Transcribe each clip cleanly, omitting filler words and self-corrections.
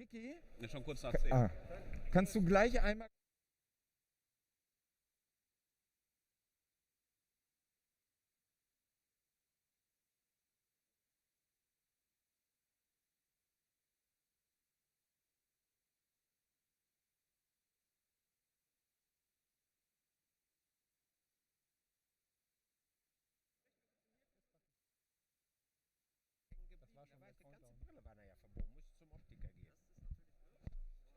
Vicky? Ja, schon kurz nach 10. Kannst du gleich einmal...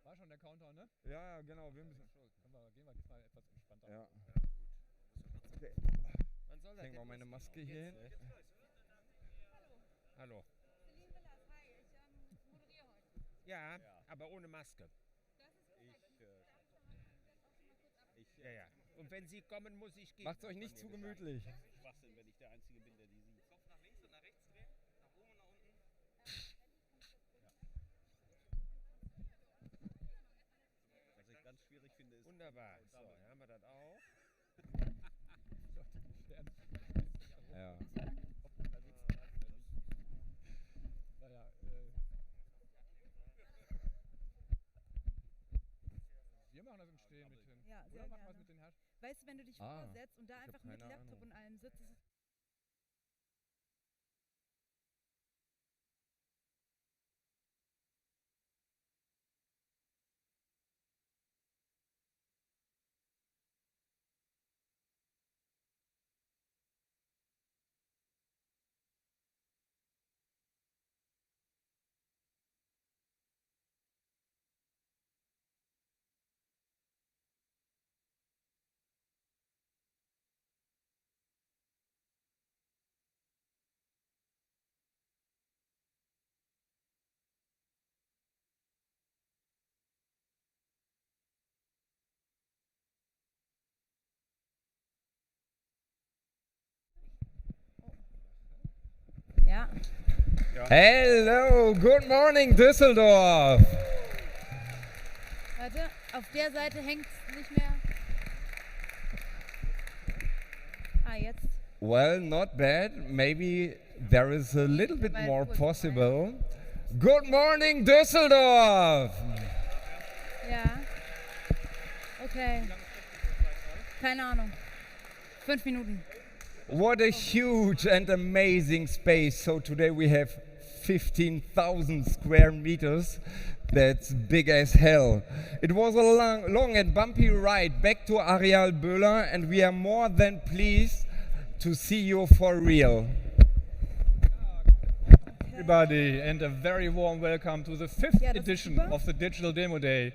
War schon der Countdown, ne? Ja, genau, wir müssen... Gehen wir diesmal etwas entspannter. Ja. Okay. Ich hänge mal meine Maske hier hin. Hallo. Ja, aber ohne Maske. Ja. Und wenn Sie kommen, muss ich gehen. Macht's euch nicht zu gemütlich. Schwachsinn, wenn ich der Einzige bin, der die sieht. Kopf nach links und nach rechts drehen, nach oben und nach unten. Was ich ganz schwierig finde, ist... Wunderbar. So, dann haben wir das auch. Ja. Wir machen das im Stehen mit hin. Ja, Oder machen wir es mit den Herrschern? Weißt du, wenn du dich vorsetzt und da einfach mit keine Laptop Ahnung. und allem sitzt, ist es ja. Hello, good morning Düsseldorf. Warte, auf der Seite hängt es nicht mehr. Jetzt. Well, not bad. Maybe there is a little bit Weil more kurz possible. Good morning Düsseldorf. Ja. Okay. Keine Ahnung. 5 Minuten. What a huge and amazing space. So today we have 15,000 square meters. That's big as hell. It was a long and bumpy ride back to AREAL Böhler, and we are more than pleased to see you for real. Everybody, and a very warm welcome to the 5th Ja, das ist edition super. of the Digital Demo Day.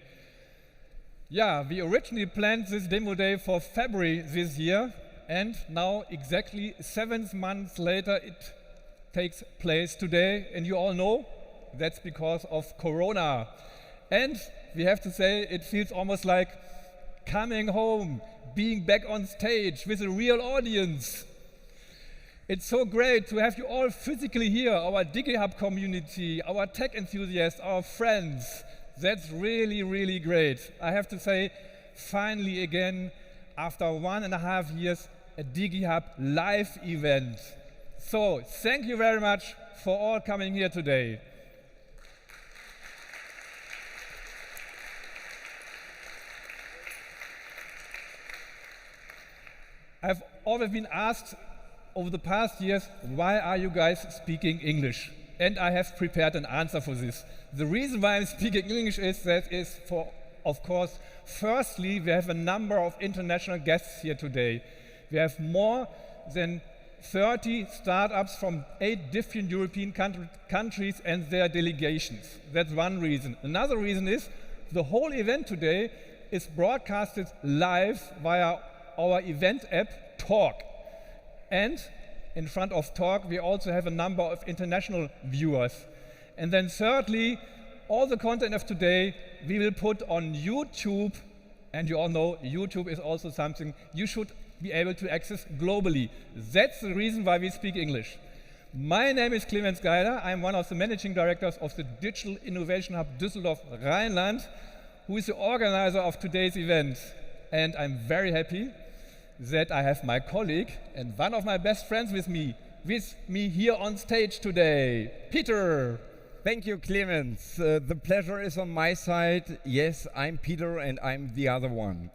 Yeah, we originally planned this demo day for February this year, and now exactly 7 months later it takes place today, and you all know that's because of Corona. And we have to say it feels almost like coming home, being back on stage with a real audience. It's so great to have you all physically here, our DigiHub community, our tech enthusiasts, our friends. That's really, really great. I have to say, finally again, after 1.5 years, a DigiHub live event. So, thank you very much for all coming here today. I've always been asked over the past years, why are you guys speaking English? And I have prepared an answer for this. The reason why I'm speaking English is for, of course, firstly, we have a number of international guests here today. We have more than 30 startups from 8 different European countries and their delegations. That's one reason. Another reason is the whole event today is broadcasted live via our event app, Talk. And in front of Talk, we also have a number of international viewers. And then thirdly, all the content of today we will put on YouTube. And you all know YouTube is also something you should be able to access globally. That's the reason why we speak English. My name is Clemens Geider. I'm one of the managing directors of the Digital Innovation Hub Düsseldorf Rheinland, who is the organizer of today's event. And I'm very happy that I have my colleague and one of my best friends with me here on stage today, Peter. Thank you, Clemens. The pleasure is on my side. Yes, I'm Peter and I'm the other one.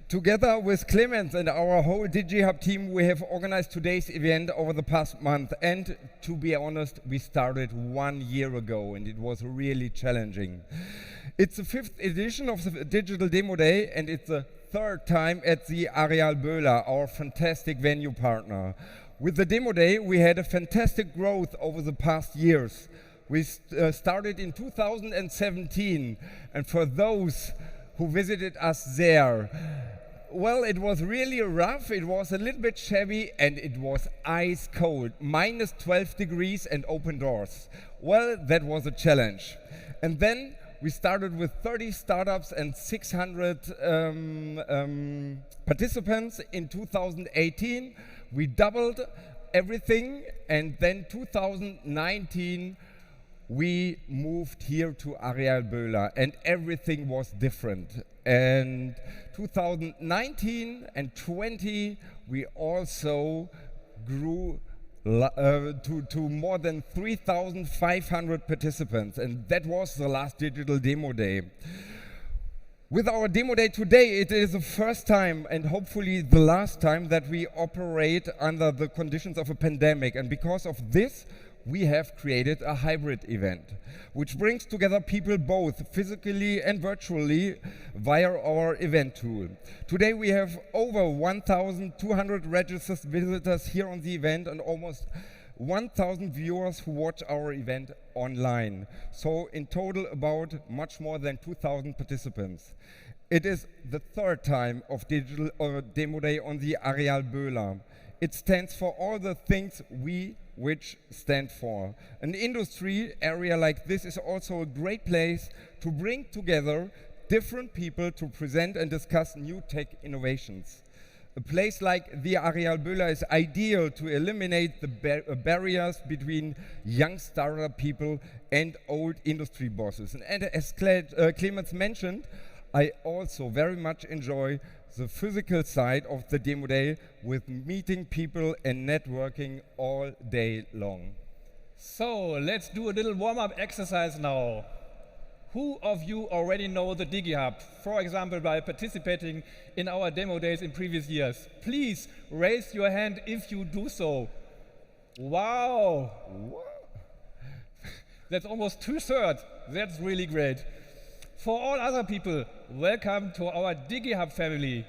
Together with Clemens and our whole DigiHub team, we have organized today's event over the past month. And to be honest, we started 1 year ago and it was really challenging. It's the 5th edition of the Digital Demo Day and it's the 3rd time at the AREAL Böhler, our fantastic venue partner. With the Demo Day, we had a fantastic growth over the past years. We started in 2017, and for those who visited us there, well, it was really rough, it was a little bit shabby, and it was ice cold, minus 12 degrees and open doors. Well, that was a challenge. And then we started with 30 startups and 600 participants in 2018. We doubled everything, and then 2019 we moved here to AREAL Böhler and everything was different. And 2019 and 20 we also grew to more than 3,500 participants, and that was the last Digital Demo Day. With our Demo Day today, it is the first time and hopefully the last time that we operate under the conditions of a pandemic, and because of this we have created a hybrid event, which brings together people both physically and virtually via our event tool. Today we have over 1,200 registered visitors here on the event and almost 1,000 viewers who watch our event online. So in total about much more than 2,000 participants. It is the 3rd time of Digital Demo Day on the AREAL Böhler. It stands for all the things which stand for. An industry area like this is also a great place to bring together different people to present and discuss new tech innovations. A place like the AREAL Böhler is ideal to eliminate the barriers between young startup people and old industry bosses. And as Clemens mentioned, I also very much enjoy the physical side of the Demo Day with meeting people and networking all day long. So let's do a little warm-up exercise now. Who of you already know the DigiHub, for example, by participating in our demo days in previous years? Please raise your hand if you do so. Wow! That's almost 2/3. That's really great. For all other people, welcome to our DigiHub family.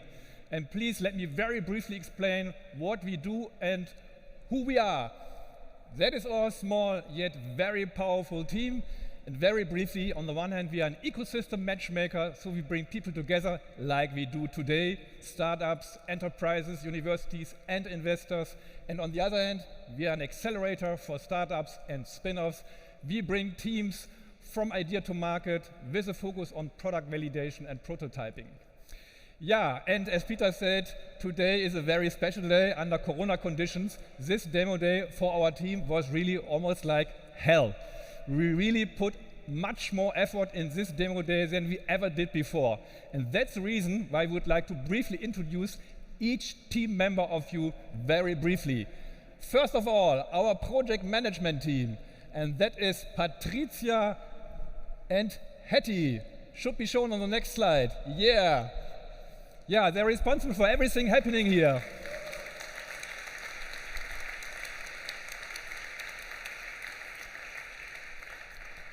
And please let me very briefly explain what we do and who we are. That is our small yet very powerful team. And very briefly, on the one hand, we are an ecosystem matchmaker, so we bring people together like we do today, startups, enterprises, universities, and investors. And on the other hand, we are an accelerator for startups and spin-offs. We bring teams from idea to market with a focus on product validation and prototyping. Yeah, and as Peter said, today is a very special day under Corona conditions. This demo day for our team was really almost like hell. We really put much more effort in this demo day than we ever did before. And that's the reason why I would like to briefly introduce each team member of you very briefly. First of all, our project management team, and that is Patricia and Hetty. Should be shown on the next slide. Yeah, they're responsible for everything happening here.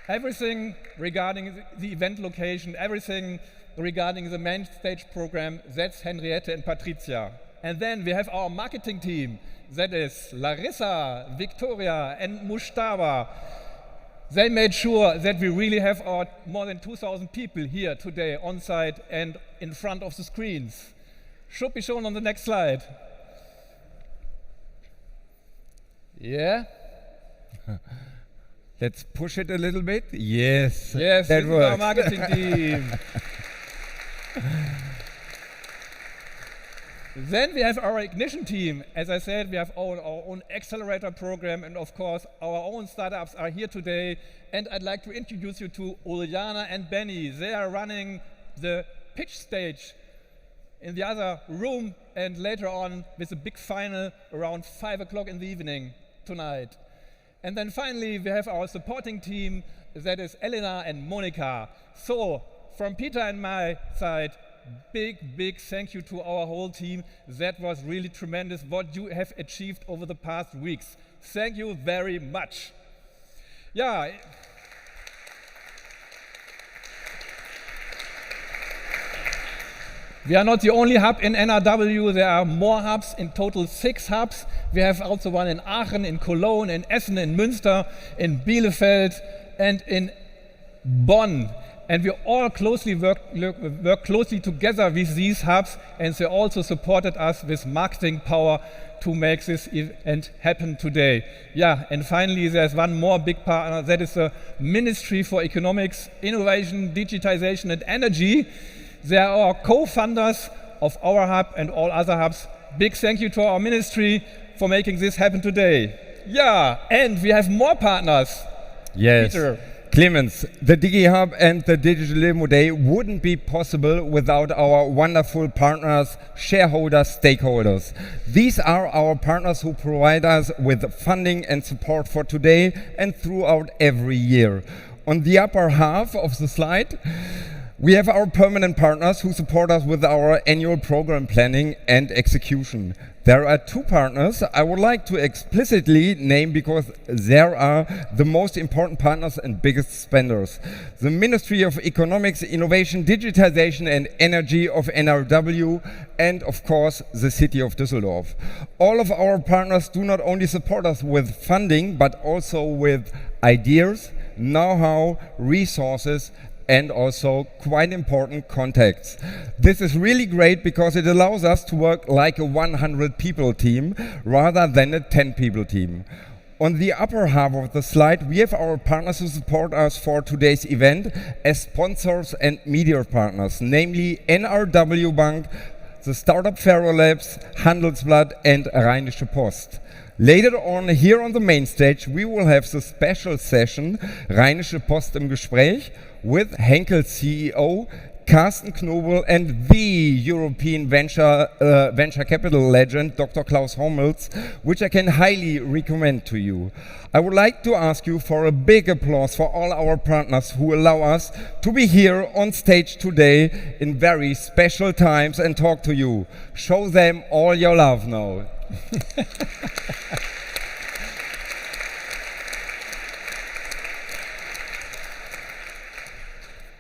Everything regarding the event location, everything regarding the main stage program, that's Henriette and Patricia. And then we have our marketing team, that is Larissa, Victoria, and Mustafa. They made sure that we really have our more than 2,000 people here today on site and in front of the screens. Should be shown on the next slide. Yeah? Let's push it a little bit. Yes, yes, that this works. Is our marketing team. Then we have our ignition team. As I said, we have our own accelerator program, and of course, our own startups are here today. And I'd like to introduce you to Uljana and Benny. They are running the pitch stage in the other room, and later on with a big final around 5 o'clock in the evening tonight. And then finally, we have our supporting team, that is Elena and Monica. So, from Peter and my side, big thank you to our whole team. That was really tremendous what you have achieved over the past weeks. Thank you very much. Yeah. We are not the only hub in NRW, there are more hubs, in total 6 hubs. We have also one in Aachen, in Cologne, in Essen, in Münster, in Bielefeld and in Bonn. And we all closely work closely together with these hubs, and they also supported us with marketing power to make this event happen today. Yeah, and finally there's one more big partner, that is the Ministry for Economics, Innovation, Digitization and Energy. They are our co-funders of our hub and all other hubs. Big thank you to our ministry for making this happen today. Yeah, and we have more partners. Yes. Peter. Clemens, the DigiHub and the Digital Demo Day wouldn't be possible without our wonderful partners, shareholders, stakeholders. These are our partners who provide us with funding and support for today and throughout every year. On the upper half of the slide, we have our permanent partners who support us with our annual program planning and execution. There are 2 partners I would like to explicitly name because they are the most important partners and biggest spenders. The Ministry of Economics, Innovation, Digitization and Energy of NRW and of course the City of Düsseldorf. All of our partners do not only support us with funding but also with ideas, know-how, resources and also quite important contacts. This is really great because it allows us to work like a 100 people team rather than a 10 people team. On the upper half of the slide, we have our partners who support us for today's event as sponsors and media partners, namely NRW Bank, the Startup Faro Labs, Handelsblatt and Rheinische Post. Later on, here on the main stage, we will have the special session Rheinische Post im Gespräch with Henkel CEO, Carsten Knobel and the European venture capital legend, Dr. Klaus Hommels, which I can highly recommend to you. I would like to ask you for a big applause for all our partners who allow us to be here on stage today in very special times and talk to you. Show them all your love now.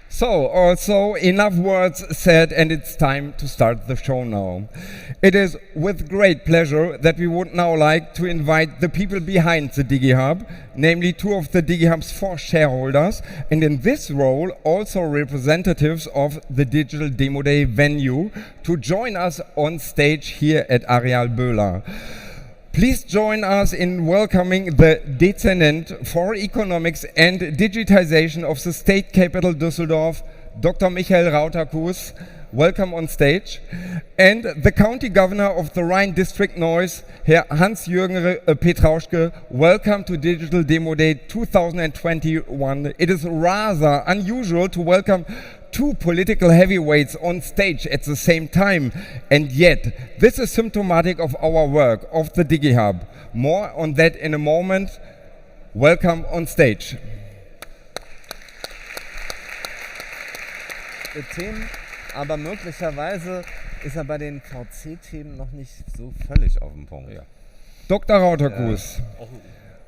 So, also enough words said and it's time to start the show now. It is with great pleasure that we would now like to invite the people behind the DigiHub, namely 2 of the DigiHub's 4 shareholders, and in this role also representatives of the Digital Demo Day venue to join us on stage here at AREAL Böhler. Please join us in welcoming the Dezernent for Economics and Digitization of the State Capital Düsseldorf, Dr. Michael Rauterkus. Welcome on stage. And the County Governor of the Rhine District Neuss, Herr Hans-Jürgen Petrauschke. Welcome to Digital Demo Day 2021. It is rather unusual to welcome 2 political heavyweights on stage at the same time, and yet this is symptomatic of our work, of the DigiHub. More on that in a moment. Welcome on stage. Themen, aber möglicherweise ist bei den VC-Themen noch nicht so völlig auf dem Punkt. Ja. Dr. Rauterkus,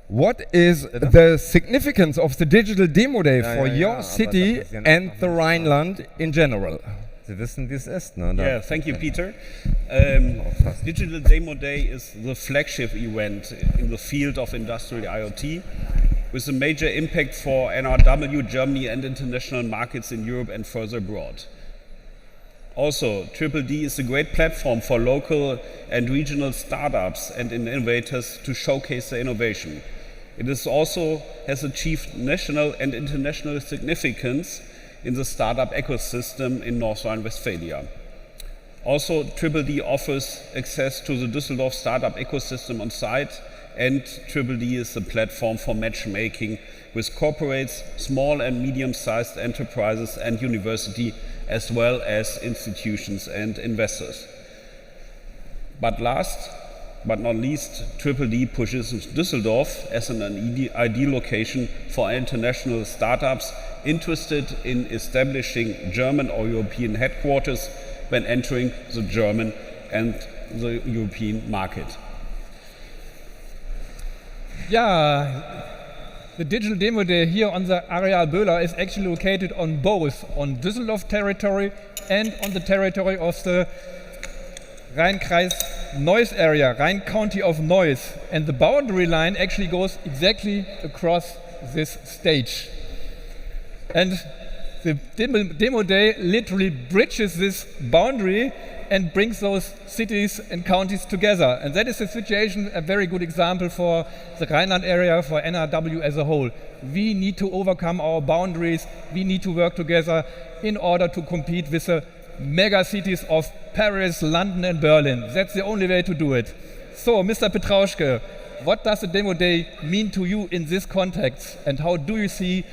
what is the significance of the Digital Demo Day for your city and the Rhineland in general? Sie wissen, wie es ist, ne? Yeah, thank you, Peter. Digital Demo Day is the flagship event in the field of industrial IoT with a major impact for NRW, Germany and international markets in Europe and further abroad. Also, D is a great platform for local and regional startups and innovators to showcase their innovation. It is also has achieved national and international significance in the startup ecosystem in North Rhine-Westphalia. Also, D offers access to the Düsseldorf startup ecosystem on site, and D is a platform for matchmaking with corporates, small and medium-sized enterprises and university, as well as institutions and investors. But last but not least, D pushes Düsseldorf as an ideal location for international startups interested in establishing German or European headquarters when entering the German and the European market. Yeah, the digital demo day here on the AREAL Böhler is actually located on both on Düsseldorf territory and on the territory of the Rheinkreis Neuss area, Rhine County of Neuss. And the boundary line actually goes exactly across this stage. And the demo day literally bridges this boundary and brings those cities and counties together. And that is a situation, a very good example for the Rhineland area, for NRW as a whole. We need to overcome our boundaries. We need to work together in order to compete with the mega cities of Paris, London and Berlin. That's the only way to do it. So, Mr. Petrauschke, what does the demo day mean to you in this context? And how do you see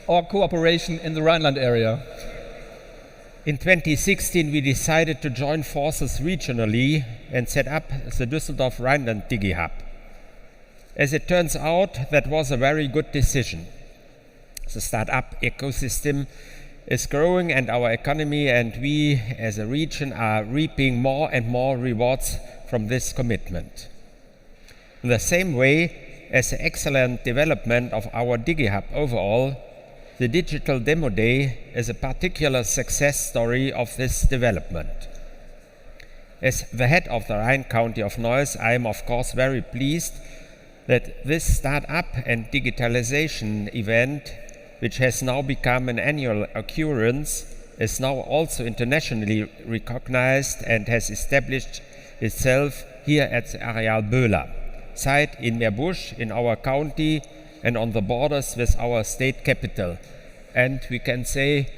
our cooperation in the Rhineland area? In 2016, we decided to join forces regionally and set up the Düsseldorf Rhineland DigiHub. As it turns out, that was a very good decision. The startup ecosystem is growing and our economy and we as a region are reaping more and more rewards from this commitment. In the same way as the excellent development of our DigiHub overall, the Digital Demo Day is a particular success story of this development. As the head of the Rhine County of Neuss, I am of course very pleased that this startup and digitalization event, which has now become an annual occurrence, is now also internationally recognized and has established itself here at the AREAL Böhler, site in Meerbusch in our county and on the borders with our state capital. And we can say,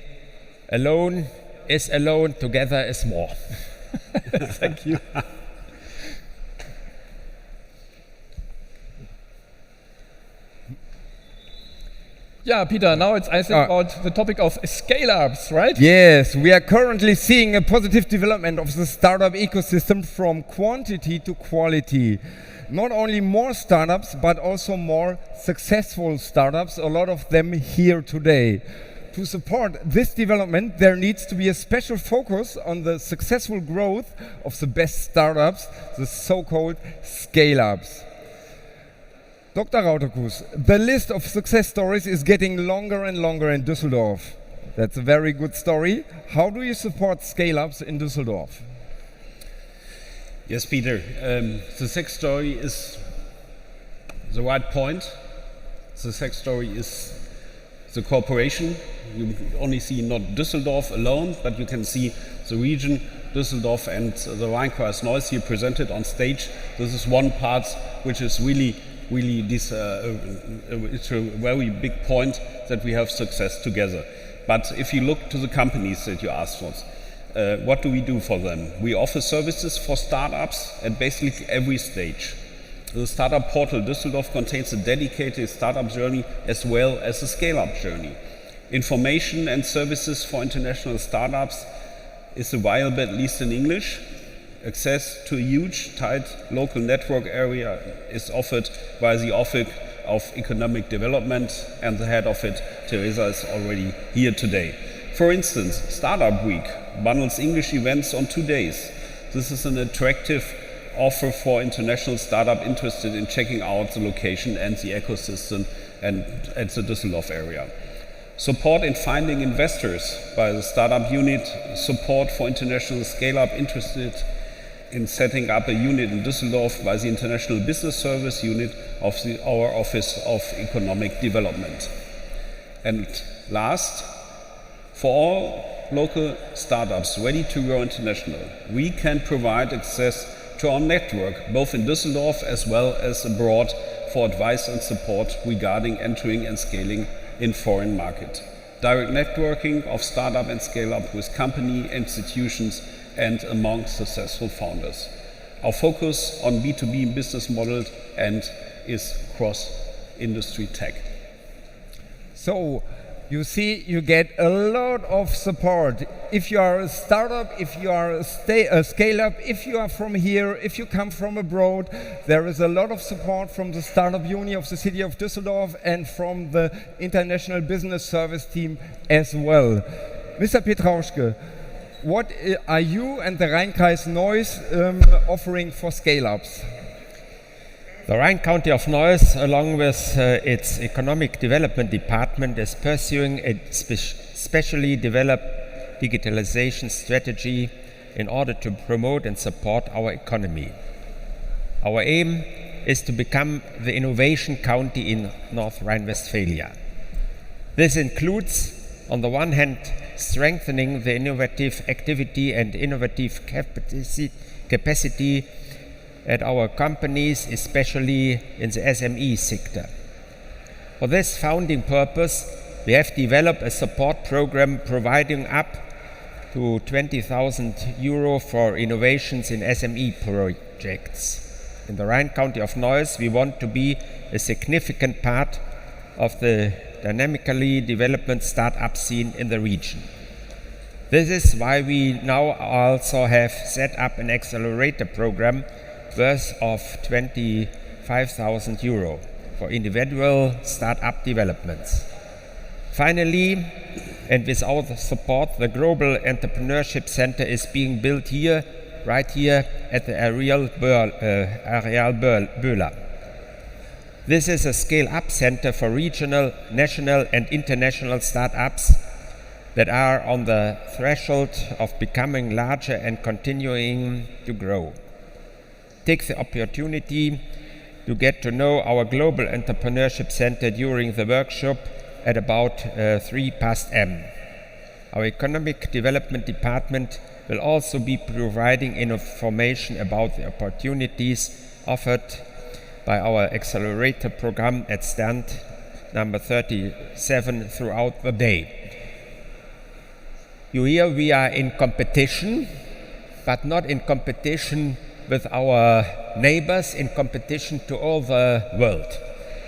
alone is alone, together is more. Thank you. Yeah, Peter, now it's, I think, about the topic of scale-ups, right? Yes, we are currently seeing a positive development of the startup ecosystem from quantity to quality. Not only more startups, but also more successful startups, a lot of them here today. To support this development, there needs to be a special focus on the successful growth of the best startups, the so-called scale-ups. Dr. Rauterkus, the list of success stories is getting longer and longer in Düsseldorf. That's a very good story. How do you support scale-ups in Düsseldorf? Yes, Peter, the success story is the right point. The success story is the cooperation. You only see not Düsseldorf alone, but you can see the region, Düsseldorf and the Rheinkreis Neuss here presented on stage. This is one part which is really this, it's a very big point that we have success together. But if you look to the companies that you asked for, what do we do for them? We offer services for startups at basically every stage. The startup portal Düsseldorf contains a dedicated startup journey as well as a scale-up journey. Information and services for international startups is available at least in English. Access to a huge, tight local network area is offered by the Office of Economic Development, and the head of it, Teresa, is already here today. For instance, Startup Week bundles English events on 2 days. This is an attractive offer for international startup interested in checking out the location and the ecosystem and at the Düsseldorf area. Support in finding investors by the startup unit, support for international scale-up interested in setting up a unit in Düsseldorf by the International Business Service unit of our Office of Economic Development. And last, for all local startups ready to go international, we can provide access to our network, both in Düsseldorf as well as abroad, for advice and support regarding entering and scaling in foreign market. Direct networking of startup and scale-up with company, institutions, and among successful founders. Our focus on B2B business models and is cross-industry tech. So, You see, you get a lot of support. If you are a startup, if you are a scale-up, if you are from here, if you come from abroad, there is a lot of support from the Startup Uni of the city of Düsseldorf and from the International Business Service team as well. Mr. Petrauschke, what are you and the Rheinkreis Neuss offering for scale-ups? The Rhine County of Neuss, along with its Economic Development Department, is pursuing a specially developed digitalization strategy in order to promote and support our economy. Our aim is to become the innovation county in North Rhine-Westphalia. This includes, on the one hand, strengthening the innovative activity and innovative capacity at our companies, especially in the SME sector. For this founding purpose, we have developed a support program providing up to 20,000 euro for innovations in SME projects. In the Rhine County of Neuss, we want to be a significant part of the dynamically development startup scene in the region. This is why we now also have set up an accelerator program worth of 25,000 euro for individual startup developments. Finally, and with our support, the Global Entrepreneurship Center is being built here, right here at the AREAL Böhler. This is a scale-up center for regional, national and international startups that are on the threshold of becoming larger and continuing to grow. Take the opportunity to get to know our Global Entrepreneurship Center during the workshop at about 3 past M. Our Economic Development Department will also be providing information about the opportunities offered by our accelerator program at stand number 37 throughout the day. You hear we are in competition, but not in competition with our neighbors, in competition to all the world.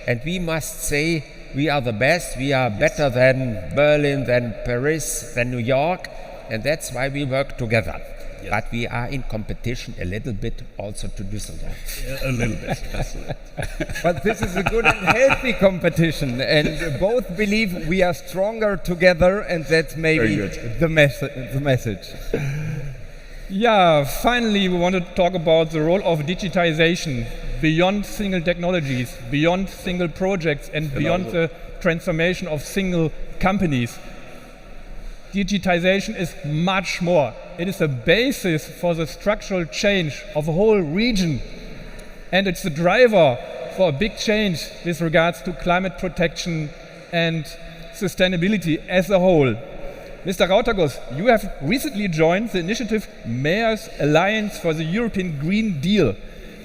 And we must say we are the best, we are better than Berlin, than Paris, than New York, and that's why we work together. Yes. But we are in competition a little bit also to Düsseldorf. A little bit, that's right. But this is a good and healthy competition, and both believe we are stronger together, and that's maybe the message. Yeah, finally we want to talk about the role of digitization beyond single technologies, beyond single projects and beyond the transformation of single companies. Digitization is much more. It is a basis for the structural change of a whole region, and it's the driver for a big change with regards to climate protection and sustainability as a whole. Mr. Rautagos, you have recently joined the initiative Mayors Alliance for the European Green Deal,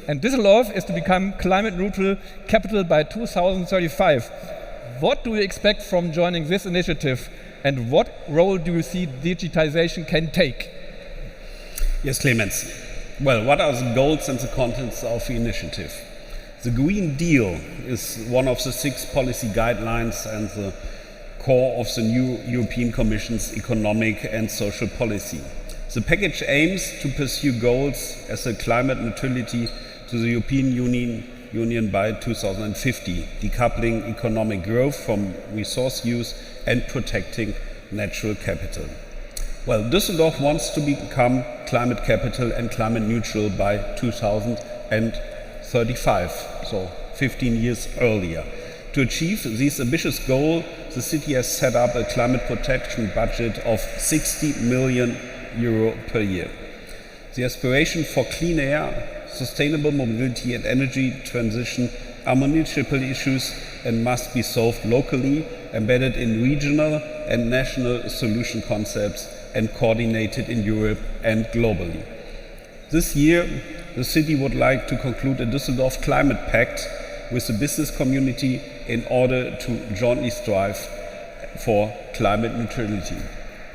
and Düsseldorf is to become climate neutral capital by 2035. What do you expect from joining this initiative, and what role do you see digitization can take? Yes, Clemens. Well, what are the goals and the contents of the initiative? The Green Deal is one of the 6 policy guidelines and the core of the new European Commission's economic and social policy. The package aims to pursue goals as a climate neutrality to the European Union by 2050, decoupling economic growth from resource use and protecting natural capital. Well, Düsseldorf wants to become climate capital and climate neutral by 2035, so 15 years earlier. To achieve this ambitious goal, the city has set up a climate protection budget of 60 million euro per year. The aspiration for clean air, sustainable mobility and energy transition are municipal issues and must be solved locally, embedded in regional and national solution concepts and coordinated in Europe and globally. This year, the city would like to conclude a Düsseldorf Climate Pact with the business community in order to jointly strive for climate neutrality.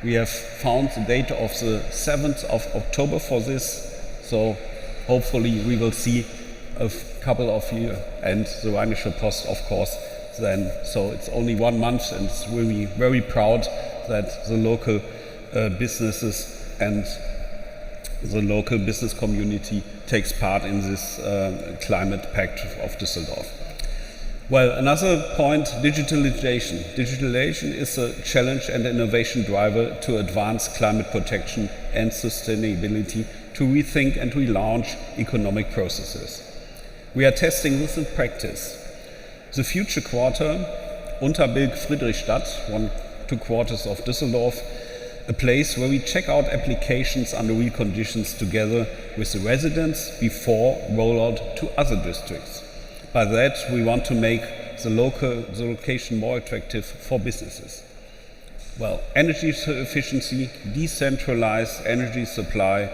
We have found the date of the 7th of October for this, so hopefully we will see a couple of you and the Rheinische Post, of course, then. So it's only 1 month, and it's really very proud that the local businesses and the local business community takes part in this climate pact of Düsseldorf. Well, another point, digitalization. Digitalization is a challenge and innovation driver to advance climate protection and sustainability, to rethink and relaunch economic processes. We are testing this in practice. The future quarter, Unterbilk Friedrichstadt, 2 quarters of Düsseldorf, a place where we check out applications under real conditions together with the residents before rollout to other districts. By that, we want to make the location more attractive for businesses. Well, energy efficiency, decentralized energy supply,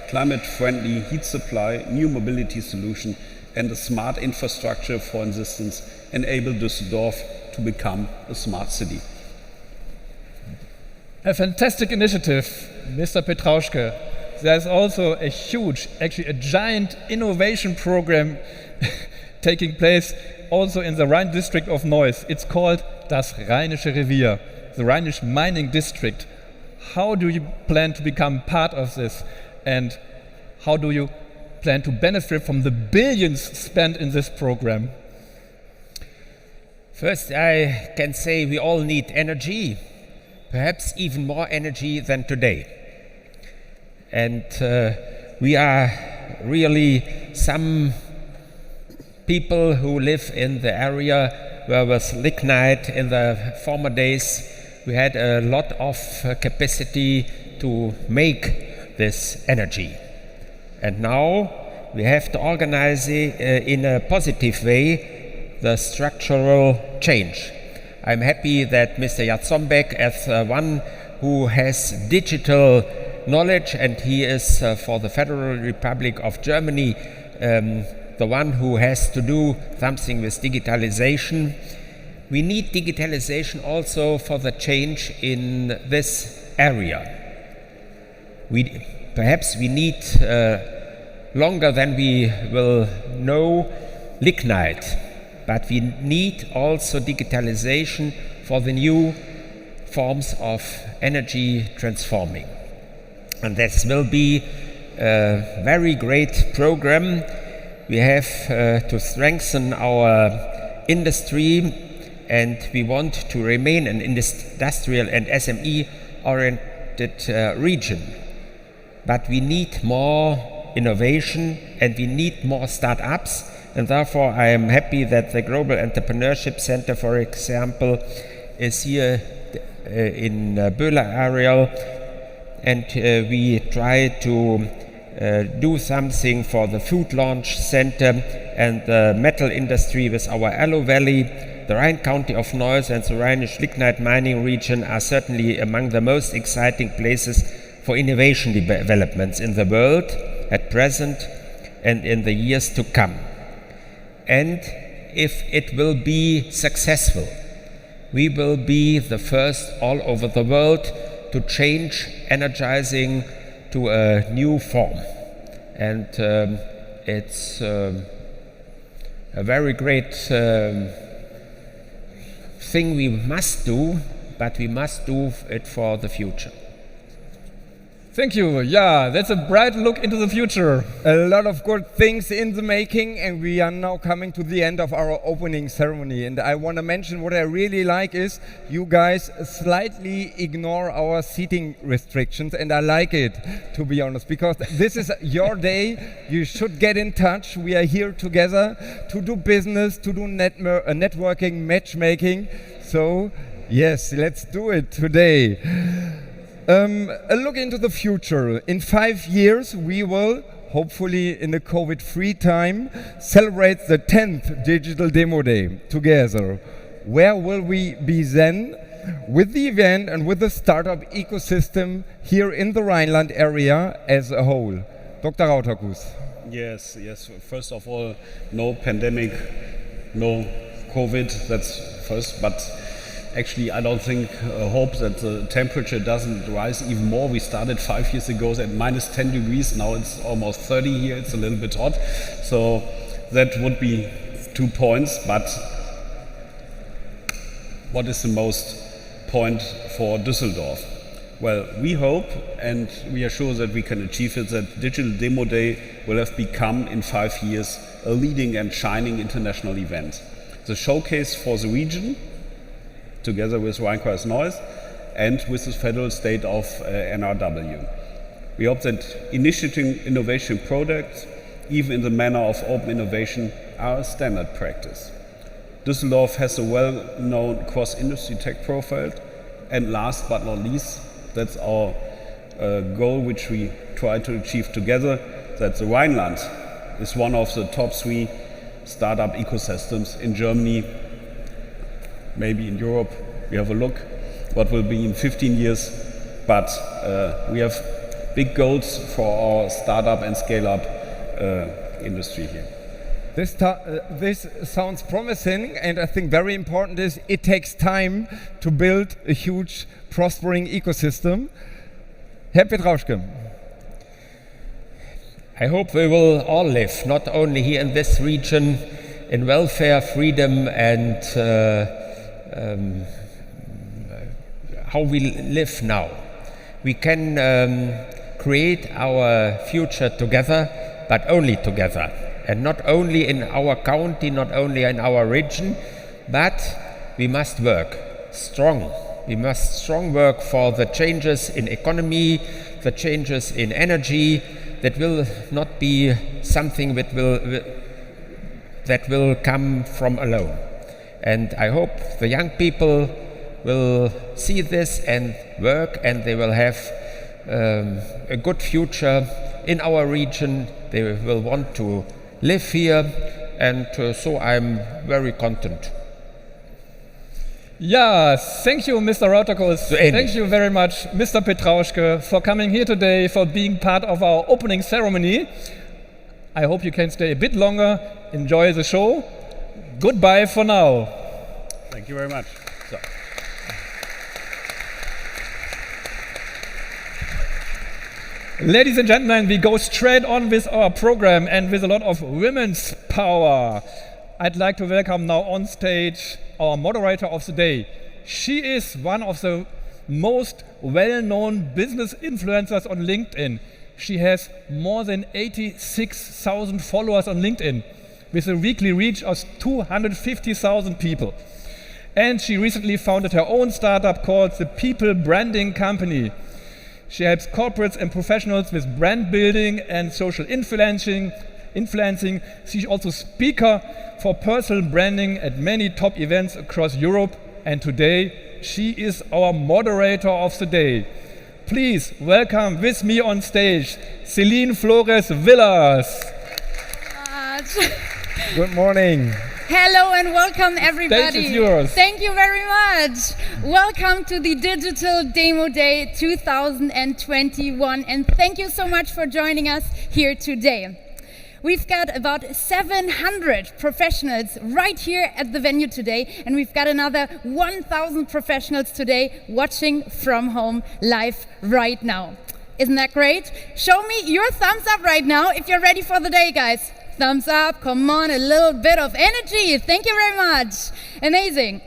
climate-friendly heat supply, new mobility solution, and a smart infrastructure, for instance, enable Düsseldorf to become a smart city. A fantastic initiative, Mr. Petrauschke. There's also a huge, actually a giant innovation program taking place also in the Rhine district of Neuss. It's called das Rheinische Revier, the Rhinish Mining District. How do you plan to become part of this? And how do you plan to benefit from the billions spent in this program? First, I can say we all need energy, perhaps even more energy than today. And we are really some people who live in the area where was lignite in the former days. We had a lot of capacity to make this energy. And now we have to organize it in a positive way, the structural change. I'm happy that Mr. Jatzombeck, as one who has digital knowledge, and he is for the Federal Republic of Germany, the one who has to do something with digitalization. We need digitalization also for the change in this area. Perhaps we need longer than we will know lignite, but we need also digitalization for the new forms of energy transforming. And this will be a very great program. We have to strengthen our industry, and we want to remain an industrial and SME-oriented region. But we need more innovation and we need more startups, and therefore I am happy that the Global Entrepreneurship Center, for example, is here in Böhler AREAL, and we try to do something for the food launch center and the metal industry with our Allo Valley. The Rhine County of Neuss and the Rhinish lignite mining region are certainly among the most exciting places for innovation developments in the world at present and in the years to come. And if it will be successful, we will be the first all over the world to change energizing to a new form. And it's a very great thing we must do, but we must do it for the future. Thank you. Yeah, that's a bright look into the future. A lot of good things in the making, and we are now coming to the end of our opening ceremony. And I want to mention what I really like is you guys slightly ignore our seating restrictions, and I like it, to be honest, because this is your day. You should get in touch. We are here together to do business, to do networking, matchmaking. So yes, let's do it today. A look into the future. In 5 years, we will, hopefully in a COVID-free time, celebrate the 10th Digital Demo Day together. Where will we be then? With the event and with the startup ecosystem here in the Rhineland area as a whole. Dr. Rauterkus. Yes. First of all, no pandemic, no COVID, that's first, but actually, I don't hope that the temperature doesn't rise even more. We started 5 years ago at minus 10 degrees. Now it's almost 30 here. It's a little bit hot. So that would be 2 points. But what is the most point for Düsseldorf? Well, we hope and we are sure that we can achieve it, that Digital Demo Day will have become in 5 years a leading and shining international event. The showcase for the region, together with Rhine-Kreis-Neuss and with the federal state of NRW. We hope that initiating innovation products, even in the manner of open innovation, are a standard practice. Düsseldorf has a well-known cross-industry tech profile, and last but not least, that's our goal which we try to achieve together, that the Rhineland is one of the top 3 startup ecosystems in Germany, maybe in Europe. We have a look what will be in 15 years, but we have big goals for our startup and scale-up industry here. This sounds promising, and I think very important is it takes time to build a huge, prospering ecosystem. Herr Petrauschke. I hope we will all live, not only here in this region, in welfare, freedom, and how we live now. We can create our future together, but only together. And not only in our county, not only in our region, but we must work strong. We must strong work for the changes in economy, the changes in energy. That will not be something that will come from alone. And I hope the young people will see this and work, and they will have a good future in our region. They will want to live here, and so I'm very content. Yeah, thank you, Mr. Rauterkus. Thank you very much, Mr. Petrauschke, for coming here today, for being part of our opening ceremony. I hope you can stay a bit longer. Enjoy the show. Goodbye for now. Thank you very much. So. Ladies and gentlemen, we go straight on with our program and with a lot of women's power. I'd like to welcome now on stage our moderator of the day. She is one of the most well-known business influencers on LinkedIn. She has more than 86,000 followers on LinkedIn with a weekly reach of 250,000 people. And she recently founded her own startup called the People Branding Company. She helps corporates and professionals with brand building and social influencing. She's also speaker for personal branding at many top events across Europe. And today, she is our moderator of the day. Please welcome with me on stage, Celine Flores Villas. Good morning. Hello and welcome everybody. Stage is yours. Thank you very much. Welcome to the Digital Demo Day 2021, and thank you so much for joining us here today. We've got about 700 professionals right here at the venue today, and we've got another 1,000 professionals today watching from home live right now. Isn't that great? Show me your thumbs up right now if you're ready for the day, guys. Thumbs up, come on, a little bit of energy. Thank you very much. Amazing.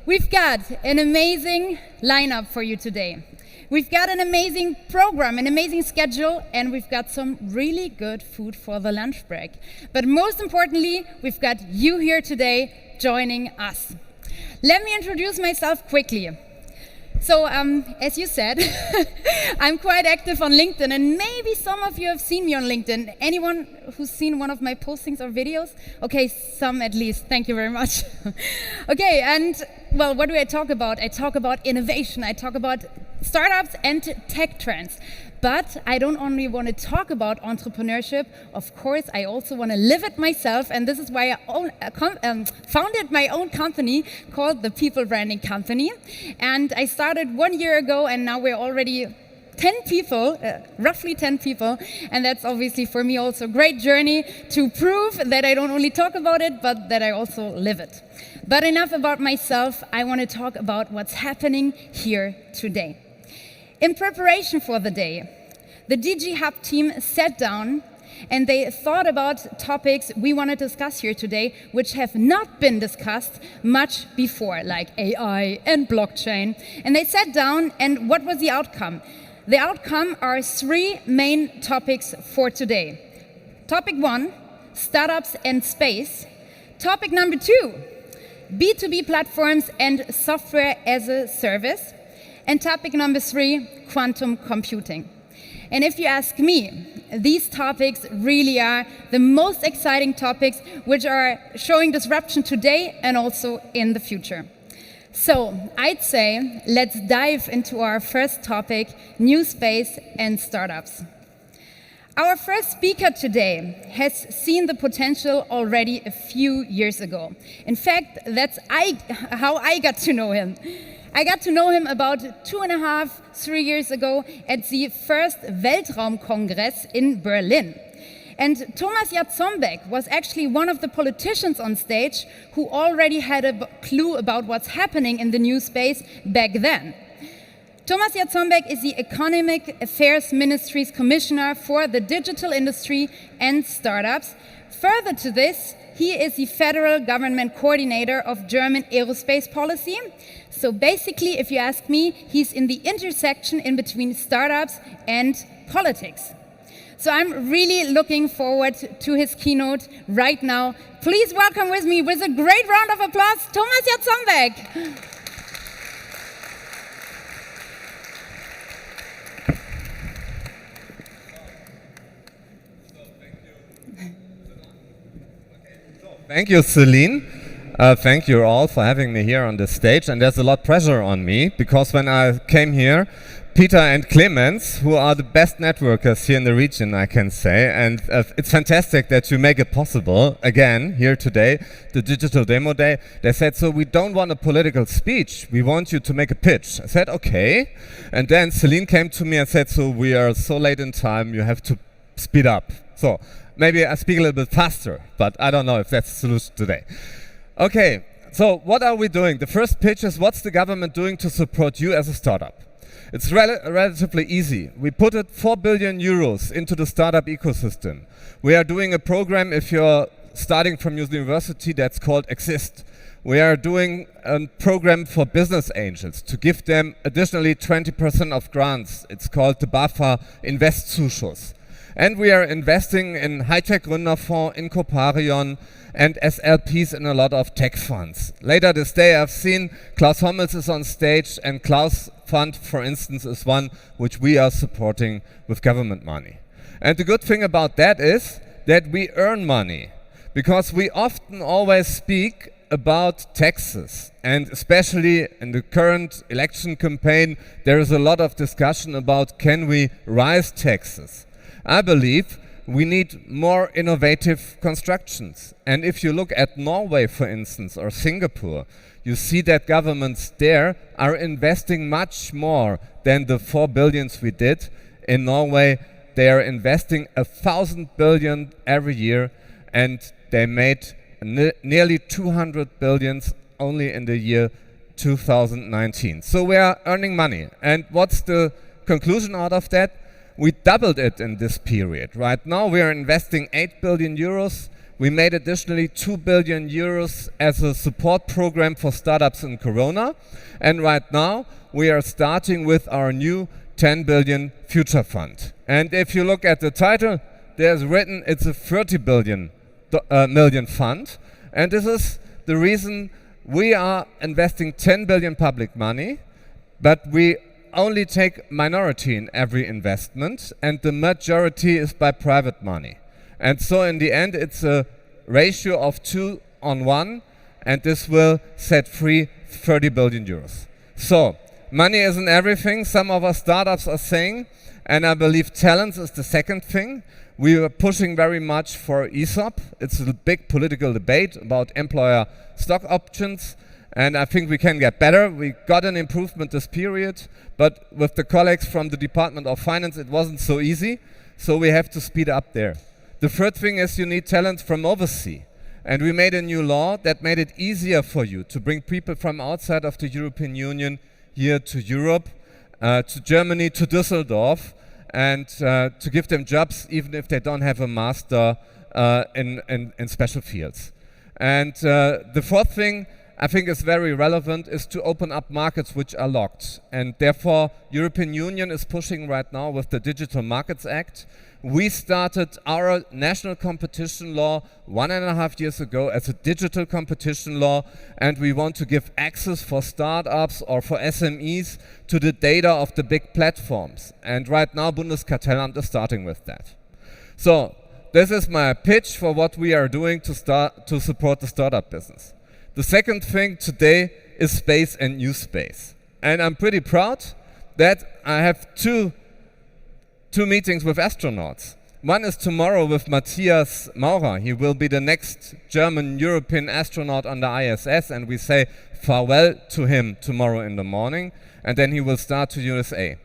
We've got an amazing lineup for you today. We've got an amazing program, an amazing schedule, and we've got some really good food for the lunch break. But most importantly, we've got you here today joining us. Let me introduce myself quickly. So, as you said, I'm quite active on LinkedIn, and maybe some of you have seen me on LinkedIn. Anyone who's seen one of my postings or videos? Okay, some at least. Thank you very much. Okay, and well, what do I talk about? I talk about innovation. I talk about startups and tech trends. But I don't only want to talk about entrepreneurship. Of course, I also want to live it myself, and this is why I founded my own company called the People Branding Company. And I started 1 year ago, and now we're already 10 people, roughly 10 people, and that's obviously for me also a great journey to prove that I don't only talk about it, but that I also live it. But enough about myself. I want to talk about what's happening here today. In preparation for the day, the DG Hub team sat down and they thought about topics we want to discuss here today, which have not been discussed much before, like AI and blockchain. And they sat down, and what was the outcome? The outcome are 3 main topics for today. Topic 1, startups and space. Topic number 2, B2B platforms and software as a service. And topic number 3, quantum computing. And if you ask me, these topics really are the most exciting topics which are showing disruption today and also in the future. So I'd say let's dive into our first topic, new space and startups. Our first speaker today has seen the potential already a few years ago. In fact, that's how I got to know him. I got to know him about 2.5, 3 years ago at the first Weltraumkongress in Berlin. And Thomas Jatzombeck was actually one of the politicians on stage who already had a clue about what's happening in the new space back then. Thomas Jatzombeck is the Economic Affairs Ministry's Commissioner for the Digital Industry and Startups. Further to this, he is the federal government coordinator of German aerospace policy. So basically, if you ask me, he's in the intersection in between startups and politics. So I'm really looking forward to his keynote right now. Please welcome with me, with a great round of applause, Thomas Jatzombeck. Thank you, Celine. Thank you all for having me here on the stage. And there's a lot of pressure on me, because when I came here, Peter and Clemens, who are the best networkers here in the region, I can say, and it's fantastic that you make it possible, again, here today, the Digital Demo Day. They said, so we don't want a political speech, we want you to make a pitch. I said, okay. And then Celine came to me and said, so we are so late in time, you have to speed up. So maybe I speak a little bit faster, but I don't know if that's the solution today. Okay, so what are we doing? The first pitch is, what's the government doing to support you as a startup? It's relatively easy. We put 4 billion euros into the startup ecosystem. We are doing a program, if you're starting from university, that's called Exist. We are doing a program for business angels to give them additionally 20% of grants. It's called the BAFA Investzuschuss. And we are investing in Hightech Gründerfonds, in Coparion, and SLPs in a lot of tech funds. Later this day I've seen Klaus Hommels is on stage, and Klaus Fund, for instance, is one which we are supporting with government money. And the good thing about that is that we earn money, because we often always speak about taxes, and especially in the current election campaign there is a lot of discussion about, can we rise taxes? I believe we need more innovative constructions. And if you look at Norway, for instance, or Singapore, you see that governments there are investing much more than the 4 billions we did. In Norway, they are investing 1,000 billion every year, and they made nearly 200 billions only in the year 2019. So we are earning money. And what's the conclusion out of that? We doubled it in this period. Right now we are investing 8 billion euros. We made additionally 2 billion euros as a support program for startups in Corona. And right now we are starting with our new 10 billion future fund. And if you look at the title, there's written it's a 30 million fund. And this is the reason we are investing 10 billion public money, but we only take minority in every investment, and the majority is by private money. And so in the end it's a ratio of 2:1, and this will set free 30 billion euros. So money isn't everything, some of our startups are saying, and I believe talent is the second thing. We are pushing very much for ESOP. It's a big political debate about employer stock options, and I think we can get better. We got an improvement this period, but with the colleagues from the Department of Finance, it wasn't so easy, so we have to speed up there. The third thing is you need talent from overseas, and we made a new law that made it easier for you to bring people from outside of the European Union here to Europe, to Germany, to Düsseldorf, and to give them jobs even if they don't have a master in special fields. And the fourth thing I think is very relevant is to open up markets which are locked. And therefore, European Union is pushing right now with the Digital Markets Act. We started our national competition law 1.5 years ago as a digital competition law, and we want to give access for startups or for SMEs to the data of the big platforms. And right now, Bundeskartellamt is starting with that. So this is my pitch for what we are doing to support the startup business. The second thing today is space and new space. And I'm pretty proud that I have two meetings with astronauts. One is tomorrow with Matthias Maurer. He will be the next German European astronaut on the ISS, and we say farewell to him tomorrow in the morning, and then he will start to USA.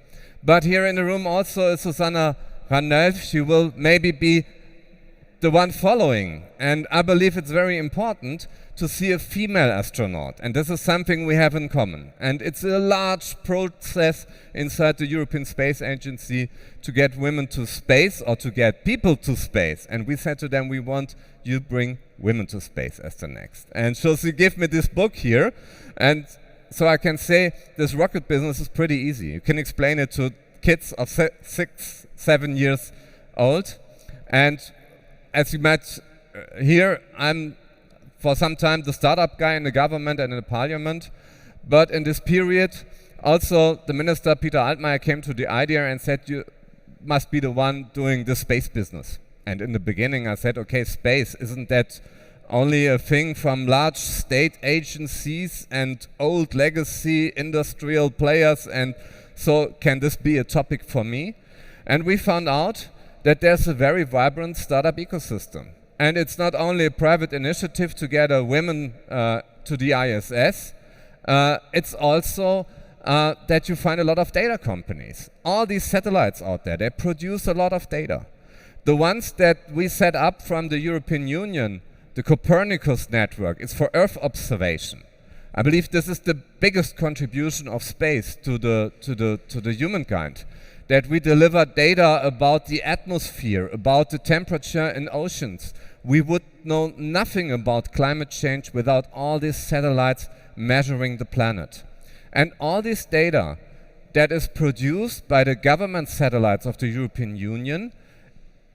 But here in the room also is Susanna Ranelf. She will maybe be the one following, and I believe it's very important to see a female astronaut, and this is something we have in common. And it's a large process inside the European Space Agency to get women to space or to get people to space. And we said to them, we want you bring women to space as the next. And so she gave me this book here, and so I can say this rocket business is pretty easy. You can explain it to kids of 6, 7 years old. And as you might hear, I'm for some time the startup guy in the government and in the parliament. But in this period, also the minister Peter Altmaier came to the idea and said, you must be the one doing the space business. And in the beginning I said, okay, space, isn't that only a thing from large state agencies and old legacy industrial players? And so can this be a topic for me? And we found out that there's a very vibrant startup ecosystem. And it's not only a private initiative to get women to the ISS, it's also that you find a lot of data companies. All these satellites out there, they produce a lot of data. The ones that we set up from the European Union, the Copernicus network, is for Earth observation. I believe this is the biggest contribution of space to the humankind. That we deliver data about the atmosphere, about the temperature in oceans. We would know nothing about climate change without all these satellites measuring the planet. And all this data that is produced by the government satellites of the European Union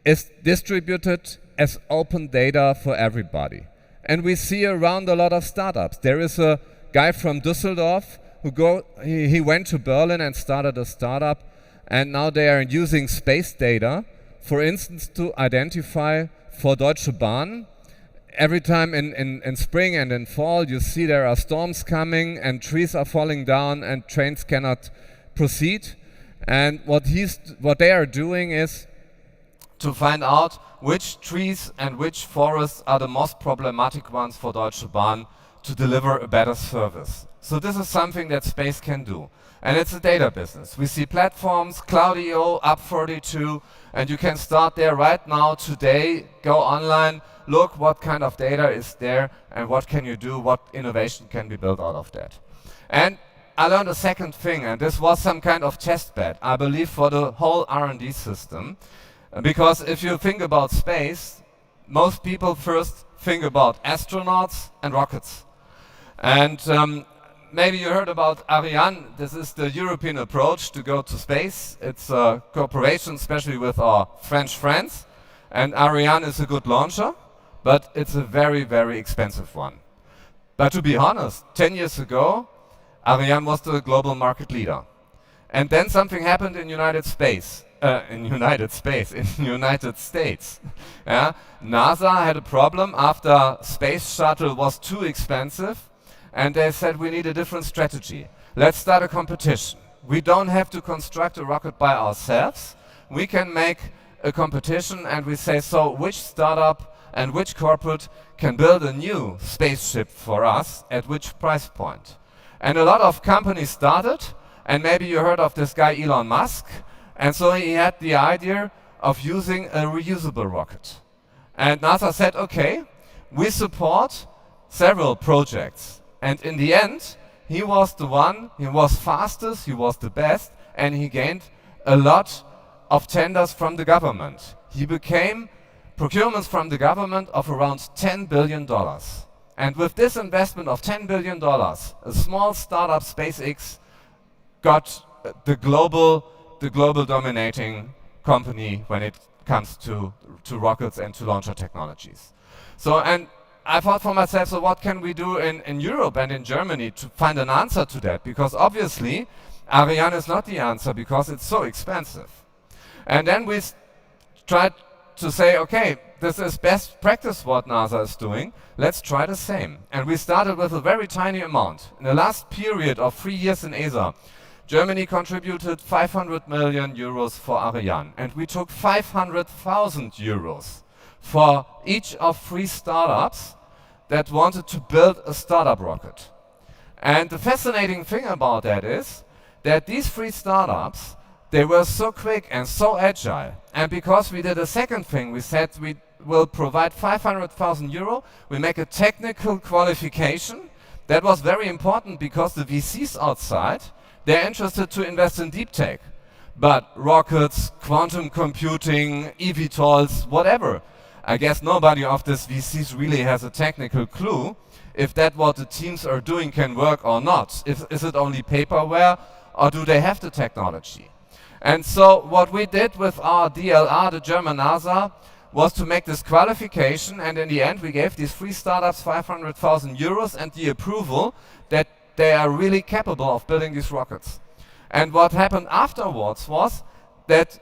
is distributed as open data for everybody. And we see around a lot of startups. There is a guy from Düsseldorf he went to Berlin and started a startup, and now they are using space data, for instance, to identify for Deutsche Bahn. Every time in spring and in fall, you see there are storms coming and trees are falling down and trains cannot proceed. And what they are doing is to find out which trees and which forests are the most problematic ones for Deutsche Bahn to deliver a better service. So this is something that space can do. And it's a data business. We see platforms, Cloud.io, Up42, and you can start there right now, today, go online, look what kind of data is there and what can you do, what innovation can be built out of that. And I learned a second thing, and this was some kind of test bed, I believe, for the whole R&D system. Because if you think about space, most people first think about astronauts and rockets. And maybe you heard about Ariane. This is the European approach to go to space. It's a cooperation, especially with our French friends. And Ariane is a good launcher, but it's a very, very expensive one. But to be honest, 10 years ago, Ariane was the global market leader. And then something happened in United States. Yeah? NASA had a problem after space shuttle was too expensive, and they said we need a different strategy. Let's start a competition. We don't have to construct a rocket by ourselves. We can make a competition, and we say, so which startup and which corporate can build a new spaceship for us at which price point? And a lot of companies started, and maybe you heard of this guy Elon Musk, and so he had the idea of using a reusable rocket. And NASA said, okay, we support several projects. And in the end, he was the one, he was fastest, he was the best, and he gained a lot of tenders from the government. He became procurements from the government of around $10 billion. And with this investment of $10 billion, a small startup, SpaceX, got the global dominating company when it comes to rockets and to launcher technologies. So, and I thought for myself, so what can we do in Europe and in Germany to find an answer to that? Because obviously, Ariane is not the answer because it's so expensive. And then we tried to say, okay, this is best practice what NASA is doing. Let's try the same. And we started with a very tiny amount. In the last period of 3 years in ESA, Germany contributed 500 million euros for Ariane. And we took 500,000 euros for each of 3 startups that wanted to build a startup rocket. And the fascinating thing about that is that these 3 startups, they were so quick and so agile. And because we did a second thing, we said we will provide 500,000 euro, we make a technical qualification. That was very important because the VCs outside, they're interested to invest in deep tech. But rockets, quantum computing, eVTOLs, whatever. I guess nobody of these VCs really has a technical clue if that what the teams are doing can work or not. Is it only paperware or do they have the technology? And so what we did with our DLR, the German NASA, was to make this qualification, and in the end we gave these 3 startups 500,000 euros and the approval that they are really capable of building these rockets. And what happened afterwards was that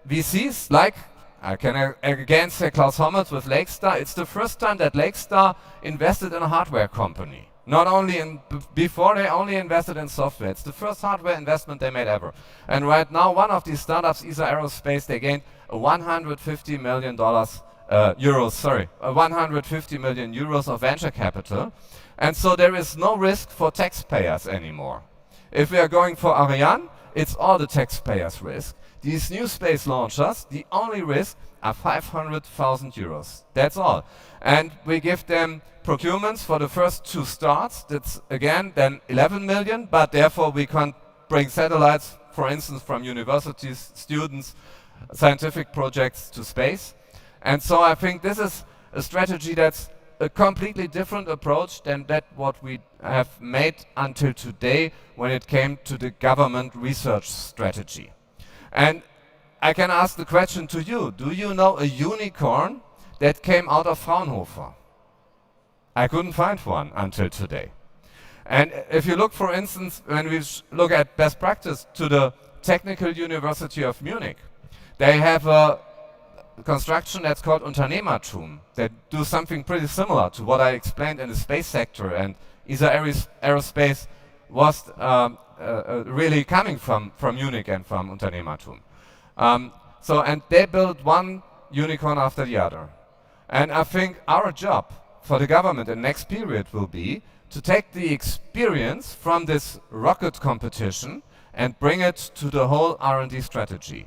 VCs, like I can again say Klaus Hommels with Lakestar, it's the first time that Lakestar invested in a hardware company. Not only in, before they only invested in software. It's the first hardware investment they made ever. And right now, one of these startups, ESA Aerospace, they gained $150 million, 150 million euros of venture capital. And so there is no risk for taxpayers anymore. If we are going for Ariane, it's all the taxpayers' risk. These new space launchers, the only risk are 500,000 euros. That's all. And we give them procurements for the first 2 starts. That's again then 11 million, but therefore we can't bring satellites, for instance, from universities, students, scientific projects to space. And so I think this is a strategy that's a completely different approach than that what we have made until today when it came to the government research strategy. And I can ask the question to you, do you know a unicorn that came out of Fraunhofer? I couldn't find one until today. And if you look, for instance, when we look at best practice to the Technical University of Munich, they have a construction that's called Unternehmertum. They do something pretty similar to what I explained in the space sector, and ESA Aerospace was really coming from Munich and from Unternehmertum. And they built one unicorn after the other. And I think our job for the government in the next period will be to take the experience from this rocket competition and bring it to the whole R&D strategy.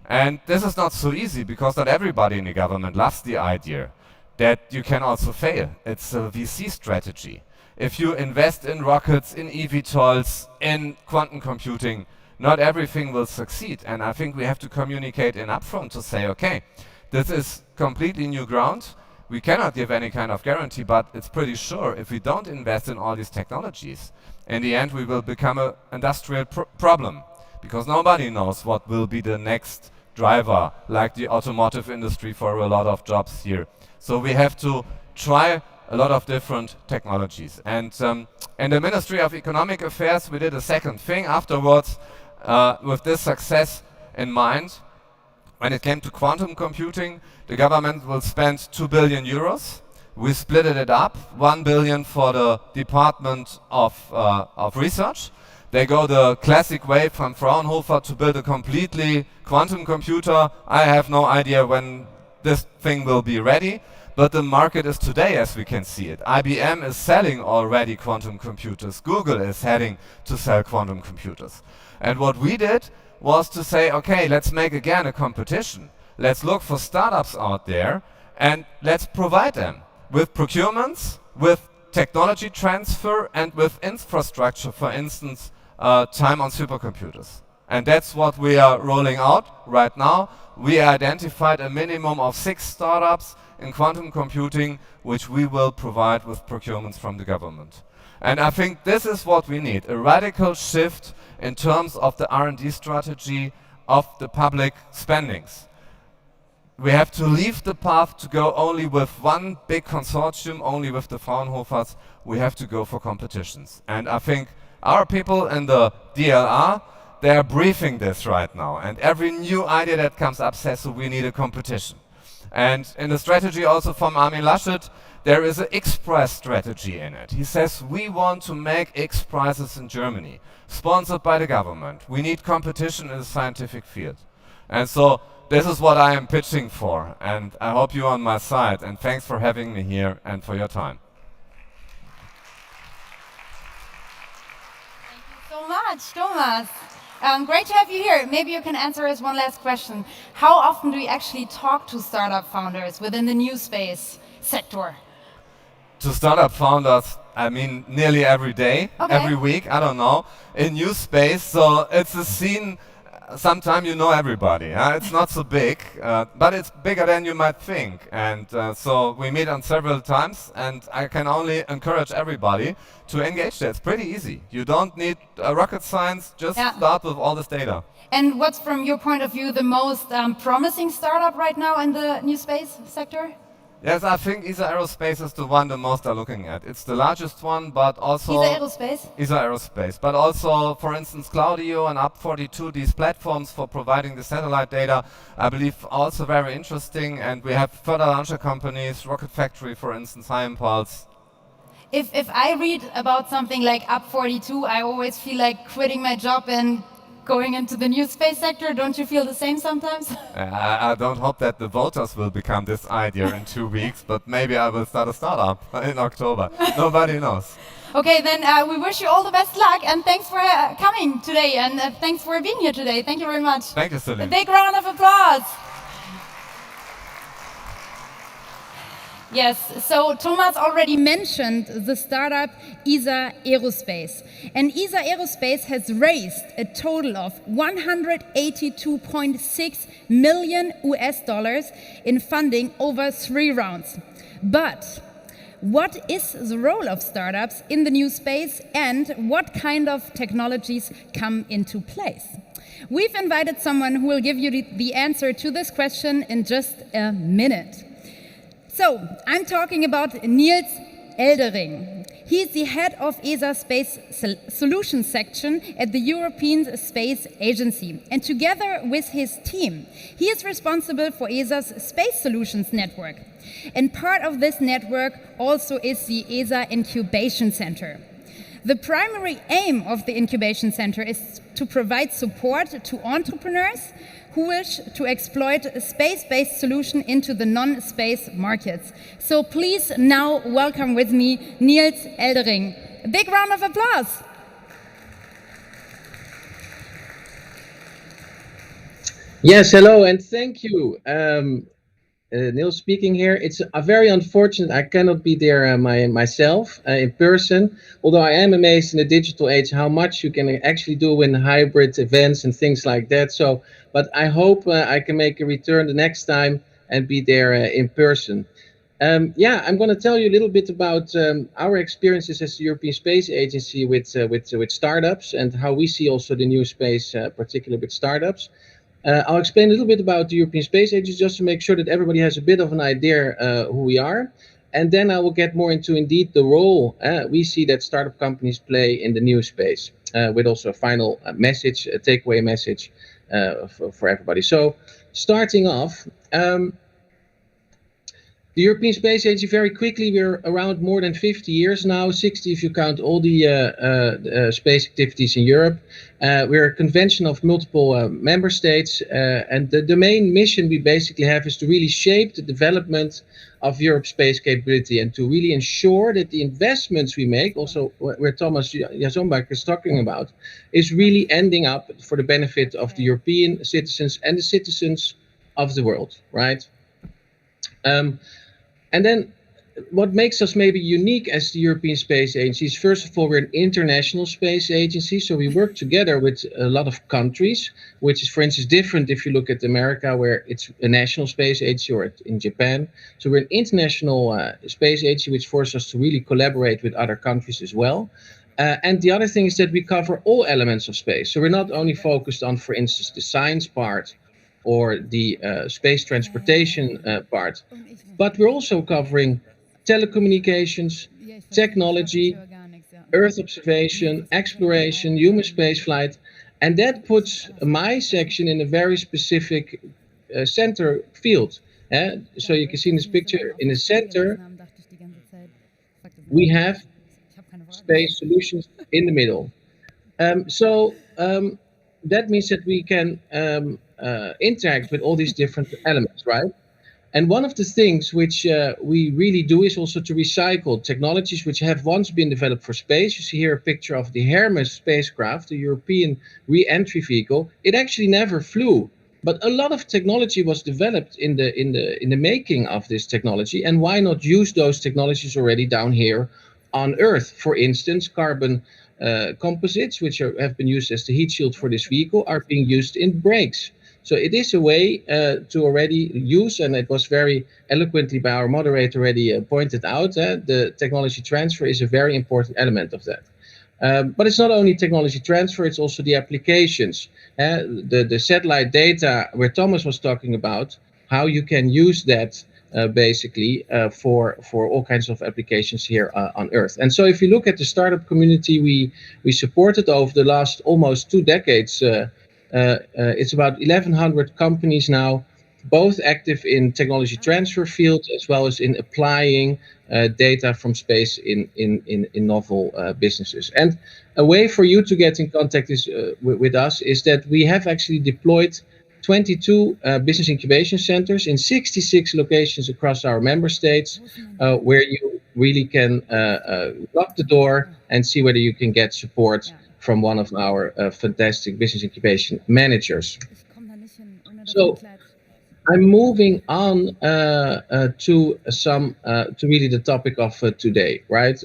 And this is not so easy because not everybody in the government loves the idea that you can also fail. It's a VC strategy. If you invest in rockets, in eVTOLs, in quantum computing, not everything will succeed. And I think we have to communicate in upfront to say, okay, this is completely new ground. We cannot give any kind of guarantee, but it's pretty sure if we don't invest in all these technologies, in the end we will become an industrial problem because nobody knows what will be the next driver, like the automotive industry for a lot of jobs here. So we have to try a lot of different technologies. And in the Ministry of Economic Affairs, we did a second thing afterwards with this success in mind. When it came to quantum computing, the government will spend 2 billion euros. We split it up, 1 billion for the Department of Research. They go the classic way from Fraunhofer to build a completely quantum computer. I have no idea when this thing will be ready, but the market is today as we can see it. IBM is selling already quantum computers. Google is heading to sell quantum computers. And what we did was to say, okay, let's make again a competition. Let's look for startups out there and let's provide them with procurements, with technology transfer and with infrastructure, for instance, time on supercomputers. And that's what we are rolling out right now. We identified a minimum of 6 startups in quantum computing, which we will provide with procurements from the government. And I think this is what we need, a radical shift in terms of the R&D strategy of the public spendings. We have to leave the path to go only with one big consortium, only with the Fraunhofers. We have to go for competitions. And I think our people in the DLR, they are briefing this right now. And every new idea that comes up says, so we need a competition. And in the strategy also from Armin Laschet, there is an X-Prize strategy in it. He says, we want to make X-Prizes in Germany, sponsored by the government. We need competition in the scientific field. And so this is what I am pitching for. And I hope you're on my side. And thanks for having me here and for your time. Thank you so much, Thomas. Great to have you here. Maybe you can answer us one last question. How often do you actually talk to startup founders within the new space sector? To startup founders, I mean, nearly every day, Okay. every week, I don't know, in new space. So it's a scene, sometimes you know everybody. It's not so big, but it's bigger than you might think. And so we meet on several times, and I can only encourage everybody to engage there. It's pretty easy. You don't need rocket science, just start with all this data. And what's, from your point of view, the most promising startup right now in the new space sector? Yes, I think ESA Aerospace is the one the most are looking at. It's the largest one, but also ESA Aerospace? ESA Aerospace, but also, for instance, Claudio and UP42, these platforms for providing the satellite data, I believe also very interesting. And we have further launcher companies, Rocket Factory, for instance, High Impulse. If I read about something like UP42, I always feel like quitting my job and going into the new space sector. Don't you feel the same sometimes? I don't hope that the voters will become this idea in 2 weeks, but maybe I will start a startup in October. Nobody knows. Okay, then we wish you all the best luck, and thanks for coming today, and thanks for being here today. Thank you very much. Thank you, Celine. A big round of applause. Yes, so Thomas already mentioned the startup ESA Aerospace. And ESA Aerospace has raised a total of 182.6 million US dollars in funding over 3 rounds. But what is the role of startups in the new space, and what kind of technologies come into place? We've invited someone who will give you the answer to this question in just a minute. So, I'm talking about Niels Eldering. He is the head of ESA Space Solutions section at the European Space Agency. And together with his team, he is responsible for ESA's Space Solutions network. And part of this network also is the ESA Incubation Center. The primary aim of the Incubation Center is to provide support to entrepreneurs who wish to exploit a space-based solution into the non-space markets. So please now welcome with me Niels Eldering. A big round of applause. Yes, hello and thank you. Niels speaking here. It's very unfortunate I cannot be there myself in person, although I am amazed in the digital age how much you can actually do in hybrid events and things like that. So, but I hope I can make a return the next time and be there in person. Yeah, I'm going to tell you a little bit about our experiences as the European Space Agency with startups, and how we see also the new space, particularly with startups. I'll explain a little bit about the European Space Agency just to make sure that everybody has a bit of an idea who we are. And then I will get more into indeed the role we see that startup companies play in the new space, with also a final message, a takeaway message for everybody. So starting off, the European Space Agency, very quickly, we're around more than 50 years now, 60 if you count all the space activities in Europe. We're a convention of multiple member states, and the main mission we basically have is to really shape the development of Europe's space capability, and to really ensure that the investments we make, also where Thomas Jazombach is talking about, is really ending up for the benefit of the European citizens and the citizens of the world, right? And then what makes us maybe unique as the European Space Agency is, first of all, we're an international space agency, so we work together with a lot of countries, which is, for instance, different if you look at America, where it's a national space agency, or in Japan. So we're an international space agency, which forces us to really collaborate with other countries as well. And the other thing is that we cover all elements of space. So we're not only focused on, for instance, the science part or the space transportation part, but we're also covering telecommunications, technology, Earth observation, exploration, human spaceflight, and that puts my section in a very specific center field. So you can see in this picture, in the center, we have space solutions in the middle. That means that we can interact with all these different elements, right? And one of the things which we really do is also to recycle technologies which have once been developed for space. You see here a picture of the Hermes spacecraft, the European re-entry vehicle. It actually never flew, but a lot of technology was developed in the making of this technology. And why not use those technologies already down here on Earth? For instance, carbon composites, which have been used as the heat shield for this vehicle, are being used in brakes. So it is a way to already use, and it was very eloquently by our moderator already pointed out, the technology transfer is a very important element of that. But it's not only technology transfer, it's also the applications. The satellite data where Thomas was talking about, how you can use that basically for all kinds of applications here on Earth. And so if you look at the startup community we supported over the last almost 2 decades, it's about 1,100 companies now, both active in technology transfer field as well as in applying data from space in novel businesses. And a way for you to get in contact with us is that we have actually deployed 22 business incubation centers in 66 locations across our member states, where you really can knock the door and see whether you can get support from one of our fantastic business incubation managers. So I'm moving on to really the topic of today, right?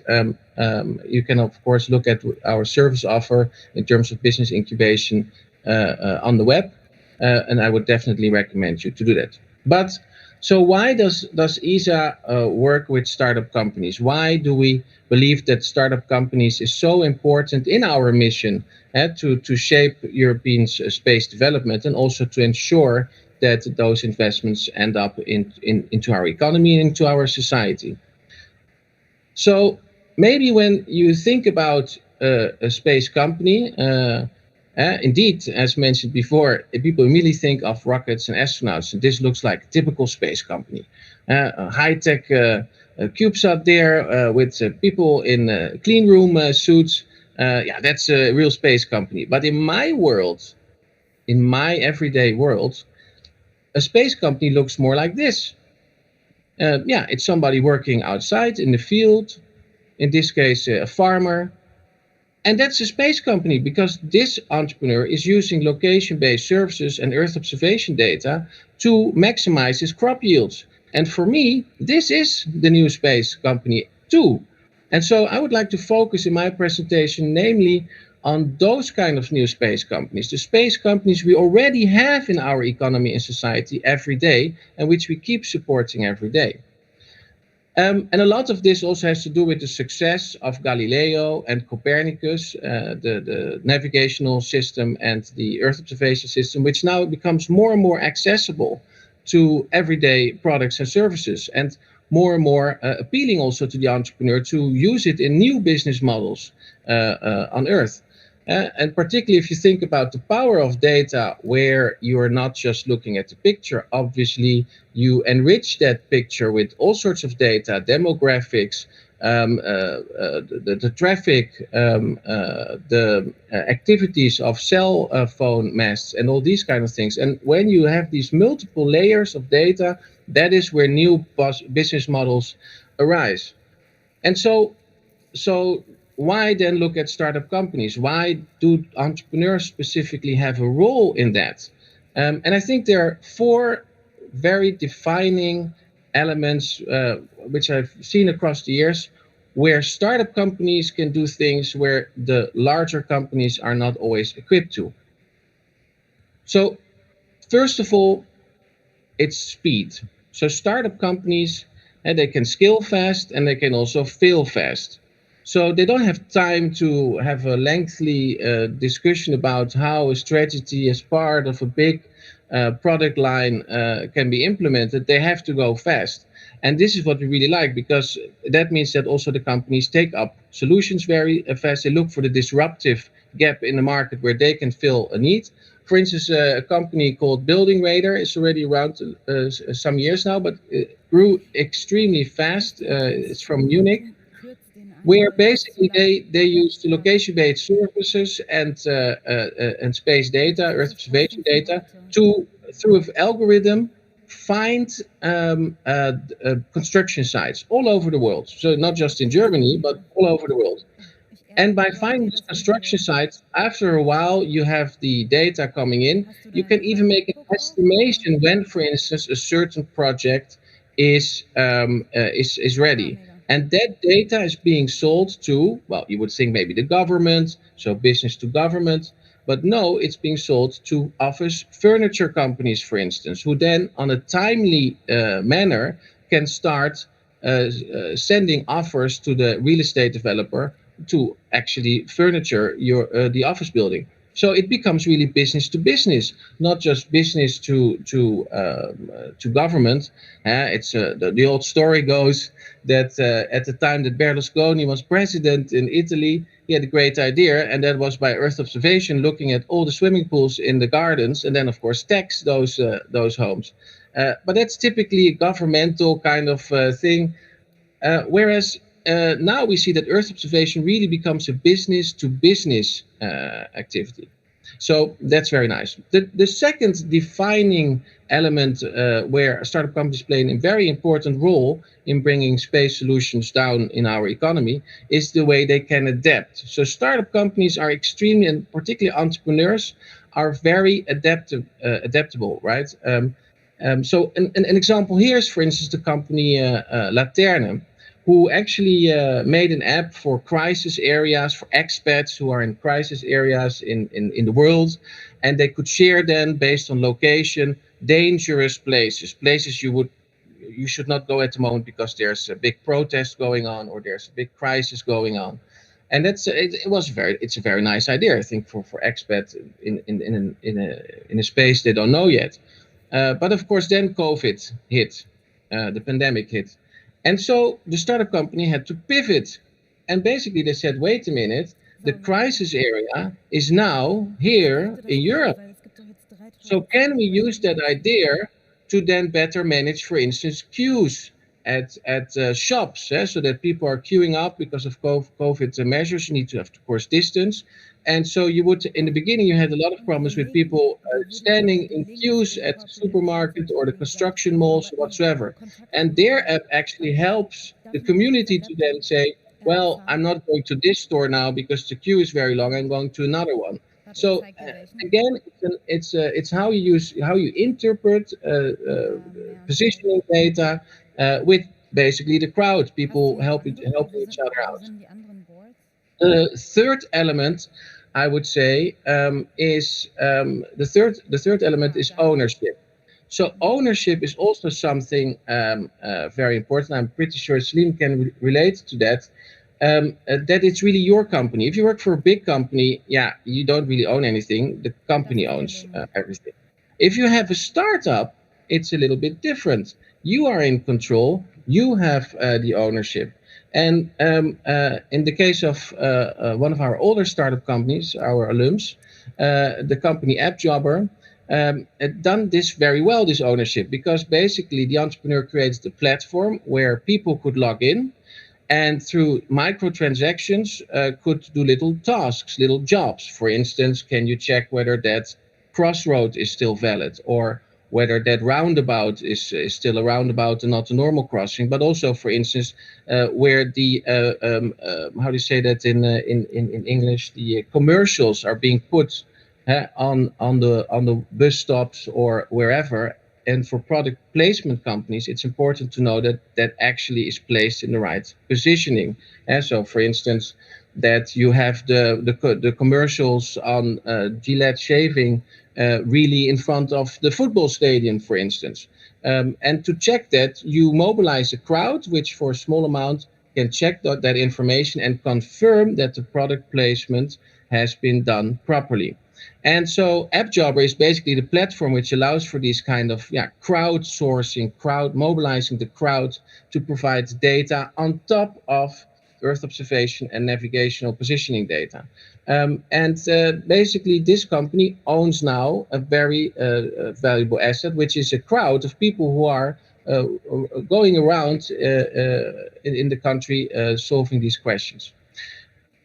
You can of course look at our service offer in terms of business incubation on the web, and I would definitely recommend you to do that. But so why does ESA work with startup companies? Why do we believe that startup companies is so important in our mission to shape European space development, and also to ensure that those investments end up into our economy and into our society? So maybe when you think about a space company, indeed, as mentioned before, people immediately think of rockets and astronauts, and this looks like a typical space company. A high-tech CubeSat there with people in clean room suits. Yeah, that's a real space company. But in my world, in my everyday world, a space company looks more like this. Yeah, it's somebody working outside in the field, in this case a farmer. And that's a space company, because this entrepreneur is using location-based services and Earth observation data to maximize his crop yields. And for me, this is the new space company too. And so I would like to focus in my presentation namely on those kind of new space companies, the space companies we already have in our economy and society every day, and which we keep supporting every day. And a lot of this also has to do with the success of Galileo and Copernicus, the navigational system and the Earth observation system, which now becomes more and more accessible to everyday products and services, and more appealing also to the entrepreneur to use it in new business models on Earth. And particularly if you think about the power of data, where you are not just looking at the picture, obviously you enrich that picture with all sorts of data, demographics, the traffic, the activities of cell phone masts, and all these kind of things. And when you have these multiple layers of data, that is where new business models arise. And so why then look at startup companies? Why do entrepreneurs specifically have a role in that? And I think there are 4 very defining elements which I've seen across the years, where startup companies can do things where the larger companies are not always equipped to. So first of all, it's speed. So startup companies, and they can scale fast and they can also fail fast. So they don't have time to have a lengthy discussion about how a strategy as part of a big product line can be implemented. They have to go fast. And this is what we really like, because that means that also the companies take up solutions very fast. They look for the disruptive gap in the market where they can fill a need. For instance, a company called Building Radar is already around some years now, but it grew extremely fast. It's from Munich, where basically they use the location-based services and space data, Earth observation data, to, through an algorithm, find construction sites all over the world. So not just in Germany, but all over the world. And by finding these construction sites, after a while, you have the data coming in. You can even make an estimation when, for instance, a certain project is ready. And that data is being sold to, well, you would think maybe the government, so business to government, but no, it's being sold to office furniture companies, for instance, who then on a timely manner can start sending offers to the real estate developer to actually furniture the office building. So it becomes really business to business, not just business to government. It's the old story goes that at the time that Berlusconi was president in Italy, he had a great idea, and that was by Earth observation, looking at all the swimming pools in the gardens, and then of course tax those homes. But that's typically a governmental kind of thing, whereas now we see that Earth observation really becomes a business to business activity. So that's very nice. The second defining element where startup companies play a very important role in bringing space solutions down in our economy is the way they can adapt. So startup companies are extremely, and particularly entrepreneurs, are very adaptable, right? So an example here is, for instance, the company Laterne, who actually made an app for crisis areas, for expats who are in crisis areas in the world. And they could share then, based on location, dangerous places you should not go at the moment because there's a big protest going on or there's a big crisis going on. And it's a very nice idea, I think, for expats in a space they don't know yet. But of course, then COVID hit, the pandemic hit. And so the startup company had to pivot. And basically they said, wait a minute, the crisis area is now here in Europe. So can we use that idea to then better manage, for instance, queues at shops, so that people are queuing up because of COVID measures? You need to have, of course, distance. And so you would, in the beginning, you had a lot of problems with people standing in queues at the supermarket or the construction malls or whatsoever. And their app actually helps the community to then say, well, I'm not going to this store now because the queue is very long. I'm going to another one. So again, it's how you interpret positioning data with basically the crowd, people helping each other out. The third element, I would say, is the third element is ownership. So ownership is also something very important. I'm pretty sure Celine can relate to that. That it's really your company. If you work for a big company, yeah, you don't really own anything. The company owns everything. If you have a startup, it's a little bit different. You are in control. You have the ownership. And in the case of one of our older startup companies, our alums, the company AppJobber, done this very well, this ownership, because basically the entrepreneur creates the platform where people could log in and through microtransactions could do little tasks, little jobs. For instance, can you check whether that crossroad is still valid, or whether that roundabout is still a roundabout and not a normal crossing, but also, for instance, where the how do you say that in English? The commercials are being put on the bus stops or wherever, And for product placement companies, it's important to know that that actually is placed in the right positioning. And so, for instance, that you have the commercials on Gillette shaving really in front of the football stadium, for instance. And to check that, you mobilize a crowd, which for a small amount can check that information and confirm that the product placement has been done properly. And so AppJobber is basically the platform which allows for these kind of crowdsourcing, crowd mobilizing the crowd to provide data on top of Earth observation and navigational positioning data. Basically, this company owns now a very valuable asset, which is a crowd of people who are going around in the country solving these questions.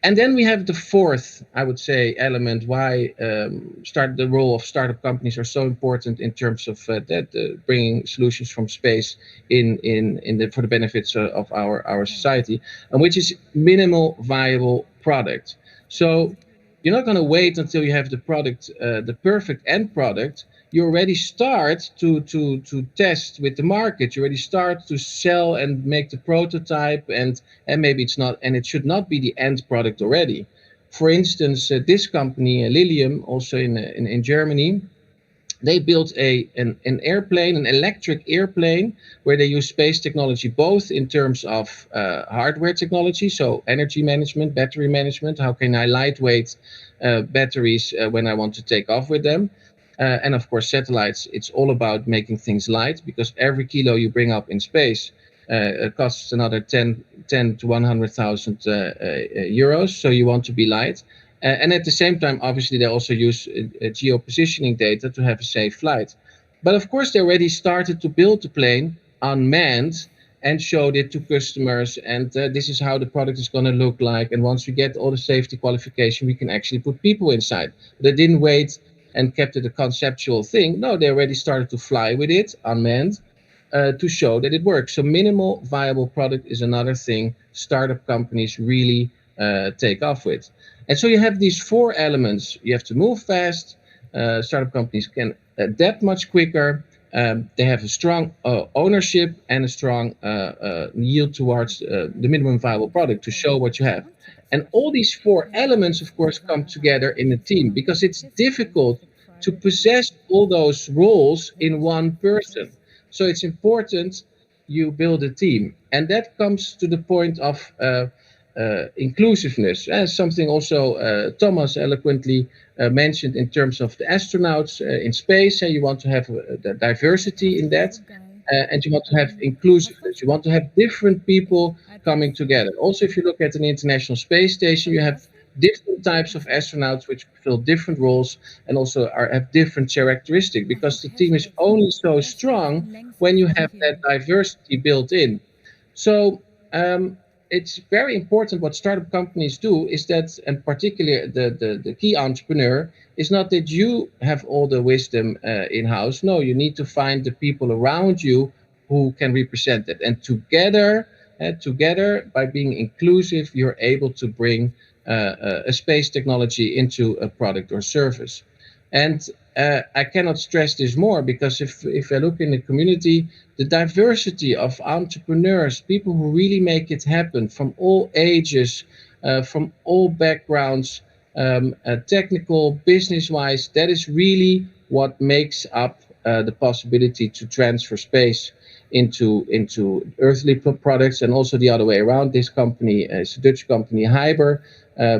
And then we have the fourth, I would say, element why the role of startup companies are so important in terms of bringing solutions from space for the benefits of our society, and which is minimal viable product. So you're not going to wait until you have the product, the perfect end product. You already start to test with the market. You already start to sell and make the prototype, and maybe it's not, and it should not be the end product already. For instance, this company, Lilium, also in Germany, they built an airplane, an electric airplane, where they use space technology both in terms of hardware technology, so energy management, battery management. How can I lightweight batteries when I want to take off with them? And of course, satellites, it's all about making things light, because every kilo you bring up in space costs another 10 to 100,000 euros. So you want to be light. And at the same time, obviously, they also use geopositioning data to have a safe flight. But of course, they already started to build the plane unmanned and showed it to customers. And this is how the product is going to look like. And once we get all the safety qualification, we can actually put people inside. They didn't wait and kept it a conceptual thing. No, they already started to fly with it, unmanned, to show that it works. So minimal viable product is another thing startup companies really take off with. And so you have these four elements. You have to move fast. Startup companies can adapt much quicker. They have a strong ownership and a strong yield towards the minimum viable product to show what you have. And all these four elements, of course, come together in a team, because it's difficult to possess all those roles in one person. So it's important you build a team. And that comes to the point of inclusiveness, something also Thomas eloquently mentioned in terms of the astronauts in space. You want to have the diversity in that. And you want to have inclusiveness. You want to have different people coming together. Also, if you look at an International Space Station, you have different types of astronauts which fill different roles and also have different characteristics, because the team is only so strong when you have that diversity built in. So it's very important what startup companies do is that, and particularly the key entrepreneur, is not that you have all the wisdom in-house. No, you need to find the people around you who can represent it. And together, by being inclusive, you're able to bring a space technology into a product or service. And I cannot stress this more, because if I look in the community, the diversity of entrepreneurs, people who really make it happen from all ages, from all backgrounds, technical, business-wise, that is really what makes up the possibility to transfer space into earthly products, and also the other way around. This company is a Dutch company, Hyber,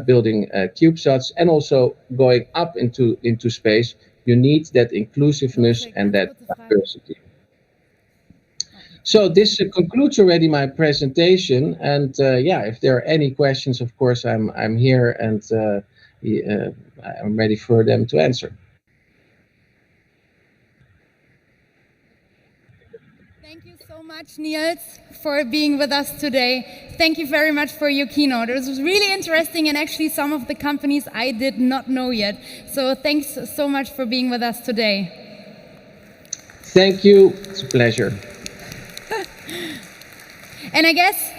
building CubeSats, and also going up into space. You need that inclusiveness and that diversity. So this concludes already my presentation. And if there are any questions, of course, I'm here, and I'm ready for them to answer. Thank you so much, Niels, for being with us today. Thank you very much for your keynote. It was really interesting, and actually some of the companies I did not know yet. So thanks so much for being with us today. Thank you. It's a pleasure. And I guess,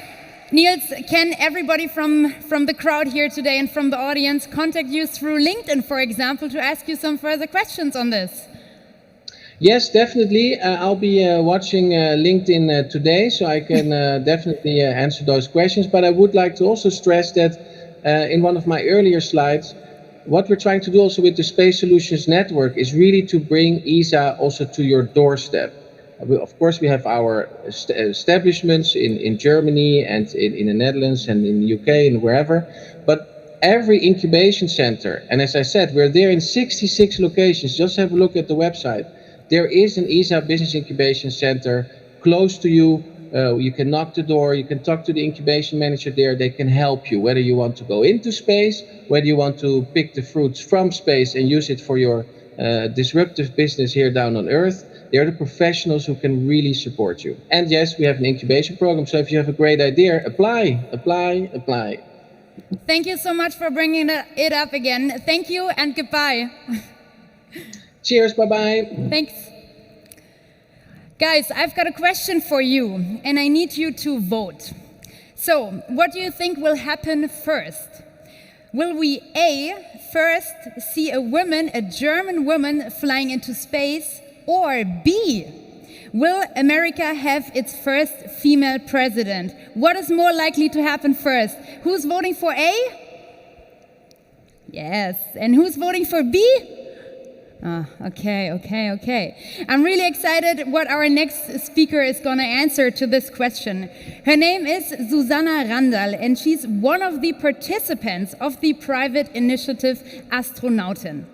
Niels, can everybody from the crowd here today and from the audience contact you through LinkedIn, for example, to ask you some further questions on this? Yes, definitely. I'll be watching LinkedIn today, so I can definitely answer those questions. But I would like to also stress that in one of my earlier slides, what we're trying to do also with the Space Solutions Network is really to bring ESA also to your doorstep. Of course, we have our establishments in Germany and in the Netherlands and in the UK and wherever, but every incubation center, and as I said, we're there in 66 locations. Just have a look at the website. There is an ESA Business Incubation Center close to you. You can knock the door, you can talk to the incubation manager there, they can help you, whether you want to go into space, whether you want to pick the fruits from space and use it for your disruptive business here down on Earth. They're the professionals who can really support you. And yes, we have an incubation program, so if you have a great idea, apply, apply, apply. Thank you so much for bringing it up again. Thank you and goodbye. Cheers, bye-bye. Thanks. Guys, I've got a question for you, and I need you to vote. So, what do you think will happen first? Will we A, first see a German woman flying into space, or B, will America have its first female president? What is more likely to happen first? Who's voting for A? Yes, and who's voting for B? Okay. I'm really excited what our next speaker is going to answer to this question. Her name is Susanna Randall, and she's one of the participants of the private initiative Astronauten.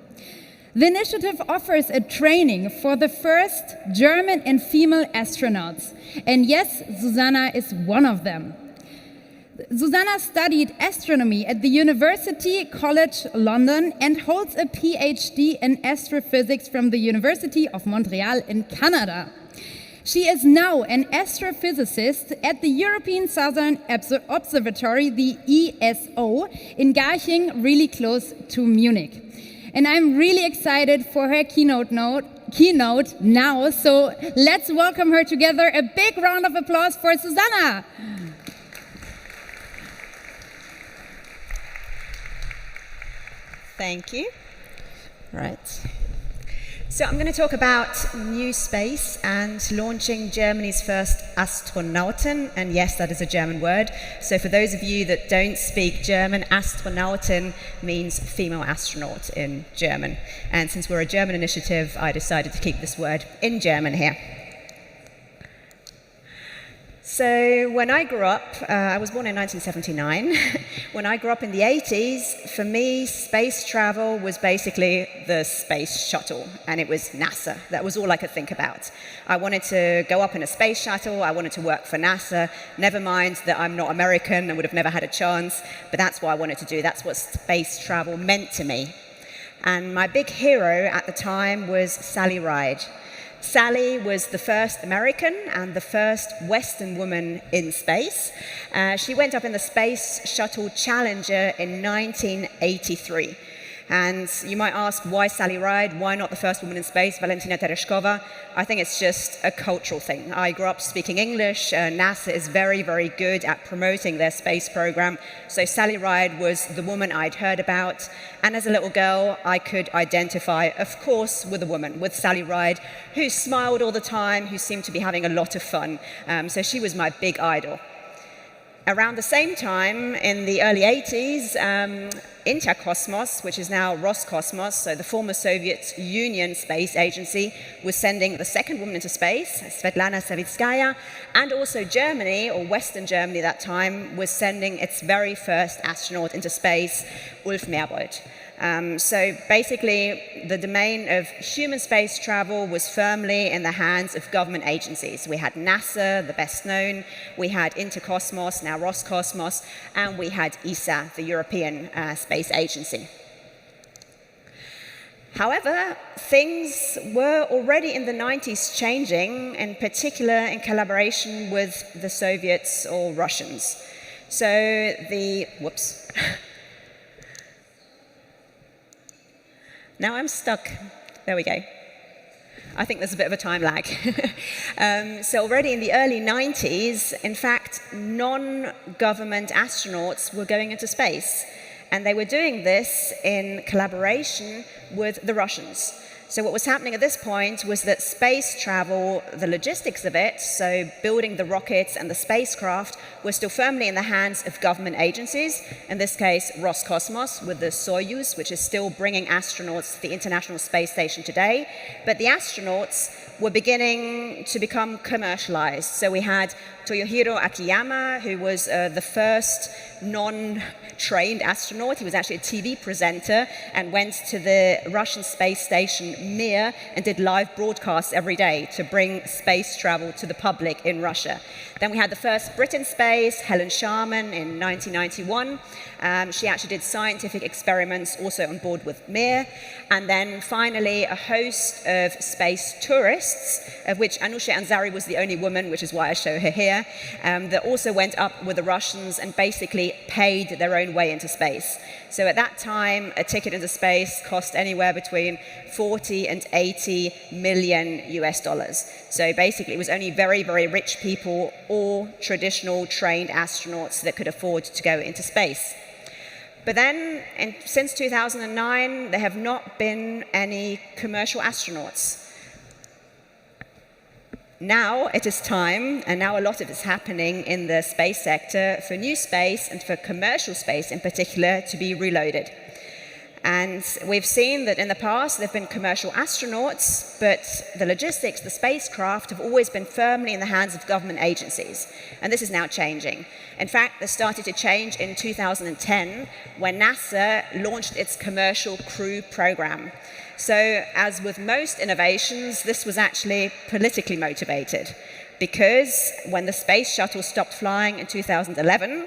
The initiative offers a training for the first German and female astronauts. And yes, Susanna is one of them. Susanna studied astronomy at the University College London and holds a PhD in astrophysics from the University of Montreal in Canada. She is now an astrophysicist at the European Southern Observatory, the ESO, in Garching, really close to Munich. And I'm really excited for her keynote now, so let's welcome her together. A big round of applause for Susanna. Thank you. Right. So I'm going to talk about new space and launching Germany's first Astronauten. And yes, that is a German word. So for those of you that don't speak German, Astronauten means female astronaut in German. And since we're a German initiative, I decided to keep this word in German here. So when I grew up, I was born in 1979. When I grew up in the 80s, for me, space travel was basically the space shuttle, and it was NASA. That was all I could think about. I wanted to go up in a space shuttle. I wanted to work for NASA. Never mind that I'm not American and would have never had a chance, but that's what I wanted to do. That's what space travel meant to me. And my big hero at the time was Sally Ride. Sally was the first American and the first Western woman in space. She went up in the Space Shuttle Challenger in 1983. And you might ask, why Sally Ride? Why not the first woman in space, Valentina Tereshkova? I think it's just a cultural thing. I grew up speaking English. NASA is very, very good at promoting their space program. So Sally Ride was the woman I'd heard about. And as a little girl, I could identify, of course, with a woman, with Sally Ride, who smiled all the time, who seemed to be having a lot of fun. So she was my big idol. Around the same time, in the early 80s, Interkosmos, which is now Roscosmos, so the former Soviet Union space agency, was sending the second woman into space, Svetlana Savitskaya, and also Germany, or Western Germany at that time, was sending its very first astronaut into space, Ulf Merbold. So basically, the domain of human space travel was firmly in the hands of government agencies. We had NASA, the best known, we had Interkosmos, now Roscosmos, and we had ESA, the European Space Agency. However, things were already in the 90s changing, in particular in collaboration with the Soviets or Russians. So Now I'm stuck. There we go. I think there's a bit of a time lag. So already in the early 90s, in fact, non-government astronauts were going into space. And they were doing this in collaboration with the Russians. So what was happening at this point was that space travel, the logistics of it, so building the rockets and the spacecraft, was still firmly in the hands of government agencies, in this case Roscosmos with the Soyuz, which is still bringing astronauts to the International Space Station today. But the astronauts were beginning to become commercialized. So we had Toyohiro Akiyama, who was the first non-trained astronaut. He was actually a TV presenter and went to the Russian space station Mir and did live broadcasts every day to bring space travel to the public in Russia. Then we had the first Brit in space, Helen Sharman, in 1991. She actually did scientific experiments also on board with Mir. And then finally, a host of space tourists, of which Anousheh Ansari was the only woman, which is why I show her here, that also went up with the Russians and basically paid their own way into space. So at that time, a ticket into space cost anywhere between 40 and 80 million US dollars. So basically, it was only very, very rich people or traditional trained astronauts that could afford to go into space. But then, since 2009, there have not been any commercial astronauts. Now it is time, and now a lot of it is happening in the space sector, for new space and for commercial space in particular to be reloaded. And we've seen that in the past there have been commercial astronauts, but the logistics, the spacecraft, have always been firmly in the hands of government agencies. And this is now changing. In fact, this started to change in 2010 when NASA launched its Commercial Crew Program. So, as with most innovations, this was actually politically motivated, because when the space shuttle stopped flying in 2011,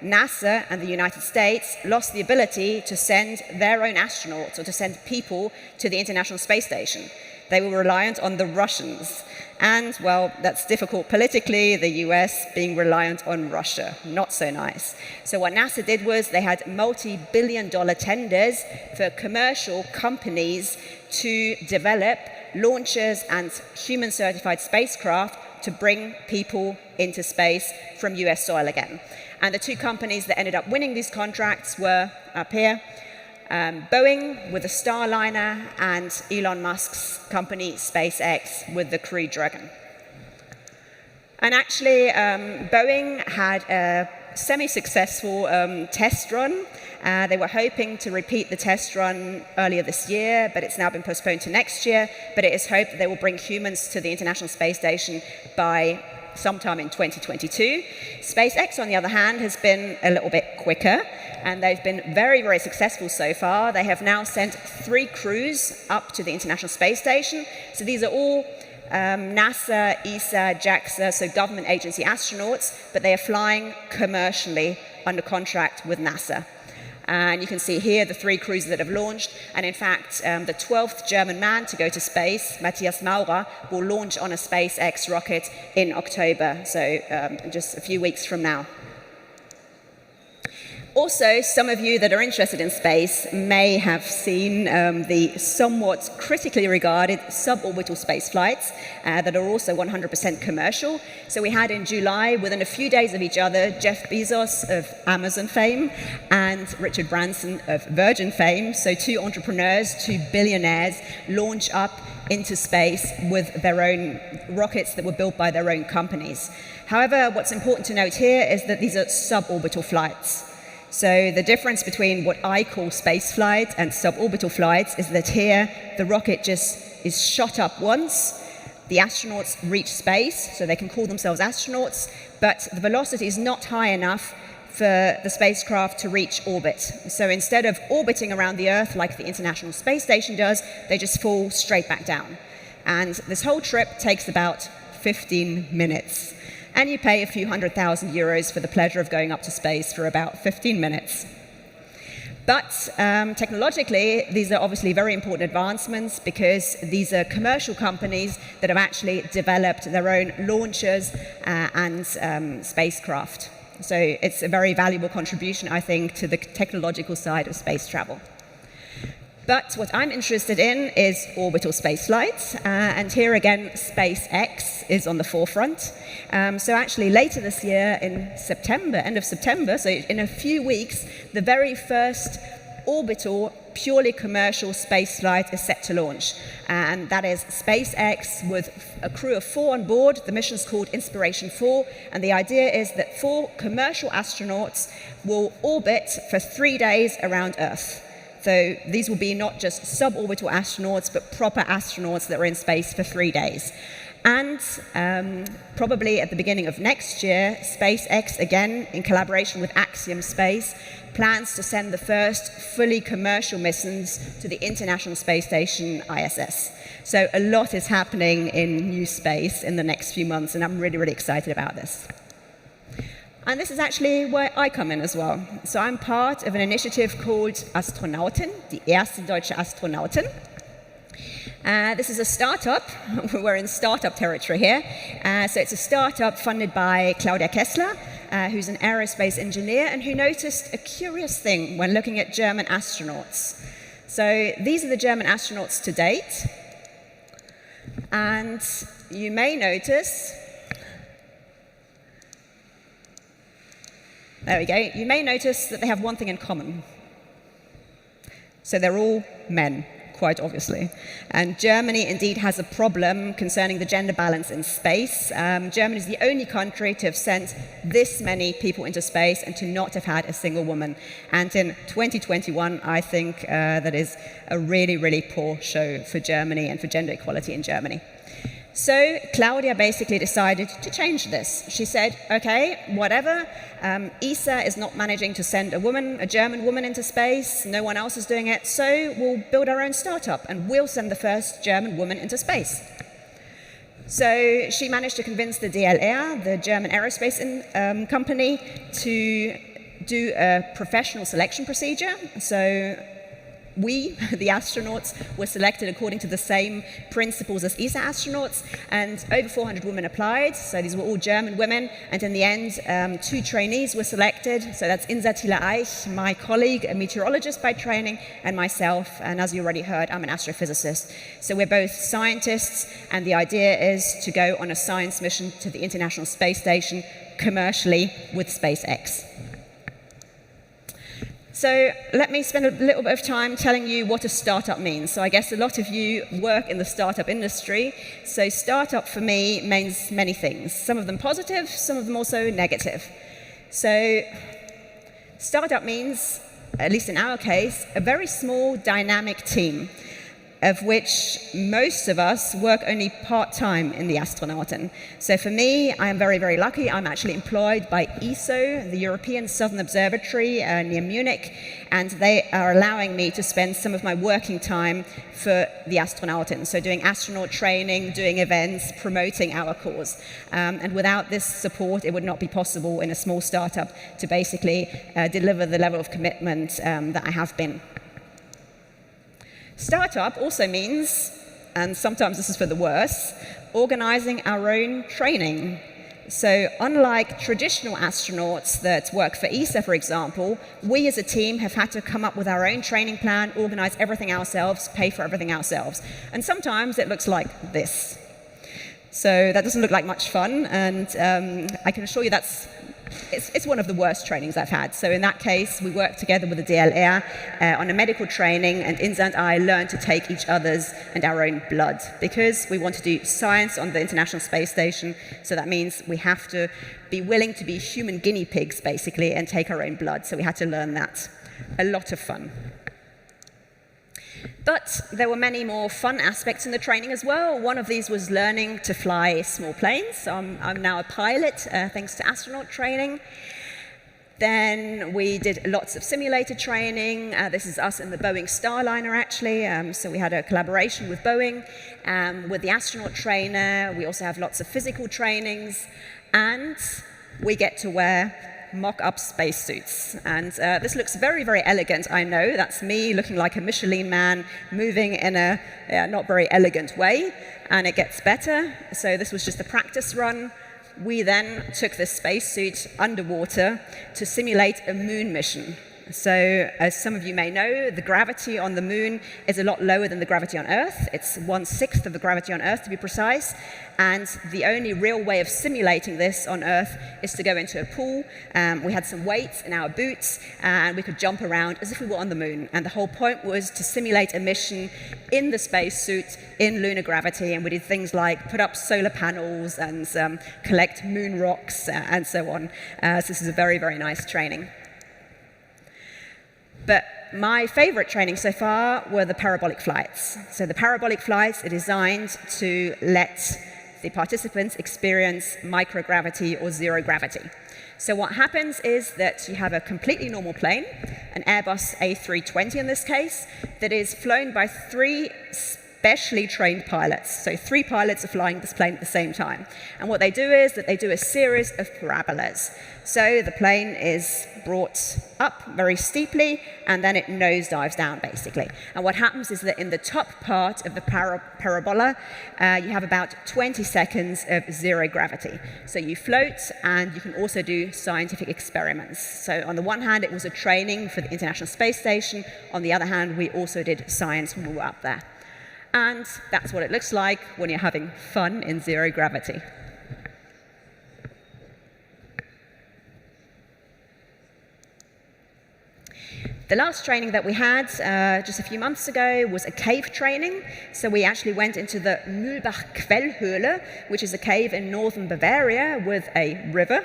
NASA and the United States lost the ability to send their own astronauts or to send people to the International Space Station. They were reliant on the Russians. And, well, that's difficult politically, the US being reliant on Russia. Not so nice. So what NASA did was they had multi-billion-dollar tenders for commercial companies to develop launchers and human-certified spacecraft to bring people into space from US soil again. And the two companies that ended up winning these contracts were up here, Boeing with the Starliner and Elon Musk's company SpaceX with the Crew Dragon. And actually, Boeing had a semi-successful test run. They were hoping to repeat the test run earlier this year, but it's now been postponed to next year. But it is hoped that they will bring humans to the International Space Station by sometime in 2022. SpaceX, on the other hand, has been a little bit quicker, and they've been very, very successful so far. They have now sent 3 crews up to the International Space Station. So these are all NASA, ESA, JAXA, so government agency astronauts, but they are flying commercially under contract with NASA. And you can see here the 3 crews that have launched. And in fact, the 12th German man to go to space, Matthias Maurer, will launch on a SpaceX rocket in October, so just a few weeks from now. Also, some of you that are interested in space may have seen the somewhat critically regarded suborbital space flights that are also 100% commercial. So we had in July, within a few days of each other, Jeff Bezos of Amazon fame and Richard Branson of Virgin fame, so 2 entrepreneurs, 2 billionaires, launch up into space with their own rockets that were built by their own companies. However, what's important to note here is that these are suborbital flights. So the difference between what I call space flight and suborbital flights is that here the rocket just is shot up once, the astronauts reach space, so they can call themselves astronauts, but the velocity is not high enough for the spacecraft to reach orbit. So instead of orbiting around the Earth like the International Space Station does, they just fall straight back down. And this whole trip takes about 15 minutes. And you pay a few €100,000 for the pleasure of going up to space for about 15 minutes. But technologically, these are obviously very important advancements because these are commercial companies that have actually developed their own launchers and spacecraft. So it's a very valuable contribution, I think, to the technological side of space travel. But what I'm interested in is orbital spaceflight, and here again, SpaceX is on the forefront. So actually later this year in September, end of September, so in a few weeks, the very first orbital purely commercial space flight is set to launch. And that is SpaceX with a crew of 4 on board. The mission is called Inspiration 4. And the idea is that 4 commercial astronauts will orbit for 3 days around Earth. So these will be not just suborbital astronauts, but proper astronauts that are in space for 3 days. And probably at the beginning of next year, SpaceX, again, in collaboration with Axiom Space, plans to send the first fully commercial missions to the International Space Station, ISS. So a lot is happening in new space in the next few months, and I'm really, really excited about this. And this is actually where I come in as well. So I'm part of an initiative called Astronauten, die erste deutsche Astronautin. This is a startup. We're in startup territory here. So it's a startup funded by Claudia Kessler, who's an aerospace engineer and who noticed a curious thing when looking at German astronauts. So these are the German astronauts to date. And you may notice, there we go, you may notice that they have one thing in common. So they're all men, quite obviously. And Germany indeed has a problem concerning the gender balance in space. Germany is the only country to have sent this many people into space and to not have had a single woman. And in 2021, I think that is a really, really poor show for Germany and for gender equality in Germany. So Claudia basically decided to change this. She said, okay, whatever, ESA is not managing to send a German woman into space, no one else is doing it, so we'll build our own startup and we'll send the first German woman into space. So she managed to convince the DLR, the German aerospace company, to do a professional selection procedure. So we, the astronauts, were selected according to the same principles as ESA astronauts, and over 400 women applied, so these were all German women, and in the end, 2 trainees were selected, so that's Insa Thiele-Eich, my colleague, a meteorologist by training, and myself, and as you already heard, I'm an astrophysicist. So we're both scientists, and the idea is to go on a science mission to the International Space Station commercially with SpaceX. So let me spend a little bit of time telling you what a startup means. So I guess a lot of you work in the startup industry. So startup for me means many things. Some of them positive, some of them also negative. So startup means, at least in our case, a very small dynamic team, of which most of us work only part-time in the Astronauten. So for me, I am very, very lucky. I'm actually employed by ESO, the European Southern Observatory near Munich, and they are allowing me to spend some of my working time for the Astronauten. So doing astronaut training, doing events, promoting our cause. And without this support, it would not be possible in a small startup to basically deliver the level of commitment that I have been. Startup also means, and sometimes this is for the worse, organizing our own training. So unlike traditional astronauts that work for ESA, for example, we as a team have had to come up with our own training plan, organize everything ourselves, pay for everything ourselves. And sometimes it looks like this. So that doesn't look like much fun, and I can assure you it's one of the worst trainings I've had. So in that case, we worked together with the DLR on a medical training, and Insa and I learned to take each other's and our own blood, because we want to do science on the International Space Station. So that means we have to be willing to be human guinea pigs, basically, and take our own blood. So we had to learn that. A lot of fun. But there were many more fun aspects in the training as well. One of these was learning to fly small planes. So I'm now a pilot, thanks to astronaut training. Then we did lots of simulator training. This is us in the Boeing Starliner, actually. So we had a collaboration with Boeing, with the astronaut trainer. We also have lots of physical trainings. And we get to wear mock-up spacesuits. And this looks very, very elegant, I know. That's me looking like a Michelin man, moving in a not very elegant way. And it gets better. So this was just a practice run. We then took this spacesuit underwater to simulate a moon mission. So as some of you may know, the gravity on the moon is a lot lower than the gravity on Earth. It's 1/6 of the gravity on Earth, to be precise. And the only real way of simulating this on Earth is to go into a pool. We had some weights in our boots, and we could jump around as if we were on the moon. And the whole point was to simulate a mission in the spacesuit in lunar gravity. And we did things like put up solar panels and collect moon rocks and so on. So this is a very, very nice training. But my favorite training so far were the parabolic flights. So the parabolic flights are designed to let the participants experience microgravity or zero gravity. So what happens is that you have a completely normal plane, an Airbus A320 in this case, that is flown by 3 specially trained pilots. So 3 pilots are flying this plane at the same time. And what they do is that they do a series of parabolas. So the plane is brought up very steeply, and then it nosedives down, basically. And what happens is that in the top part of the parabola, you have about 20 seconds of zero gravity. So you float, and you can also do scientific experiments. So on the one hand, it was a training for the International Space Station. On the other hand, we also did science when we were up there. And that's what it looks like when you're having fun in zero gravity. The last training that we had just a few months ago was a cave training. So we actually went into the Mühlbach-Quellhöhle, which is a cave in northern Bavaria with a river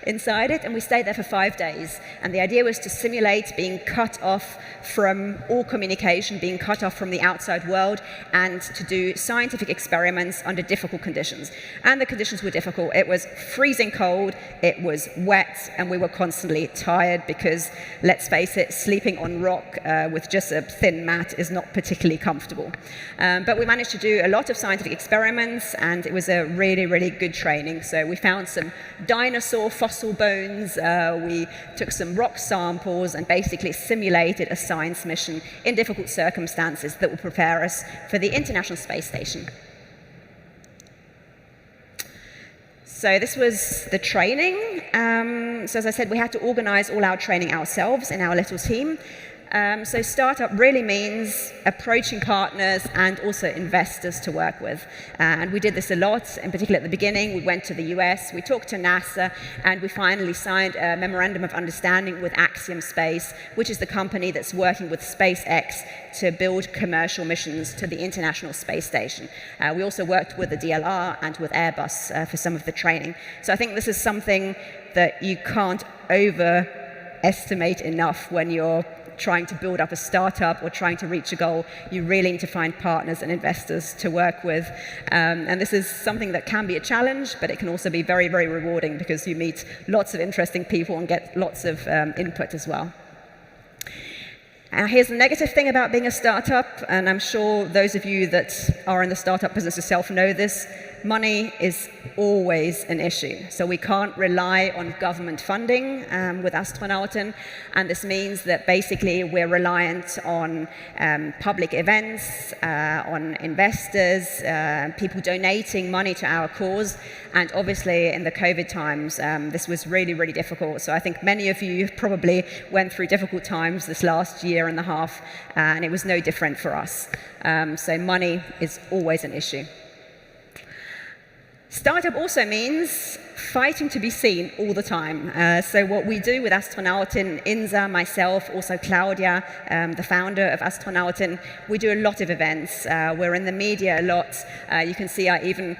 inside it, and we stayed there for 5 days. And the idea was to simulate being cut off from all communication, being cut off from the outside world, and to do scientific experiments under difficult conditions. And the conditions were difficult. It was freezing cold, it was wet, and we were constantly tired because, let's face it, sleeping on rock with just a thin mat is not particularly comfortable. But we managed to do a lot of scientific experiments, and it was a really, really good training. So we found some dinosaur fossil bones, we took some rock samples, and basically simulated a science mission in difficult circumstances that will prepare us for the International Space Station. So this was the training. So as I said, we had to organize all our training ourselves in our little team. So startup really means approaching partners and also investors to work with. And we did this a lot, in particular at the beginning. We went to the US, we talked to NASA, and we finally signed a memorandum of understanding with Axiom Space, which is the company that's working with SpaceX to build commercial missions to the International Space Station. We also worked with the DLR and with Airbus for some of the training. So I think this is something that you can't overestimate enough when you're trying to build up a startup or trying to reach a goal. You really need to find partners and investors to work with. And this is something that can be a challenge, but it can also be very, very rewarding because you meet lots of interesting people and get lots of input as well. Here's the negative thing about being a startup, and I'm sure those of you that are in the startup business yourself know this. Money is always an issue. So we can't rely on government funding with Astronauten, and this means that basically we're reliant on public events, on investors, people donating money to our cause, and obviously in the COVID times, this was really, really difficult. So I think many of you probably went through difficult times this last year and a half, and it was no different for us. So money is always an issue. Startup also means fighting to be seen all the time. So what we do with Astronauten, Inza, myself, also Claudia, the founder of Astronauten, we do a lot of events. We're in the media a lot. You can see I even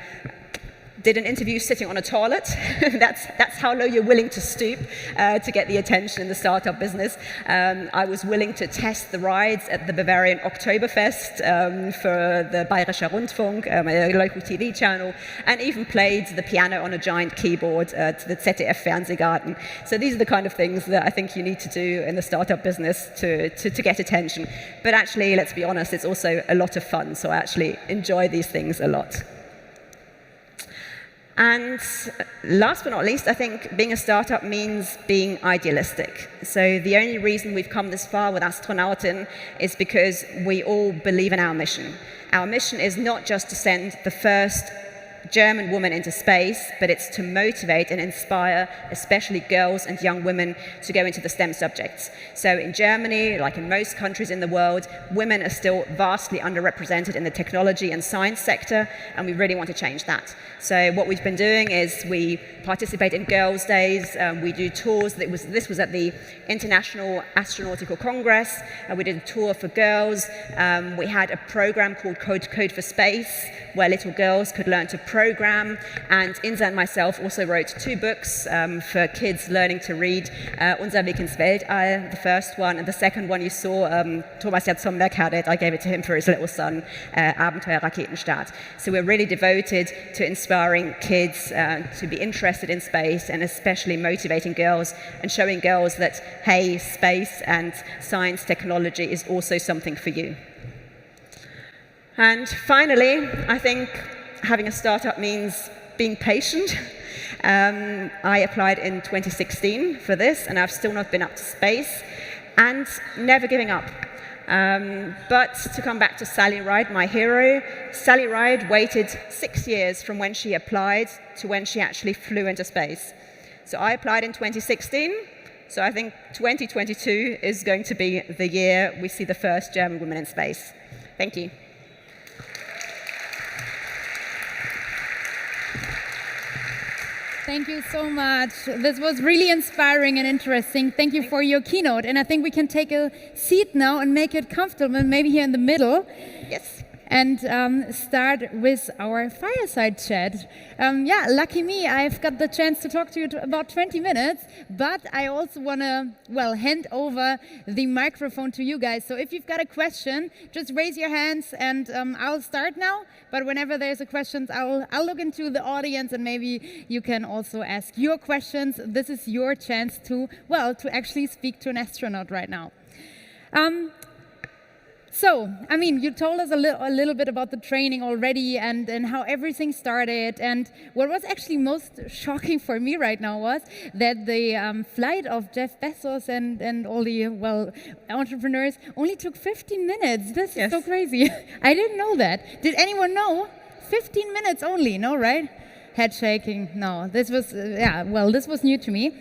did an interview sitting on a toilet. That's how low you're willing to stoop to get the attention in the startup business. I was willing to test the rides at the Bavarian Oktoberfest for the Bayerischer Rundfunk, a local TV channel, and even played the piano on a giant keyboard to the ZDF Fernsehgarten. So these are the kind of things that I think you need to do in the startup business to get attention. But actually, let's be honest, it's also a lot of fun. So I actually enjoy these things a lot. And last but not least, I think being a startup means being idealistic. So the only reason we've come this far with Astronauten is because we all believe in our mission. Our mission is not just to send the first German woman into space, but it's to motivate and inspire, especially girls and young women, to go into the STEM subjects. So in Germany, like in most countries in the world, women are still vastly underrepresented in the technology and science sector, and we really want to change that. So what we've been doing is we participate in Girls' Days, we do tours. This was at the International Astronautical Congress, we did a tour for girls. We had a program called Code for Space, where little girls could learn to program, and Insa and myself also wrote 2 books for kids learning to read. Unser Weg ins Weltall, the first one, and the second one you saw, Thomas Jatzombeck had it, I gave it to him for his little son, Abenteuer Raketenstart. So we're really devoted to inspiring kids to be interested in space, and especially motivating girls and showing girls that, hey, space and science technology is also something for you. And finally, I think having a startup means being patient. I applied in 2016 for this, and I've still not been up to space, and never giving up. But to come back to Sally Ride, my hero, Sally Ride waited 6 years from when she applied to when she actually flew into space. So I applied in 2016, so I think 2022 is going to be the year we see the first German woman in space. Thank you. Thank you so much. This was really inspiring and interesting. Thank you for your keynote. And I think we can take a seat now and make it comfortable, maybe here in the middle. Yes. And start with our fireside chat. Yeah, lucky me, I've got the chance to talk to you about 20 minutes, but I also want to, well, hand over the microphone to you guys. So if you've got a question, just raise your hands, and I'll start now. But whenever there's a question, I'll look into the audience, and maybe you can also ask your questions. This is your chance to, well, to actually speak to an astronaut right now. So, I mean, you told us a little bit about the training already and how everything started. And what was actually most shocking for me right now was that the flight of Jeff Bezos and all the, well, entrepreneurs only took 15 minutes. This is so crazy. I didn't know that. Did anyone know? 15 minutes only, no, right? Head shaking, no. This was, yeah, well, this was new to me.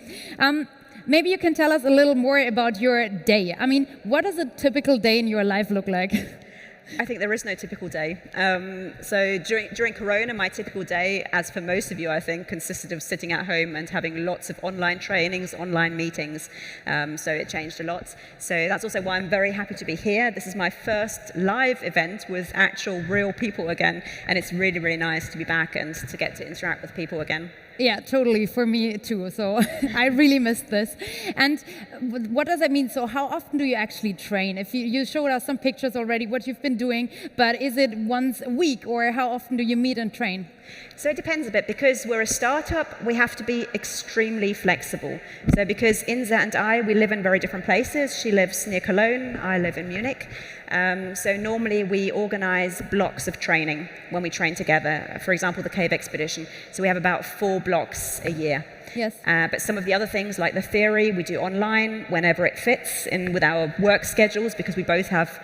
Maybe you can tell us a little more about your day. I mean, what does a typical day in your life look like? I think there is no typical day. So during Corona, my typical day, as for most of you, I think, consisted of sitting at home and having lots of online trainings, online meetings. So it changed a lot. So that's also why I'm very happy to be here. This is my first live event with actual real people again. And it's really, really nice to be back and to get to interact with people again. Yeah, totally, for me too. So I really missed this. And what does that mean? So how often do you actually train? If you showed us some pictures already, what you've been doing, but is it once a week, or how often do you meet and train? So it depends a bit. Because we're a startup, we have to be extremely flexible. So because Insa and I, we live in very different places. She lives near Cologne, I live in Munich. So normally we organize blocks of training when we train together. For example, the cave expedition. So we have about 4 blocks a year. Yes. But some of the other things, like the theory, we do online whenever it fits in with our work schedules, because we both have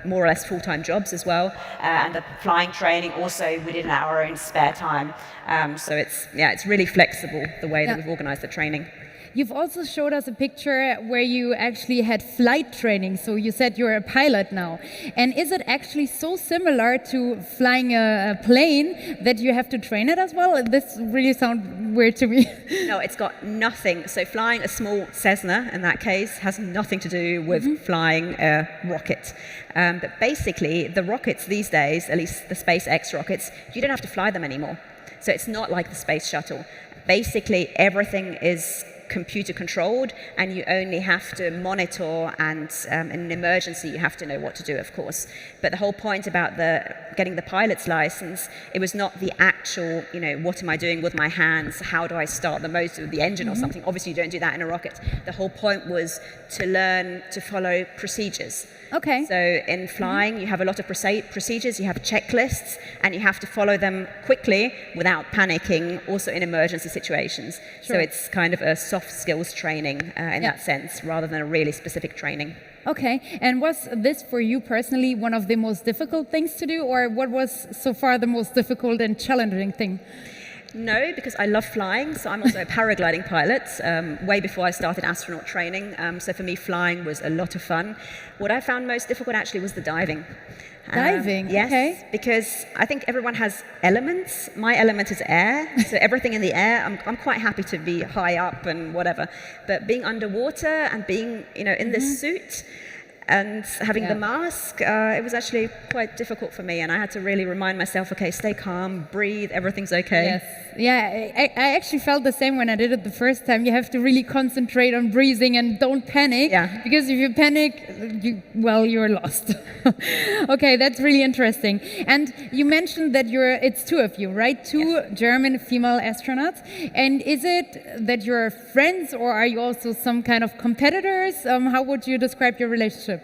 more or less full-time jobs as well. And the flying training also we did in our own spare time. So it's really flexible the way that we've organized the training. You've also showed us a picture where you actually had flight training. So you said you're a pilot now. And is it actually so similar to flying a plane that you have to train it as well? This really sounds weird to me. No, it's got nothing. So flying a small Cessna, in that case, has nothing to do with flying a rocket. But basically, the rockets these days, at least the SpaceX rockets, you don't have to fly them anymore. So it's not like the space shuttle. Basically, everything is computer controlled, and you only have to monitor, and in an emergency you have to know what to do, of course. But the whole point about getting the pilot's license, it was not the actual, what am I doing with my hands, how do I start the motor of the engine or something. Obviously you don't do that in a rocket. The whole point was to learn to follow procedures. Okay. So in flying, you have a lot of procedures, you have checklists, and you have to follow them quickly without panicking, also in emergency situations. Sure. So it's kind of a soft skills training in that sense, rather than a really specific training. Okay, and was this for you personally one of the most difficult things to do, or what was so far the most difficult and challenging thing? No, because I love flying, so I'm also a paragliding pilot, way before I started astronaut training. So for me, flying was a lot of fun. What I found most difficult actually was the diving. Diving, yes, okay. Because I think everyone has elements. My element is air, so everything in the air, I'm quite happy to be high up and whatever. But being underwater and being, in this suit, and having the mask, it was actually quite difficult for me, and I had to really remind myself, okay, stay calm, breathe, everything's okay. Yes, yeah, I actually felt the same when I did it the first time. You have to really concentrate on breathing and don't panic, because if you panic, you're lost. Okay, that's really interesting. And you mentioned that it's two of you, right? Two German female astronauts. And is it that you're friends, or are you also some kind of competitors? How would you describe your relationship?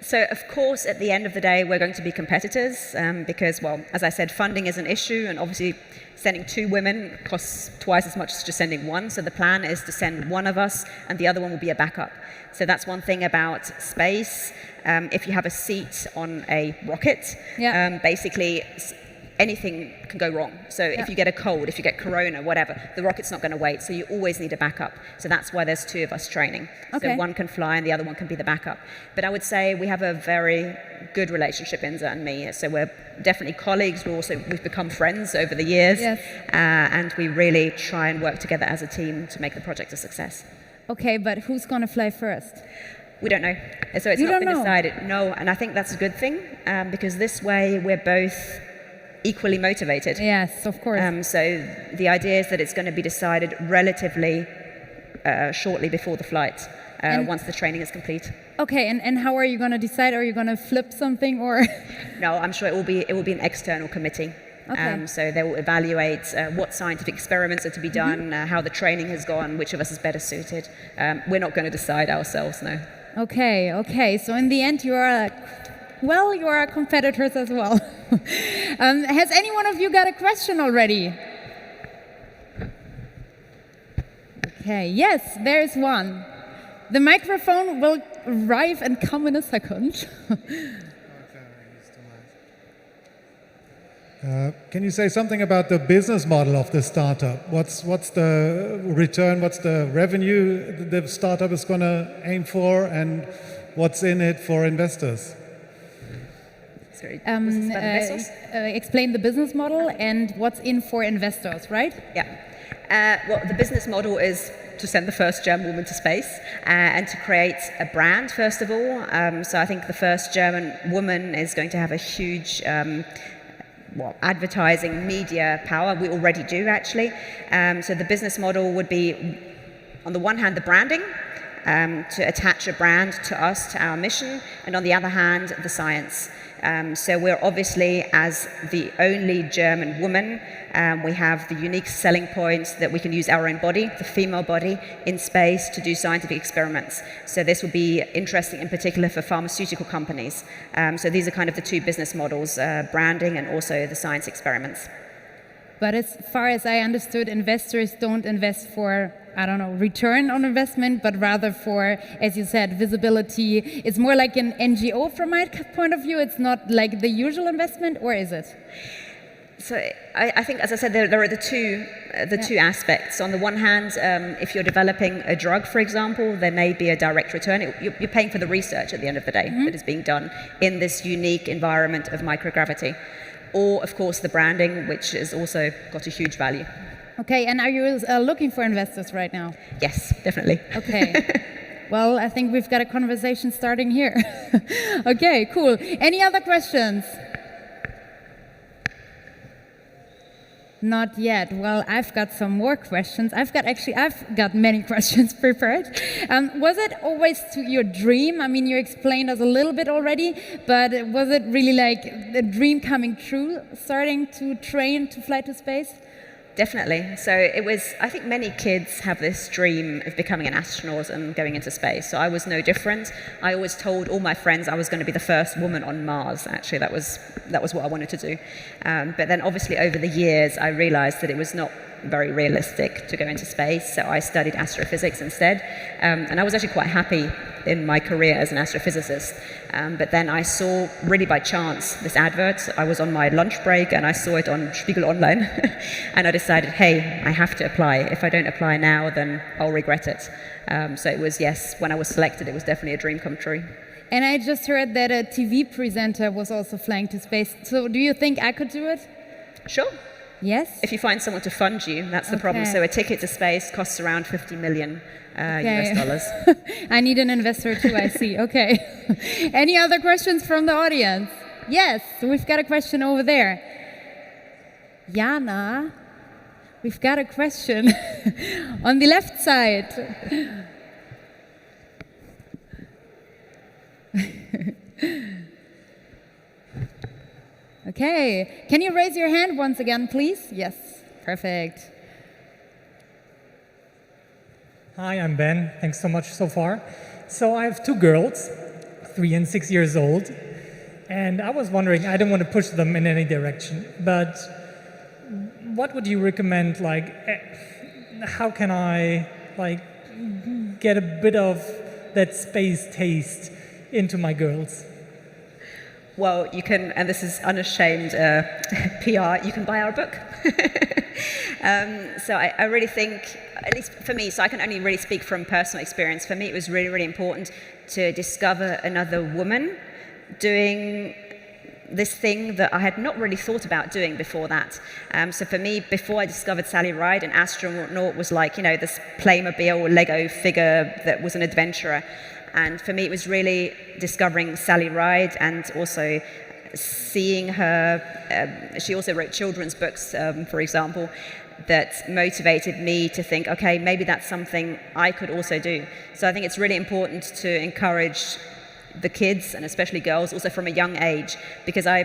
So, of course, at the end of the day, we're going to be competitors because, well, as I said, funding is an issue, and obviously sending two women costs twice as much as just sending one. So the plan is to send one of us, and the other one will be a backup. So that's one thing about space. If you have a seat on a rocket, basically anything can go wrong. So if you get a cold, if you get corona, whatever, the rocket's not going to wait. So you always need a backup. So that's why there's two of us training. So one can fly and the other one can be the backup. But I would say we have a very good relationship, Inza and me. So we're definitely colleagues. We've become friends over the years. And we really try and work together as a team to make the project a success. Okay, but who's going to fly first? We don't know. So it's not been decided. No, and I think that's a good thing because this way we're both equally motivated. Yes, of course. So the idea is that it's going to be decided relatively shortly before the flight, once the training is complete. Okay, and how are you going to decide? Are you going to flip something or? No, I'm sure it will be an external committee. Okay. So they will evaluate what scientific experiments are to be done, how the training has gone, which of us is better suited. We're not going to decide ourselves, no. Okay. So in the end, you are competitors as well. Has any one of you got a question already? Okay, yes, there is one. The microphone will arrive and come in a second. Can you say something about the business model of the startup? What's the return, what's the revenue the startup is going to aim for, and what's in it for investors? Explain the business model and what's in for investors, right? Yeah. Well, the business model is to send the first German woman to space and to create a brand, first of all. So I think the first German woman is going to have a huge advertising, media power. We already do, actually. So the business model would be, on the one hand, the branding, to attach a brand to us, to our mission, and on the other hand, the science. So we're obviously, as the only German woman, we have the unique selling points that we can use our own body, the female body, in space to do scientific experiments. So this will be interesting in particular for pharmaceutical companies. So these are kind of the two business models, branding and also the science experiments. But as far as I understood, investors don't invest for, return on investment, but rather for, as you said, visibility. It's more like an NGO from my point of view. It's not like the usual investment, or is it? So I think, as I said, there are the two aspects. On the one hand, if you're developing a drug, for example, there may be a direct return. You're paying for the research at the end of the day that is being done in this unique environment of microgravity. Or, of course, the branding, which has also got a huge value. Okay, and are you looking for investors right now? Yes, definitely. Okay. Well, I think we've got a conversation starting here. Okay, cool. Any other questions? Not yet. Well, I've got some more questions. I've got many questions prepared. Was it always your dream? I mean, you explained us a little bit already, but was it really like a dream coming true, starting to train to fly to space? Definitely. So it was, I think many kids have this dream of becoming an astronaut and going into space. So I was no different. I always told all my friends I was going to be the first woman on Mars, actually. That was what I wanted to do. But then obviously over the years, I realized that it was not very realistic to go into space. So I studied astrophysics instead. And I was actually quite happy in my career as an astrophysicist. But then I saw, really by chance, this advert. I was on my lunch break and I saw it on Spiegel Online. And I decided, hey, I have to apply. If I don't apply now, then I'll regret it. So it was, yes, when I was selected, it was definitely a dream come true. And I just heard that a TV presenter was also flying to space. So do you think I could do it? Sure. Yes? If you find someone to fund you, that's the problem. So a ticket to space costs around 50 million US dollars. I need an investor too, I see. Okay. Any other questions from the audience? Yes, we've got a question over there. Jana, we've got a question on the left side. Okay, can you raise your hand once again, please? Yes, perfect. Hi, I'm Ben. Thanks so much so far. So I have two girls, 3 and 6 years old, and I was wondering, I don't want to push them in any direction, but what would you recommend, like, how can I, like, get a bit of that space taste into my girls? Well, you can, and this is unashamed PR, you can buy our book. So I really think, at least for me, so I can only really speak from personal experience, for me it was really, really important to discover another woman doing this thing that I had not really thought about doing before that. So for me, before I discovered Sally Ride, an astronaut was like, you know, this Playmobil Lego figure that was an adventurer. And for me, it was really discovering Sally Ride and also seeing her. She also wrote children's books, for example, that motivated me to think, okay, maybe that's something I could also do. So I think it's really important to encourage the kids, and especially girls, also from a young age, because I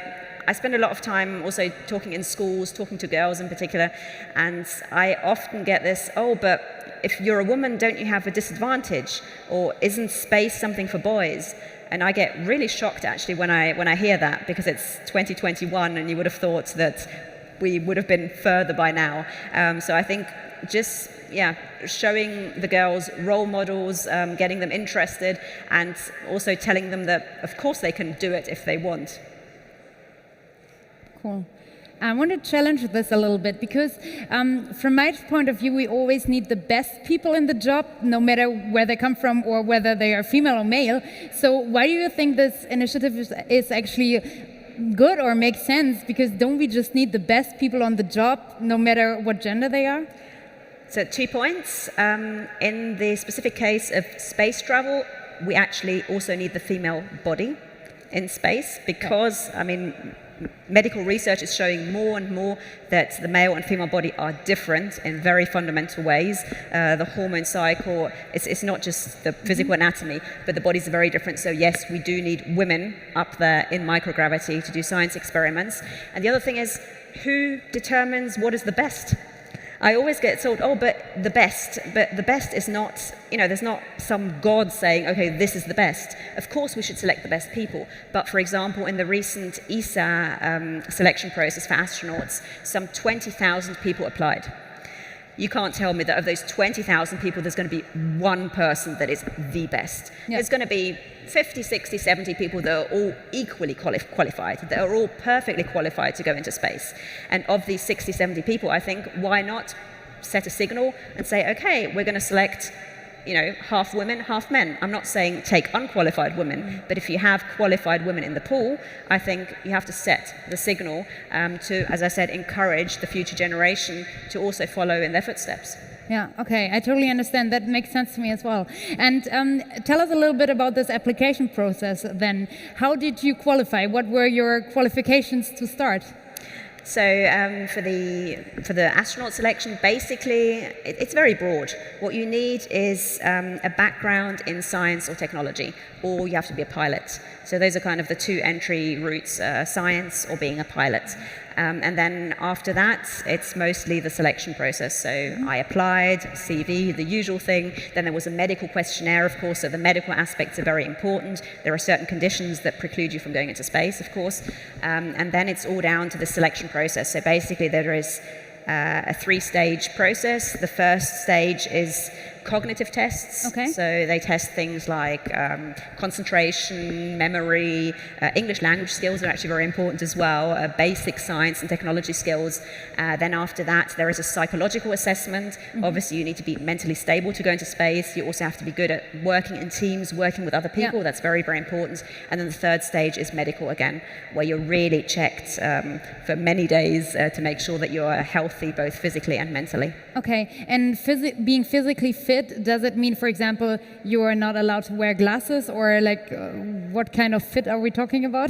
spend a lot of time also talking in schools, talking to girls in particular, and I often get this, oh, but if you're a woman, don't you have a disadvantage? Or isn't space something for boys? And I get really shocked actually when I hear that, because it's 2021 and you would have thought that we would have been further by now. So I think just, showing the girls role models, getting them interested, and also telling them that of course they can do it if they want. Cool. I want to challenge this a little bit because from my point of view, we always need the best people in the job, no matter where they come from or whether they are female or male. So why do you think this initiative is actually good or makes sense? Because don't we just need the best people on the job, no matter what gender they are? So 2 points. In the specific case of space travel, we actually also need the female body in space because, I mean, medical research is showing more and more that the male and female body are different in very fundamental ways. The hormone cycle, it's not just the physical anatomy, but the bodies are very different. So yes, we do need women up there in microgravity to do science experiments. And the other thing is, who determines what is the best? I always get told, oh, but the best is not, there's not some God saying, okay, this is the best. Of course we should select the best people. But for example, in the recent ESA selection process for astronauts, some 20,000 people applied. You can't tell me that of those 20,000 people, there's going to be one person that is the best. Yeah. There's going to be 50, 60, 70 people that are all equally qualified, that are all perfectly qualified to go into space. And of these 60, 70 people, I think, why not set a signal and say, okay, we're going to select, half women, half men. I'm not saying take unqualified women, but if you have qualified women in the pool, I think you have to set the signal to, as I said, encourage the future generation to also follow in their footsteps. Yeah, okay, I totally understand. That makes sense to me as well. And tell us a little bit about this application process then. How did you qualify? What were your qualifications to start? So for the astronaut selection, basically, it's very broad. What you need is a background in science or technology, or you have to be a pilot. So those are kind of the two entry routes, science or being a pilot. And then after that, it's mostly the selection process. So I applied, CV, the usual thing. Then there was a medical questionnaire, of course, so the medical aspects are very important. There are certain conditions that preclude you from going into space, of course. And then it's all down to the selection process. So basically there is a 3-stage process. The first stage is cognitive tests. Okay. So they test things like concentration, memory, English language skills are actually very important as well, basic science and technology skills. Then after that, there is a psychological assessment. Obviously, you need to be mentally stable to go into space. You also have to be good at working in teams, working with other people. That's very, very important. And then the third stage is medical again, where you're really checked for many days to make sure that you're healthy, both physically and mentally. Okay, and being physically fit, does it mean, for example, you are not allowed to wear glasses, or like what kind of fit are we talking about?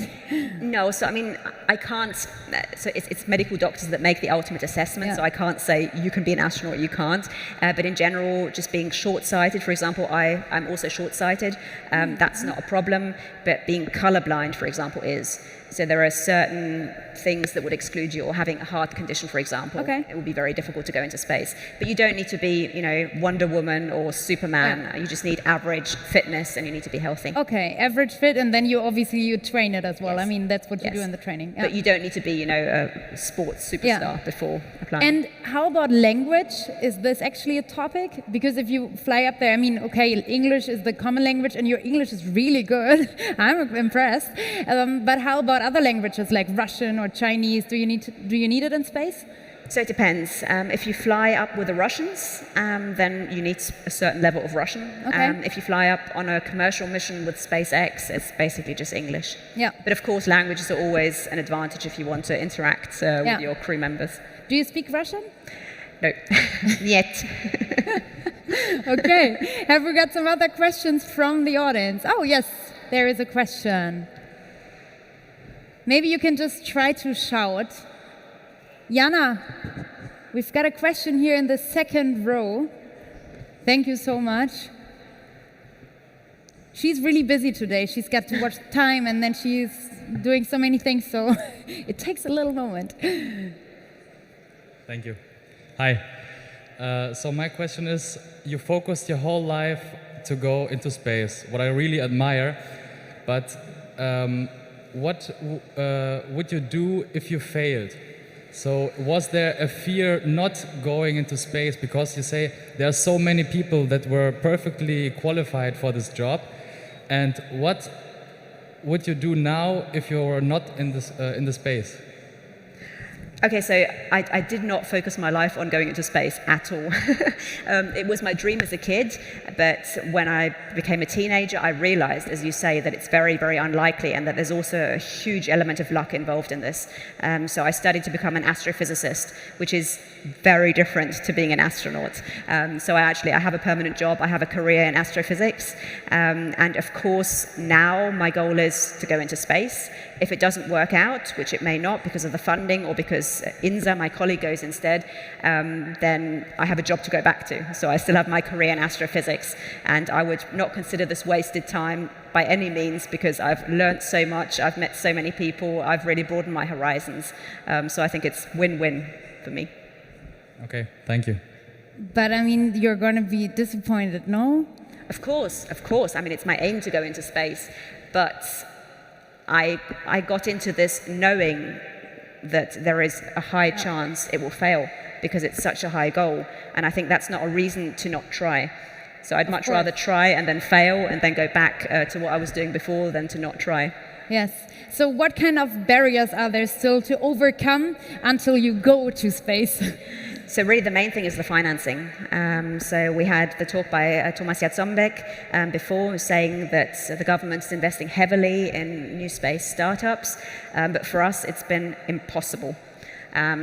No, so I mean, I can't, so it's medical doctors that make the ultimate assessment, so I can't say you can be an astronaut, you can't. But in general, just being short-sighted, for example, I'm also short-sighted, that's not a problem, but being colorblind, for example, is. So there are certain things that would exclude you, or having a heart condition, for example. It would be very difficult to go into space. But you don't need to be, you know, Wonder Woman or Superman. You just need average fitness, and you need to be healthy. Okay, average fit, and then you train it as well. I mean, that's what you do in the training. But you don't need to be, you know, a sports superstar before applying. And how about language? Is this actually a topic? Because if you fly up there, I mean, okay, English is the common language, and your English is really good. I'm impressed. But how about other languages like Russian or Chinese? Do you need it in space? So it depends. If you fly up with the Russians, then you need a certain level of Russian. If you fly up on a commercial mission with SpaceX, it's basically just English. But of course, languages are always an advantage if you want to interact with your crew members. Do you speak Russian? No, yet. Okay. Have we got some other questions from the audience? Oh, yes, there is a question. Maybe you can just try to shout. Jana, we've got a question here in the second row. Thank you so much. She's really busy today. She's got to watch time, and then she's doing so many things, so it takes a little moment. Thank you. Hi. So my question is, you focused your whole life to go into space, what I really admire, but what would you do if you failed? So was there a fear not going into space, because you say there are so many people that were perfectly qualified for this job, and what would you do now if you were not in the space? Okay, so I did not focus my life on going into space at all. It was my dream as a kid, but when I became a teenager, I realized, as you say, that it's very, very unlikely, and that there's also a huge element of luck involved in this. So I studied to become an astrophysicist, which is very different to being an astronaut. So I have a permanent job, I have a career in astrophysics, and of course now my goal is to go into space. If it doesn't work out, which it may not because of the funding or because Inza, my colleague, goes instead, then I have a job to go back to. So I still have my career in astrophysics, and I would not consider this wasted time by any means, because I've learned so much, I've met so many people, I've really broadened my horizons. So I think it's win-win for me. Okay, thank you. But I mean, you're going to be disappointed, no? Of course, of course. I mean, it's my aim to go into space, but I got into this knowing that there is a high chance it will fail, because it's such a high goal, and I think that's not a reason to not try. So I'd much rather try and then fail and then go back to what I was doing before than to not try. Yes. So what kind of barriers are there still to overcome until you go to space? So really the main thing is the financing. So we had the talk by Thomas Jatzombeck before, saying that the government is investing heavily in new space startups, but for us it's been impossible.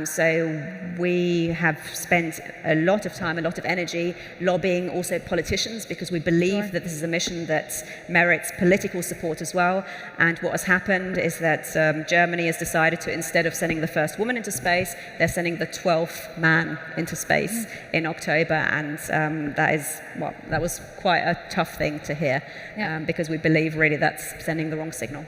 So we have spent a lot of time, a lot of energy lobbying also politicians, because we believe that this is a mission that merits political support as well. And what has happened is that Germany has decided to, instead of sending the first woman into space, they're sending the 12th man into space in October. And that was quite a tough thing to hear, because we believe really that's sending the wrong signal.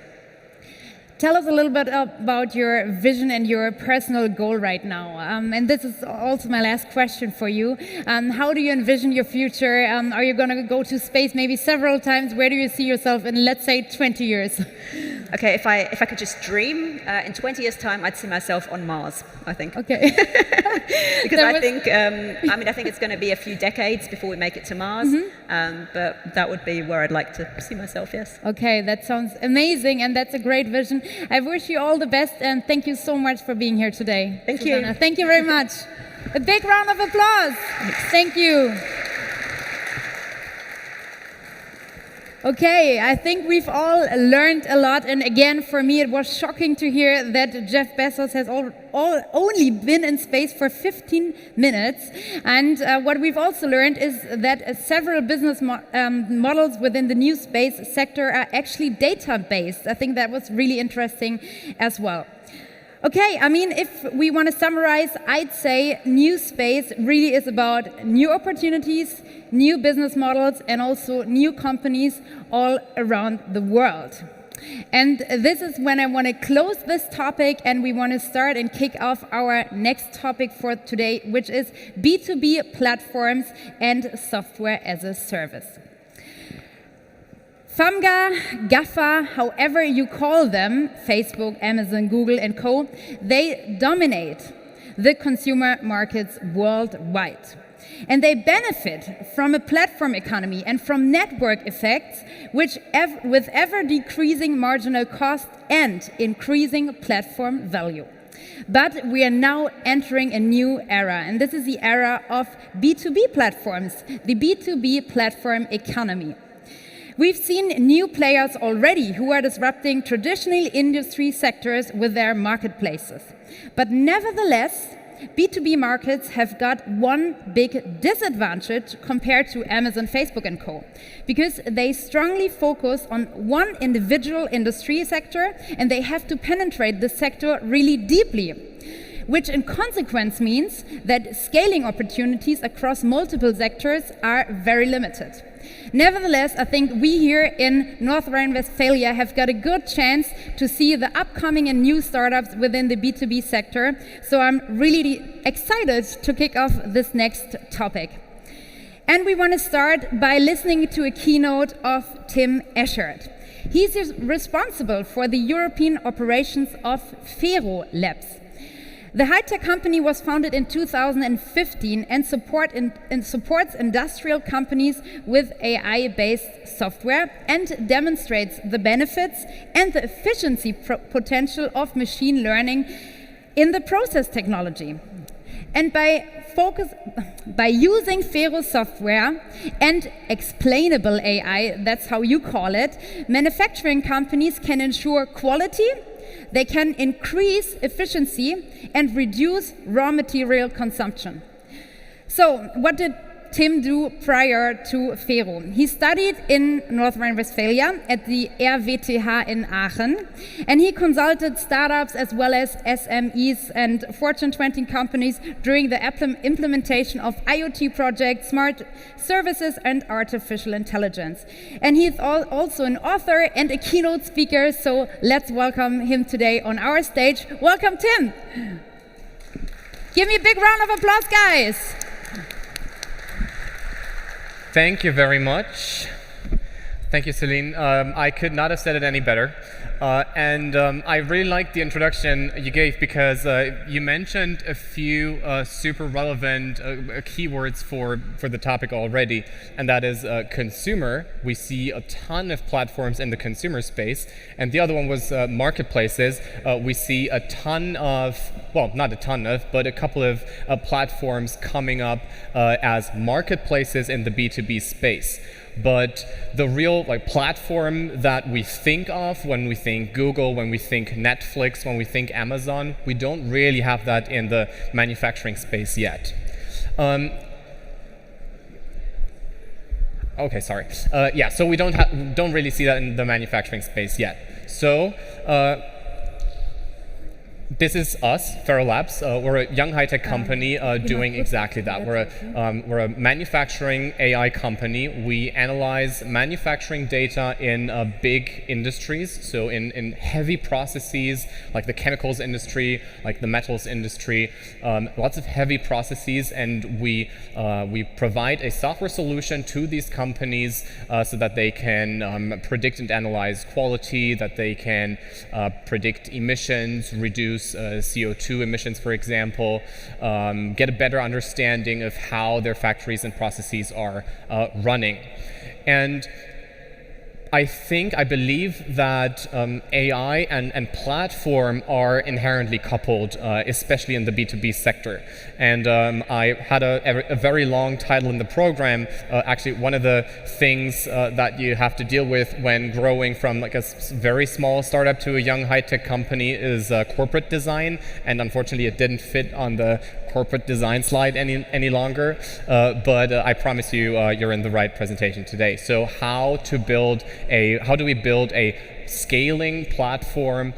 Tell us a little bit about your vision and your personal goal right now. And this is also my last question for you. How do you envision your future? Are you going to go to space maybe several times? Where do you see yourself in, let's say, 20 years? Okay, if I could just dream, In 20 years' time, I'd see myself on Mars, I think. Okay. Because I think, I think it's going to be a few decades before we make it to Mars, but that would be where I'd like to see myself, yes. Okay, that sounds amazing, and that's a great vision. I wish you all the best, and thank you so much for being here today. Thank Susanna. you. Thank you very much. A big round of applause. Thank you. Okay, I think we've all learned a lot, and again, for me, it was shocking to hear that Jeff Bezos has only been in space for 15 minutes. And what we've also learned is that several business models within the new space sector are actually data-based. I think that was really interesting as well. Okay, I mean, if we want to summarize, I'd say new space really is about new opportunities, new business models, and also new companies all around the world. And this is when I want to close this topic, and we want to start and kick off our next topic for today, which is B2B platforms and software as a service. FAMGA, GAFA, however you call them, Facebook, Amazon, Google, and co., they dominate the consumer markets worldwide. And they benefit from a platform economy and from network effects, which with ever-decreasing marginal cost and increasing platform value. But we are now entering a new era, and this is the era of B2B platforms, the B2B platform economy. We've seen new players already who are disrupting traditional industry sectors with their marketplaces. But nevertheless, B2B markets have got one big disadvantage compared to Amazon, Facebook, and co. Because they strongly focus on one individual industry sector, and they have to penetrate the sector really deeply, which in consequence means that scaling opportunities across multiple sectors are very limited. Nevertheless, I think we here in North Rhine-Westphalia have got a good chance to see the upcoming and new startups within the B2B sector. So I'm really excited to kick off this next topic. And we want to start by listening to a keynote of Tim Eschert. He's responsible for the European operations of Fero Labs. The high-tech company was founded in 2015 and supports industrial companies with AI-based software and demonstrates the benefits and the efficiency potential of machine learning in the process technology. And by using Fero software and explainable AI, that's how you call it, manufacturing companies can ensure quality, they can increase efficiency and reduce raw material consumption. So what did Tim do prior to Fero? He studied in North Rhine-Westphalia at the RWTH in Aachen, and he consulted startups as well as SMEs and Fortune 20 companies during the implementation of IoT projects, smart services, and artificial intelligence. And he's also an author and a keynote speaker, so let's welcome him today on our stage. Welcome, Tim. Give me a big round of applause, guys. Thank you very much. Thank you, Celine. I could not have said it any better. I really liked the introduction you gave because you mentioned a few super relevant keywords for the topic already, and that is consumer. We see a ton of platforms in the consumer space, and the other one was marketplaces. We see a ton of, well, not a ton of, but a couple of platforms coming up as marketplaces in the B2B space. But the real platform that we think of when we think Google, when we think Netflix, when we think Amazon, we don't really have that in the manufacturing space yet. Okay, sorry. Yeah, so we don't really see that in the manufacturing space yet. So This is us, Ferro Labs. We're a young high-tech company doing exactly that. We're a manufacturing AI company. We analyze manufacturing data in big industries, so in heavy processes like the chemicals industry, like the metals industry, lots of heavy processes, and we provide a software solution to these companies so that they can predict and analyze quality, that they can predict emissions, reduce CO2 emissions, for example, get a better understanding of how their factories and processes are running. And I believe that AI and platform are inherently coupled, especially in the B2B sector. And I had a very long title in the program. Actually, one of the things that you have to deal with when growing from like a very small startup to a young high-tech company is corporate design. And unfortunately, it didn't fit on the corporate design slide any longer. But I promise you, you're in the right presentation today. So how do we build a scaling platform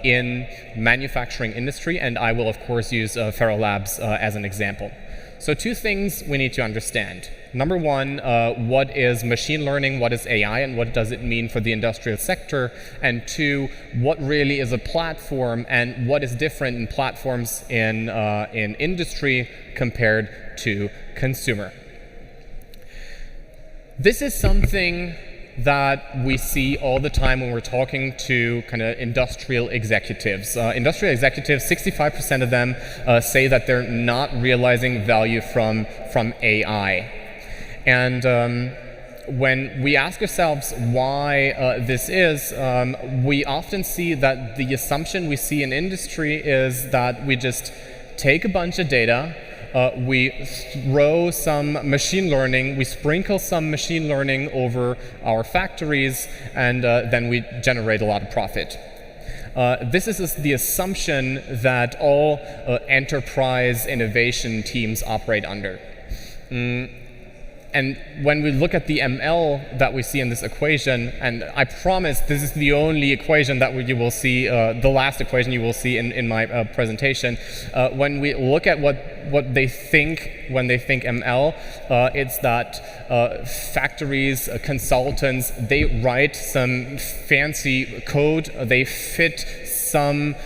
in manufacturing industry? And I will, of course, use Ferro Labs as an example. So 2 things we need to understand. Number 1, what is machine learning, what is AI, and what does it mean for the industrial sector? And 2, what really is a platform, and what is different in platforms in industry compared to consumer? This is something that we see all the time when we're talking to kind of industrial executives. Industrial executives, 65% of them say that they're not realizing value from AI. And when we ask ourselves why this is, we often see that the assumption we see in industry is that we just take a bunch of data, we throw some machine learning, we sprinkle some machine learning over our factories, and then we generate a lot of profit. This is the assumption that all enterprise innovation teams operate under. And when we look at the ML that we see in this equation, and I promise this is the only equation that you will see, the last equation you will see in my presentation, when we look at what they think when they think ML, it's that factories, consultants, they write some fancy code, they fit some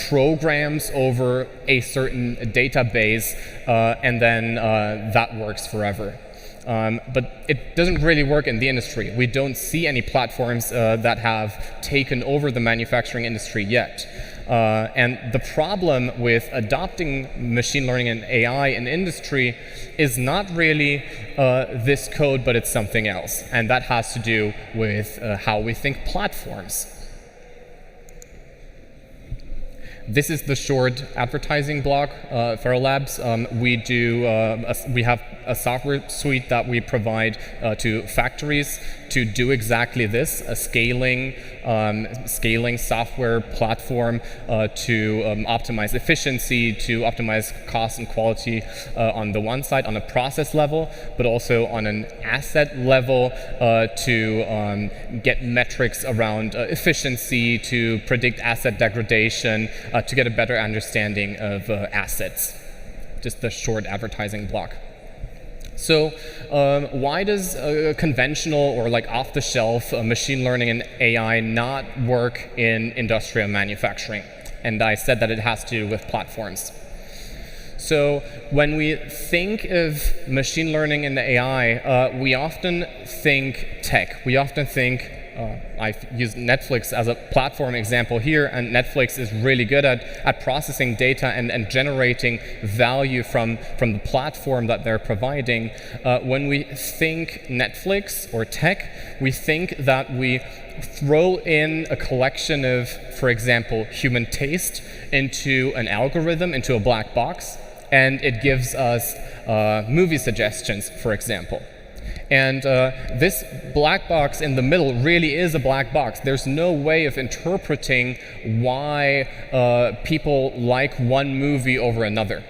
programs over a certain database, and then that works forever. But it doesn't really work in the industry. We don't see any platforms that have taken over the manufacturing industry yet. And the problem with adopting machine learning and AI in industry is not really this code, but it's something else. And that has to do with how we think platforms. This is the short advertising block, Ferro Labs. We have a software suite that we provide to factories to do exactly this, a scaling software platform to optimize efficiency, to optimize cost and quality on the one side, on a process level, but also on an asset level to get metrics around efficiency, to predict asset degradation, to get a better understanding of assets. Just the short advertising block. So why does conventional or like off-the-shelf machine learning and AI not work in industrial manufacturing? And I said that it has to do with platforms. So when we think of machine learning and AI, we often think tech. We often think I've used Netflix as a platform example here, and Netflix is really good at processing data and generating value from the platform that they're providing. When we think Netflix or tech, we think that we throw in a collection of, for example, human taste into an algorithm, into a black box, and it gives us movie suggestions, for example. And this black box in the middle really is a black box. There's no way of interpreting why people like one movie over another.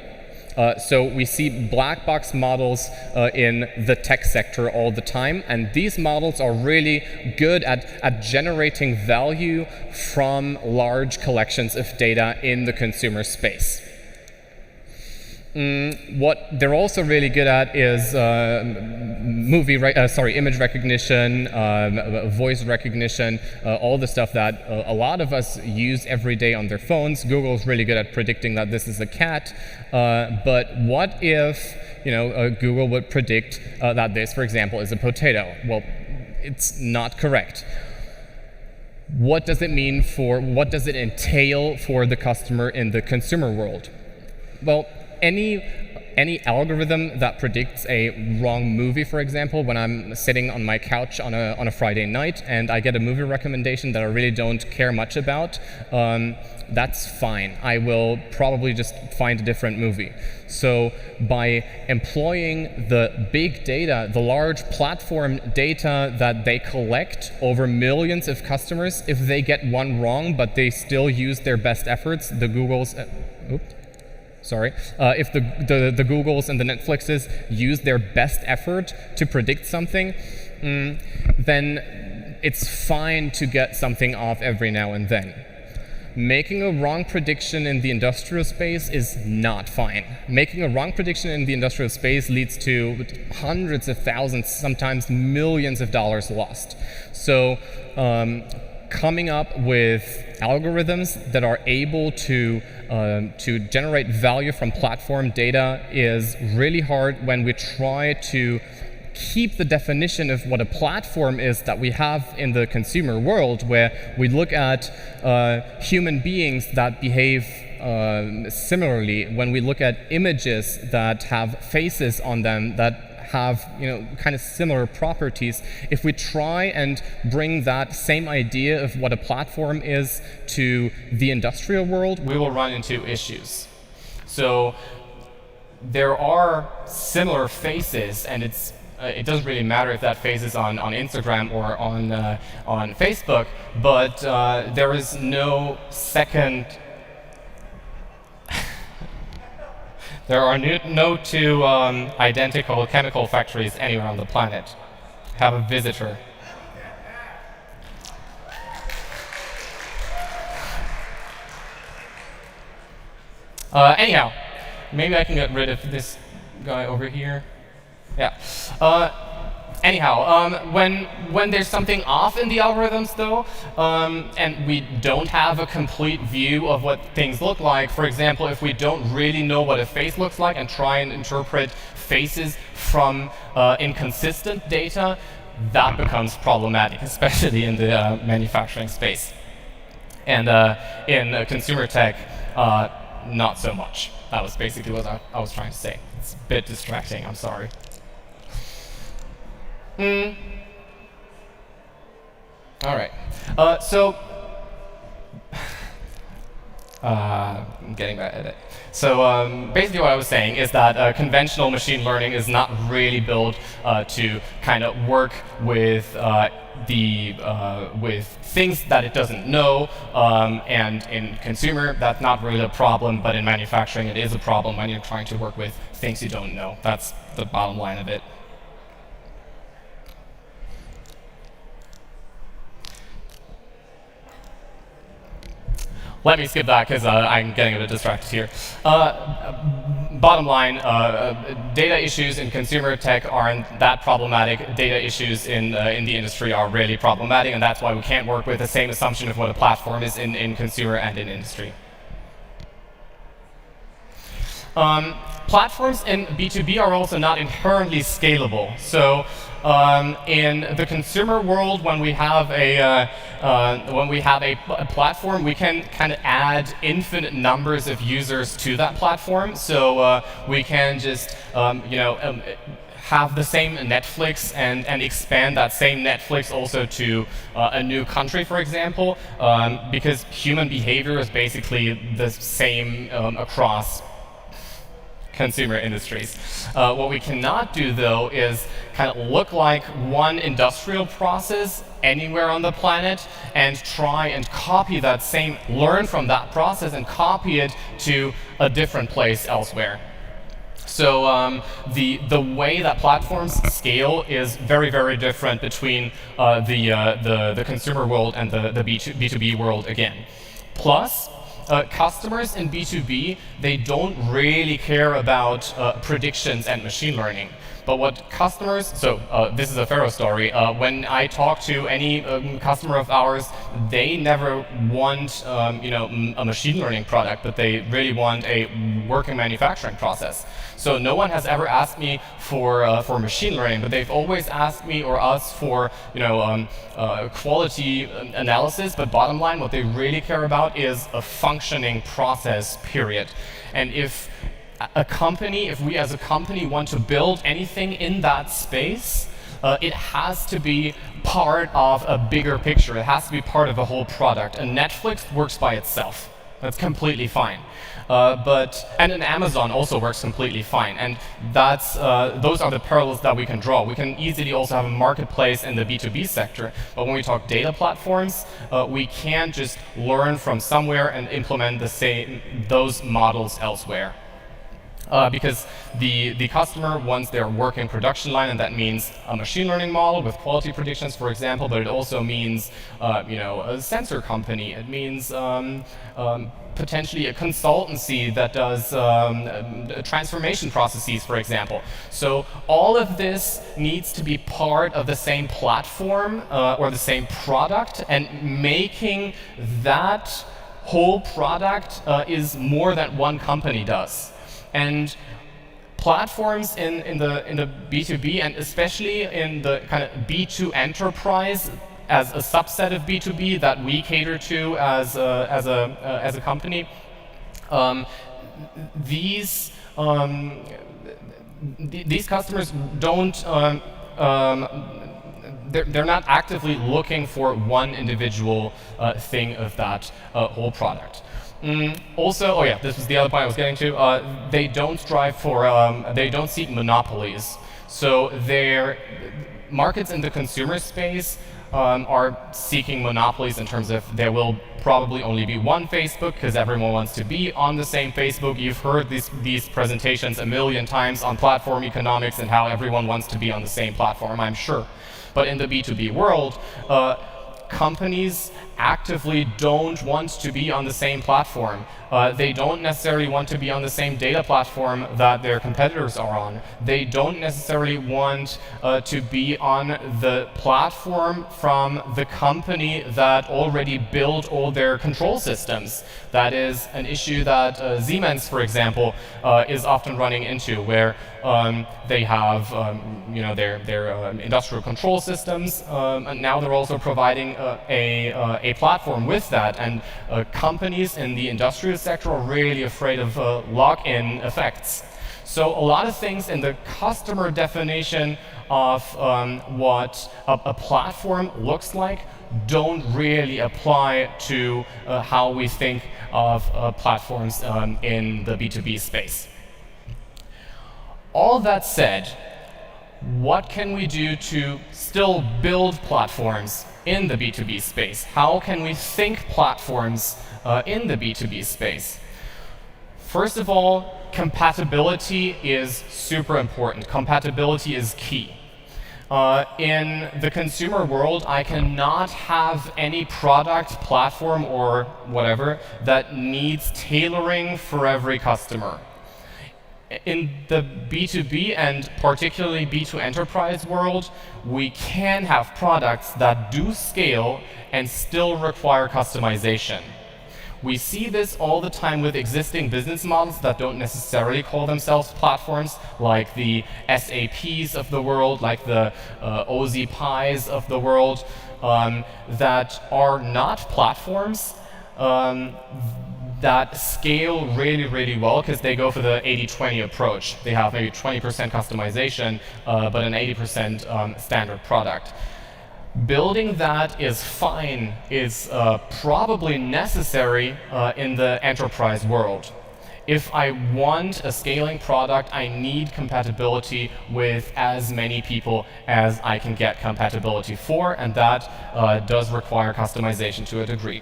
So we see black box models in the tech sector all the time, and these models are really good at generating value from large collections of data in the consumer space. What they're also really good at is image recognition, voice recognition, all the stuff that a lot of us use every day on their phones. Google's really good at predicting that this is a cat, but what if Google would predict that this, for example, is a potato? Well, it's not correct. What does it mean what does it entail for the customer in the consumer world? Well, any algorithm that predicts a wrong movie, for example, when I'm sitting on my couch on a Friday night and I get a movie recommendation that I really don't care much about, that's fine. I will probably just find a different movie. So by employing the big data, the large platform data that they collect over millions of customers, if they get one wrong but they still use their best efforts, the Googles, if the Googles and the Netflixes use their best effort to predict something, then it's fine to get something off every now and then. Making a wrong prediction in the industrial space is not fine. Making a wrong prediction in the industrial space leads to hundreds of thousands, sometimes millions of dollars lost. So coming up with algorithms that are able to generate value from platform data is really hard when we try to keep the definition of what a platform is that we have in the consumer world, where we look at human beings that behave similarly, when we look at images that have faces on them that have kind of similar properties. If we try and bring that same idea of what a platform is to the industrial world, we will run into issues. So there are similar faces, and it doesn't really matter if that face is on Instagram or on Facebook, but there is no second. There are no two identical chemical factories anywhere on the planet. Have a visitor. Anyhow, maybe I can get rid of this guy over here. Yeah. Anyhow, when there's something off in the algorithms, though, and we don't have a complete view of what things look like, for example, if we don't really know what a face looks like and try and interpret faces from inconsistent data, that becomes problematic, especially in the manufacturing space. And in consumer tech, not so much. That was basically what I was trying to say. It's a bit distracting, I'm sorry. All right. So, I'm getting back at it. So basically what I was saying is that conventional machine learning is not really built to kind of work with with things that it doesn't know, and in consumer that's not really a problem, but in manufacturing it is a problem when you're trying to work with things you don't know. That's the bottom line of it. Let me skip that because I'm getting a bit distracted here. Bottom line, data issues in consumer tech aren't that problematic. Data issues in the industry are really problematic, and that's why we can't work with the same assumption of what a platform is in consumer and in industry. Platforms in B2B are also not inherently scalable. So in the consumer world, when we have a platform, we can kind of add infinite numbers of users to that platform. So we can just have the same Netflix and expand that same Netflix also to a new country, for example, because human behavior is basically the same across consumer industries. What we cannot do, though, is kind of look like one industrial process anywhere on the planet and try and copy that same, learn from that process and copy it to a different place elsewhere. So the way that platforms scale is very, very different between the consumer world and the B2B world again. Plus, customers in B2B, they don't really care about predictions and machine learning. But what customers, this is a Pharaoh story, when I talk to any customer of ours, they never want a machine learning product, but they really want a working manufacturing process. So no one has ever asked me for machine learning, but they've always asked me or us for quality analysis. But bottom line, what they really care about is a functioning process, period. And if we as a company want to build anything in that space, it has to be part of a bigger picture. It has to be part of a whole product. And Netflix works by itself. That's completely fine. And an Amazon also works completely fine. And those are the parallels that we can draw. We can easily also have a marketplace in the B2B sector. But when we talk data platforms, we can't just learn from somewhere and implement those models elsewhere. Because the customer wants their working production line, and that means a machine learning model with quality predictions, for example, but it also means a sensor company. It means potentially a consultancy that does transformation processes, for example. So all of this needs to be part of the same platform or the same product, and making that whole product is more than one company does. And platforms in the B2B, and especially in the kind of B2 enterprise as a subset of B2B that we cater to as a company, these customers don't. They're not actively looking for one individual thing of that whole product. Also, this was the other point I was getting to. They don't strive for, they don't seek monopolies. So their markets in the consumer space are seeking monopolies in terms of there will probably only be one Facebook because everyone wants to be on the same Facebook. You've heard these presentations a million times on platform economics and how everyone wants to be on the same platform, I'm sure. But in the B2B world, companies actively don't want to be on the same platform. They don't necessarily want to be on the same data platform that their competitors are on. They don't necessarily want to be on the platform from the company that already built all their control systems. That is an issue that Siemens, for example, is often running into, where they have their industrial control systems, and now they're also providing a platform with that. And companies in the industrial sector are really afraid of lock-in effects. So a lot of things in the customer definition of what a platform looks like don't really apply to how we think of platforms in the B2B space. All that said, what can we do to still build platforms in the B2B space? How can we think platforms in the B2B space? First of all, compatibility is super important. Compatibility is key. In the consumer world, I cannot have any product, platform, or whatever that needs tailoring for every customer. In the B2B and particularly B2 enterprise world, we can have products that do scale and still require customization. We see this all the time with existing business models that don't necessarily call themselves platforms, like the SAPs of the world, like the OZPIs of the world, that are not platforms, that scale really, really well because they go for the 80-20 approach. They have maybe 20% customization, but an 80% standard product. Building that is fine, is probably necessary in the enterprise world. If I want a scaling product, I need compatibility with as many people as I can get compatibility for, and that does require customization to a degree.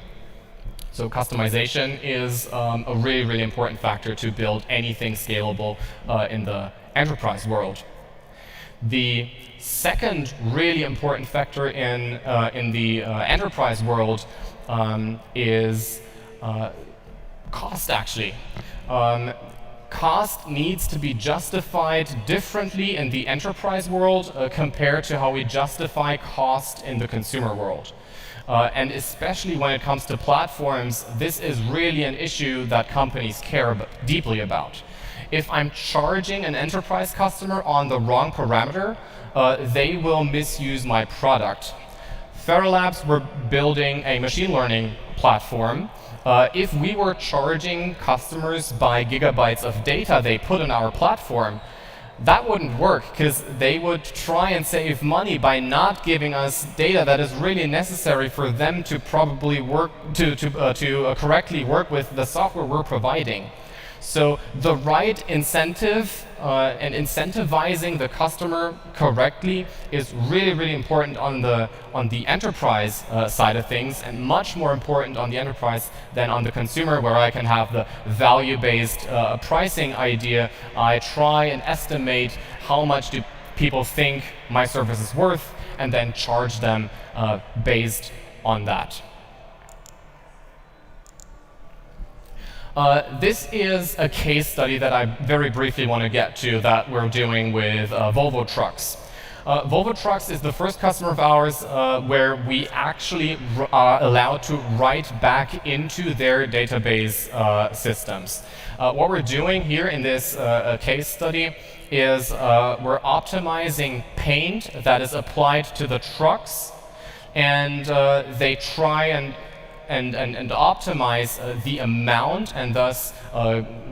So customization is a really, really important factor to build anything scalable in the enterprise world. The second really important factor in the enterprise world is cost, actually. Cost needs to be justified differently in the enterprise world compared to how we justify cost in the consumer world. And especially when it comes to platforms, this is really an issue that companies care deeply about. If I'm charging an enterprise customer on the wrong parameter, they will misuse my product. Ferrolabs, we're building a machine learning platform. If we were charging customers by gigabytes of data they put in our platform, that wouldn't work, because they would try and save money by not giving us data that is really necessary for them to probably work to correctly work with the software we're providing. So the right incentive and incentivizing the customer correctly is really, really important on the enterprise side of things, and much more important on the enterprise than on the consumer, where I can have the value-based pricing idea. I try and estimate how much do people think my service is worth, and then charge them based on that. This is a case study that I very briefly want to get to that we're doing with Volvo Trucks. Volvo Trucks is the first customer of ours where we actually are allowed to write back into their database systems. What we're doing here in this case study is we're optimizing paint that is applied to the trucks, and they try and optimize the amount, and thus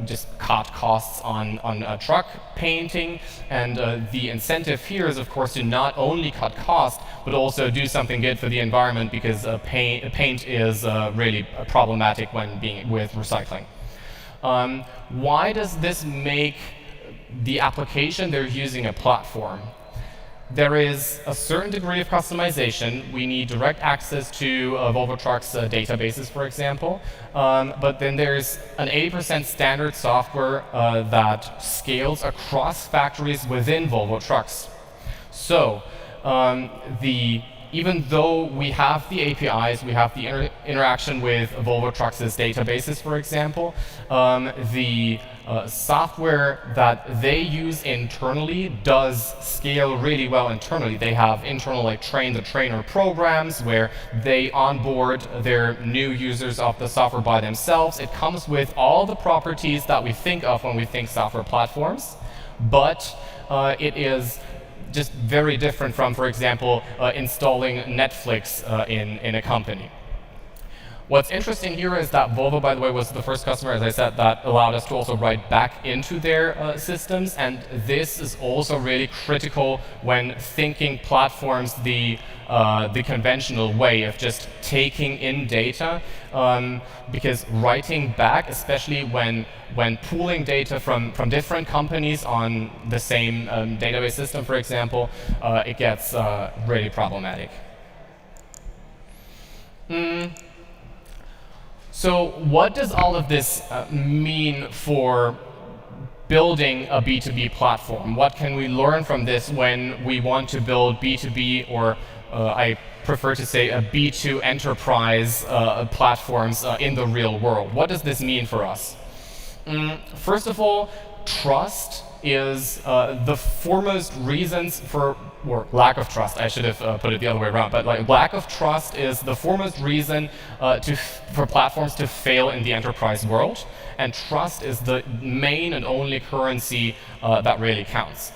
just cut costs on truck painting. And the incentive here is, of course, to not only cut cost, but also do something good for the environment, because paint is really problematic when being with recycling. Why does this make the application they're using a platform? There is a certain degree of customization. We need direct access to Volvo Trucks databases, for example. But then there's an 80% standard software that scales across factories within Volvo Trucks. So even though we have the APIs, we have the interaction with Volvo Trucks' databases, for example, the software that they use internally does scale really well internally. They have internal train-the-trainer programs where they onboard their new users of the software by themselves. It comes with all the properties that we think of when we think software platforms, but it is just very different from, for example, installing Netflix in a company. What's interesting here is that Volvo, by the way, was the first customer, as I said, that allowed us to also write back into their systems, and this is also really critical when thinking platforms the conventional way of just taking in data, because writing back, especially when pooling data from different companies on the same database system, for example, it gets really problematic. So what does all of this mean for building a B2B platform? What can we learn from this when we want to build B2B, or I prefer to say a B2 enterprise platforms in the real world? What does this mean for us? First of all, trust is the foremost reasons for, or lack of trust, I should have put it the other way around, but lack of trust is the foremost reason for platforms to fail in the enterprise world, and trust is the main and only currency that really counts.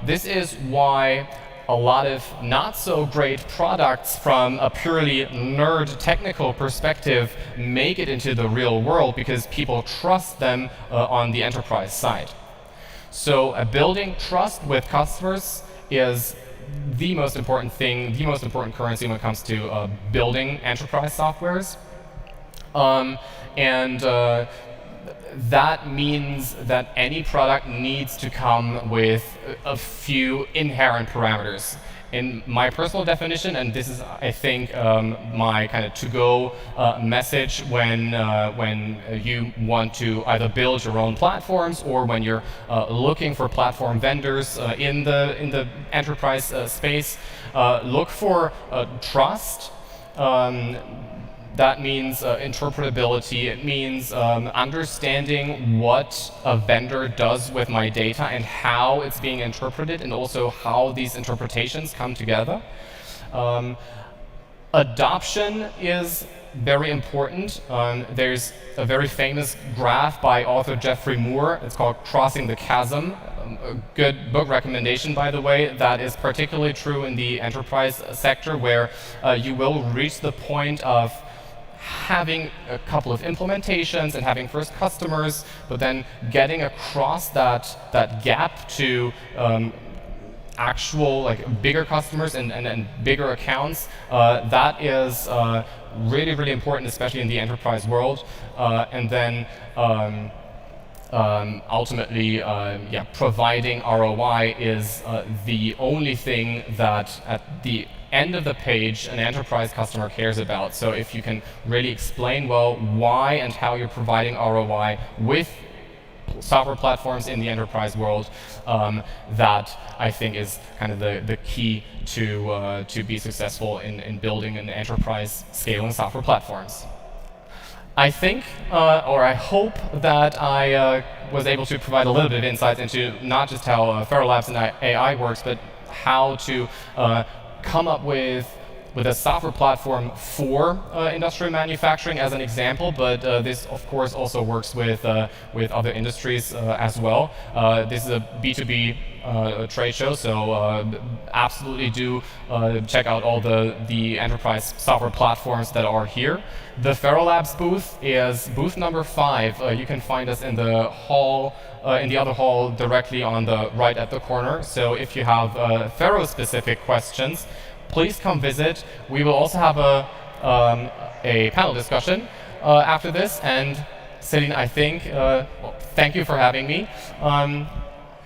This is why a lot of not so great products from a purely nerd technical perspective make it into the real world, because people trust them on the enterprise side. So building trust with customers is the most important thing, the most important currency when it comes to building enterprise softwares. That means that any product needs to come with a few inherent parameters. in my personal definition, and this is, I think, my kind of to-go message when you want to either build your own platforms or when you're looking for platform vendors in the enterprise space. Look for trust. That means interpretability. It means understanding what a vendor does with my data and how it's being interpreted, and also how these interpretations come together. Adoption is very important. There's a very famous graph by author Geoffrey Moore. It's called Crossing the Chasm. A good book recommendation, by the way. That is particularly true in the enterprise sector, where you will reach the point of having a couple of implementations and having first customers, but then getting across that gap to actual bigger customers and bigger accounts. That is really, really important, especially in the enterprise world. And then ultimately, providing ROI is the only thing that at the end of the page an enterprise customer cares about. So if you can really explain well why and how you're providing ROI with software platforms in the enterprise world, that I think is kind of the key to be successful in building an enterprise scaling software platforms. I think, or I hope that I was able to provide a little bit of insight into not just how Ferro Labs and AI works, but how to come up with a software platform for industrial manufacturing as an example, but this of course also works with other industries as well. This is a B2B trade show, so absolutely do check out all the enterprise software platforms that are here. The Ferro Labs booth is booth number 5. You can find us in the hall, in the other hall directly on the right at the corner. So if you have Ferro-specific questions, please come visit. We will also have a panel discussion after this. And Celine, I think, well, thank you for having me. Hand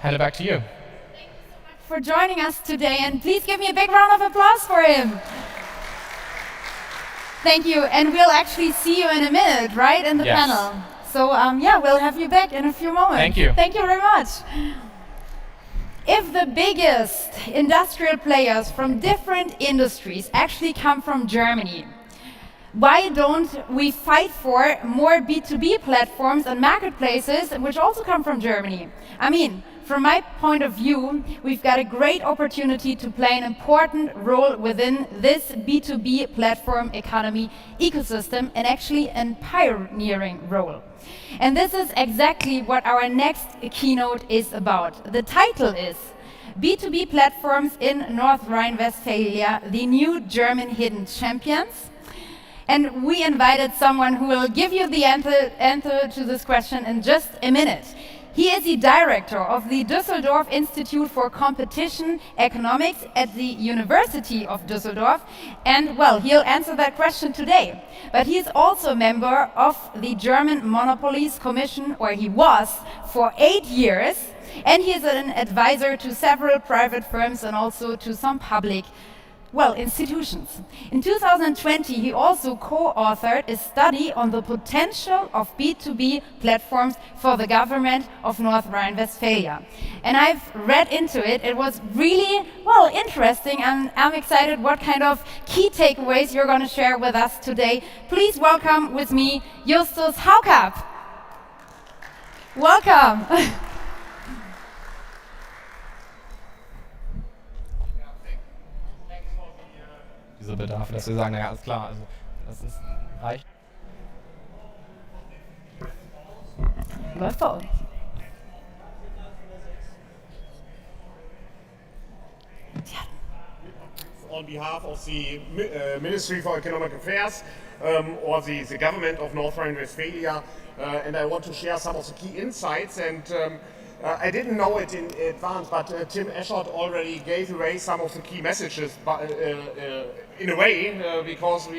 it back to you. Thank you so much for joining us today, and please give me a big round of applause for him. Thank you, and we'll actually see you in a minute, right, in the panel. So yeah, we'll have you back in a few moments. Thank you. Thank you very much. If the biggest industrial players from different industries actually come from Germany, why don't we fight for more B2B platforms and marketplaces which also come from Germany? I mean, from my point of view, we've got a great opportunity to play an important role within this B2B platform economy ecosystem, and actually a pioneering role. And this is exactly what our next keynote is about. The title is B2B Platforms in North Rhine-Westphalia, the New German Hidden Champions. And we invited someone who will give you the answer to this question in just a minute. He is the director of the Düsseldorf Institute for Competition Economics at the University of Düsseldorf. And, well, he'll answer that question today. But he is also a member of the German Monopolies Commission, or he was for 8 years. And he is an advisor to several private firms and also to some public institutions. In 2020, he also co-authored a study on the potential of B2B platforms for the government of North Rhine-Westphalia. And I've read into it. It was really, interesting, and I'm excited what kind of key takeaways you're going to share with us today. Please welcome with me Justus Haukap. Welcome. Diese Bedarfe, dass wir sagen, naja, alles klar, also das ist reicht. Läuft bei uns. On behalf of the Ministry for Economic Affairs or the government of North Rhine-Westphalia, and I want to share some of the key insights. And I didn't know it in advance, but Tim Eschert already gave away some of the key messages, but, in a way, because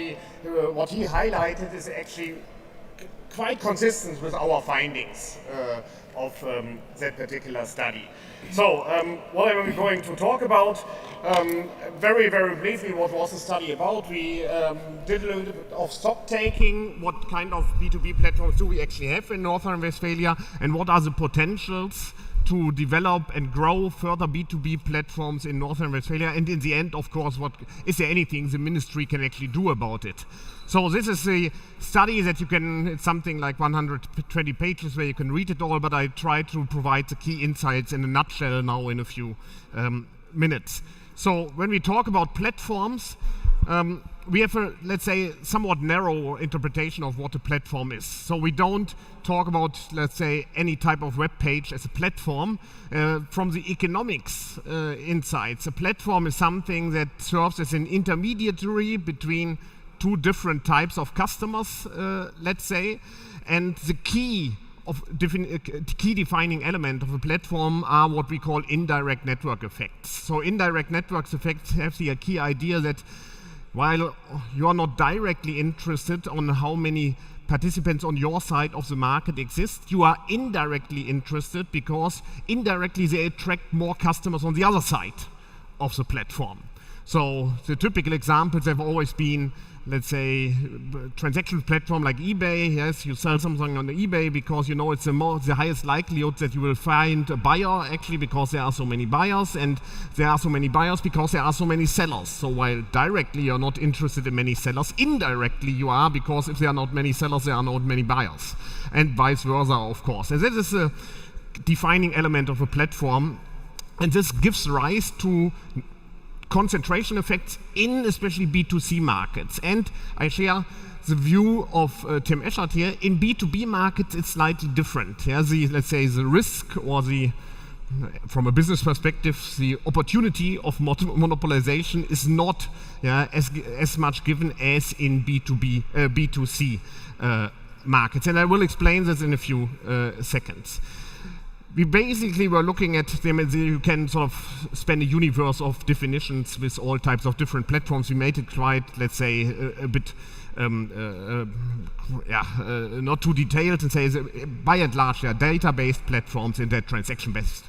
what he highlighted is actually quite consistent with our findings of that particular study. So what am I going to talk about? Very, very briefly, what was the study about? We did a little bit of stock taking. What kind of B2B platforms do we actually have in North Rhine-Westphalia, and what are the potentials to develop and grow further B2B platforms in North Rhine-Westphalia? And in the end, of course, what is there anything the ministry can actually do about it? So this is a study that you can, it's something like 120 pages where you can read it all, but I try to provide the key insights in a nutshell now in a few minutes. So when we talk about platforms, we have a, let's say, somewhat narrow interpretation of what a platform is. So we don't talk about, let's say, any type of web page as a platform. From the economics insights, a platform is something that serves as an intermediary between two different types of customers, let's say, and the key defining element of a platform are what we call indirect network effects. So indirect network effects have the key idea that while you are not directly interested on how many participants on your side of the market exist, you are indirectly interested because indirectly they attract more customers on the other side of the platform. So the typical examples have always been, let's say, transaction platform like eBay. Yes, you sell something on eBay because you know it's the highest likelihood that you will find a buyer, actually, because there are so many buyers, and there are so many buyers because there are so many sellers. So while directly you're not interested in many sellers, indirectly you are, because if there are not many sellers, there are not many buyers, and vice versa, of course. And that is a defining element of a platform, and this gives rise to concentration effects in especially B2C markets. And I share the view of Tim Eschert here. In B2B markets, it's slightly different. Yeah, let's say the risk or from a business perspective, the opportunity of monopolization is not as much given as in B2C markets. And I will explain this in a few seconds. We basically were looking at them, you can sort of spend a universe of definitions with all types of different platforms. We made it quite, let's say, a bit, not too detailed, and say, by and large, there are data-based platforms and there are transaction-based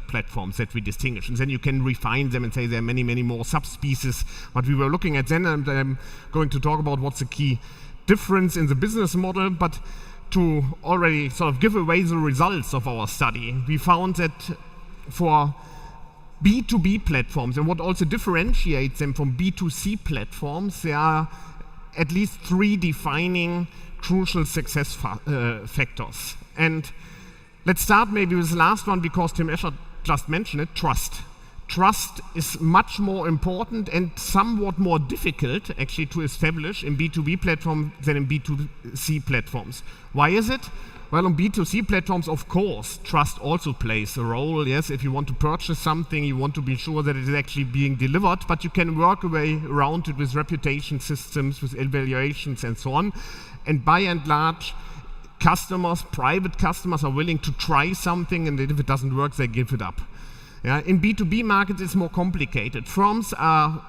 platforms that we distinguish. And then you can refine them and say there are many, many more subspecies. But we were looking at then, and I'm going to talk about what's the key difference in the business model, but to already sort of give away the results of our study, we found that for B2B platforms, and what also differentiates them from B2C platforms, there are at least three defining crucial success factors. And let's start maybe with the last one, because Tim Eschert just mentioned it, trust. Trust is much more important and somewhat more difficult actually to establish in B2B platforms than in B2C platforms. Why is it? Well, on B2C platforms, of course, trust also plays a role. Yes, if you want to purchase something, you want to be sure that it is actually being delivered, but you can work a way around it with reputation systems, with evaluations and so on. And by and large, customers, private customers, are willing to try something, and if it doesn't work, they give it up. Yeah, in B2B markets, it's more complicated. Firms are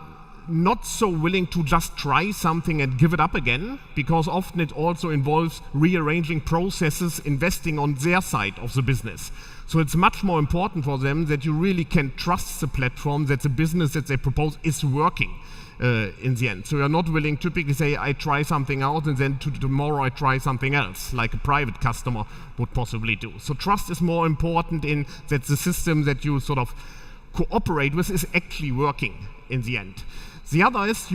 not so willing to just try something and give it up again, because often it also involves rearranging processes, investing on their side of the business. So it's much more important for them that you really can trust the platform, that the business that they propose is working in the end. So you're not willing to typically say, I try something out and then tomorrow I try something else, like a private customer would possibly do. So trust is more important in that the system that you sort of cooperate with is actually working in the end. The other is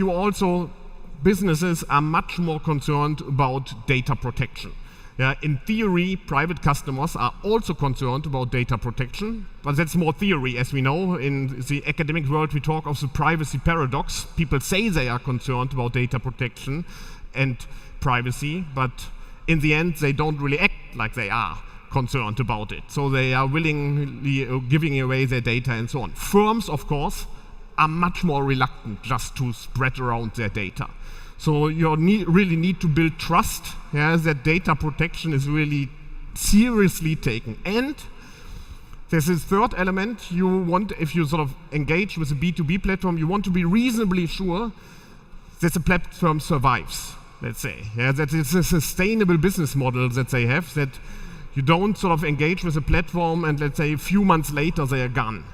businesses are much more concerned about data protection. Yeah, in theory, private customers are also concerned about data protection, but that's more theory, as we know. In the academic world, we talk of the privacy paradox. People say they are concerned about data protection and privacy, but in the end, they don't really act like they are concerned about it. So they are willingly giving away their data and so on. Firms, of course, are much more reluctant just to spread around their data. So you really need to build trust, that data protection is really seriously taken. And there's this third element. You want, if you sort of engage with a B2B platform, you want to be reasonably sure that the platform survives. let's say. Yeah, that it's a sustainable business model that they have, that you don't sort of engage with a platform and let's say a few months later they are gone.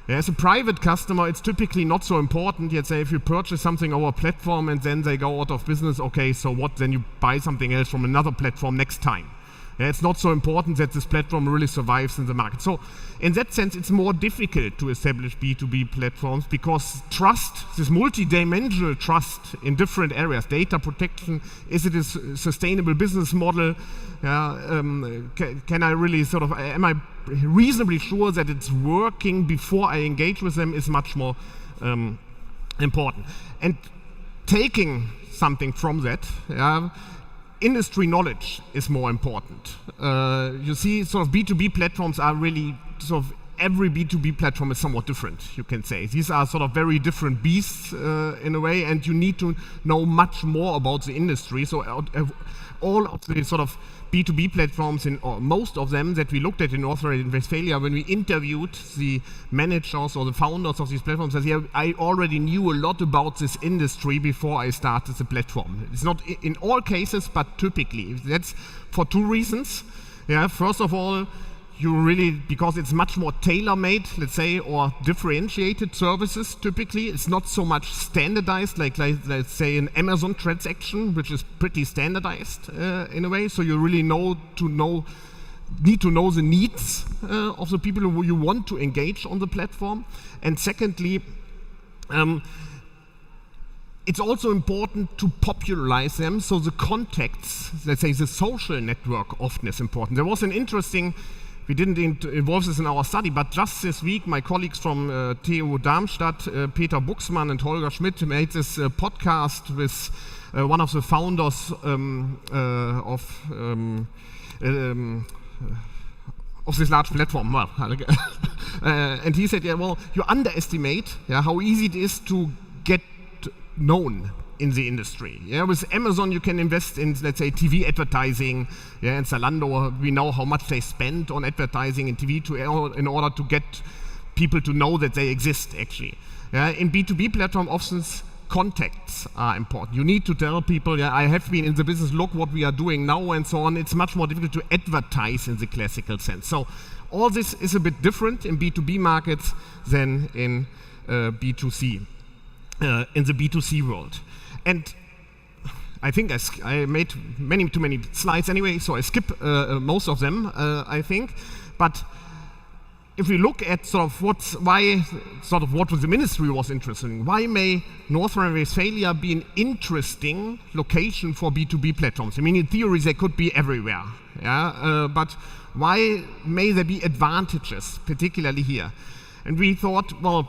Yeah, as a private customer, it's typically not so important. Let's say if you purchase something over a platform and then they go out of business, okay, so what? Then you buy something else from another platform next time. Yeah, it's not so important that this platform really survives in the market. So in that sense, it's more difficult to establish B2B platforms because trust, this multi-dimensional trust in different areas, data protection, is it a sustainable business model? Can I really sort of, am I reasonably sure that it's working before I engage with them is much more important. And taking something from that, industry knowledge is more important. You see, sort of B2B platforms are really sort of, every B2B platform is somewhat different, you can say. These are sort of very different beasts in a way, and you need to know much more about the industry. So all of the sort of B2B platforms, or most of them that we looked at in North Rhine-Westphalia, when we interviewed the managers or the founders of these platforms, they said, I already knew a lot about this industry before I started the platform. It's not in all cases, but typically. That's for two reasons. Yeah, first of all, you really, because it's much more tailor-made, let's say, or differentiated services typically. It's not so much standardized, like let's say an Amazon transaction, which is pretty standardized in a way. So you really need to know the needs of the people who you want to engage on the platform. And secondly, it's also important to popularize them, so the contacts, let's say the social network often is important. There was an interesting, we didn't involve this in our study, but just this week my colleagues from TU Darmstadt, Peter Buxmann and Holger Schmidt, made this podcast with one of the founders of this large platform. And he said, yeah, well, you underestimate how easy it is to get known in the industry. Yeah, with Amazon you can invest in, let's say, TV advertising. Yeah, and Zalando, we know how much they spend on advertising in TV in order to get people to know that they exist, actually. Yeah, in B2B platform, often contacts are important. You need to tell people, yeah, I have been in the business, look what we are doing now, and so on. It's much more difficult to advertise in the classical sense. So all this is a bit different in B2B markets than in B2C, in the B2C world. And I think I made too many slides anyway, so I skip most of them, I think. But if we look at sort of what the ministry was interested in, why may North Rhine-Westphalia be an interesting location for B2B platforms? I mean, in theory, they could be everywhere, but why may there be advantages, particularly here? And we thought, well,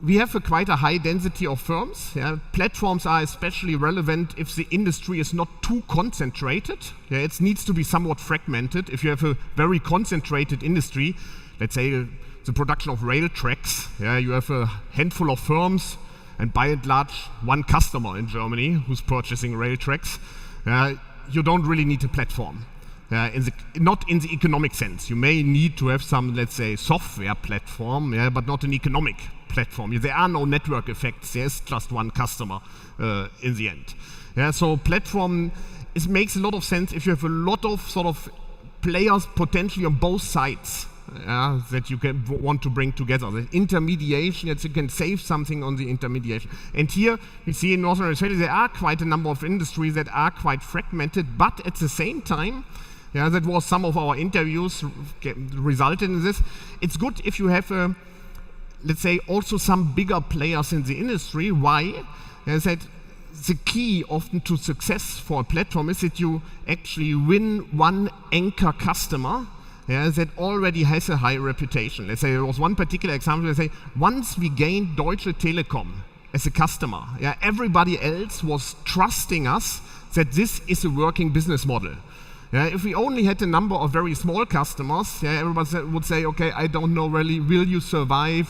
we have quite a high density of firms. Yeah. Platforms are especially relevant if the industry is not too concentrated. Yeah, it needs to be somewhat fragmented. If you have a very concentrated industry, let's say the production of rail tracks, yeah, you have a handful of firms and by and large one customer in Germany who's purchasing rail tracks. You don't really need a platform. Not in the economic sense. You may need to have some, let's say, software platform, but not an economic platform. There are no network effects. There's just one customer in the end. So platform makes a lot of sense if you have a lot of sort of players potentially on both sides that you can want to bring together. The intermediation, that you can save something on the intermediation. And here we see in North Rhine-Westphalia there are quite a number of industries that are quite fragmented, but at the same time, that was some of our interviews resulted in this. It's good if you have let's say also some bigger players in the industry. Why? As that the key often to success for a platform is that you actually win one anchor customer that already has a high reputation. Let's say there was one particular example. Let's say once we gained Deutsche Telekom as a customer, everybody else was trusting us that this is a working business model. If we only had a number of very small customers, everybody would say, okay, I don't know really, will you survive?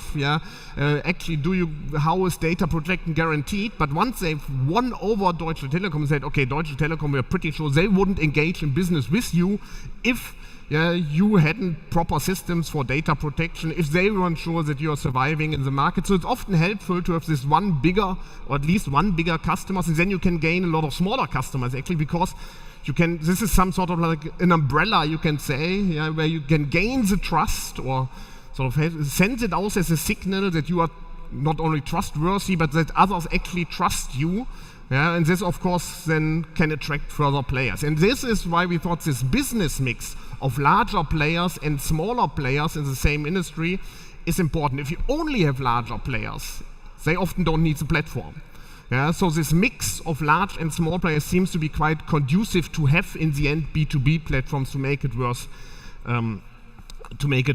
Actually, how is data protection guaranteed? But once they've won over Deutsche Telekom and said, okay, Deutsche Telekom, we're pretty sure they wouldn't engage in business with you if you hadn't proper systems for data protection, if they weren't sure that you are surviving in the market. So it's often helpful to have this one bigger, or at least one bigger customers, and then you can gain a lot of smaller customers actually, because you can, this is some sort of like an umbrella, you can say, where you can gain the trust, or sort of send it out as a signal that you are not only trustworthy, but that others actually trust you. And this, of course, then can attract further players. And this is why we thought this business mix of larger players and smaller players in the same industry is important. If you only have larger players, they often don't need the platform. So this mix of large and small players seems to be quite conducive to have, in the end, B2B platforms to make it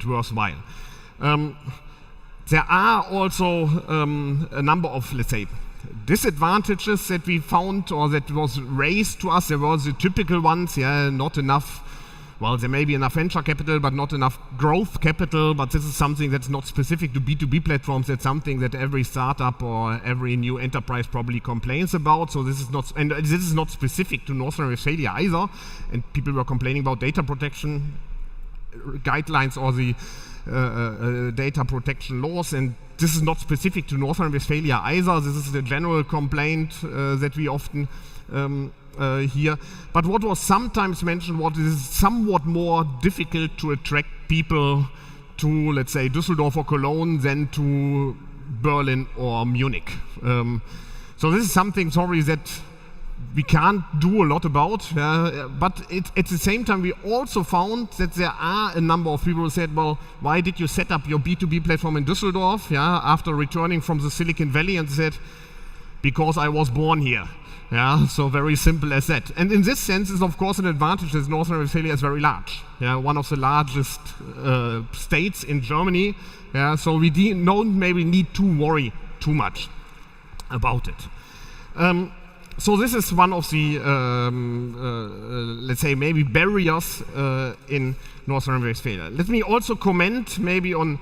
worthwhile. There are also a number of, let's say, disadvantages that we found, or that was raised to us. There were the typical ones, not enough, well, there may be enough venture capital, but not enough growth capital, but this is something that's not specific to B2B platforms. That's something that every startup or every new enterprise probably complains about. So this is not, and this is not specific to North Rhine-Westphalia either. And people were complaining about data protection guidelines or the data protection laws, and this is not specific to North Rhine-Westphalia either. This is the general complaint that we often hear. But what was sometimes mentioned, what is somewhat more difficult to attract people to, let's say, Düsseldorf or Cologne than to Berlin or Munich. So this is something, sorry, that we can't do a lot about, but at the same time we also found that there are a number of people who said, well, why did you set up your B2B platform in Düsseldorf after returning from the Silicon Valley? And said, because I was born here. So very simple as that. And in this sense is of course an advantage that North Rhine-Westphalia is very large. One of the largest states in Germany. So we don't maybe need to worry too much about it. So this is one of the, let's say, maybe barriers in North Rhine-Westphalia. Let me also comment maybe on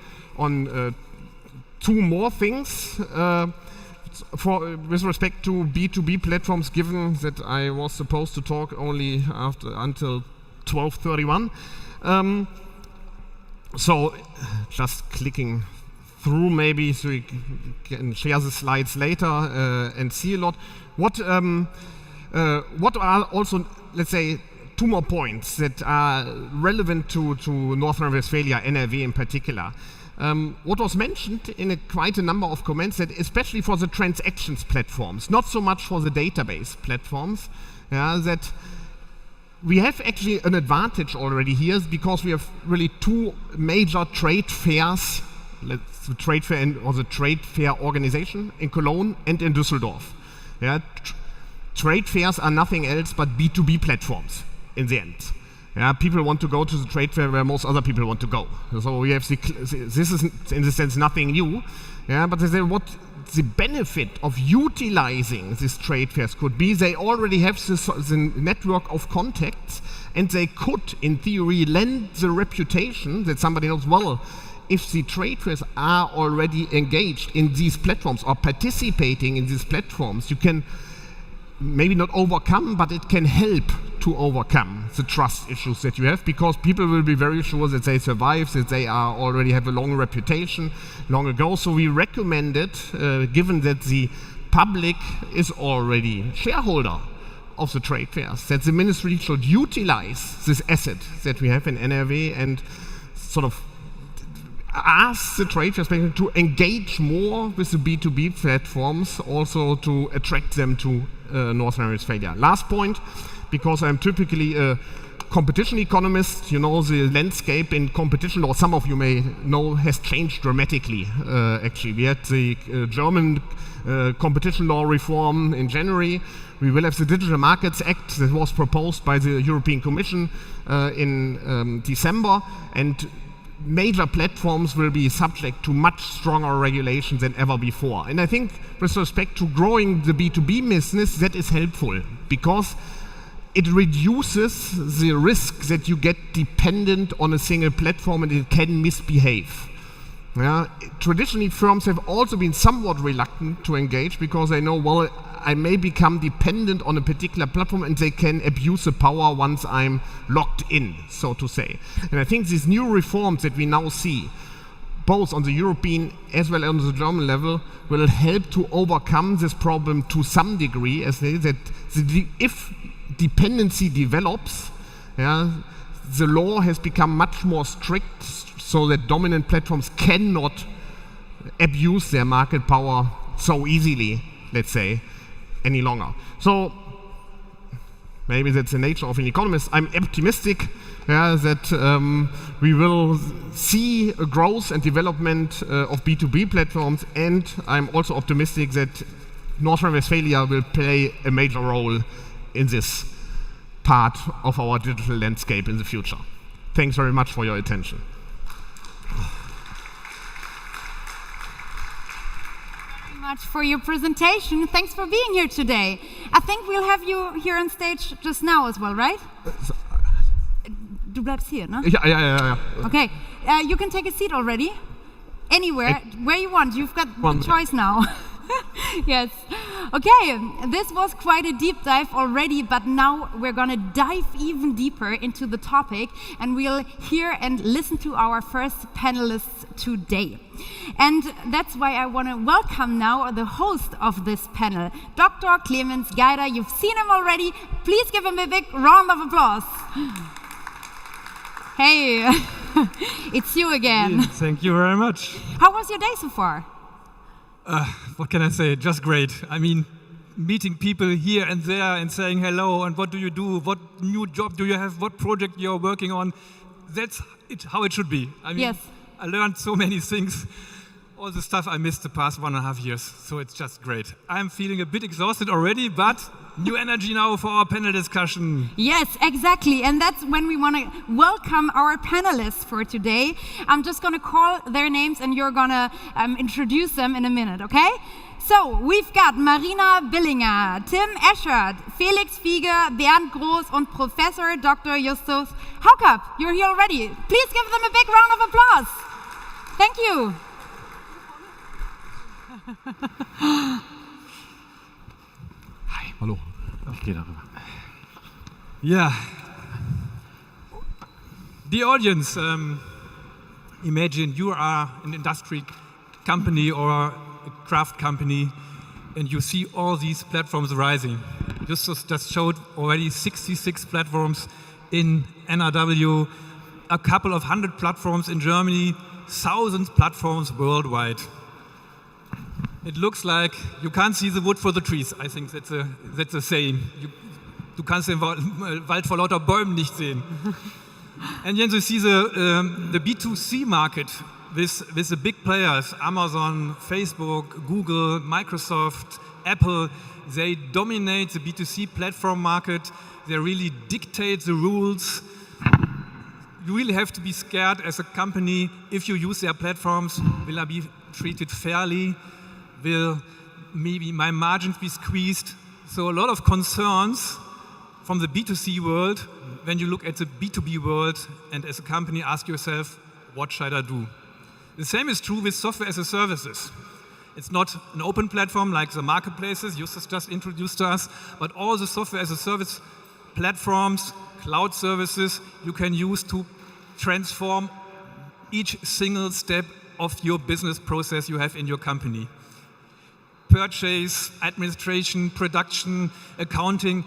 two more things with respect to B2B platforms, given that I was supposed to talk only until 12:31. So just clicking through maybe so we can share the slides later and see a lot. What are also, let's say, two more points that are relevant to North Rhine-Westphalia, NRW in particular. What was mentioned in quite a number of comments, that especially for the transactions platforms, not so much for the database platforms, that we have actually an advantage already here, because we have really two major trade fairs, the trade fair or the trade fair organization in Cologne and in Düsseldorf. Trade fairs are nothing else but B2B platforms in the end. People want to go to the trade fair where most other people want to go. So we have this is in the sense nothing new. But they say what the benefit of utilizing these trade fairs could be. They already have the network of contacts, and they could, in theory, lend the reputation that somebody knows, well, if the trade fairs are already engaged in these platforms or participating in these platforms, you can maybe not overcome, but it can help to overcome the trust issues that you have, because people will be very sure that they survive, that they already have a long reputation long ago. So we recommend it, given that the public is already shareholder of the trade fairs, that the ministry should utilize this asset that we have in NRW and sort of ask the trade fairs to engage more with the B2B platforms, also to attract them to North Rhine-Westphalia. Last point, because I'm typically a competition economist, you know, the landscape in competition law, some of you may know, has changed dramatically. Actually, we had the German competition law reform in January. We will have the Digital Markets Act that was proposed by the European Commission in December, and major platforms will be subject to much stronger regulation than ever before. And I think with respect to growing the B2B business, that is helpful, because it reduces the risk that you get dependent on a single platform and it can misbehave. Traditionally, firms have also been somewhat reluctant to engage because they know, well, I may become dependent on a particular platform and they can abuse the power once I'm locked in, so to say. And I think these new reforms that we now see, both on the European as well as on the German level, will help to overcome this problem to some degree, as they that if dependency develops, the law has become much more strict so that dominant platforms cannot abuse their market power so easily, let's say, any longer. So maybe that's the nature of an economist. I'm optimistic that we will see a growth and development of B2B platforms, and I'm also optimistic that North Rhine-Westphalia will play a major role in this part of our digital landscape in the future. Thanks very much for your attention. Much for your presentation. Thanks for being here today. I think we'll have you here on stage just now as well, right? Du bleibst hier, ne? Yeah. Okay. You can take a seat already. Anywhere, where you want. You've got the choice now. Yes. Okay, this was quite a deep dive already, but now we're going to dive even deeper into the topic, and we'll hear and listen to our first panelists today. And that's why I want to welcome now the host of this panel, Dr. Clemens Geider. You've seen him already. Please give him a big round of applause. Hey, it's you again. Thank you very much. How was your day so far? What can I say? Just great. I mean, meeting people here and there and saying hello and what do you do, what new job do you have, what project you're working on. That's how it should be. I mean, yes. I learned so many things, all the stuff I missed the past 1.5 years, so it's just great. I'm feeling a bit exhausted already, but new energy now for our panel discussion. Yes, exactly, and that's when we want to welcome our panelists for today. I'm just going to call their names and you're going to introduce them in a minute, okay? So, we've got Marina Billinger, Tim Eschert, Felix Fiege, Bernd Groß, and Professor Dr. Justus Haukapp. You're here already. Please give them a big round of applause. Thank you. Hi, hallo. Ich gehe darüber. Yeah. The audience, imagine you are an industry company or a craft company and you see all these platforms rising. Justus just showed already 66 platforms in NRW, a couple of 100 platforms in Germany, thousands platforms worldwide. It looks like you can't see the wood for the trees. I think that's a saying. Du kannst den Wald vor lauter Bäumen nicht sehen. And then you see the B2C market with the big players, Amazon, Facebook, Google, Microsoft, Apple. They dominate the B2C platform market. They really dictate the rules. You really have to be scared as a company if you use their platforms. Will I be treated fairly? Will maybe my margins be squeezed? So a lot of concerns from the B2C world when you look at the B2B world and as a company ask yourself, what should I do? The same is true with software as a services. It's not an open platform like the marketplaces Justus just introduced to us, but all the software as a service platforms, cloud services you can use to transform each single step of your business process you have in your company. Purchase, administration, production, accounting,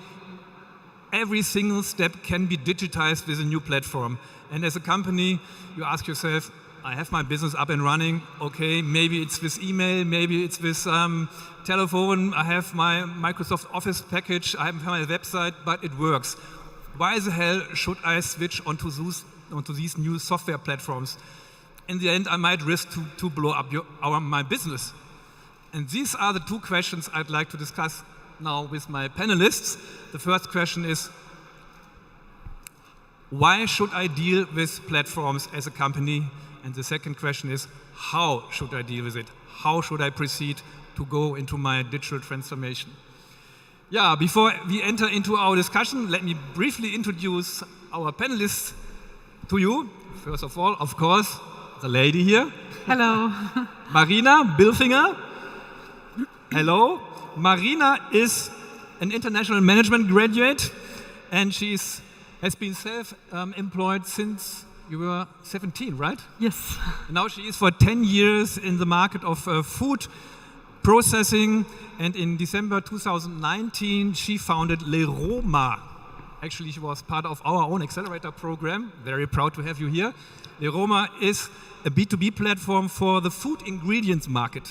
every single step can be digitized with a new platform. And as a company, you ask yourself, I have my business up and running. Okay, maybe it's with email, maybe it's with telephone. I have my Microsoft Office package, I have my website, but it works. Why the hell should I switch onto these new software platforms? In the end, I might risk to blow up my business. And these are the two questions I'd like to discuss now with my panelists. The first question is, why should I deal with platforms as a company? And the second question is, how should I deal with it? How should I proceed to go into my digital transformation? Yeah, before we enter into our discussion, let me briefly introduce our panelists to you. First of all, of course, the lady here. Hello. Marina Bilfinger. Hello. Marina is an international management graduate, and has been self-employed since you were 17, right? Yes. Now she is for 10 years in the market of food processing, and in December 2019 she founded Leroma. Actually, she was part of our own accelerator program. Very proud to have you here. Leroma is a B2B platform for the food ingredients market.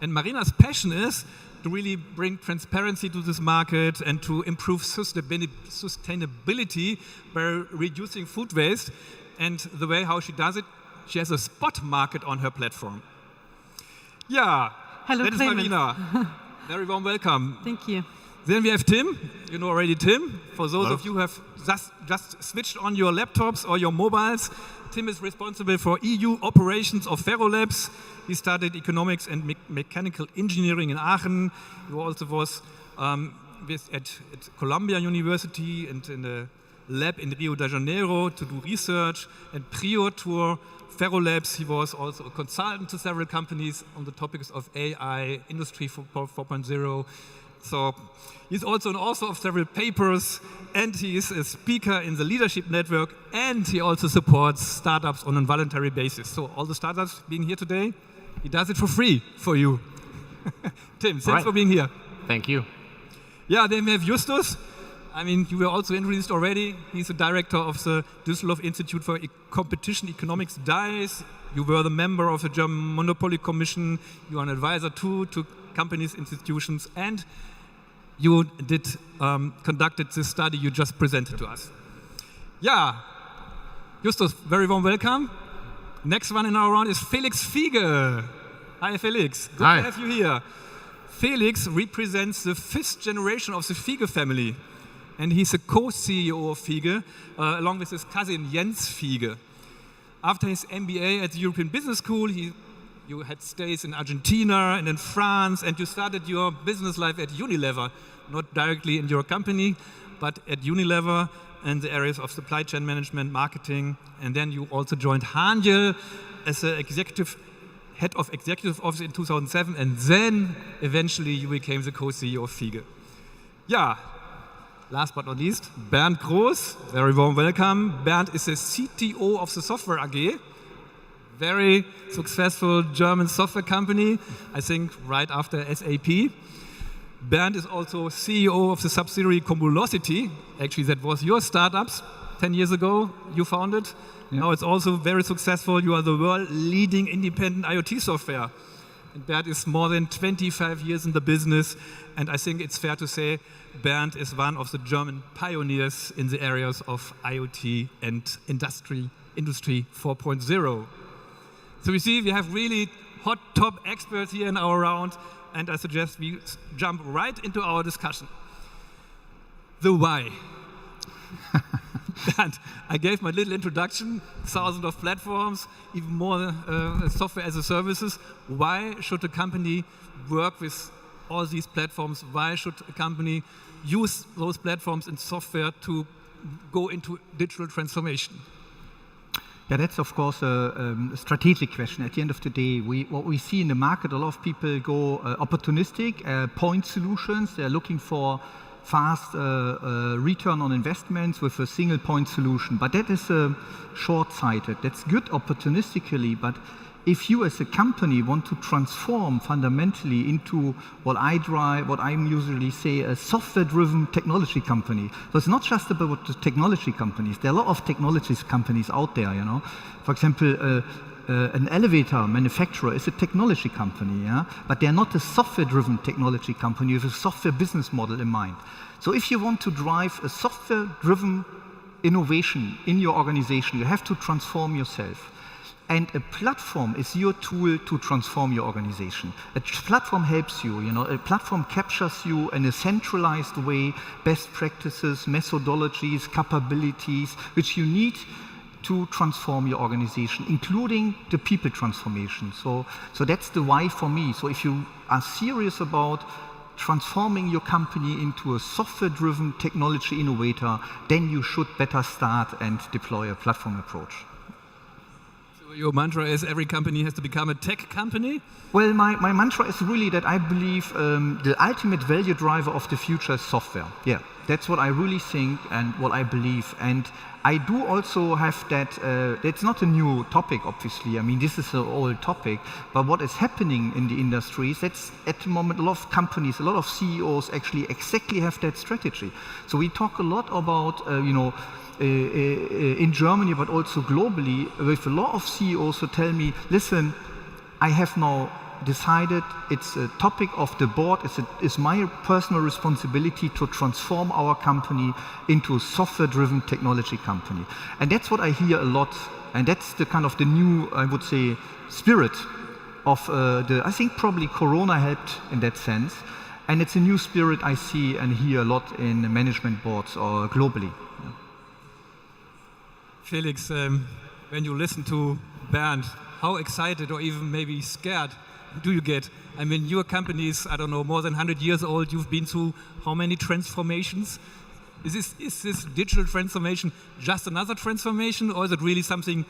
And Marina's passion is to really bring transparency to this market and to improve sustainability by reducing food waste. And the way how she does it, she has a spot market on her platform. Yeah, hello, that is Marina. Very warm welcome. Thank you. Then we have Tim. You know already Tim. For those of you who have just switched on your laptops or your mobiles, Tim is responsible for EU operations of Ferrolabs. He studied economics and mechanical engineering in Aachen. He also was at Columbia University and in a lab in Rio de Janeiro to do research. And prior to Ferrolabs, he was also a consultant to several companies on the topics of AI, Industry 4.0. So he's also an author of several papers, and he is a speaker in the Leadership Network, and he also supports startups on a voluntary basis. So all the startups being here today, he does it for free for you. Tim, thanks for being here. Thank you. Yeah, then we have Justus. I mean, you were also introduced already. He's the director of the Düsseldorf Institute for Competition Economics, DICE. You were the member of the German Monopoly Commission. You are an advisor too to companies, institutions, and you conducted this study you just presented to us. Yeah, Justus, very warm welcome. Next one in our round is Felix Fiege. Hi, Felix. Good to have you here. Felix represents the 5th generation of the Fiege family, and he's a co-CEO of Fiege, along with his cousin Jens Fiege. After his MBA at the European Business School, you had stays in Argentina and in France, and you started your business life at Unilever, not directly in your company, but at Unilever in the areas of supply chain management, marketing, and then you also joined Haniel as the head of executive office in 2007, and then eventually you became the co-CEO of Fiege. Yeah, last but not least, Bernd Groß, very warm welcome. Bernd is the CTO of the Software AG, very successful German software company, I think right after SAP. Bernd is also CEO of the subsidiary Cumulosity. Actually, that was your startups 10 years ago you founded. Yeah. Now it's also very successful. You are the world leading independent IoT software. And Bernd is more than 25 years in the business. And I think it's fair to say Bernd is one of the German pioneers in the areas of IoT and Industry 4.0. So we see we have really hot top experts here in our round, and I suggest we jump right into our discussion. The why. And I gave my little introduction, thousands of platforms, even more software as a services. Why should a company work with all these platforms? Why should a company use those platforms and software to go into digital transformation? Yeah, that's of course a strategic question. At the end of the day, what we see in the market, a lot of people go opportunistic, point solutions. They're looking for fast return on investments with a single point solution. But that is short-sighted. That's good opportunistically, but if you as a company want to transform fundamentally into what I usually say a software-driven technology company. So it's not just about the technology companies. There are a lot of technology companies out there, you know. For example, an elevator manufacturer is a technology company, yeah? But they're not a software-driven technology company with a software business model in mind. So if you want to drive a software-driven innovation in your organization, you have to transform yourself. And a platform is your tool to transform your organization. A platform helps you, you know, a platform captures you in a centralized way, best practices, methodologies, capabilities, which you need to transform your organization, including the people transformation. So that's the why for me. So if you are serious about transforming your company into a software-driven technology innovator, then you should better start and deploy a platform approach. your mantra is every company has to become a tech company? Well, my mantra is really that I believe the ultimate value driver of the future is software. Yeah, that's what I really think and what I believe. And I do also have that, it's not a new topic, obviously. I mean, this is an old topic, but what is happening in the industries, that's at the moment a lot of companies, a lot of CEOs actually exactly have that strategy. So we talk a lot about, in Germany, but also globally, with a lot of CEOs who tell me, listen, I have now decided it's a topic of the board, it's my personal responsibility to transform our company into a software-driven technology company. And that's what I hear a lot, and that's the kind of the new, I would say, spirit of I think probably Corona helped in that sense, and it's a new spirit I see and hear a lot in management boards or globally. Felix, when you listen to Bernd, how excited or even maybe scared do you get? I mean, your company is, I don't know, more than 100 years old. You've been through how many transformations? Is this digital transformation just another transformation, or is it really something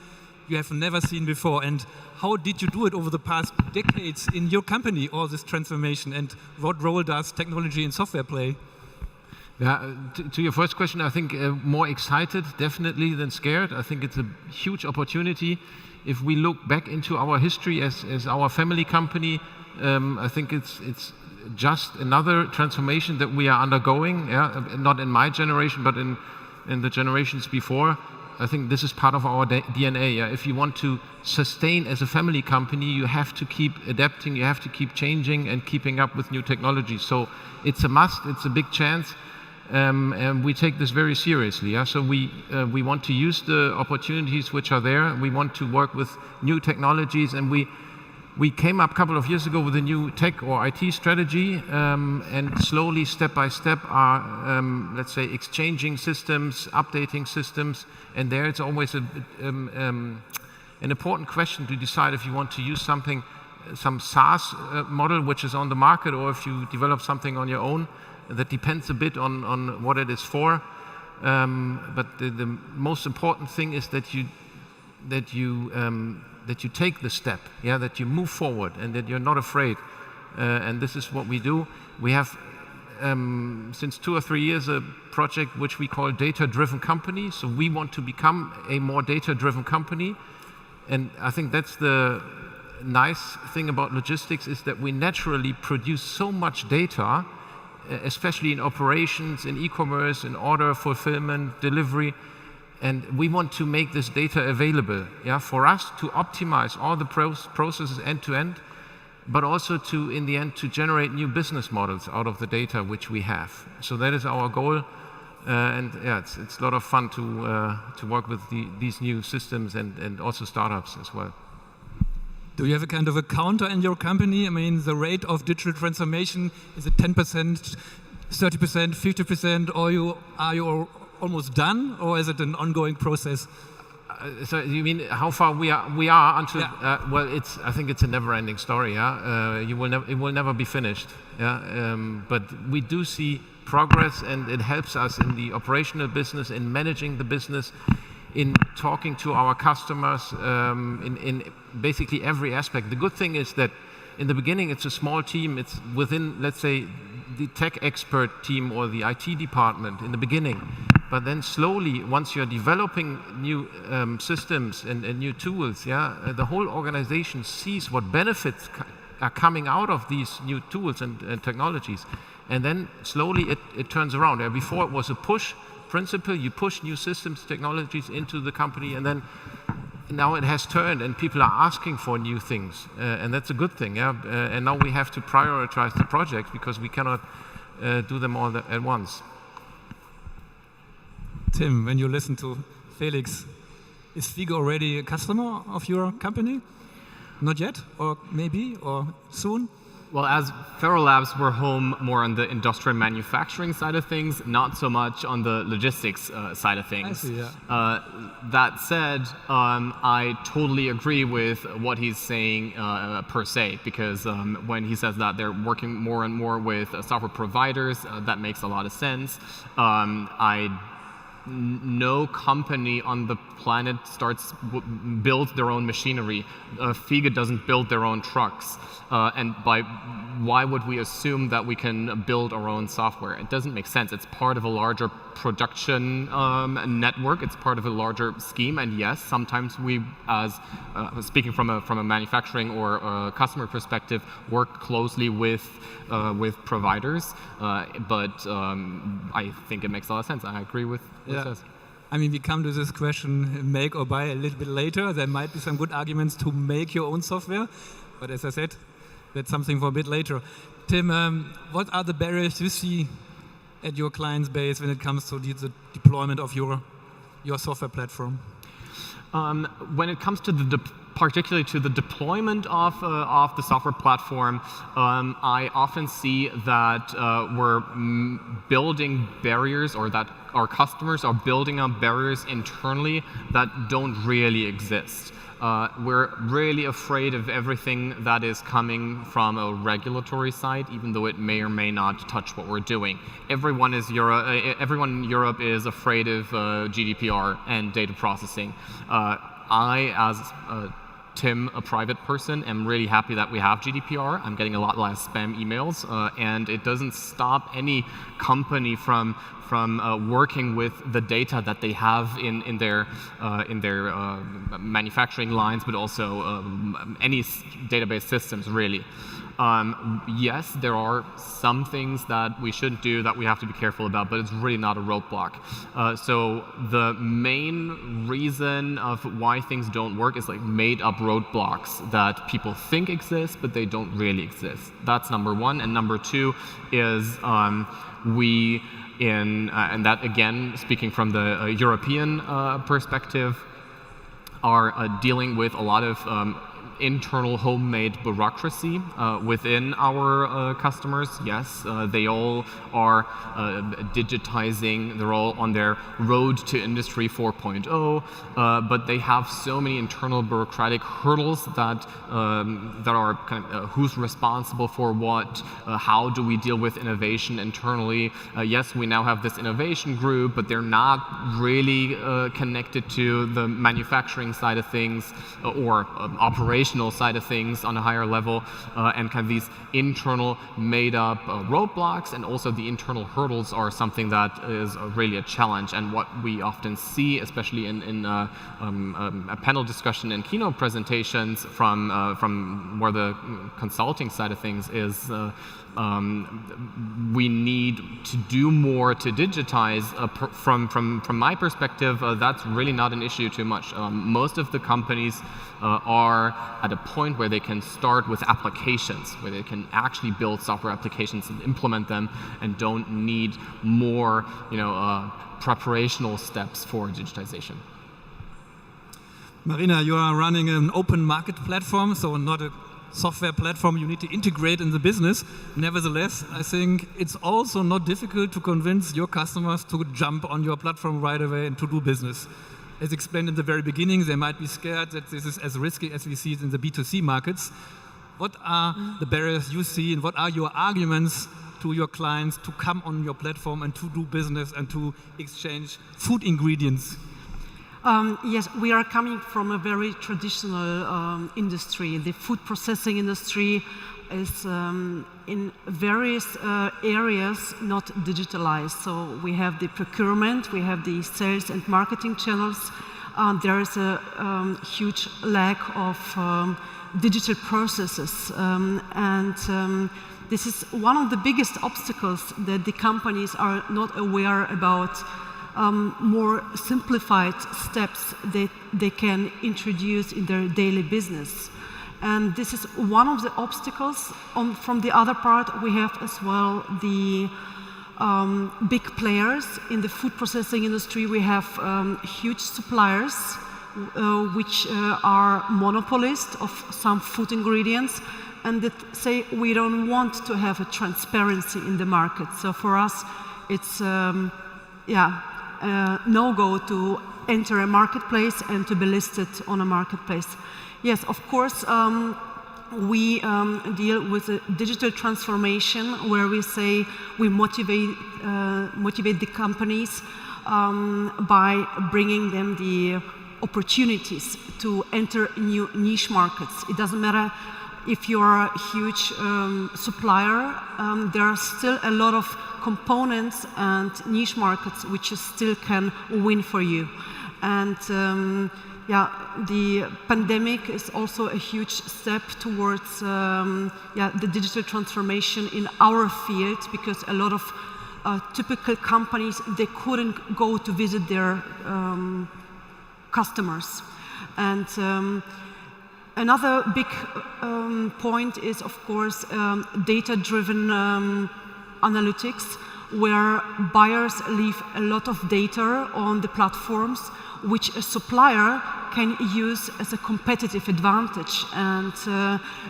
you have never seen before? And how did you do it over the past decades in your company, all this transformation? And what role does technology and software play? Yeah, to your first question, I think more excited definitely than scared. I think it's a huge opportunity. If we look back into our history as our family company, I think it's just another transformation that we are undergoing. Yeah? Not in my generation, but in the generations before. I think this is part of our DNA. Yeah? If you want to sustain as a family company, you have to keep adapting, you have to keep changing and keeping up with new technology. So it's a must, it's a big chance. And we take this very seriously. Yeah? So we want to use the opportunities which are there. We want to work with new technologies, and we came up a couple of years ago with a new tech or IT strategy, and slowly, step by step, are let's say exchanging systems, updating systems, and there it's always an important question to decide if you want to use some SaaS model which is on the market, or if you develop something on your own. That depends a bit on what it is for, but the most important thing is that you take the step, yeah, that you move forward, and that you're not afraid. And this is what we do. We have since 2 or 3 years a project which we call data-driven company. So we want to become a more data-driven company, and I think that's the nice thing about logistics, is that we naturally produce so much data, especially in operations, in e-commerce, in order fulfillment, delivery, and we want to make this data available, yeah, for us to optimize all the processes end to end, but also to, in the end, to generate new business models out of the data which we have. So that is our goal, and yeah, it's a lot of fun to work with these new systems and also startups as well. Do you have a kind of a counter in your company? I mean, the rate of digital transformation, is it 10%, 30%, 50%, or are you almost done, or is it an ongoing process? So you mean how far we are until? Yeah. Well, I think it's a never-ending story. Yeah, it will never be finished. Yeah, but we do see progress, and it helps us in the operational business, in managing the business, in talking to our customers, in basically every aspect. The good thing is that in the beginning it's a small team. It's within, let's say, the tech expert team or the IT department in the beginning. But then slowly, once you're developing new systems and new tools, yeah, the whole organization sees what benefits are coming out of these new tools and technologies. And then slowly it turns around. Before it was a push principle, you push new systems, technologies into the company, and then now it has turned and people are asking for new things, and that's a good thing. Yeah? And now we have to prioritize the projects because we cannot do them all at once. Tim, when you listen to Felix, is Figo already a customer of your company? Not yet, or maybe, or soon? Well, as Ferrolabs, we're home more on the industrial manufacturing side of things, not so much on the logistics side of things. I see, yeah. That said, I totally agree with what he's saying per se, because when he says that they're working more and more with software providers, that makes a lot of sense. I no company on the planet builds their own machinery. Fiege doesn't build their own trucks. And why would we assume that we can build our own software? It doesn't make sense. It's part of a larger production network. It's part of a larger scheme. And yes, sometimes we, as speaking from a manufacturing or a customer perspective, work closely with providers. But I think it makes a lot of sense. I agree with this. I mean, we come to this question, make or buy, a little bit later. There might be some good arguments to make your own software. But as I said, that's something for a bit later. Tim, what are the barriers you see at your client's base when it comes to the deployment of your software platform? When it comes to particularly to the deployment of the software platform, I often see that we're building barriers, or that our customers are building up barriers internally that don't really exist. We're really afraid of everything that is coming from a regulatory side, even though it may or may not touch what we're doing. Everyone in Europe is afraid of GDPR and data processing. I, as Tim, a private person, am really happy that we have GDPR. I'm getting a lot less spam emails, and it doesn't stop any company from working with the data that they have in their manufacturing lines, but also any database systems, really. Yes, there are some things that we shouldn't do that we have to be careful about, but it's really not a roadblock. So the main reason of why things don't work is like made-up roadblocks that people think exist, but they don't really exist. That's number one. And number two is and that again, speaking from the European perspective, are dealing with a lot of internal homemade bureaucracy within our customers. Yes, they all are digitizing, they're all on their road to Industry 4.0, but they have so many internal bureaucratic hurdles that are kind of who's responsible for what, how do we deal with innovation internally. Yes, we now have this innovation group, but they're not really connected to the manufacturing side of things or operational side of things on a higher level, and kind of these internal made-up roadblocks, and also the internal hurdles are something that is really a challenge. And what we often see, especially in a panel discussion and keynote presentations from more the consulting side of things, is we need to do more to digitize. From my perspective, that's really not an issue too much. Most of the companies are at a point where they can start with applications, where they can actually build software applications and implement them, and don't need more, preparational steps for digitization. Marina, you are running an open market platform, so not a software platform you need to integrate in the business. Nevertheless, I think it's also not difficult to convince your customers to jump on your platform right away and to do business. As explained in the very beginning, they might be scared that this is as risky as we see it in the B2C markets. What are the barriers you see, and what are your arguments to your clients to come on your platform and to do business and to exchange food ingredients? Yes, we are coming from a very traditional industry. The food processing industry is in various areas not digitalized. So we have the procurement, we have the sales and marketing channels. There is a huge lack of digital processes. This is one of the biggest obstacles that the companies are not aware about. More simplified steps that they can introduce in their daily business. And this is one of the obstacles. From the other part, we have as well the big players in the food processing industry. We have huge suppliers which are monopolists of some food ingredients, and that say we don't want to have a transparency in the market. So for us, it's no-go to enter a marketplace and to be listed on a marketplace. Yes, of course, we deal with a digital transformation where we say we motivate the companies by bringing them the opportunities to enter new niche markets. It doesn't matter if you're a huge supplier, there are still a lot of components and niche markets which you still can win for you. And yeah, the pandemic is also a huge step towards the digital transformation in our field, because a lot of typical companies, they couldn't go to visit their customers. And another big point is, of course, data-driven analytics, where buyers leave a lot of data on the platforms, which a supplier can use as a competitive advantage and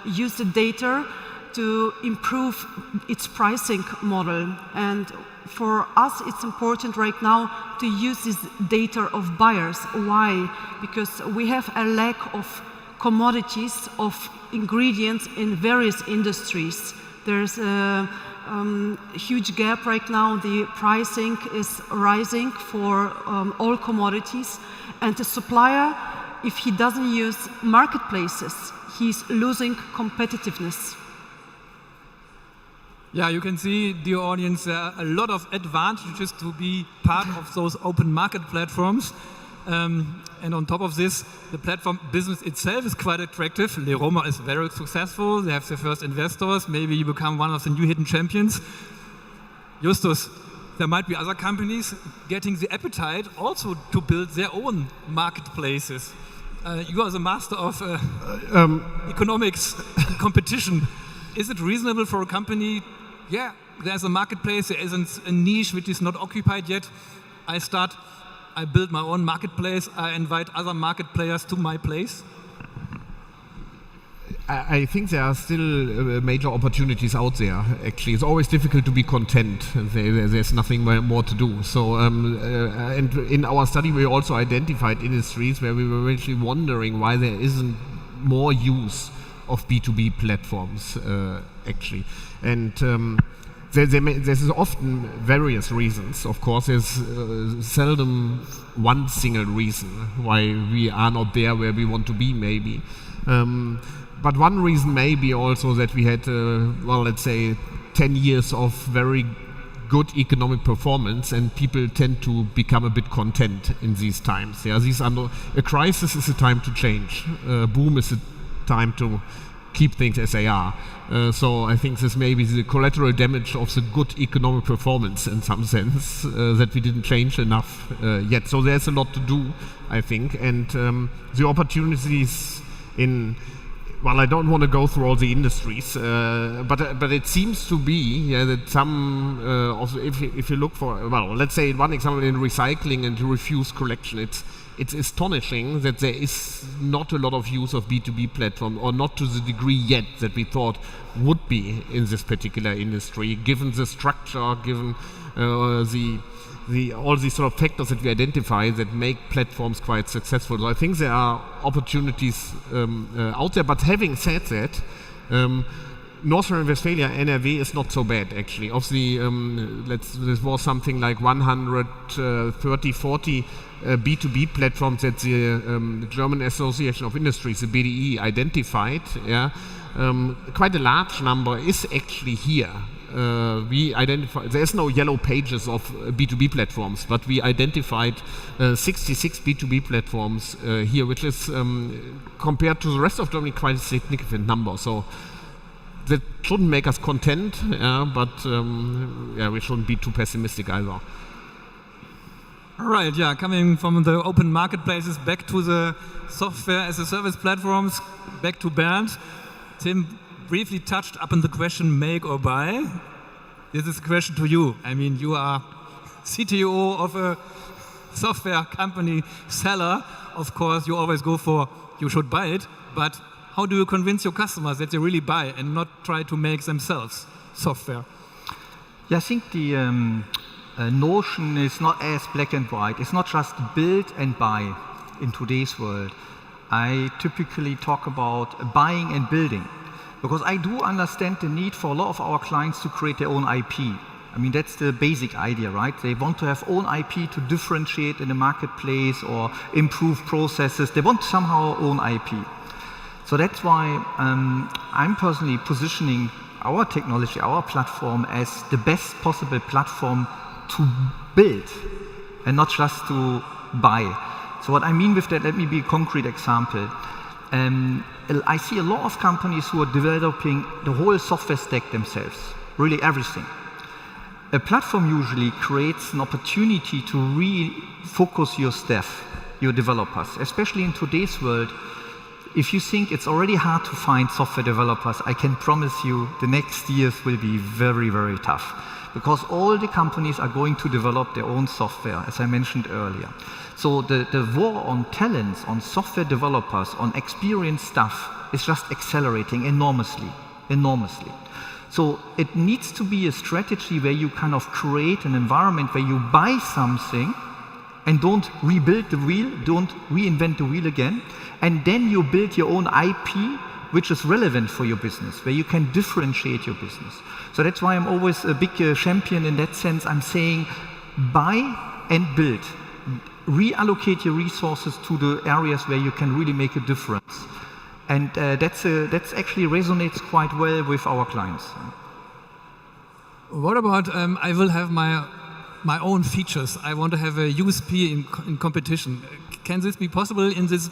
use the data to improve its pricing model. And for us, it's important right now to use this data of buyers. Why? Because we have a lack of commodities, of ingredients in various industries. There's a huge gap right now. The pricing is rising for all commodities, and the supplier, if he doesn't use marketplaces, he's losing competitiveness. Yeah, you can see, dear audience, there are a lot of advantages to be part of those open market platforms. And on top of this, the platform business itself is quite attractive. Leroma is very successful. They have their first investors. Maybe you become one of the new hidden champions. Justus, there might be other companies getting the appetite also to build their own marketplaces. You are the master of economics competition. Is it reasonable for a company, yeah, there's a marketplace, there is a niche which is not occupied yet. I build my own marketplace, I invite other market players to my place? I think there are still major opportunities out there, actually. It's always difficult to be content. There's nothing more to do. So, and in our study, we also identified industries where we were actually wondering why there isn't more use of B2B platforms, actually. And there's often various reasons. Of course, there's seldom one single reason why we are not there where we want to be, maybe. But one reason may be also that we had, well, let's say 10 years of very good economic performance, and people tend to become a bit content in these times. Yeah, a crisis is a time to change. Boom is a time to keep things as they are. So I think this may be the collateral damage of the good economic performance in some sense, that we didn't change enough yet. So there's a lot to do, I think. And the opportunities in, well, I don't want to go through all the industries, but it seems to be that some, also if you look for, well, let's say one example in recycling and refuse collection, it's astonishing that there is not a lot of use of B2B platform, or not to the degree yet that we thought would be in this particular industry, given the structure, given all these sort of factors that we identify that make platforms quite successful. So I think there are opportunities out there. But having said that, North Rhine-Westphalia, NRW, is not so bad, actually. Of the, there was something like 130, 40 B2B platforms that the German Association of Industries, the BDI, identified. Yeah, quite a large number is actually here. We identified, there's no yellow pages of B2B platforms, but we identified 66 B2B platforms here, which is, compared to the rest of Germany, quite a significant number. So that shouldn't make us content, but yeah, we shouldn't be too pessimistic either. All right, yeah, coming from the open marketplaces back to the software as a service platforms, back to Bernd. Tim briefly touched upon the question make or buy. This is a question to you. I mean, you are CTO of a software company seller. Of course, you always go for you should buy it, but how do you convince your customers that they really buy and not try to make themselves software? Yeah, I think the notion is not as black and white. It's not just build and buy in today's world. I typically talk about buying and building, because I do understand the need for a lot of our clients to create their own IP. I mean, that's the basic idea, right? They want to have own IP to differentiate in the marketplace or improve processes. They want somehow own IP. So that's why I'm personally positioning our technology, our platform, as the best possible platform to build and not just to buy. So what I mean with that, let me be a concrete example. I see a lot of companies who are developing the whole software stack themselves, really everything. A platform usually creates an opportunity to refocus your staff, your developers, especially in today's world. If you think it's already hard to find software developers, I can promise you the next years will be very, very tough, because all the companies are going to develop their own software, as I mentioned earlier. So the war on talents, on software developers, on experienced staff is just accelerating enormously, enormously. So it needs to be a strategy where you kind of create an environment where you buy something and don't rebuild the wheel, don't reinvent the wheel again, and then you build your own IP, which is relevant for your business, where you can differentiate your business. So that's why I'm always a big champion in that sense. I'm saying buy and build. Reallocate your resources to the areas where you can really make a difference. And that's actually resonates quite well with our clients. What about I will have my own features. I want to have a USP in competition. Can this be possible in this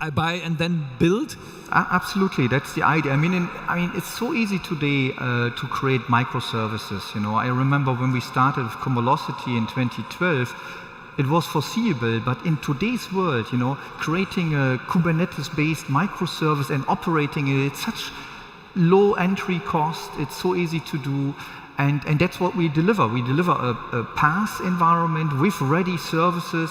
I buy and then build? Absolutely, that's the idea. I mean, it's so easy today to create microservices. You know, I remember when we started with Cumulosity in 2012, it was foreseeable, but in today's world, you know, creating a Kubernetes-based microservice and operating it, it's such low entry cost. It's so easy to do. And that's what we deliver. We deliver a PaaS environment with ready services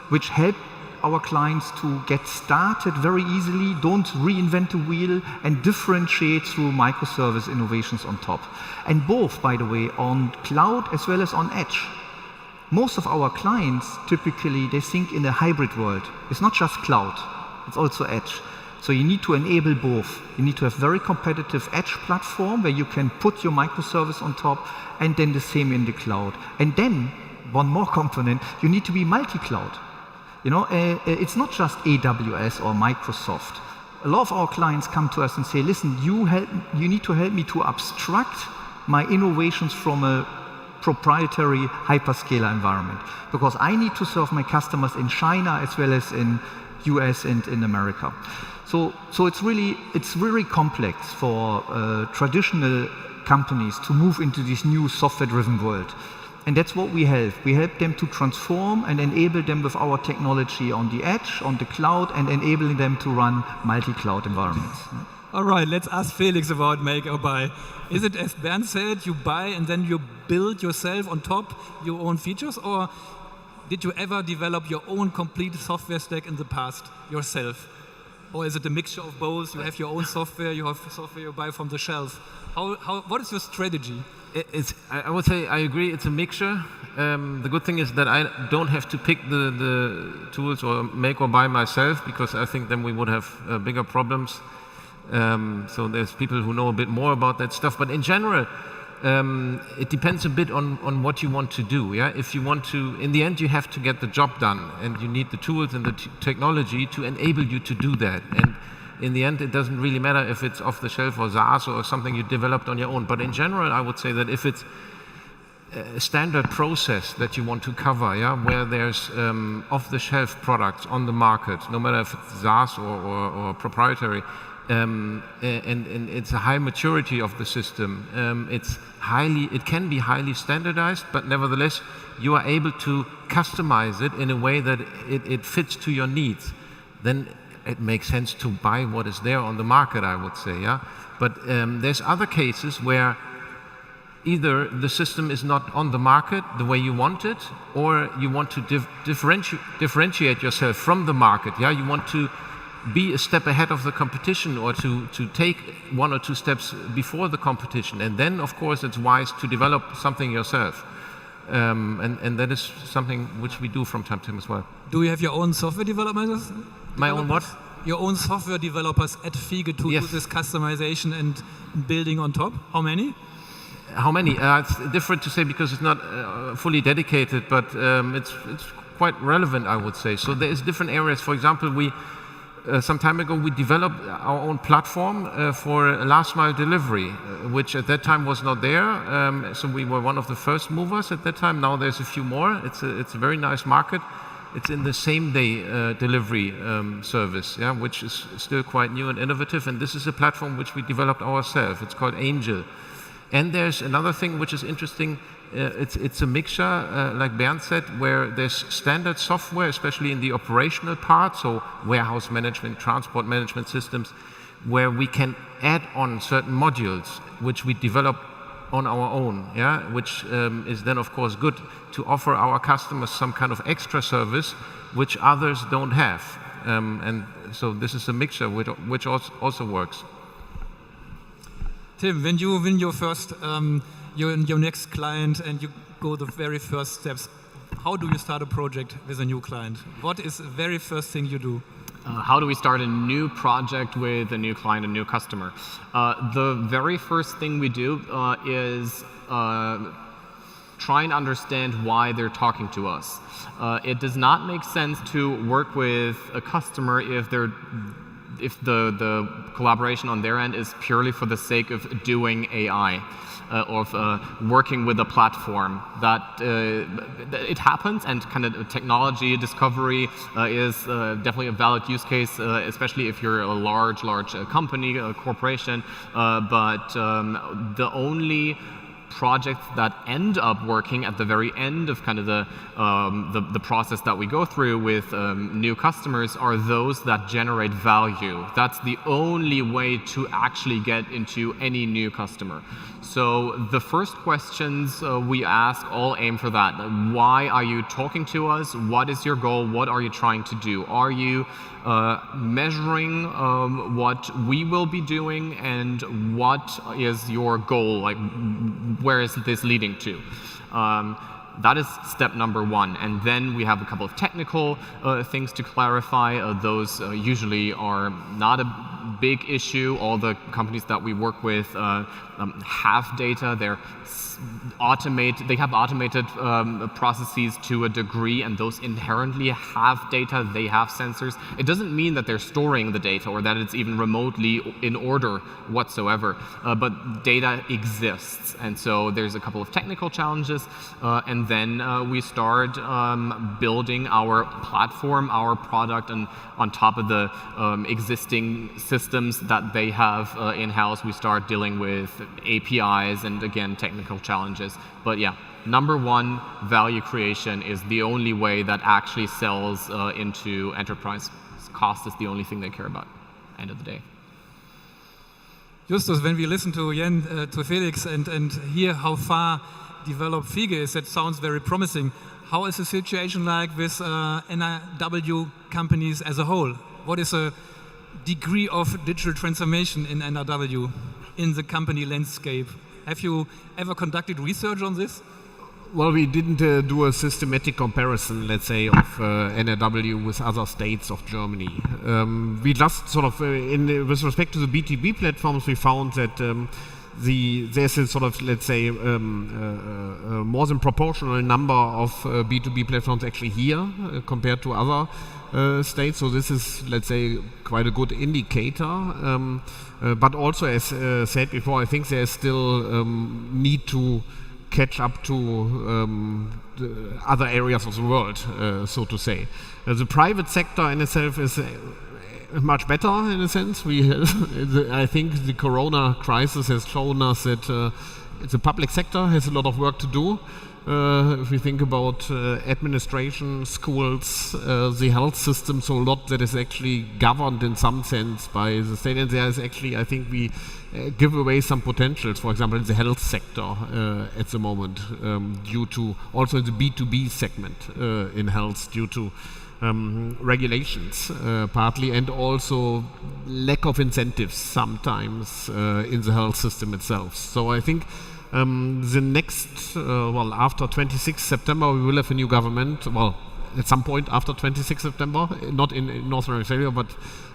which help our clients to get started very easily, don't reinvent the wheel, and differentiate through microservice innovations on top. And both, by the way, on cloud as well as on edge. Most of our clients, typically, they think in a hybrid world. It's not just cloud, it's also edge. So you need to enable both. You need to have very competitive edge platform where you can put your microservice on top, and then the same in the cloud. And then, one more component, you need to be multi-cloud. You know, it's not just AWS or Microsoft. A lot of our clients come to us and say, listen, you need to help me to abstract my innovations from a proprietary hyperscaler environment, because I need to serve my customers in China as well as in US and in America. So it's really complex for traditional companies to move into this new software-driven world. And that's what we help. We help them to transform and enable them with our technology on the edge, on the cloud, and enabling them to run multi-cloud environments. All right, let's ask Felix about make or buy. Is it, as Bernd said, you buy and then you build yourself on top your own features, or did you ever develop your own complete software stack in the past yourself? Or is it a mixture of both? You have your own software, you have software you buy from the shelf. What is your strategy? I would say I agree, it's a mixture. The good thing is that I don't have to pick the tools or make or buy myself, because I think then we would have bigger problems. So there's people who know a bit more about that stuff. But in general, it depends a bit on what you want to do. Yeah, if you want to, in the end, you have to get the job done, and you need the tools and the technology to enable you to do that. And in the end, it doesn't really matter if it's off the shelf or SaaS or something you developed on your own. But in general, I would say that if it's a standard process that you want to cover, yeah, where there's off-the-shelf products on the market, no matter if it's SaaS or proprietary, and it's a high maturity of the system. It can be highly standardized, but nevertheless, you are able to customize it in a way that it fits to your needs. Then it makes sense to buy what is there on the market, I would say. Yeah, but there's other cases where either the system is not on the market the way you want it, or you want to differentiate yourself from the market. Yeah, you want to be a step ahead of the competition, or to take one or two steps before the competition. And then, of course, it's wise to develop something yourself. And that is something which we do from time to time as well. Do you have your own software developers? My own what? Your own software developers at Fiege to do this customization and building on top? How many? How many? It's different to say because it's not fully dedicated, but it's quite relevant, I would say. So there is different areas. For example, we some time ago we developed our own platform for last mile delivery, which at that time was not there. So we were one of the first movers at that time. Now there's a few more. It's a very nice market. It's in the same day delivery service, yeah, which is still quite new and innovative. And this is a platform which we developed ourselves. It's called Angel. And there's another thing which is interesting. It's a mixture, like Bernd said, where there's standard software, especially in the operational part, so warehouse management, transport management systems, where we can add on certain modules which we develop on our own, yeah, which is then of course good to offer our customers some kind of extra service which others don't have. And so this is a mixture which also works. Tim, when you win your first, your next client and you go the very first steps, how do you start a project with a new client? What is the very first thing you do? How do we start a new project with a new client, a new customer? The very first thing we do is try and understand why they're talking to us. It does not make sense to work with a customer if the collaboration on their end is purely for the sake of doing AI. Of working with a platform that it happens, and kind of technology discovery is definitely a valid use case, especially if you're a large company, a corporation. But the only projects that end up working at the very end of kind of the process that we go through with new customers are those that generate value. That's the only way to actually get into any new customer. So the first questions we ask all aim for that. Why are you talking to us? What is your goal? What are you trying to do? Are you measuring what we will be doing, and what is your goal? Like, where is this leading to? That is step number one. And then we have a couple of technical things to clarify. Those usually are not a big issue. All the companies that we work with have data. They have automated processes to a degree, and those inherently have data. They have sensors. It doesn't mean that they're storing the data or that it's even remotely in order whatsoever, but data exists. And so there's a couple of technical challenges, and then we start building our platform, our product, and on top of the existing systems that they have in-house, we start dealing with APIs and, again, technical challenges. But yeah, number one, value creation is the only way that actually sells into enterprise. Cost is the only thing they care about, end of the day. Justus, when we listen to Jen, to Felix, and hear how far developed Fiege is, that sounds very promising. How is the situation like with NRW companies as a whole? What is a degree of digital transformation in NRW in the company landscape? Have you ever conducted research on this? Well, we didn't do a systematic comparison, let's say, of NRW with other states of Germany. We just sort of, with respect to the B2B platforms, we found that there's a sort of, let's say, more than proportional number of B2B platforms actually here compared to other states. So this is, let's say, quite a good indicator. But also, as said before, I think there's still need to catch up to the other areas of the world, so to say. The private sector in itself is much better in a sense. I think the Corona crisis has shown us that the public sector has a lot of work to do. If we think about administration, schools, the health system, so a lot that is actually governed in some sense by the state. And there is actually, I think we give away some potentials, for example, in the health sector at the moment, due to also the B2B segment in health, due to regulations partly, and also lack of incentives sometimes in the health system itself. So I think the next, well, after 26 September, we will have a new government. Well, at some point after 26 September, not in North Rhine-Westphalia, but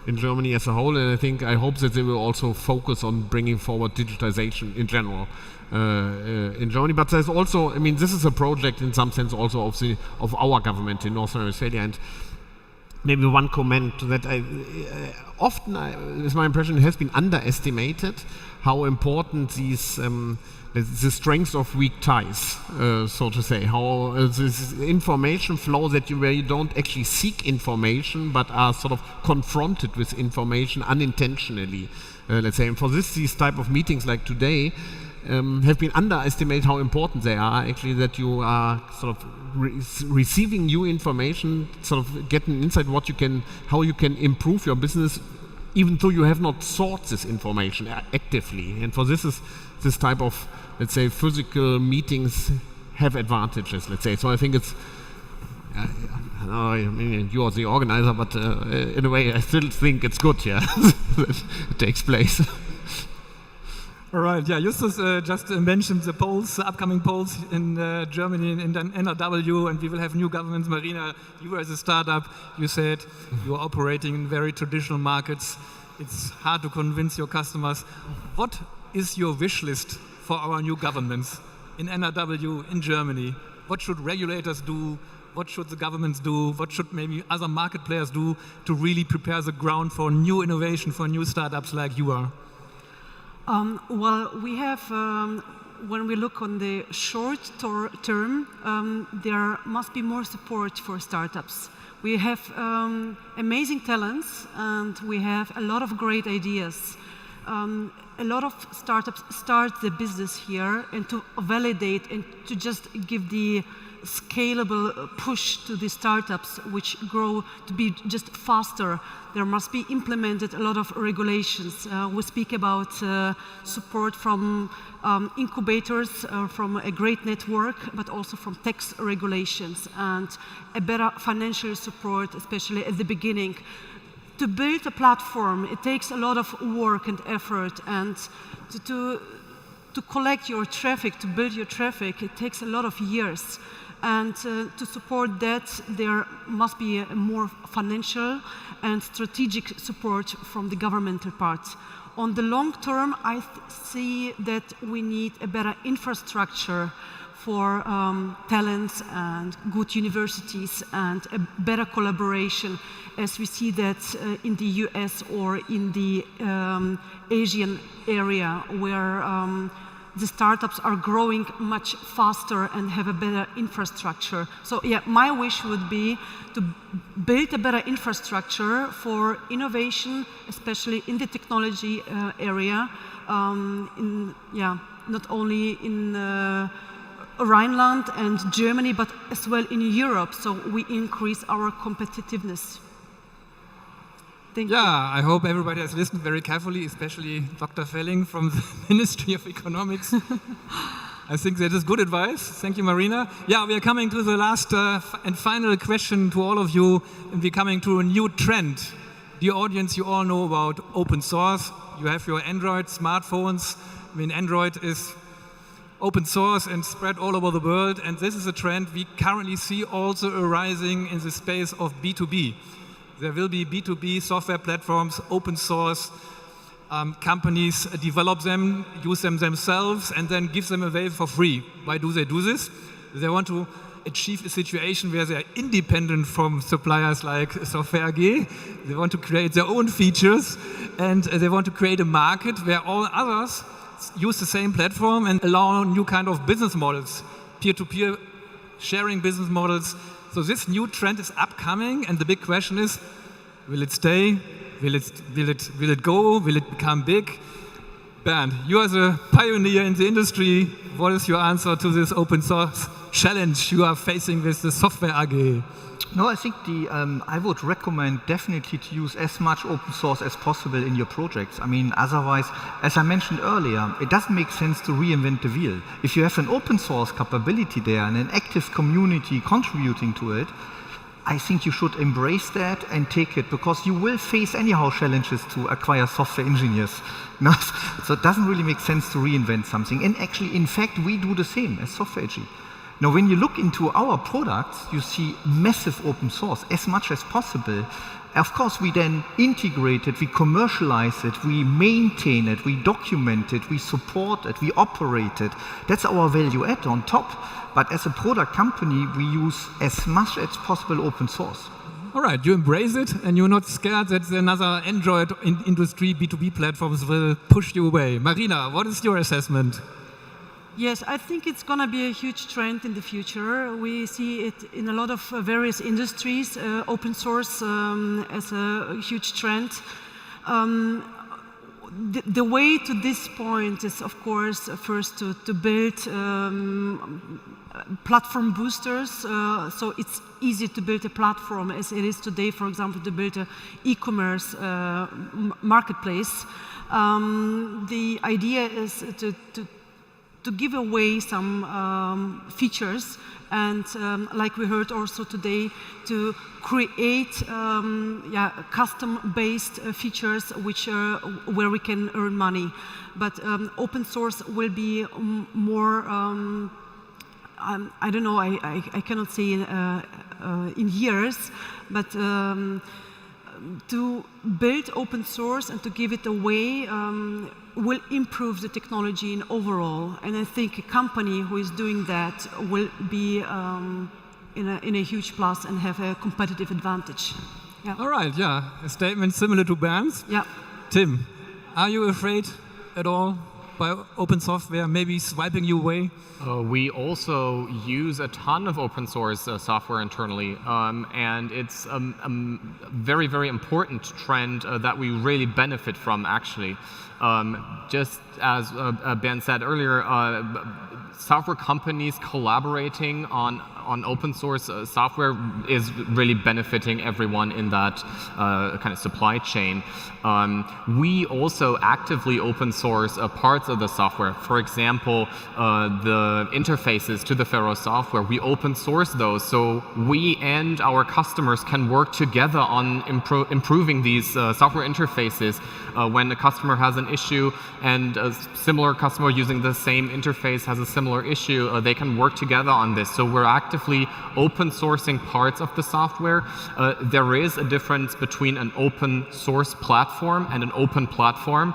in Germany as a whole, and I hope that they will also focus on bringing forward digitization in general in Germany. But there's also, I mean, this is a project in some sense also of our government in North Rhine-Westphalia, and maybe one comment that often, it's my impression, it has been underestimated how important these the strength of weak ties, so to say, how this information flow where you don't actually seek information but are sort of confronted with information unintentionally, let's say. And for these type of meetings like today have been underestimated how important they are, actually, that you are sort of receiving new information, sort of getting insight how you can improve your business, even though you have not sought this information actively. And for this type of, let's say, physical meetings have advantages, let's say. So I think it's, I mean, you are the organizer, but in a way I still think it's good, yeah, that it takes place. All right, yeah, Justus just mentioned the polls, the upcoming polls in Germany in NRW, and we will have new governments. Marina, you were as a startup, you said you are operating in very traditional markets. It's hard to convince your customers. What is your wish list for our new governments in NRW, in Germany? What should regulators do? What should the governments do? What should maybe other market players do to really prepare the ground for new innovation, for new startups like you are? Well, we have, when we look on the short term, there must be more support for startups. We have amazing talents, and we have a lot of great ideas. A lot of startups start the business here, and to validate and to just give the scalable push to the startups which grow to be just faster, there must be implemented a lot of regulations. We speak about support from incubators, from a great network, but also from tax regulations, and a better financial support, especially at the beginning. To build a platform, it takes a lot of work and effort, and to collect your traffic, to build your traffic, it takes a lot of years. And to support that, there must be a more financial and strategic support from the governmental part. On the long term, I see that we need a better infrastructure for talents and good universities and a better collaboration, as we see that in the US or in the Asian area, where the startups are growing much faster and have a better infrastructure. So yeah, my wish would be to build a better infrastructure for innovation, especially in the technology area, not only in Rhineland and Germany, but as well in Europe, so we increase our competitiveness. Thank you. I hope everybody has listened very carefully, especially Dr. Felling from the Ministry of Economics. I think that is good advice. Thank you, Marina. Yeah, we are coming to the last and final question to all of you, and we're coming to a new trend. The audience, you all know about open source. You have your Android smartphones. I mean, Android is open source and spread all over the world, and this is a trend we currently see also arising in the space of B2B. There will be B2B software platforms, open source, companies develop them, use them themselves, and then give them away for free. Why do they do this? They want to achieve a situation where they are independent from suppliers like Software AG. They want to create their own features, and they want to create a market where all others use the same platform and allow new kind of business models, peer-to-peer sharing business models. So this new trend is upcoming, and the big question is, will it stay? Will it go? Will it become big? Bernd, you are the pioneer in the industry. What is your answer to this open source challenge you are facing with the Software AG? No, I think I would recommend definitely to use as much open source as possible in your projects. I mean, otherwise, as I mentioned earlier, it doesn't make sense to reinvent the wheel. If you have an open source capability there and an active community contributing to it, I think you should embrace that and take it, because you will face anyhow challenges to acquire software engineers. No? So it doesn't really make sense to reinvent something. And actually, in fact, we do the same as Software AG. Now, when you look into our products, you see massive open source, as much as possible. Of course, we then integrate it, we commercialize it, we maintain it, we document it, we support it, we operate it. That's our value add on top. But as a product company, we use as much as possible open source. All right, you embrace it, and you're not scared that another Android industry B2B platforms will push you away. Marina, what is your assessment? Yes, I think it's going to be a huge trend in the future. We see it in a lot of various industries, open source as a huge trend. The way to this point is, of course, first to build platform boosters. So it's easy to build a platform as it is today, for example, to build an e-commerce marketplace. The idea is to give away some features and, like we heard also today, to create custom-based features where we can earn money. But open source will be more, I don't know, I cannot say in years, but to build open source and to give it away will improve the technology in overall. And I think a company who is doing that will be in a huge plus and have a competitive advantage. Yeah. All right, yeah, a statement similar to Bern's. Yeah. Tim, are you afraid at all by open software maybe swiping you away? We also use a ton of open source software internally, and it's a very, very important trend that we really benefit from, actually. Just as Ben said earlier, software companies collaborating on open source software is really benefiting everyone in that kind of supply chain. We also actively open source parts of the software. For example, the interfaces to the Faro software, we open source those so we and our customers can work together on improving these software interfaces. When a customer has an issue and a similar customer using the same interface has a similar issue, they can work together on this. So we're actively open sourcing parts of the software. There is a difference between an open source platform and an open platform.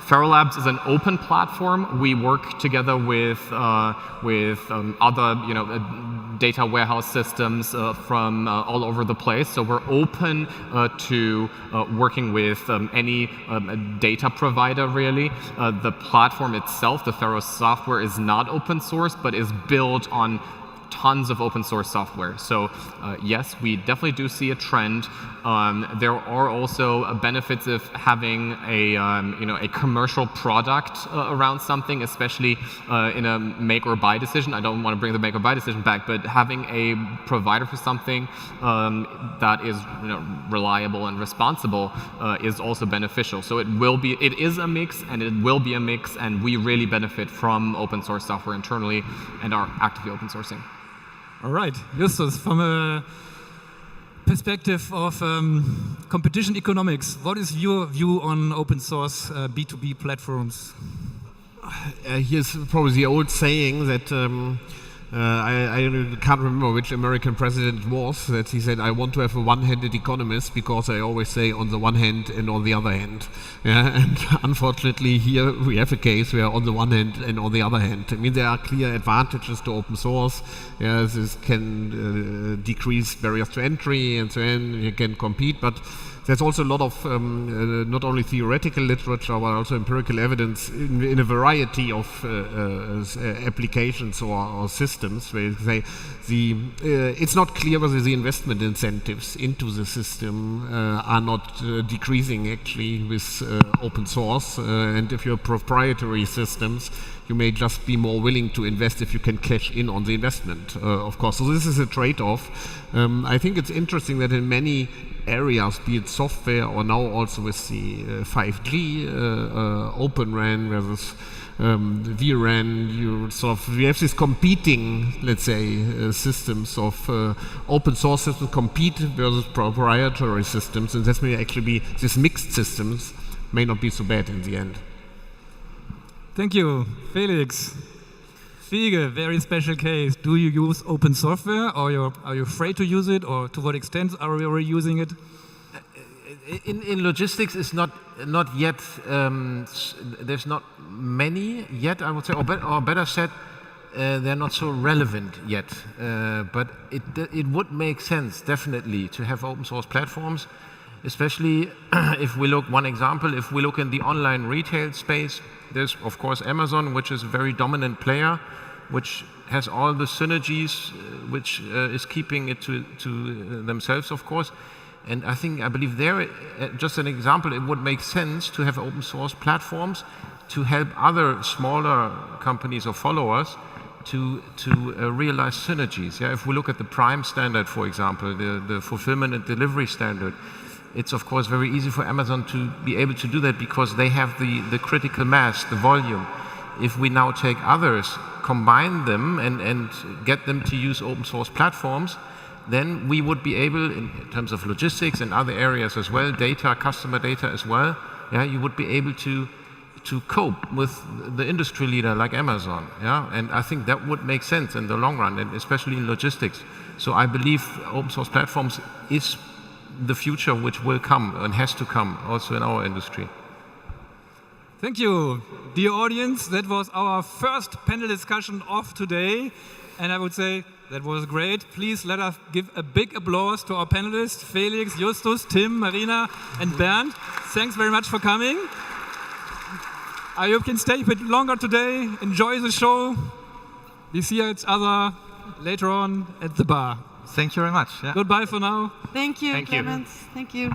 Ferrolabs is an open platform. We work together with other, data warehouse systems from all over the place. So we're open to working with any data provider, really. The platform itself, the Faro software, is not open source, but is built on tons of open source software. So yes, we definitely do see a trend. There are also benefits of having a commercial product around something, especially in a make or buy decision. I don't want to bring the make or buy decision back, but having a provider for something that is reliable and responsible is also beneficial. So it is a mix, and it will be a mix, and we really benefit from open source software internally and are actively open sourcing. All right, Justus, from a perspective of competition economics, what is your view on open source B2B platforms? Here's probably the old saying that I can't remember which American president it was, that he said, I want to have a one-handed economist because I always say on the one hand and on the other hand. Yeah, and unfortunately here we have a case where on the one hand and on the other hand. I mean, there are clear advantages to open source. Yeah, this can decrease barriers to entry and so on. You can compete, but there's also a lot of not only theoretical literature, but also empirical evidence in a variety of applications or systems where you say it's not clear whether the investment incentives into the system are not decreasing actually with open source. And if you have proprietary systems, you may just be more willing to invest if you can cash in on the investment, of course. So this is a trade-off. I think it's interesting that in many areas, be it software or now also with the 5G, Open RAN versus vRAN, we have these competing, let's say, systems of open source systems compete versus proprietary systems, and that may actually be, these mixed systems may not be so bad in the end. Thank you. Felix? Fiege, very special case. Do you use open software, or are you afraid to use it, or to what extent are you already using it? In logistics, it's not yet. There's not many yet, I would say, or better said, they're not so relevant yet. But it would make sense definitely to have open source platforms, especially if we look. One example, if we look in the online retail space, there's of course Amazon, which is a very dominant player, which has all the synergies, which is keeping it to themselves, of course. And I believe there, just an example, it would make sense to have open source platforms to help other smaller companies or followers to realize synergies. Yeah, if we look at the Prime standard, for example, the fulfillment and delivery standard, it's of course very easy for Amazon to be able to do that because they have the critical mass, the volume. If we now take others, combine them and get them to use open source platforms, then we would be able, in terms of logistics and other areas as well, data, customer data as well, yeah, you would be able to cope with the industry leader like Amazon, yeah, and I think that would make sense in the long run, and especially in logistics. So I believe open source platforms is the future which will come and has to come also in our industry. Thank you. Dear audience, that was our first panel discussion of today, and I would say that was great. Please let us give a big applause to our panelists, Felix, Justus, Tim, Marina, and Bernd. Thanks very much for coming. I hope you can stay a bit longer today. Enjoy the show. We see each other later on at the bar. Thank you very much. Yeah. Goodbye for now. Thank you, Thank you. Clemens. Thank you.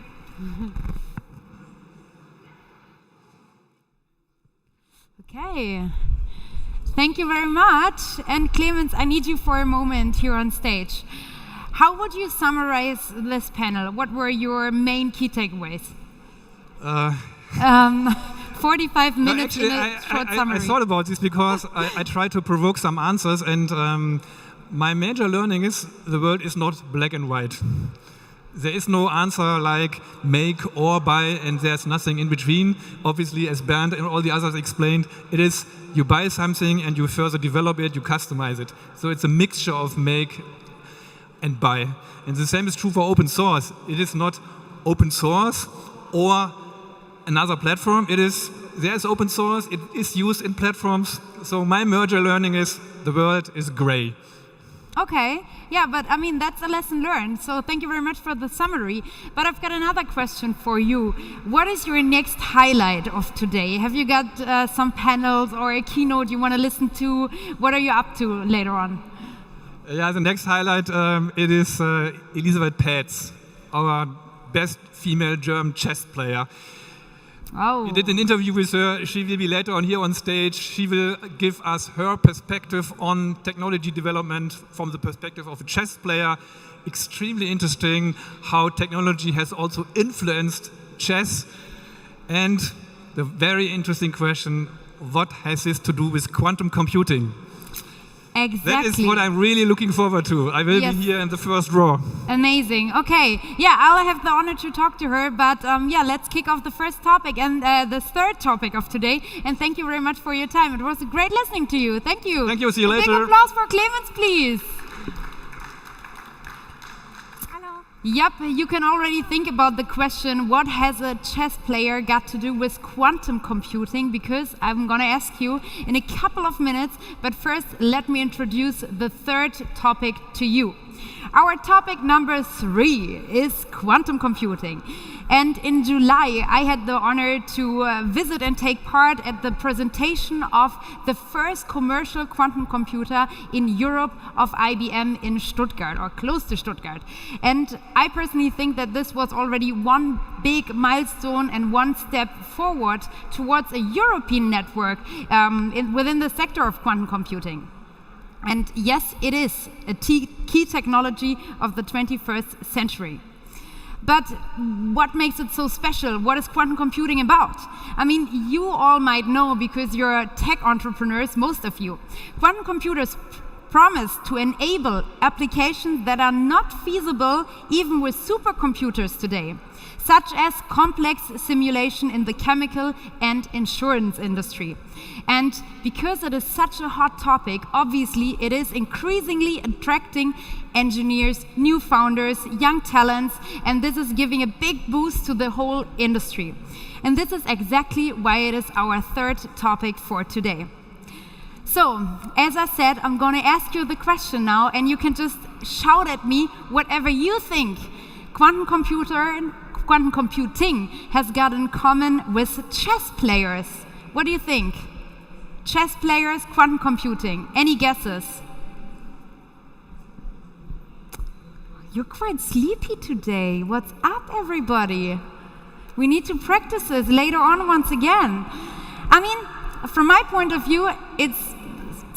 Okay. Thank you very much. And Clemens, I need you for a moment here on stage. How would you summarize this panel? What were your main key takeaways? 45 minutes in a short summary. I thought about this because I tried to provoke some answers, and my major learning is the world is not black and white. There is no answer like make or buy, and there's nothing in between. Obviously, as Bernd and all the others explained, it is you buy something and you further develop it, you customize it. So it's a mixture of make and buy. And the same is true for open source. It is not open source or another platform. There's open source, it is used in platforms. So my major learning is the world is gray. Okay, yeah, but I mean, that's a lesson learned. So thank you very much for the summary. But I've got another question for you. What is your next highlight of today? Have you got some panels or a keynote you want to listen to? What are you up to later on? Yeah, the next highlight, it is Elisabeth Pätz, our best female German chess player. Oh. We did an interview with her. She will be later on here on stage. She will give us her perspective on technology development from the perspective of a chess player. Extremely interesting how technology has also influenced chess. And the very interesting question, what has this to do with quantum computing? Exactly. That is what I'm really looking forward to. I will be here in the first row. Amazing. Okay. Yeah, I'll have the honor to talk to her. But yeah, let's kick off the first topic and the third topic of today. And thank you very much for your time. It was great listening to you. Thank you. Thank you. See you later. Big applause for Clemens, please. Yep, you can already think about the question, what has a chess player got to do with quantum computing? Because I'm going to ask you in a couple of minutes, but first let me introduce the third topic to you. Our topic number 3 is quantum computing. And in July, I had the honor to visit and take part at the presentation of the first commercial quantum computer in Europe of IBM in Stuttgart, or close to Stuttgart. And I personally think that this was already one big milestone and one step forward towards a European network within the sector of quantum computing. And yes, it is a key technology of the 21st century. But what makes it so special? What is quantum computing about? I mean, you all might know because you're tech entrepreneurs, most of you. Quantum computers promise to enable applications that are not feasible even with supercomputers today. such as complex simulation in the chemical and insurance industry. And because it is such a hot topic, obviously it is increasingly attracting engineers, new founders, young talents, and this is giving a big boost to the whole industry. And this is exactly why it is our third topic for today. So, as I said, I'm going to ask you the question now, and you can just shout at me whatever you think quantum computing has got in common with chess players. What do you think? Chess players, quantum computing. Any guesses? You're quite sleepy today. What's up, everybody? We need to practice this later on once again. I mean, from my point of view, it's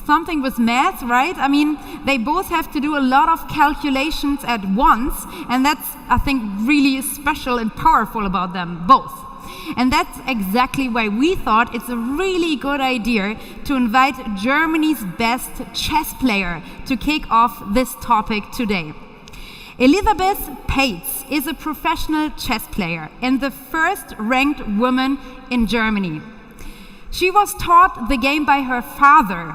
something with math, right? I mean, they both have to do a lot of calculations at once, and that's, I think, really special and powerful about them both. And that's exactly why we thought it's a really good idea to invite Germany's best chess player to kick off this topic today. Elisabeth Paetz is a professional chess player and the first-ranked woman in Germany. She was taught the game by her father,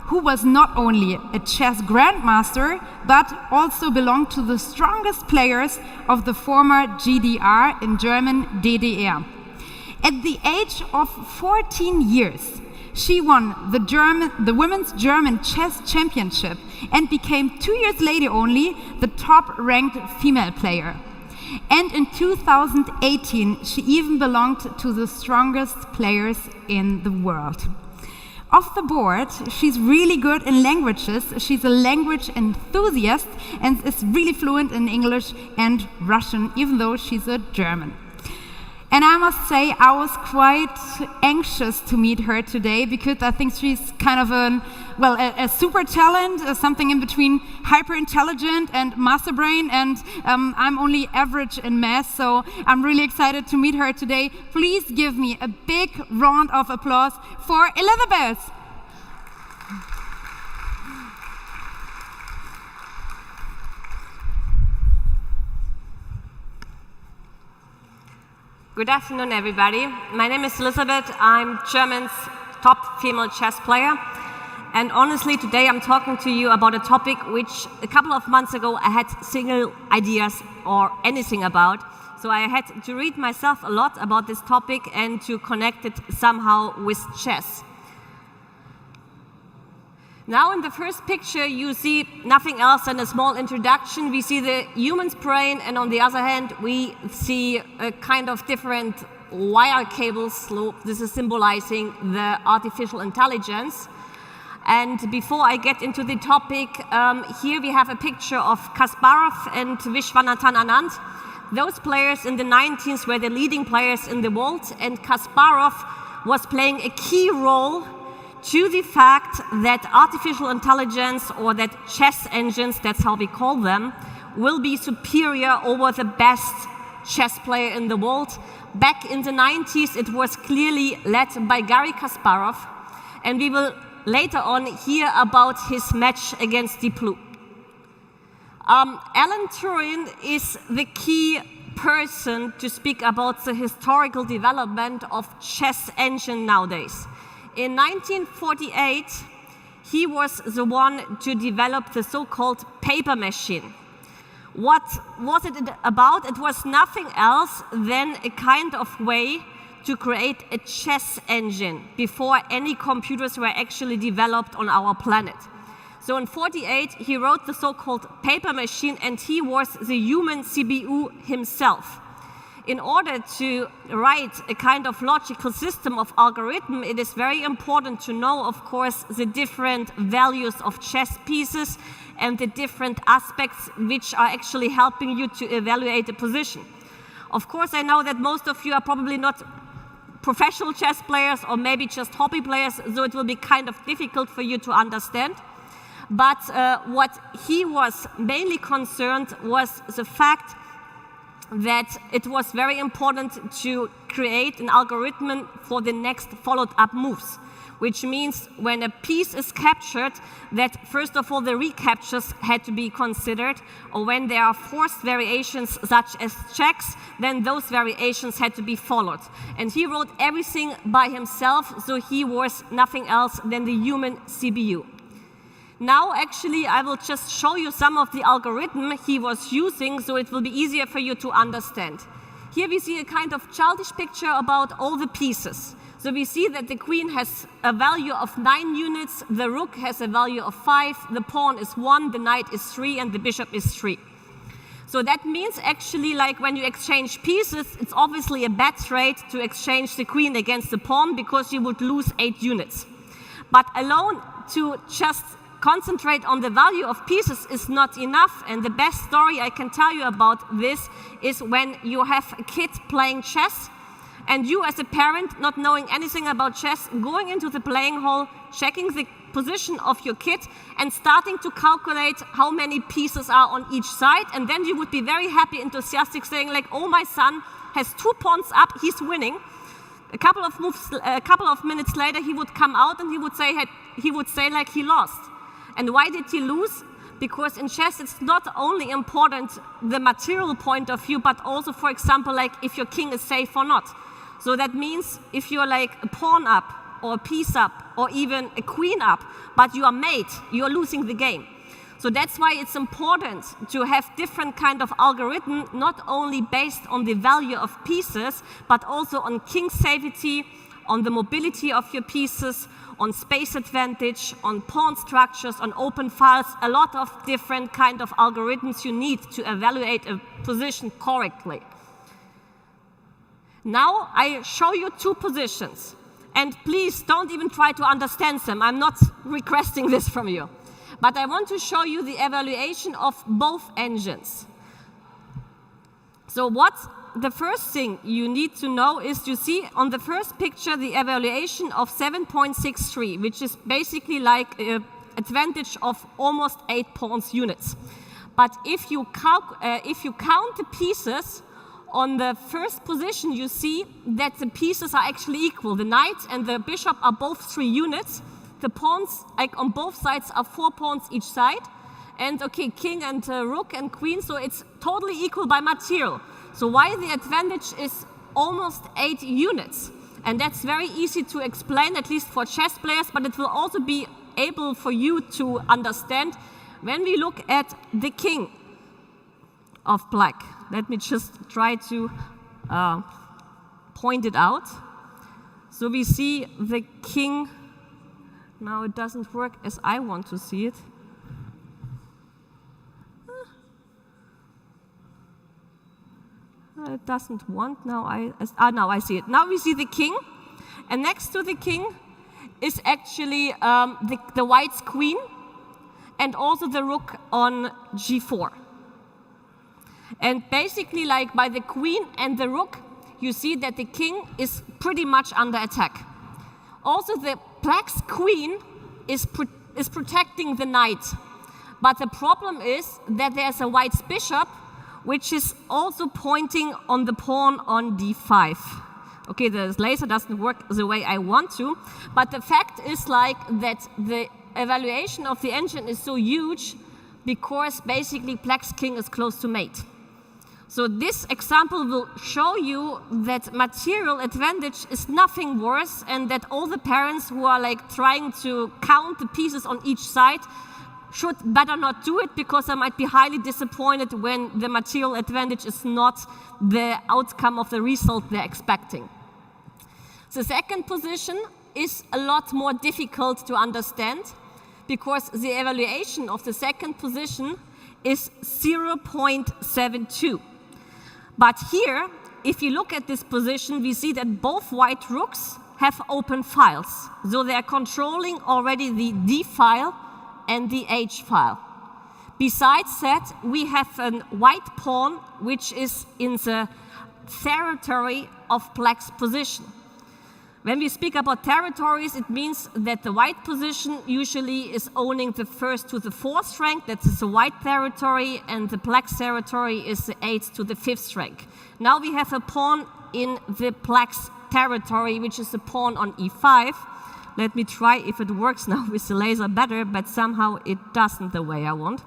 who was not only a chess grandmaster, but also belonged to the strongest players of the former GDR in German DDR. At the age of 14 years, she won the Women's German Chess Championship and became 2 years later only the top-ranked female player. And in 2018, she even belonged to the strongest players in the world. Off the board, she's really good in languages. She's a language enthusiast and is really fluent in English and Russian, even though she's a German. And I must say, I was quite anxious to meet her today because I think she's kind of a super talent, something in between hyper intelligent and master brain, and I'm only average in math, so I'm really excited to meet her today. Please give me a big round of applause for Elisabeth. Good afternoon, everybody. My name is Elisabeth. I'm German's top female chess player. And honestly, today I'm talking to you about a topic which a couple of months ago I had single ideas or anything about. So I had to read myself a lot about this topic and to connect it somehow with chess. Now in the first picture you see nothing else than a small introduction. We see the human's brain, and on the other hand we see a kind of different wire cable slope. This is symbolizing the artificial intelligence. And before I get into the topic, here we have a picture of Kasparov and Vishwanathan Anand. Those players in the 90s were the leading players in the world, and Kasparov was playing a key role to the fact that artificial intelligence, or that chess engines, that's how we call them, will be superior over the best chess player in the world. Back in the 90s, it was clearly led by Garry Kasparov, and we will later on hear about his match against Deep Blue. Alan Turing is the key person to speak about the historical development of chess engine nowadays. In 1948, he was the one to develop the so-called paper machine. What was it about? It was nothing else than a kind of way to create a chess engine before any computers were actually developed on our planet. So in 1948, he wrote the so-called paper machine, and he was the human CPU himself. In order to write a kind of logical system of algorithm, it is very important to know, of course, the different values of chess pieces and the different aspects which are actually helping you to evaluate a position. Of course, I know that most of you are probably not professional chess players or maybe just hobby players, so it will be kind of difficult for you to understand. But what he was mainly concerned was the fact that it was very important to create an algorithm for the next followed-up moves. which means when a piece is captured, that first of all the recaptures had to be considered, or when there are forced variations such as checks, then those variations had to be followed. And he wrote everything by himself, so he was nothing else than the human CPU. Now, actually, I will just show you some of the algorithm he was using, so it will be easier for you to understand. Here we see a kind of childish picture about all the pieces. So we see that the queen has a value of 9 units, the rook has a value of 5, the pawn is 1, the knight is 3, and the bishop is 3. So that means actually, like when you exchange pieces, it's obviously a bad trade to exchange the queen against the pawn because you would lose 8 units. But alone to just concentrate on the value of pieces is not enough, and the best story I can tell you about this is when you have a kid playing chess, and you as a parent, not knowing anything about chess, going into the playing hall, checking the position of your kid, and starting to calculate how many pieces are on each side, and then you would be very happy, enthusiastic, saying like, oh, my son has 2 pawns up, he's winning. A couple of minutes later, he would come out and he would say like he lost. And why did he lose? Because in chess, it's not only important the material point of view, but also, for example, like if your king is safe or not. So that means if you're like a pawn up, or a piece up, or even a queen up, but you are mate, you're losing the game. So that's why it's important to have different kind of algorithm, not only based on the value of pieces, but also on king safety, on the mobility of your pieces, on space advantage, on pawn structures, on open files, a lot of different kind of algorithms you need to evaluate a position correctly. Now I show you 2 positions, and please don't even try to understand them. I'm not requesting this from you. But I want to show you the evaluation of both engines. So what's the first thing you need to know is, you see on the first picture the evaluation of 7.63, which is basically like an advantage of almost 8 pawns units. But if you count the pieces on the first position, you see that the pieces are actually equal. The knight and the bishop are both 3 units. The pawns like on both sides are 4 pawns each side. And okay, king and rook and queen, so it's totally equal by material. So why the advantage is almost 8 units? And that's very easy to explain, at least for chess players, but it will also be able for you to understand when we look at the king of black. Let me just try to point it out. So we see the king. Now it doesn't work as I want to see it. It doesn't want, now I see it. Now we see the king, and next to the king is actually the white's queen, and also the rook on g4. And basically, like by the queen and the rook, you see that the king is pretty much under attack. Also, the black's queen is protecting the knight. But the problem is that there's a white's bishop, which is also pointing on the pawn on d5. Okay, the laser doesn't work the way I want to, but the fact is like that the evaluation of the engine is so huge because basically black's king is close to mate. So this example will show you that material advantage is nothing worse, and that all the parents who are like trying to count the pieces on each side should better not do it, because they might be highly disappointed when the material advantage is not the outcome of the result they're expecting. The second position is a lot more difficult to understand, because the evaluation of the second position is 0.72. But here, if you look at this position, we see that both white rooks have open files. So they are controlling already the D file and the H file. Besides that, we have a white pawn which is in the territory of black's position. When we speak about territories, it means that the white position usually is owning the 1st to the 4th rank. That is the white territory, and the black's territory is the 8th to the 5th rank. Now we have a pawn in the black's territory, which is a pawn on e5. Let me try if it works now with the laser better, but somehow it doesn't the way I want.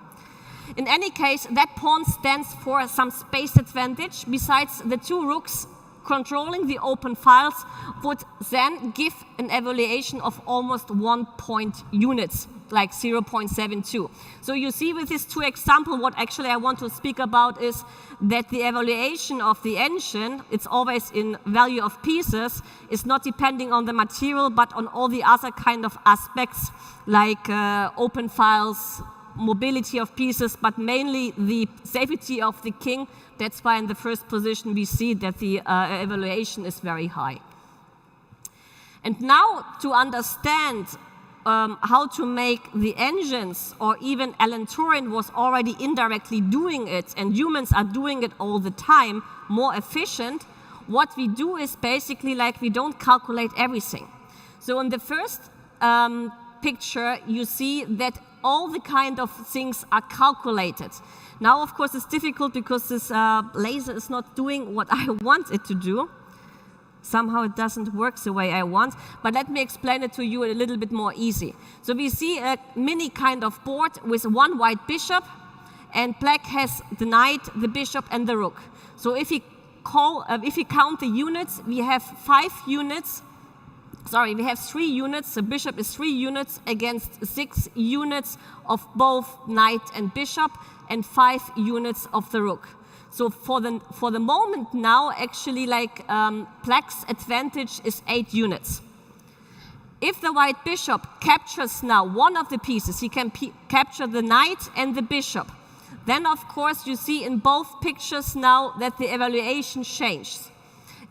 In any case, that pawn stands for some space advantage. Besides, the two rooks controlling the open files would then give an evaluation of almost 1 point units, like 0.72. So you see with these two examples, what actually I want to speak about is that the evaluation of the engine, it's always in value of pieces, is not depending on the material, but on all the other kind of aspects, like open files, mobility of pieces, but mainly the safety of the king. That's why in the first position we see that the evaluation is very high. And now to understand how to make the engines, or even Alan Turing was already indirectly doing it, and humans are doing it all the time, more efficient, what we do is basically like we don't calculate everything. So in the first picture, you see that all the kind of things are calculated. Now, of course, it's difficult because this laser is not doing what I want it to do. Somehow it doesn't work the way I want, but let me explain it to you a little bit more easy. So we see a mini kind of board with one white bishop, and black has the knight, the bishop, and the rook. So if you count the units, we have 5 units. Sorry, we have 3 units. The bishop is 3 units against 6 units of both knight and bishop, and 5 units of the rook. So for the moment now, actually, like black's advantage is 8 units. If the white bishop captures now one of the pieces, he can capture the knight and the bishop. Then, of course, you see in both pictures now that the evaluation changes.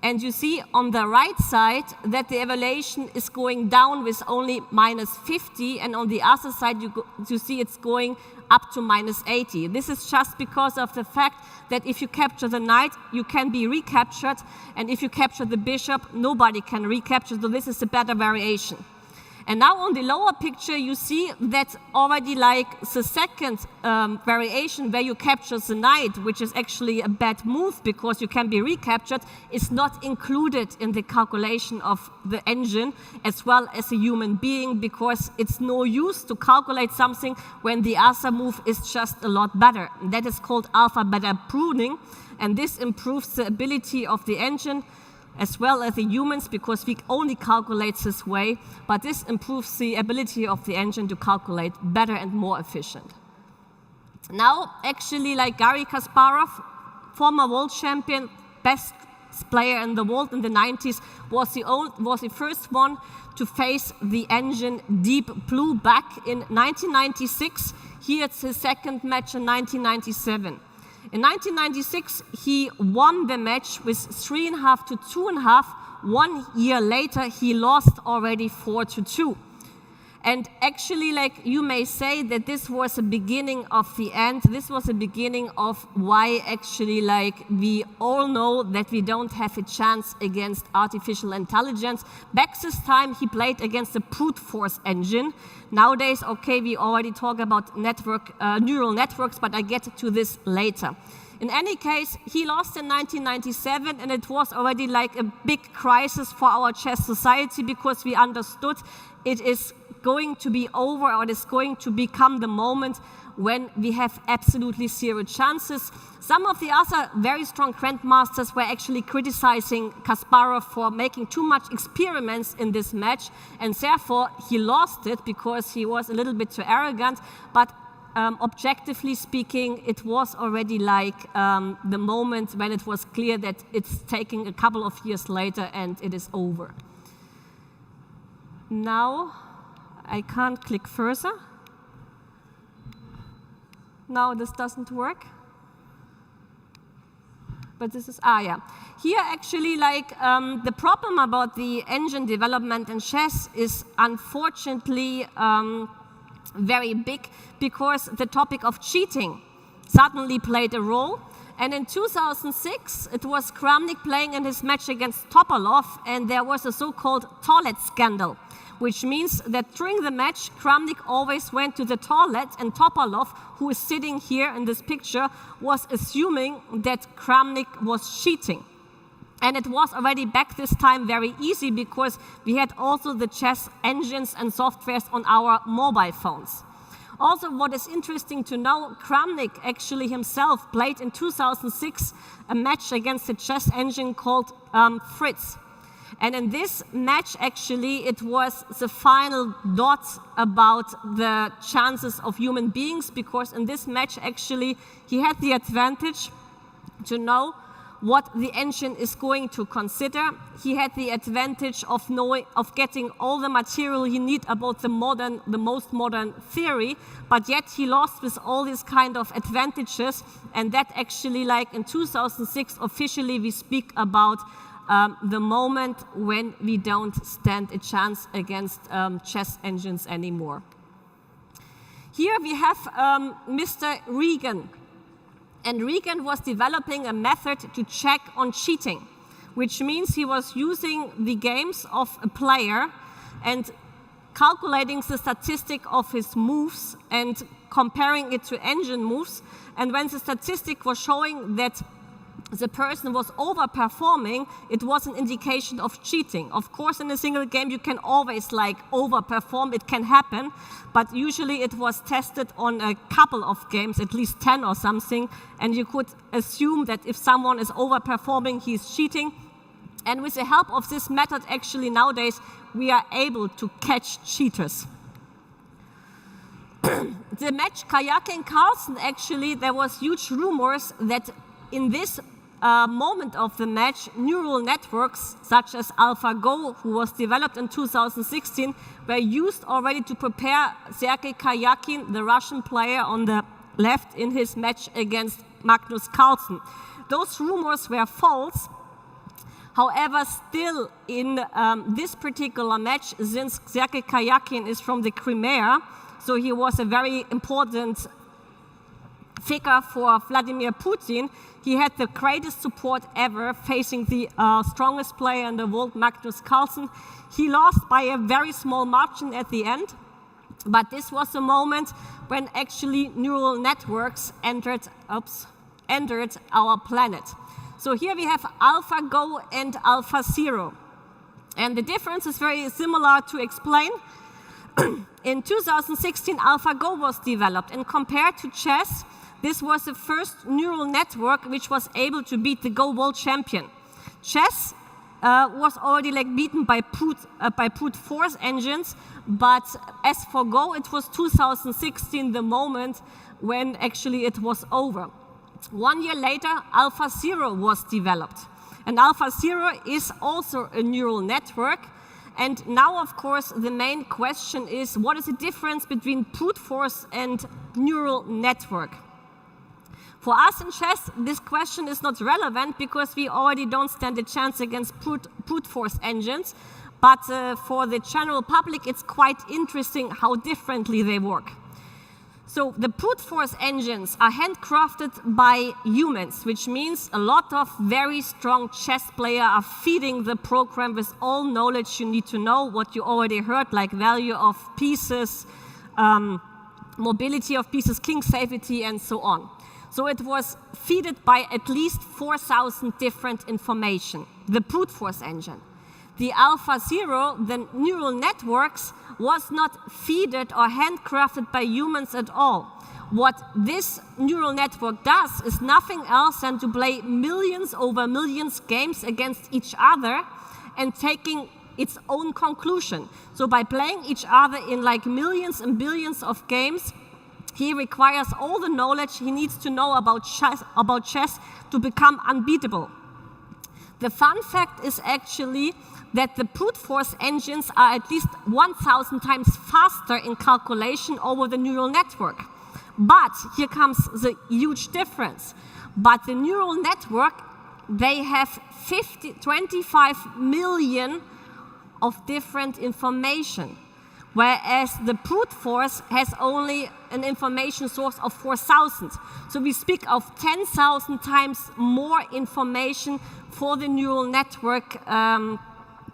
And you see on the right side that the evaluation is going down with only -50, and on the other side you see it's going up to -80. This is just because of the fact that if you capture the knight, you can be recaptured, and if you capture the bishop, nobody can recapture, so this is a better variation. And now on the lower picture, you see that already like the second variation where you capture the knight, which is actually a bad move because you can be recaptured, is not included in the calculation of the engine as well as a human being, because it's no use to calculate something when the other move is just a lot better. And that is called alpha-beta pruning, and this improves the ability of the engine as well as the humans, because we only calculate this way, but this improves the ability of the engine to calculate better and more efficient. Now, actually, like Garry Kasparov, former world champion, best player in the world in the 90s, was the first one to face the engine deep blue back in 1996. Here it's his second match in 1997. In 1996, he won the match with 3.5 to 2.5. 1 year later, he lost already 4-2. And actually, like you may say that this was the beginning of the end. This was the beginning of why actually, like we all know that we don't have a chance against artificial intelligence. Back this time, he played against the brute force engine. Nowadays, okay, we already talk about neural networks, but I get to this later. In any case, he lost in 1997, and it was already like a big crisis for our chess society, because we understood it is going to be over, or it is going to become the moment when we have absolutely 0 chances. Some of the other very strong grandmasters were actually criticizing Kasparov for making too much experiments in this match, and therefore he lost it because he was a little bit too arrogant. But objectively speaking, it was already like the moment when it was clear that it's taking a couple of years later and it is over. Now, I can't click further. No, this doesn't work. But this is, yeah. Here actually, like, the problem about the engine development in chess is unfortunately very big, because the topic of cheating suddenly played a role. And in 2006, it was Kramnik playing in his match against Topalov, and there was a so-called toilet scandal, which means that during the match, Kramnik always went to the toilet, and Topalov, who is sitting here in this picture, was assuming that Kramnik was cheating. And it was already back this time very easy because we had also the chess engines and softwares on our mobile phones. Also, what is interesting to know, Kramnik actually himself played in 2006 a match against a chess engine called Fritz. And in this match, actually, it was the final dot about the chances of human beings, because in this match, actually, he had the advantage to know what the engine is going to consider. He had the advantage of getting all the material he need about the most modern theory, but yet he lost with all these kind of advantages, and that actually, like in 2006, officially we speak about the moment when we don't stand a chance against chess engines anymore. Here we have Mr. Regan. And Regan was developing a method to check on cheating, which means he was using the games of a player and calculating the statistic of his moves and comparing it to engine moves. And when the statistic was showing that the person was overperforming, it was an indication of cheating. Of course, in a single game, you can always like overperform, it can happen, but usually it was tested on a couple of games, at least 10 or something, and you could assume that if someone is overperforming, he's cheating. And with the help of this method, actually nowadays, we are able to catch cheaters. The match Kayakin-Carlsen, actually, there was huge rumors that in this moment of the match, neural networks such as AlphaGo, who was developed in 2016, were used already to prepare Sergei Karyakin, the Russian player on the left, in his match against Magnus Carlsen. Those rumors were false. However, still in this particular match, since Sergei Karyakin is from the Crimea, so he was a very important figure for Vladimir Putin, he had the greatest support ever, facing the strongest player in the world, Magnus Carlsen. He lost by a very small margin at the end, but this was a moment when actually neural networks entered our planet. So here we have AlphaGo and AlphaZero. And the difference is very similar to explain. In 2016, AlphaGo was developed, and compared to chess, this was the first neural network which was able to beat the Go world champion. Chess was already like beaten by brute force engines, but as for Go, it was 2016 the moment when actually it was over. 1 year later, AlphaZero was developed. And AlphaZero is also a neural network. And now, of course, the main question is, what is the difference between brute force and neural network? For us in chess, this question is not relevant because we already don't stand a chance against brute force engines. But for the general public, it's quite interesting how differently they work. So the brute force engines are handcrafted by humans, which means a lot of very strong chess players are feeding the program with all knowledge you need to know, what you already heard, like value of pieces, mobility of pieces, king safety, and so on. So it was fed by at least 4,000 different information, the brute force engine. The AlphaZero, the neural networks, was not fed or handcrafted by humans at all. What this neural network does is nothing else than to play millions over millions games against each other and taking its own conclusion. So by playing each other in like millions and billions of games, he requires all the knowledge he needs to know about chess to become unbeatable. The fun fact is actually that the brute force engines are at least 1,000 times faster in calculation over the neural network. But here comes the huge difference. But the neural network, they have 25 million of different information, whereas the brute force has only an information source of 4,000. So we speak of 10,000 times more information for the neural network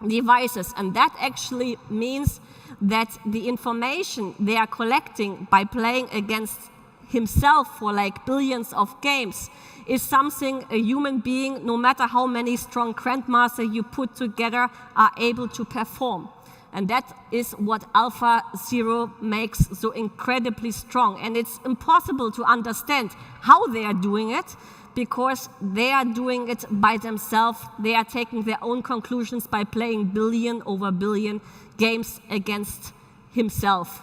devices. And that actually means that the information they are collecting by playing against himself for like billions of games is something a human being, no matter how many strong grandmasters you put together, are able to perform. And that is what Alpha Zero makes so incredibly strong. And it's impossible to understand how they are doing it, because they are doing it by themselves. They are taking their own conclusions by playing billion over billion games against himself.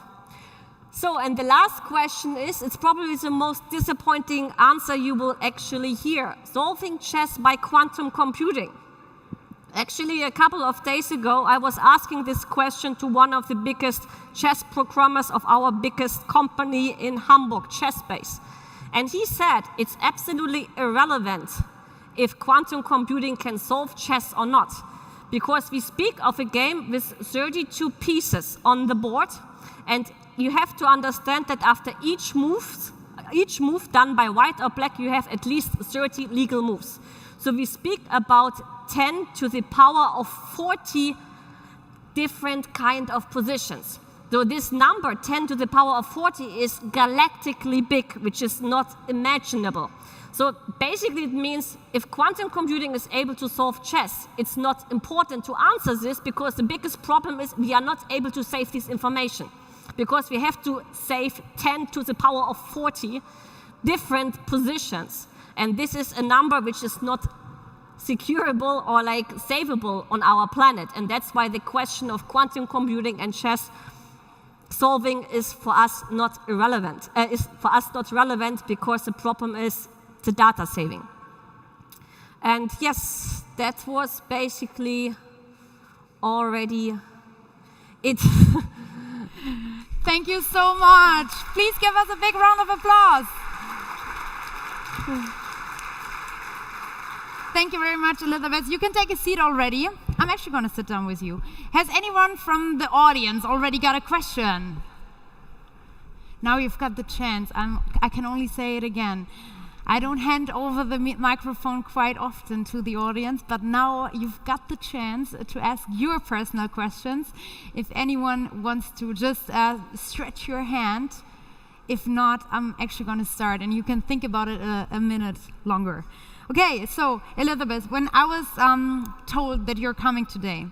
So, and the last question is, it's probably the most disappointing answer you will actually hear. Solving chess by quantum computing. Actually, a couple of days ago, I was asking this question to one of the biggest chess programmers of our biggest company in Hamburg, ChessBase. And he said it's absolutely irrelevant if quantum computing can solve chess or not, because we speak of a game with 32 pieces on the board, and you have to understand that after each move done by white or black, you have at least 30 legal moves. So we speak about 10 to the power of 40 different kind of positions. So this number, 10 to the power of 40, is galactically big, which is not imaginable. So basically it means if quantum computing is able to solve chess, it's not important to answer this, because the biggest problem is we are not able to save this information, because we have to save 10 to the power of 40 different positions. And this is a number which is not securable or like savable on our planet. And that's why the question of quantum computing and chess solving is for us not irrelevant. Because the problem is the data saving. And yes, that was basically already it. Thank you so much. Please give us a big round of applause. Thank you very much, Elizabeth. You can take a seat already. I'm actually going to sit down with you. Has anyone from the audience already got a question? Now you've got the chance. I can only say it again. I don't hand over the microphone quite often to the audience, but now you've got the chance to ask your personal questions. If anyone wants to just stretch your hand. If not, I'm actually going to start, and you can think about it a minute longer. Okay, so Elizabeth, when I was told that you're coming today,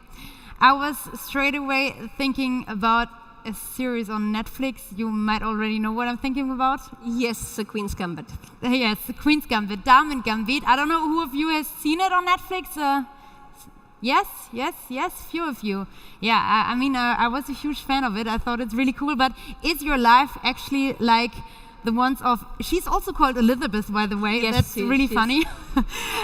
I was straight away thinking about a series on Netflix. You might already know what I'm thinking about. Yes, The Queen's Gambit. Yes, The Queen's Gambit, Damen Gambit. I don't know who of you has seen it on Netflix. Yes, few of you. Yeah, I mean, I was a huge fan of it. I thought it's really cool. But is your life actually like the ones of? She's also called Elizabeth, by the way. Yes, that's really funny.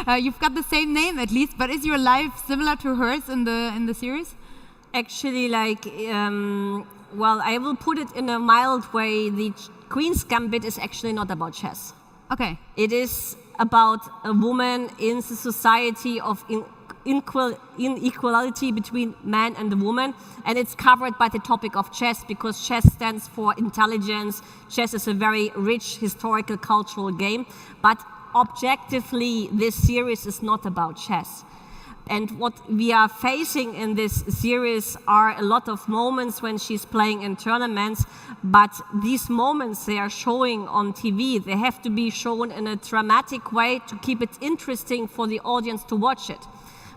You've got the same name at least. But is your life similar to hers in the series? Actually, like, well, I will put it in a mild way. The Queen's Gambit is actually not about chess. Okay. It is about a woman in the society of inequality between man and the woman, and it's covered by the topic of chess, because chess stands for intelligence. Chess is a very rich historical cultural game, but objectively this series is not about chess. And what we are facing in this series are a lot of moments when she's playing in tournaments, but these moments they are showing on TV, they have to be shown in a dramatic way to keep it interesting for the audience to watch it.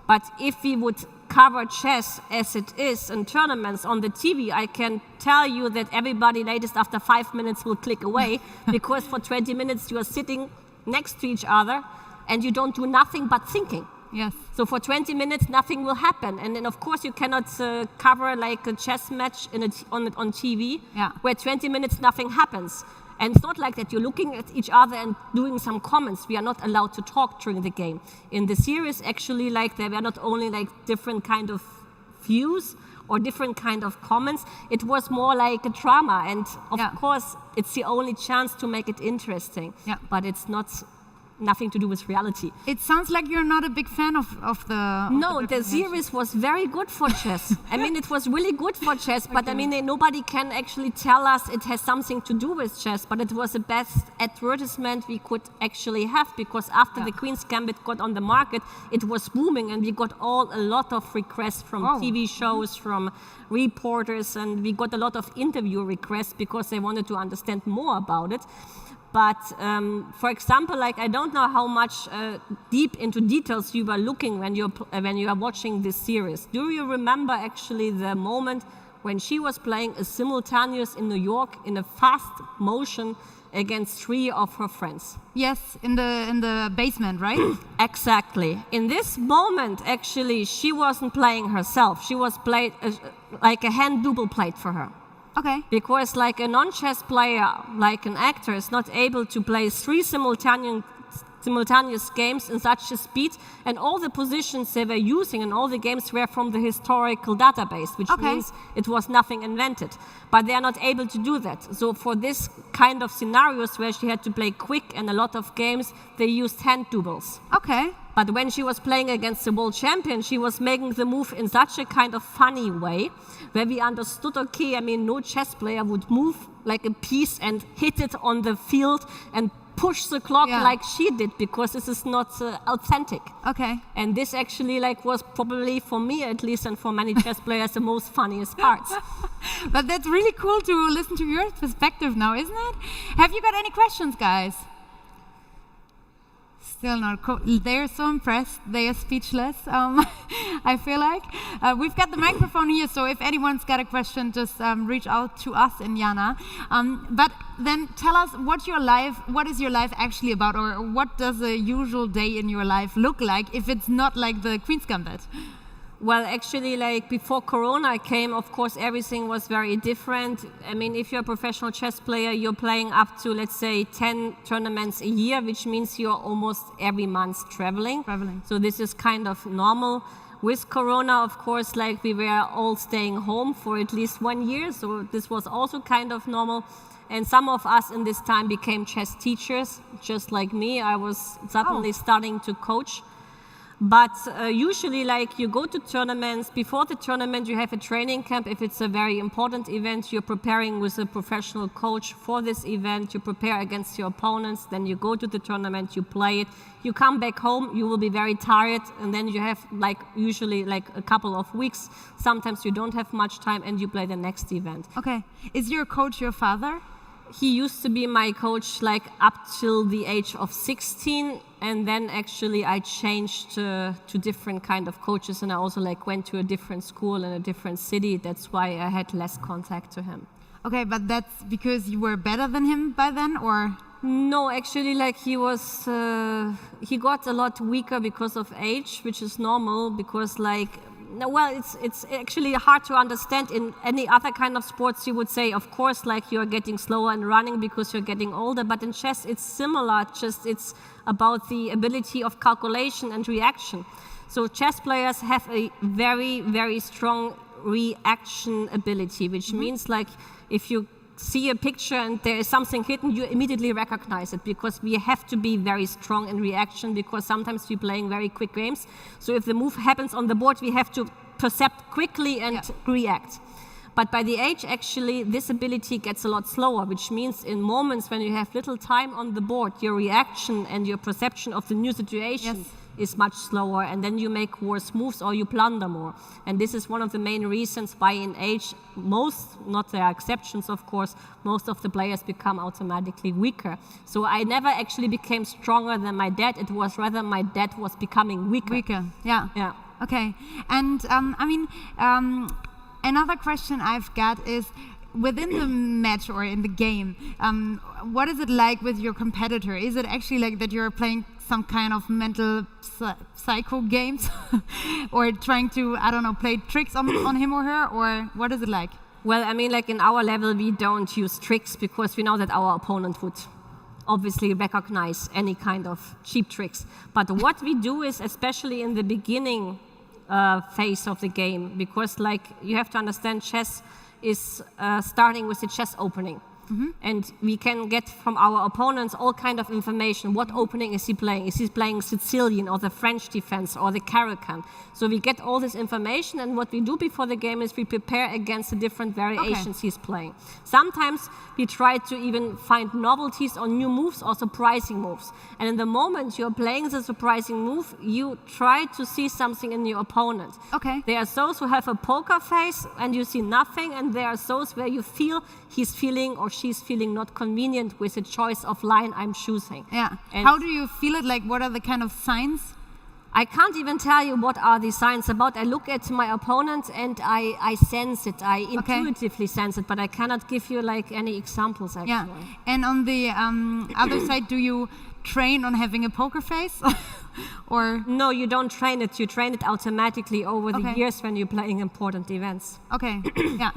But if we would cover chess as it is in tournaments on the TV, I can tell you that everybody latest after 5 minutes will click away, because for 20 minutes you are sitting next to each other and you don't do nothing but thinking. Yes. So for 20 minutes, nothing will happen. And then, of course, you cannot cover like a chess match on TV, where 20 minutes, nothing happens. And it's not like that you're looking at each other and doing some comments. We are not allowed to talk during the game. In the series, actually, like there were not only like different kind of views or different kind of comments, it was more like a drama. And of course, it's the only chance to make it interesting. Yeah. But it's not nothing to do with reality. It sounds like you're not a big fan of the... No, the series was very good for chess. I mean, it was really good for chess, but I mean, nobody can actually tell us it has something to do with chess, but it was the best advertisement we could actually have, because after the Queen's Gambit got on the market, it was booming, and we got a lot of requests from TV shows, from reporters, and we got a lot of interview requests because they wanted to understand more about it. But for example, like, I don't know how much deep into details you were looking when you are watching this series. Do you remember actually the moment when she was playing a simultaneous in New York in a fast motion against 3 of her friends? Yes, in the basement, right? Exactly. In this moment, actually, she wasn't playing herself. She was played like a hand double played for her. Okay. Because like a non-chess player, like an actor, is not able to play 3 simultaneous games in such a speed, and all the positions they were using and all the games were from the historical database, which means it was nothing invented. But they are not able to do that. So for this kind of scenarios where she had to play quick and a lot of games, they used hand doubles. Okay. But when she was playing against the world champion, she was making the move in such a kind of funny way, where we understood, okay, I mean, no chess player would move like a piece and hit it on the field and push the clock like she did, because this is not authentic. Okay. And this actually like was probably, for me at least, and for many chess players, the most funniest parts. But that's really cool to listen to your perspective now, isn't it? Have you got any questions, guys? Still not cool. They're so impressed. They are speechless, I feel like. We've got the microphone here, so if anyone's got a question, just reach out to us and Jana. But then tell us what is your life actually about, or what does a usual day in your life look like if it's not like the Queen's Gambit? Well, actually, like before Corona came, of course, everything was very different. I mean, if you're a professional chess player, you're playing up to, let's say, 10 tournaments a year, which means you're almost every month traveling. So this is kind of normal. With Corona, of course, like we were all staying home for at least 1 year. So this was also kind of normal. And some of us in this time became chess teachers, just like me. I was suddenly starting to coach. But usually, like, you go to tournaments. Before the tournament, you have a training camp. If it's a very important event, you're preparing with a professional coach for this event. You prepare against your opponents. Then you go to the tournament, you play it. You come back home, you will be very tired. And then you have, like, usually, like, a couple of weeks. Sometimes you don't have much time, and you play the next event. Okay. Is your coach your father? He used to be my coach like up till the age of 16, and then actually I changed to different kind of coaches, and I also like went to a different school in a different city. That's why I had less contact to him. Okay, but that's because you were better than him by then, or? No, actually, like he got a lot weaker because of age, which is normal because like, well, it's actually hard to understand. In any other kind of sports, you would say, of course, like you're getting slower in running because you're getting older. But in chess, it's similar. Just it's about the ability of calculation and reaction. So chess players have a very, very strong reaction ability, which means like if you see a picture and there is something hidden, you immediately recognize it, because we have to be very strong in reaction, because sometimes we're playing very quick games. So if the move happens on the board, we have to percept quickly and react. But by the age, actually, this ability gets a lot slower, which means in moments when you have little time on the board, your reaction and your perception of the new situation is much slower, and then you make worse moves or you plunder more. And this is one of the main reasons why in age, not there are exceptions of course, most of the players become automatically weaker. So I never actually became stronger than my dad, it was rather my dad was becoming weaker. Yeah. Okay, and I mean, another question I've got is, within the match or in the game, what is it like with your competitor? Is it actually like that you're playing some kind of mental psycho games or trying to, I don't know, play tricks on him or her, or what is it like? Well, I mean, like in our level, we don't use tricks because we know that our opponent would obviously recognize any kind of cheap tricks. But what we do is, especially in the beginning phase of the game, because like you have to understand, chess is starting with the chess opening. And we can get from our opponents all kind of information. What opening is he playing? Is he playing Sicilian or the French defense or the Caracan? So we get all this information, and what we do before the game is we prepare against the different variations he's playing. Sometimes we try to even find novelties or new moves or surprising moves. And in the moment you're playing the surprising move, you try to see something in your opponent. There are those who have a poker face and you see nothing, and there are those where you feel he's feeling or she's feeling not convenient with the choice of line I'm choosing. Yeah. And how do you feel it? Like, what are the kind of signs? I can't even tell you what are the signs about. I look at my opponent and I sense it. I intuitively sense it, but I cannot give you like any examples actually. Yeah. And on the other side, do you train on having a poker face? Or no, you don't train it. You train it automatically over the years when you're playing important events. Okay. Yeah.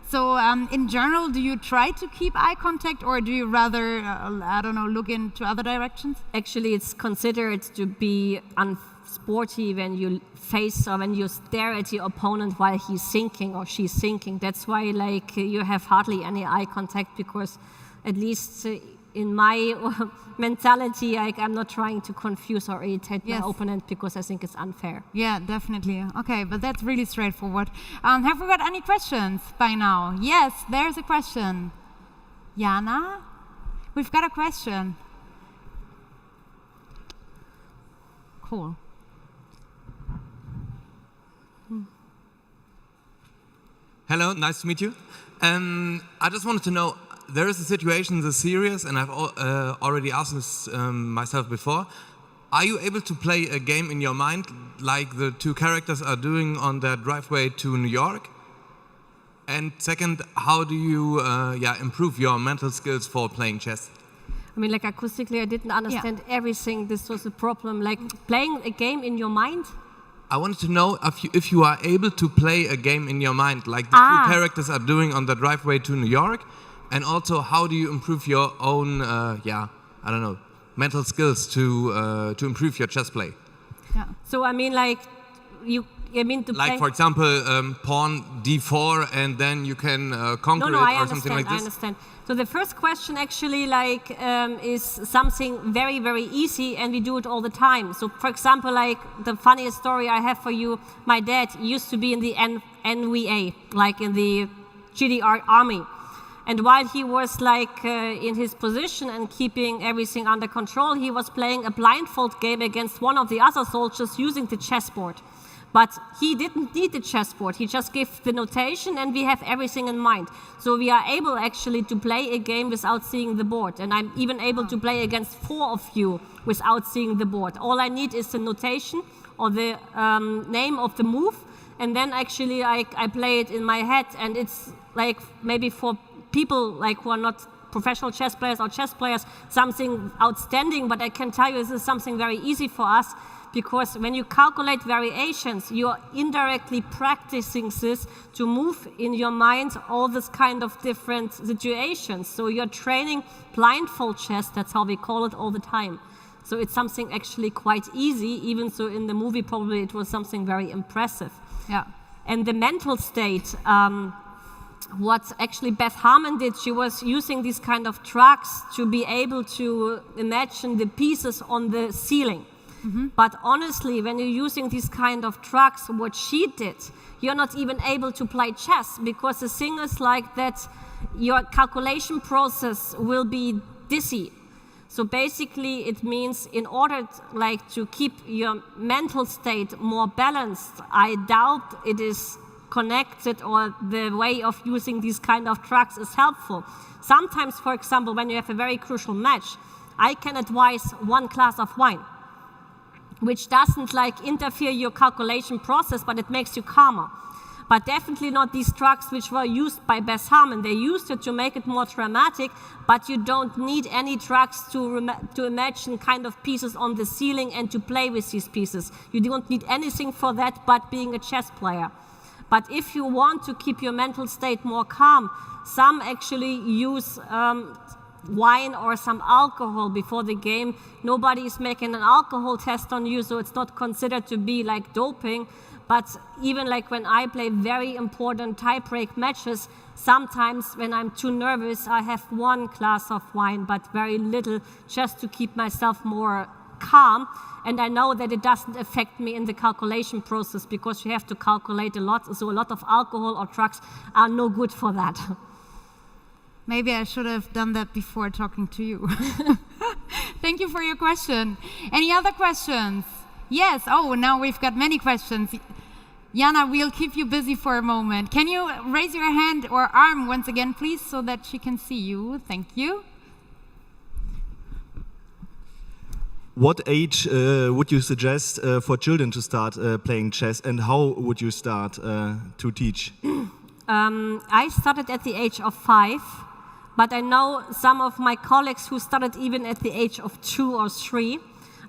So in general, do you try to keep eye contact, or do you rather, I don't know, look into other directions? Actually, it's considered to be unsporty when you face or when you stare at your opponent while he's thinking or she's thinking. That's why like you have hardly any eye contact, because at least in my mentality, I'm not trying to confuse or irritate my opponent, because I think it's unfair. Yeah, definitely. Okay, but that's really straightforward. Have we got any questions by now? Yes, there's a question. Jana, we've got a question. Cool. Hello, nice to meet you. I just wanted to know, there is a situation in the series, and I've already asked this myself before. Are you able to play a game in your mind, like the two characters are doing on their driveway to New York? And second, how do you improve your mental skills for playing chess? I mean, like acoustically, I didn't understand everything. This was a problem. Like playing a game in your mind? I wanted to know if you are able to play a game in your mind, like the two characters are doing on the driveway to New York. And also, how do you improve your own, I don't know, mental skills to improve your chess play? Yeah. So I mean, like, to play. Like, for example, pawn d4, and then you can conquer it or something like this? I understand. So the first question actually, like, is something very, very easy, and we do it all the time. So, for example, like the funniest story I have for you: my dad used to be in the NVA, like in the GDR army. And while he was like in his position and keeping everything under control, he was playing a blindfold game against one of the other soldiers using the chessboard. But he didn't need the chessboard. He just gave the notation, and we have everything in mind. So we are able actually to play a game without seeing the board. And I'm even able to play against 4 of you without seeing the board. All I need is the notation or the name of the move. And then actually I play it in my head. And it's like maybe for people like who are not professional chess players or chess players, something outstanding, but I can tell you this is something very easy for us, because when you calculate variations, you're indirectly practicing this to move in your mind all this kind of different situations. So you're training blindfold chess, that's how we call it, all the time. So it's something actually quite easy, even so in the movie probably it was something very impressive. Yeah. And the mental state, what actually Beth Harmon did, she was using these kind of trucks to be able to imagine the pieces on the ceiling. But honestly, when you're using these kind of trucks, what she did, you're not even able to play chess, because the thing is like that your calculation process will be dizzy. So basically it means in order to keep your mental state more balanced, I doubt it is connected or the way of using these kind of trucks is helpful. Sometimes, for example, when you have a very crucial match, I can advise 1 glass of wine, which doesn't interfere your calculation process, but it makes you calmer. But definitely not these trucks which were used by Beth Harmon. They used it to make it more dramatic, but you don't need any trucks to imagine kind of pieces on the ceiling and to play with these pieces. You don't need anything for that but being a chess player. But if you want to keep your mental state more calm, some actually use wine or some alcohol before the game. Nobody is making an alcohol test on you, so it's not considered to be like doping. But even like when I play very important tie-break matches, sometimes when I'm too nervous, I have one glass of wine, but very little, just to keep myself more calm. And I know that it doesn't affect me in the calculation process, because you have to calculate a lot. So a lot of alcohol or drugs are no good for that. Maybe I should have done that before talking to you. Thank you for your question. Any other questions? Yes. Oh, now we've got many questions. Jana, we'll keep you busy for a moment. Can you raise your hand or arm once again, please, so that she can see you? Thank you. What age would you suggest for children to start playing chess, and how would you start to teach? I started at the age of 5, but I know some of my colleagues who started even at the age of 2 or 3.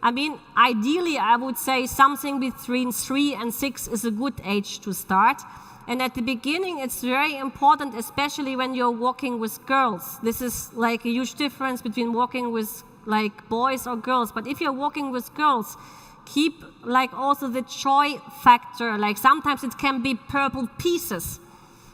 I mean, ideally, I would say something between 3 and 6 is a good age to start. And at the beginning, it's very important, especially when you're working with girls. This is like a huge difference between working with like boys or girls. But if you're working with girls, keep like also the joy factor. Like sometimes it can be purple pieces,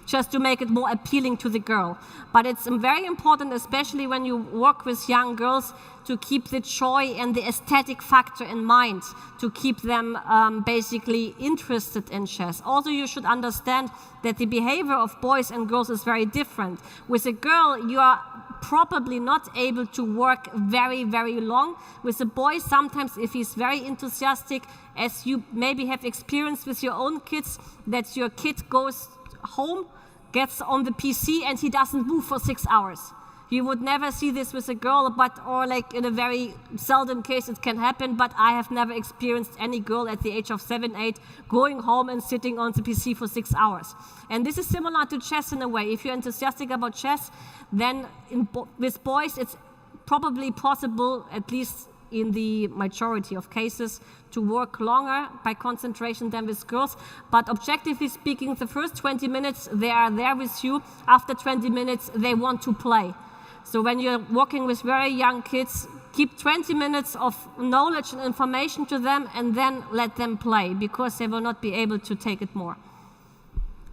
just to make it more appealing to the girl. But it's very important, especially when you work with young girls, to keep the joy and the aesthetic factor in mind, to keep them basically interested in chess. Also, you should understand that the behavior of boys and girls is very different. With a girl, you are probably not able to work very, very long. With a boy, sometimes if he's very enthusiastic, as you maybe have experienced with your own kids, that your kid goes home, gets on the PC, and he doesn't move for 6 hours. You would never see this with a girl, or like in a very seldom case it can happen, but I have never experienced any girl at the age of 7, 8 going home and sitting on the PC for 6 hours. And this is similar to chess in a way. If you're enthusiastic about chess, then with boys it's probably possible, at least in the majority of cases, to work longer by concentration than with girls. But objectively speaking, the first 20 minutes they are there with you. After 20 minutes they want to play. So when you're working with very young kids, keep 20 minutes of knowledge and information to them and then let them play, because they will not be able to take it more.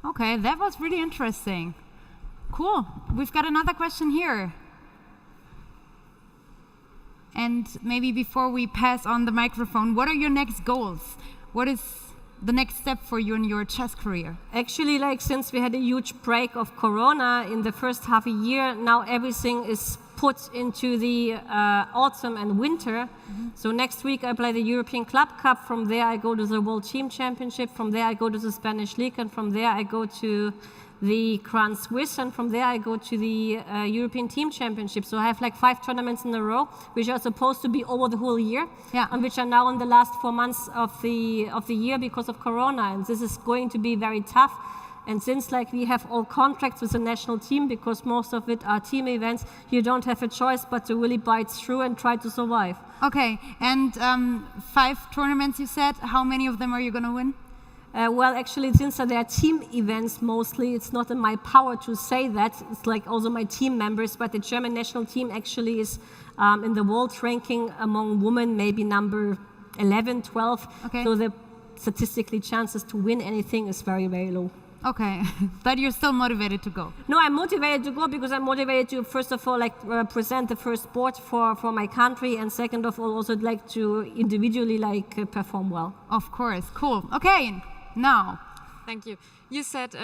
Okay, that was really interesting. Cool. We've got another question here. And maybe before we pass on the microphone, what are your next goals? What is the next step for you in your chess career? Actually, like since we had a huge break of Corona in the first half a year, now everything is put into the autumn and winter. So next week I play the European Club Cup. From there I go to the World Team Championship. From there I go to the Spanish League, and from there I go to the Grand Swiss, and from there I go to the European Team Championship. So I have like 5 tournaments in a row, which are supposed to be over the whole year, and which are now in the last 4 months of the year because of Corona. And this is going to be very tough. And since like we have all contracts with the national team, because most of it are team events, you don't have a choice but to really bite through and try to survive. Okay, and 5 tournaments you said, how many of them are you going to win? Well, actually, since they are team events mostly, it's not in my power to say that. It's like also my team members, but the German national team actually is in the world ranking among women, maybe number 11, 12. Okay. So the statistically chances to win anything is very, very low. Okay, but you're still motivated to go? No, I'm motivated to go because I'm motivated to, first of all, like present the first sport for my country, and second of all, also like to individually like perform well. Of course, cool. Okay. Now. Thank you. You said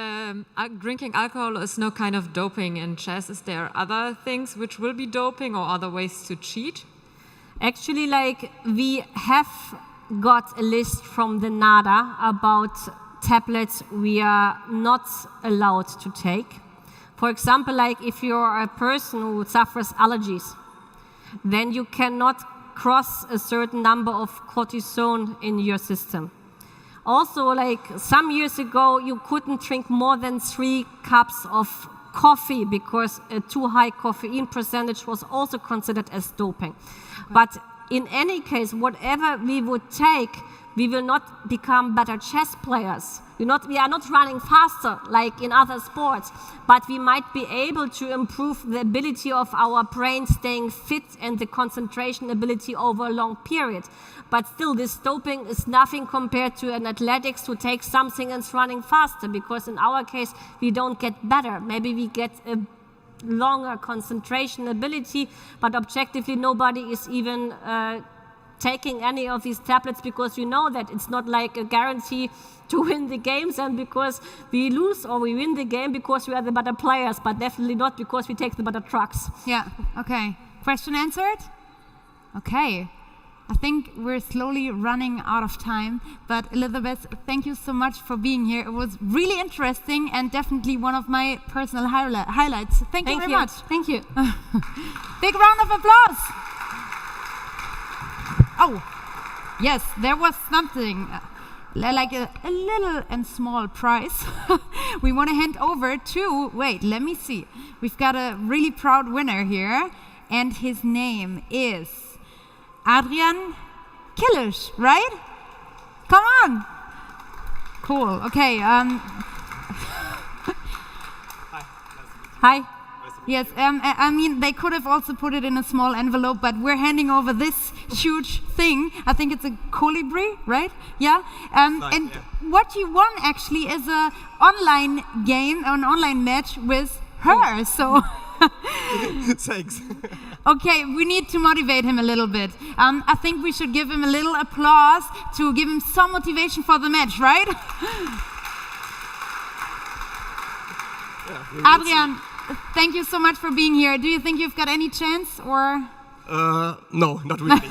drinking alcohol is no kind of doping in chess. Is there other things which will be doping or other ways to cheat? Actually, like we have got a list from the NADA about tablets we are not allowed to take. For example, like if you're a person who suffers allergies, then you cannot cross a certain number of cortisone in your system. Also, like some years ago, you couldn't drink more than 3 cups of coffee because a too high caffeine percentage was also considered as doping. But in any case, whatever we would take, we will not become better chess players. We are not running faster like in other sports, but we might be able to improve the ability of our brain staying fit and the concentration ability over a long period. But still, this doping is nothing compared to an athletics who takes something and is running faster, because in our case, we don't get better. Maybe we get a longer concentration ability, but objectively, nobody is even taking any of these tablets, because you know that it's not like a guarantee to win the games, and because we lose or we win the game because we are the better players, but definitely not because we take the better trucks. Yeah, okay. Question answered? Okay. I think we're slowly running out of time, but Elizabeth, thank you so much for being here. It was really interesting and definitely one of my personal highlights. Thank you very much. Thank you. Big round of applause. Oh, yes, there was something like a little and small prize we want to hand over to, wait, let me see. We've got a really proud winner here, and his name is Adrian Killisch, right? Come on. Cool, okay. Hi. Yes, I mean, they could have also put it in a small envelope, but we're handing over this huge thing. I think it's a colibri, right? Yeah. And what you won actually is an online game, an online match with her. So. Thanks. Okay, we need to motivate him a little bit. I think we should give him a little applause to give him some motivation for the match, right? Adrian, thank you so much for being here. Do you think you've got any chance, or? No, not really.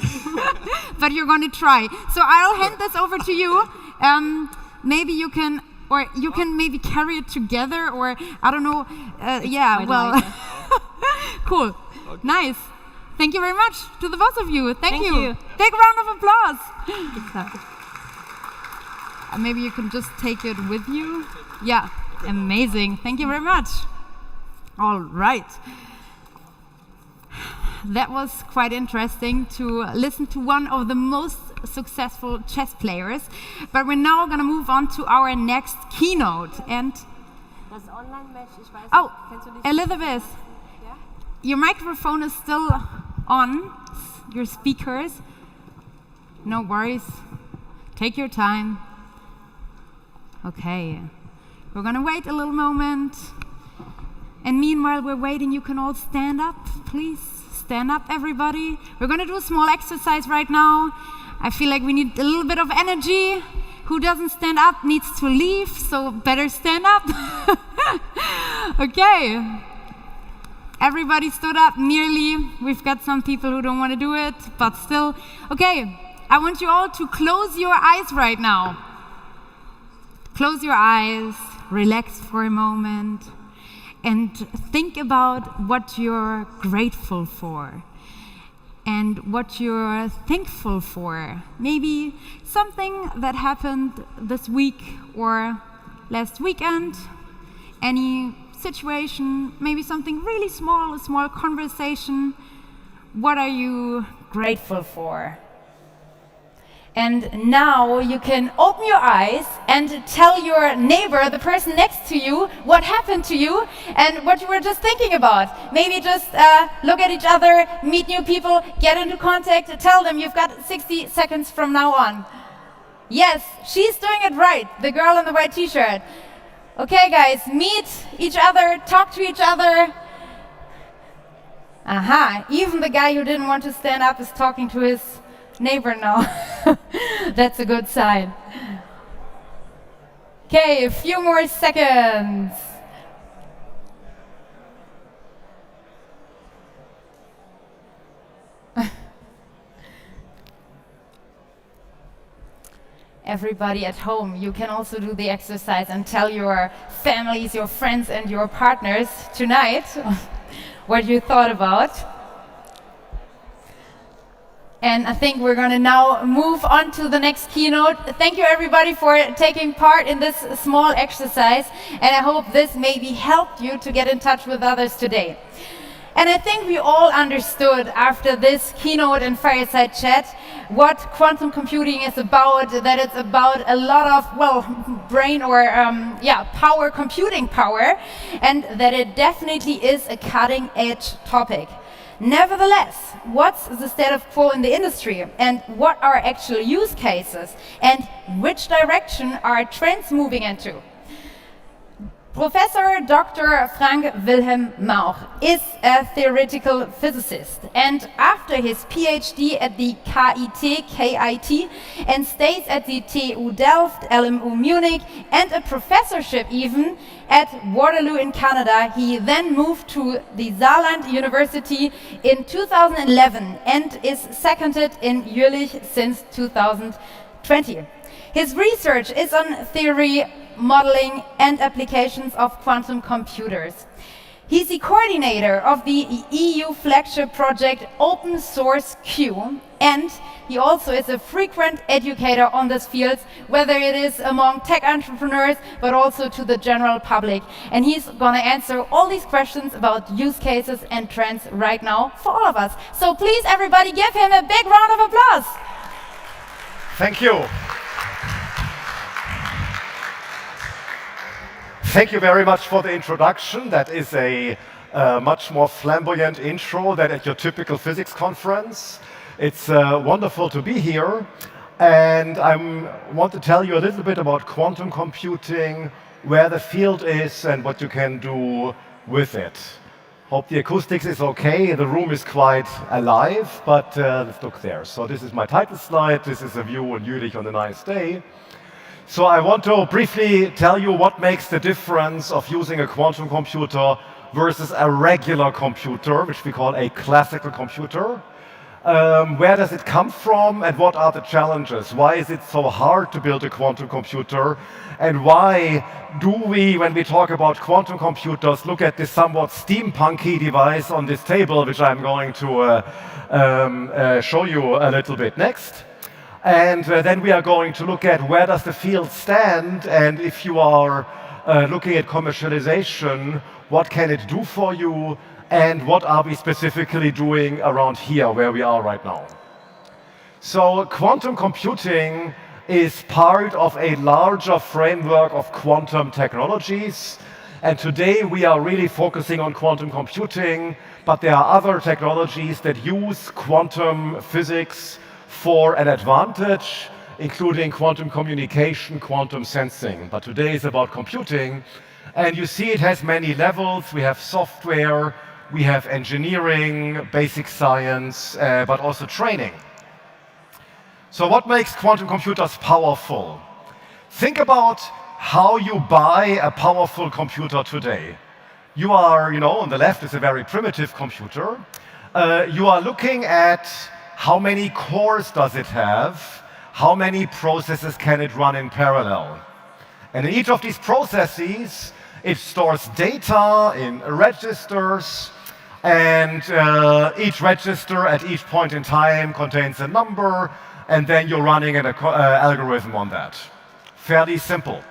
But you're going to try. So I'll hand this over to you. Maybe you can, or you can maybe carry it together, or I don't know. Yeah, well, cool. Okay. Nice. Thank you very much to the both of you. Thank you. Big round of applause. Maybe you can just take it with you. Yeah, amazing. Thank you very much. All right. That was quite interesting to listen to one of the most successful chess players. But we're now going to move on to our next keynote. And oh, Elizabeth, your microphone is still on, your speakers. No worries. Take your time. Okay. We're going to wait a little moment. And meanwhile we're waiting, you can all stand up, please. Stand up, everybody. We're going to do a small exercise right now. I feel like we need a little bit of energy. Who doesn't stand up needs to leave, so better stand up. Okay. Everybody stood up nearly. We've got some people who don't want to do it, but still. Okay, I want you all to close your eyes right now. Close your eyes, relax for a moment, and think about what you're grateful for and what you're thankful for. Maybe something that happened this week or last weekend, any situation, maybe something really small, a small conversation. What are you grateful for? And now you can open your eyes and tell your neighbor, the person next to you, what happened to you and what you were just thinking about. Maybe just look at each other, meet new people, get into contact, tell them you've got 60 seconds from now on. Yes, she's doing it right, the girl in the white t-shirt. Okay, guys, meet each other, talk to each other. Aha, even the guy who didn't want to stand up is talking to his neighbor now. That's a good sign. Okay, a few more seconds. Everybody at home, you can also do the exercise and tell your families, your friends, and your partners tonight what you thought about. And I think we're going to now move on to the next keynote. Thank you everybody for taking part in this small exercise, and I hope this maybe helped you to get in touch with others today. And I think we all understood after this keynote and fireside chat what quantum computing is about, that it's about a lot of, well, brain or, power, computing power, and that it definitely is a cutting-edge topic. Nevertheless, what's the status quo in the industry, and what are actual use cases, and which direction are trends moving into? Professor Dr. Frank Wilhelm Mauch is a theoretical physicist, and after his PhD at the KIT and stays at the TU Delft, LMU Munich, and a professorship even at Waterloo in Canada, he then moved to the Saarland University in 2011 and is seconded in Jülich since 2020. His research is on theory, modeling and applications of quantum computers. He's the coordinator of the EU flagship project Open Source Q, and he also is a frequent educator on this field, whether it is among tech entrepreneurs, but also to the general public. And he's gonna answer all these questions about use cases and trends right now for all of us. So please, everybody, give him a big round of applause. Thank you. Thank you very much for the introduction. That is a much more flamboyant intro than at your typical physics conference. It's wonderful to be here. And I want to tell you a little bit about quantum computing, where the field is, and what you can do with it. Hope the acoustics is okay. The room is quite alive, but let's look there. So this is my title slide. This is a view in Jülich on a nice day. So I want to briefly tell you what makes the difference of using a quantum computer versus a regular computer, which we call a classical computer. Where does it come from and what are the challenges? Why is it so hard to build a quantum computer? And why do we, when we talk about quantum computers, look at this somewhat steampunky device on this table, which I'm going to show you a little bit next. And then we are going to look at where does the field stand, and if you are looking at commercialization, what can it do for you, and what are we specifically doing around here, where we are right now. So quantum computing is part of a larger framework of quantum technologies, and today we are really focusing on quantum computing, but there are other technologies that use quantum physics for an advantage, including quantum communication, quantum sensing. But today is about computing, and you see it has many levels. We have software, we have engineering, basic science, but also training. So what makes quantum computers powerful? Think about how you buy a powerful computer today. You are, on the left is a very primitive computer. You are looking at how many cores does it have? How many processes can it run in parallel? And in each of these processes, it stores data in registers, and each register at each point in time contains a number, and then you're running an algorithm on that. Fairly simple.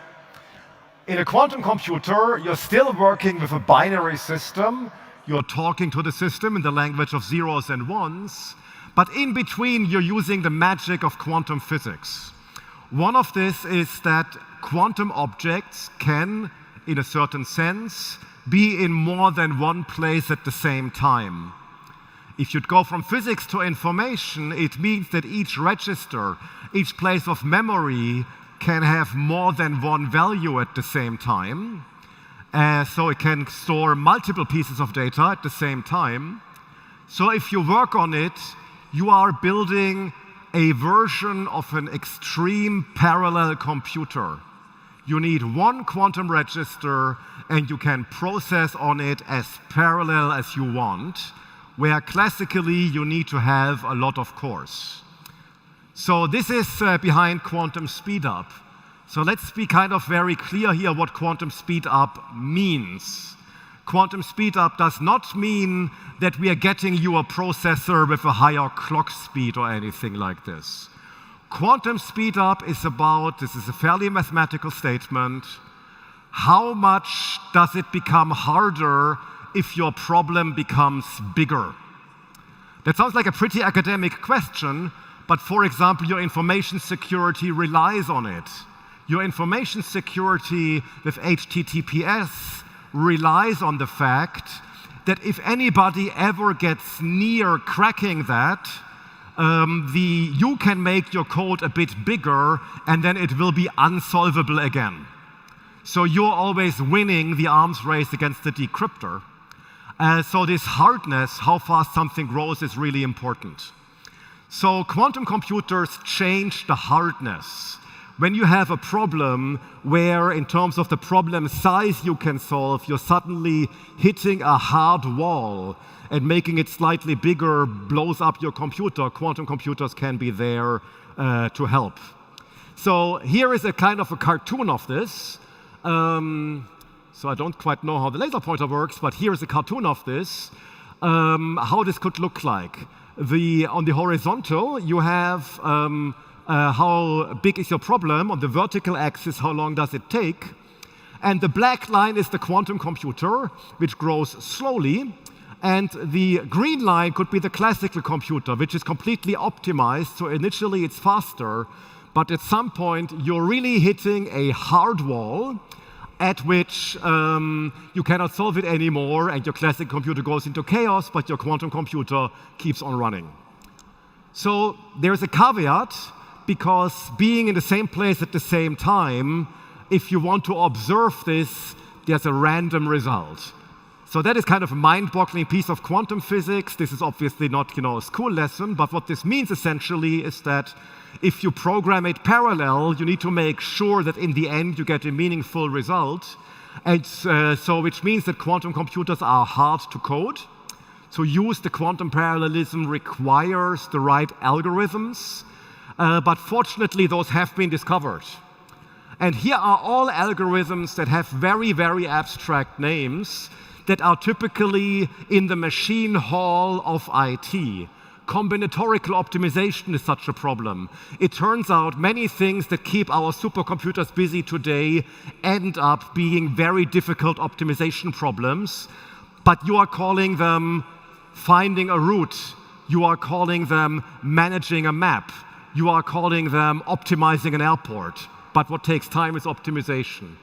In a quantum computer, you're still working with a binary system. You're talking to the system in the language of zeros and ones. But in between, you're using the magic of quantum physics. One of this is that quantum objects can, in a certain sense, be in more than one place at the same time. If you'd go from physics to information, it means that each register, each place of memory, can have more than one value at the same time. So it can store multiple pieces of data at the same time. So if you work on it, you are building a version of an extreme parallel computer. You need one quantum register, and you can process on it as parallel as you want, where classically you need to have a lot of cores. So this is behind quantum speedup. So let's be kind of very clear here what quantum speedup means. Quantum speedup does not mean that we are getting you a processor with a higher clock speed or anything like this. Quantum speedup is about, this is a fairly mathematical statement, how much does it become harder if your problem becomes bigger? That sounds like a pretty academic question, but for example, your information security relies on it. Your information security with HTTPS relies on the fact that if anybody ever gets near cracking that, you can make your code a bit bigger and then it will be unsolvable again. So you're always winning the arms race against the decryptor. So this hardness, how fast something grows, is really important. So quantum computers change the hardness. When you have a problem where, in terms of the problem size you can solve, you're suddenly hitting a hard wall and making it slightly bigger blows up your computer, quantum computers can be there to help. So here is a kind of a cartoon of this. So I don't quite know how the laser pointer works, but here is a cartoon of this, how this could look like. On the horizontal, you have how big is your problem. On the vertical axis, how long does it take? And the black line is the quantum computer, which grows slowly. And the green line could be the classical computer, which is completely optimized. So initially, it's faster. But at some point, you're really hitting a hard wall at which you cannot solve it anymore, and your classic computer goes into chaos, but your quantum computer keeps on running. So there's a caveat, because being in the same place at the same time, if you want to observe this, there's a random result. So that is kind of a mind-boggling piece of quantum physics. This is obviously not, a school lesson, but what this means essentially is that if you program it parallel, you need to make sure that in the end you get a meaningful result. And so which means that quantum computers are hard to code. To use the quantum parallelism requires the right algorithms. But fortunately, those have been discovered. And here are all algorithms that have very, very abstract names that are typically in the machine hall of IT. Combinatorial optimization is such a problem. It turns out many things that keep our supercomputers busy today end up being very difficult optimization problems, but you are calling them finding a route. You are calling them managing a map. You are calling them optimizing an airport. But what takes time is optimization.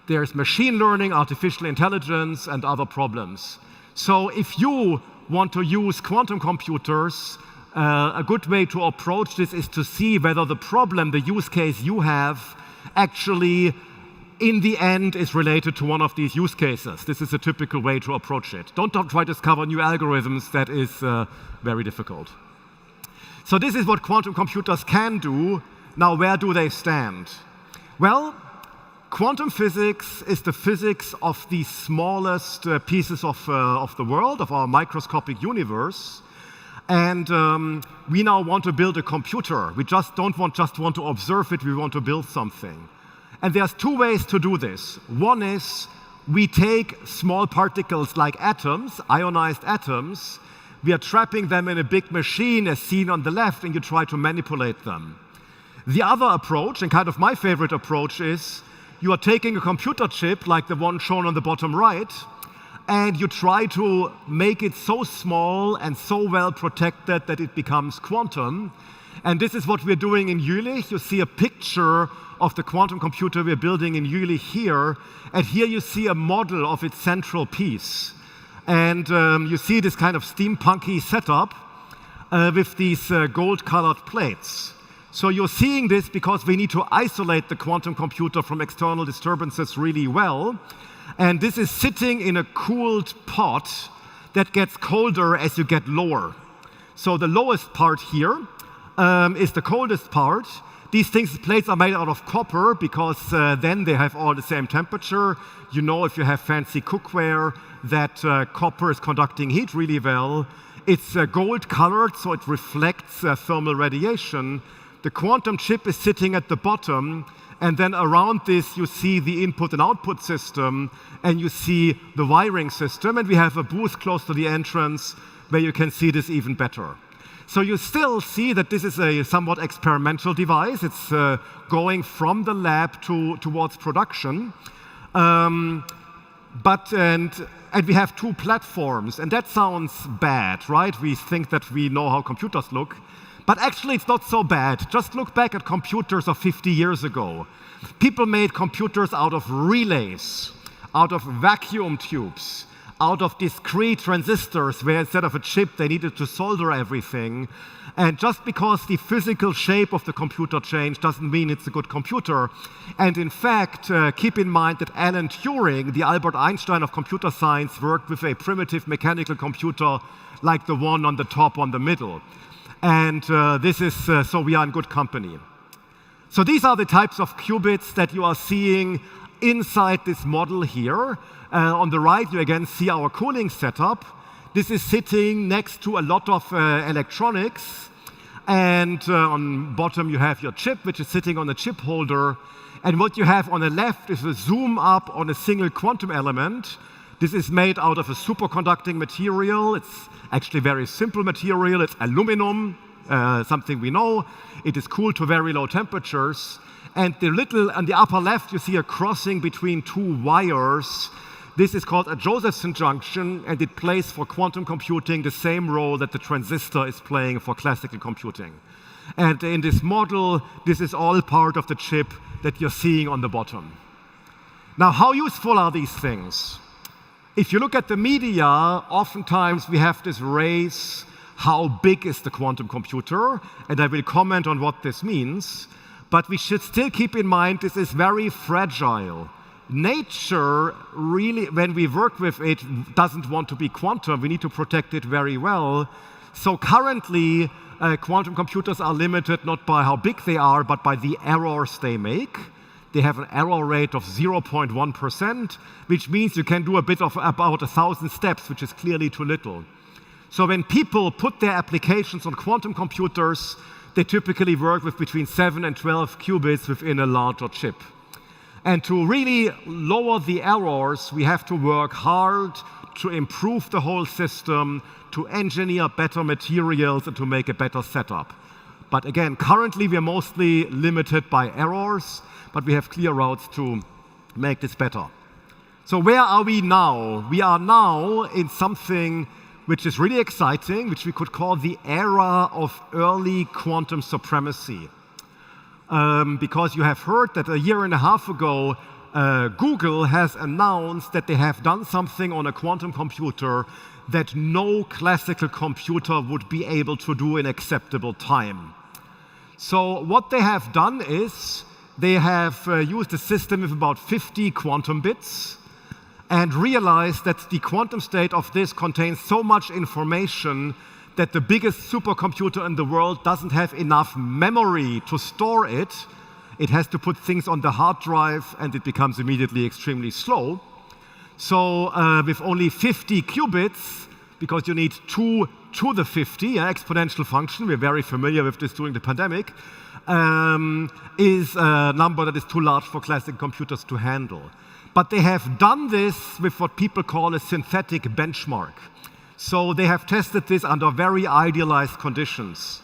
There's machine learning, artificial intelligence, and other problems. So if you want to use quantum computers, a good way to approach this is to see whether the problem, the use case you have, actually, in the end, is related to one of these use cases. This is a typical way to approach it. Don't try to discover new algorithms. That is very difficult. So this is what quantum computers can do. Now, where do they stand? Well, quantum physics is the physics of the smallest pieces of the world, of our microscopic universe. And we now want to build a computer. We just don't want to observe it, we want to build something. And there's two ways to do this. One is we take small particles like atoms, ionized atoms, we are trapping them in a big machine as seen on the left, and you try to manipulate them. The other approach, and kind of my favorite approach, is you are taking a computer chip like the one shown on the bottom right, and you try to make it so small and so well protected that it becomes quantum. And this is what we're doing in Jülich. You see a picture of the quantum computer we're building in Jülich here, and here you see a model of its central piece. And you see this kind of steampunky setup with these gold-colored plates. So you're seeing this because we need to isolate the quantum computer from external disturbances really well. And this is sitting in a cooled pot that gets colder as you get lower. So the lowest part here is the coldest part. These plates are made out of copper because then they have all the same temperature. You know, if you have fancy cookware, that copper is conducting heat really well. It's gold colored, so it reflects thermal radiation. The quantum chip is sitting at the bottom, and then around this you see the input and output system, and you see the wiring system, and we have a booth close to the entrance where you can see this even better. So you still see that this is a somewhat experimental device. It's going from the lab towards production. And we have two platforms, and that sounds bad, right? We think that we know how computers look. But actually, it's not so bad. Just look back at computers of 50 years ago. People made computers out of relays, out of vacuum tubes, out of discrete transistors, where instead of a chip, they needed to solder everything. And just because the physical shape of the computer changed doesn't mean it's a good computer. And in fact, keep in mind that Alan Turing, the Albert Einstein of computer science, worked with a primitive mechanical computer like the one on the top on the middle. And so we are in good company. So these are the types of qubits that you are seeing inside this model here. On the right, you again see our cooling setup. This is sitting next to a lot of electronics. And on bottom, you have your chip, which is sitting on a chip holder. And what you have on the left is a zoom up on a single quantum element. This is made out of a superconducting material. It's actually a very simple material. It's aluminum, something we know. It is cooled to very low temperatures. And on the upper left, you see a crossing between two wires. This is called a Josephson junction, and it plays for quantum computing the same role that the transistor is playing for classical computing. And in this model, this is all part of the chip that you're seeing on the bottom. Now, how useful are these things? If you look at the media, oftentimes we have this race, how big is the quantum computer? And I will comment on what this means. But we should still keep in mind this is very fragile. Nature really, when we work with it, doesn't want to be quantum. We need to protect it very well. So currently, quantum computers are limited not by how big they are, but by the errors they make. They have an error rate of 0.1%, which means you can do a bit of about 1,000 steps, which is clearly too little. So when people put their applications on quantum computers, they typically work with between 7 and 12 qubits within a larger chip. And to really lower the errors, we have to work hard to improve the whole system, to engineer better materials, and to make a better setup. But again, currently we're mostly limited by errors, but we have clear routes to make this better. So where are we now? We are now in something which is really exciting, which we could call the era of early quantum supremacy. Because you have heard that a year and a half ago, Google has announced that they have done something on a quantum computer that no classical computer would be able to do in acceptable time. So what they have done is they have used a system with about 50 quantum bits and realized that the quantum state of this contains so much information that the biggest supercomputer in the world doesn't have enough memory to store it. It has to put things on the hard drive, and it becomes immediately extremely slow. So with only 50 qubits, because you need 2 to the 50, an exponential function, we're very familiar with this during the pandemic, is a number that is too large for classic computers to handle. But they have done this with what people call a synthetic benchmark. So they have tested this under very idealized conditions.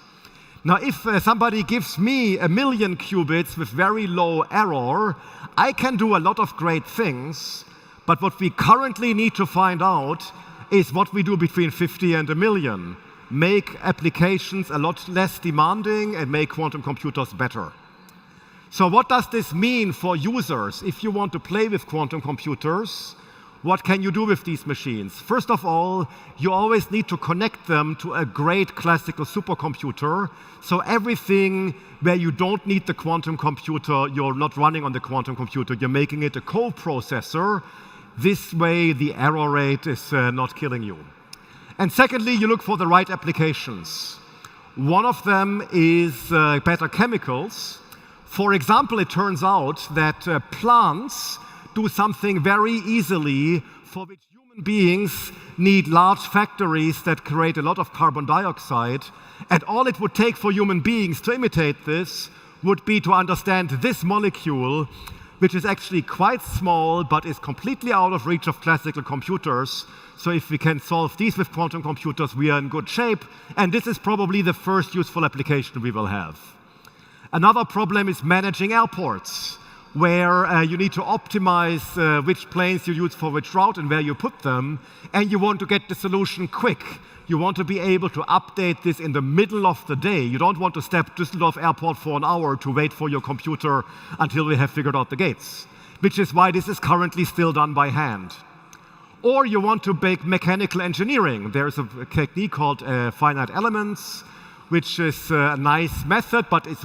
Now, if somebody gives me 1,000,000 qubits with very low error, I can do a lot of great things. But what we currently need to find out is what we do between 50 and 1,000,000. Make applications a lot less demanding and make quantum computers better. So what does this mean for users? If you want to play with quantum computers, what can you do with these machines? First of all, you always need to connect them to a great classical supercomputer. So everything where you don't need the quantum computer, you're not running on the quantum computer, you're making it a co-processor. This way, the error rate is not killing you. And secondly, you look for the right applications. One of them is better chemicals. For example, it turns out that plants do something very easily for which human beings need large factories that create a lot of carbon dioxide. And all it would take for human beings to imitate this would be to understand this molecule, which is actually quite small but is completely out of reach of classical computers. So if we can solve these with quantum computers, we are in good shape. And this is probably the first useful application we will have. Another problem is managing airports. where you need to optimize which planes you use for which route and where you put them, and you want to get the solution quick. You want to be able to update this in the middle of the day. You don't want to step Düsseldorf airport for an hour to wait for your computer until we have figured out the gates, which is why this is currently still done by hand. Or you want to make mechanical engineering. There's a technique called finite elements, which is a nice method, but it's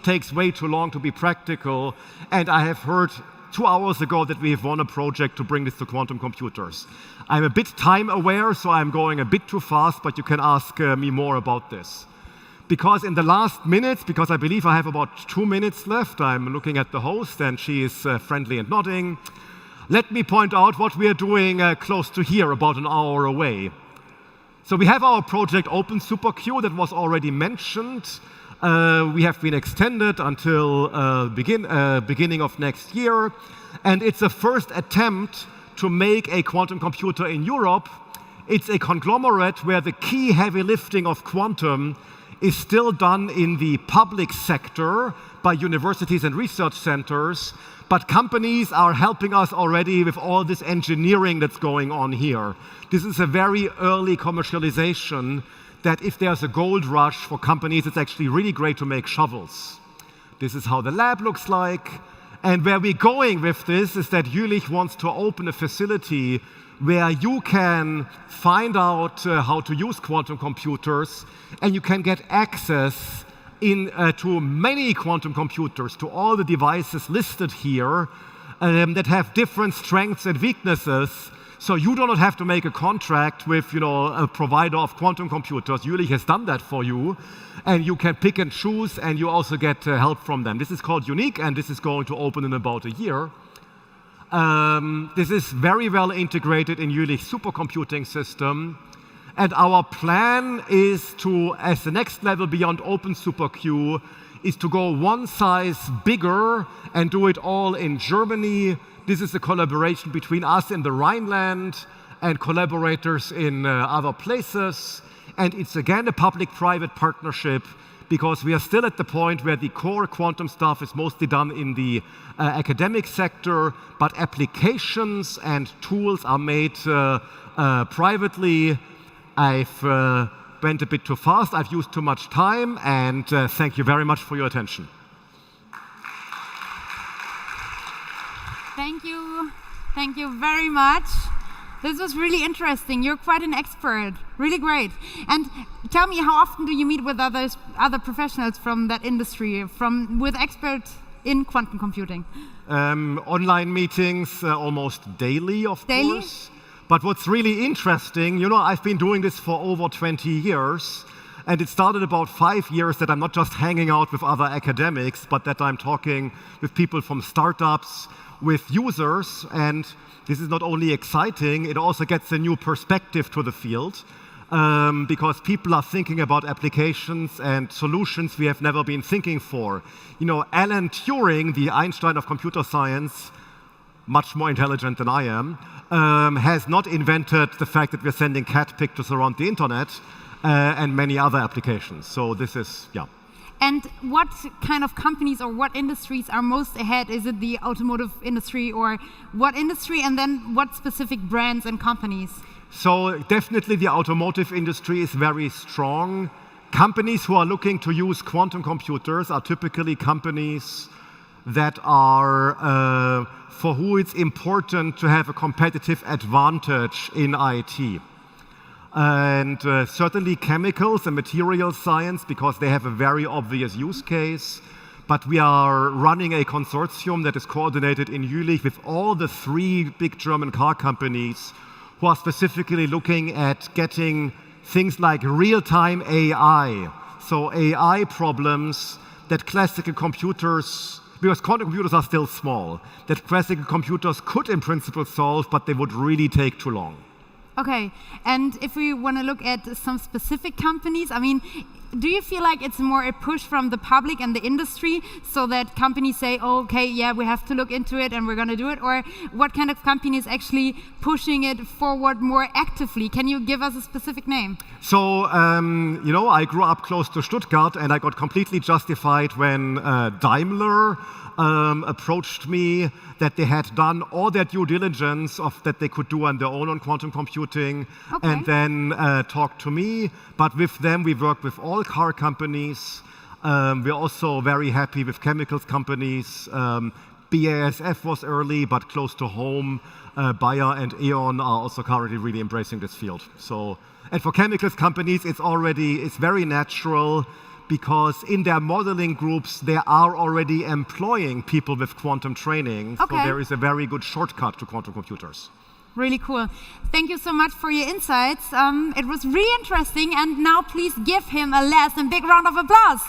takes way too long to be practical. And I have heard 2 hours ago that we have won a project to bring this to quantum computers. I'm a bit time aware, so I'm going a bit too fast, but you can ask me more about this. Because in the last minutes, because I believe I have about 2 minutes left, I'm looking at the host and she is friendly and nodding. Let me point out what we are doing close to here, about an hour away. So we have our project Open SuperQ that was already mentioned. We have been extended until beginning of next year. And it's a first attempt to make a quantum computer in Europe. It's a conglomerate where the key heavy lifting of quantum is still done in the public sector by universities and research centers, but companies are helping us already with all this engineering that's going on here. This is a very early commercialization that if there's a gold rush for companies, it's actually really great to make shovels. This is how the lab looks like. And where we're going with this is that Jülich wants to open a facility where you can find out how to use quantum computers, and you can get access to many quantum computers, to all the devices listed here that have different strengths and weaknesses. So you do not have to make a contract with a provider of quantum computers. Jülich has done that for you. And you can pick and choose, and you also get help from them. This is called Unique, and this is going to open in about a year. This is very well integrated in Jülich's supercomputing system. And our plan is to, as the next level beyond Open SuperQ, is to go one size bigger and do it all in Germany. This is a collaboration between us in the Rhineland and collaborators in other places. And it's again a public-private partnership because we are still at the point where the core quantum stuff is mostly done in the academic sector, but applications and tools are made privately. I've went a bit too fast, I've used too much time, and thank you very much for your attention. Thank you very much. This was really interesting. You're quite an expert. Really great. And tell me, how often do you meet with other professionals from that industry, with experts in quantum computing? Online meetings almost daily, of course. But what's really interesting, I've been doing this for over 20 years, and it started about 5 years that I'm not just hanging out with other academics, but that I'm talking with people from startups, with users, and this is not only exciting, it also gets a new perspective to the field because people are thinking about applications and solutions we have never been thinking for. Alan Turing, the Einstein of computer science, much more intelligent than I am, has not invented the fact that we're sending cat pictures around the internet and many other applications. So this is, yeah. And what kind of companies or what industries are most ahead? Is it the automotive industry or what industry? And then what specific brands and companies? So definitely the automotive industry is very strong. Companies who are looking to use quantum computers are typically companies that are, for who it's important to have a competitive advantage in IT. And certainly chemicals and material science, because they have a very obvious use case. But we are running a consortium that is coordinated in Jülich with all the 3 big German car companies who are specifically looking at getting things like real-time AI. So AI problems that classical computers, because quantum computers are still small, that classical computers could in principle solve, but they would really take too long. Okay, and if we want to look at some specific companies, I mean, do you feel like it's more a push from the public and the industry so that companies say, oh, okay, yeah, we have to look into it and we're going to do it? Or what kind of company is actually pushing it forward more actively? Can you give us a specific name? So, you know, I grew up close to Stuttgart and I got completely justified when Daimler approached me that they had done all their due diligence of that they could do on their own on quantum computing, and then talked to me. But with them, we work with all car companies. We're also very happy with chemicals companies. BASF was early, but close to home. Bayer and E.ON are also currently really embracing this field. So, and for chemicals companies, it's very natural, because in their modeling groups, they are already employing people with quantum training. So there is a very good shortcut to quantum computers. Really cool. Thank you so much for your insights. It was really interesting. And now please give him a last and big round of applause.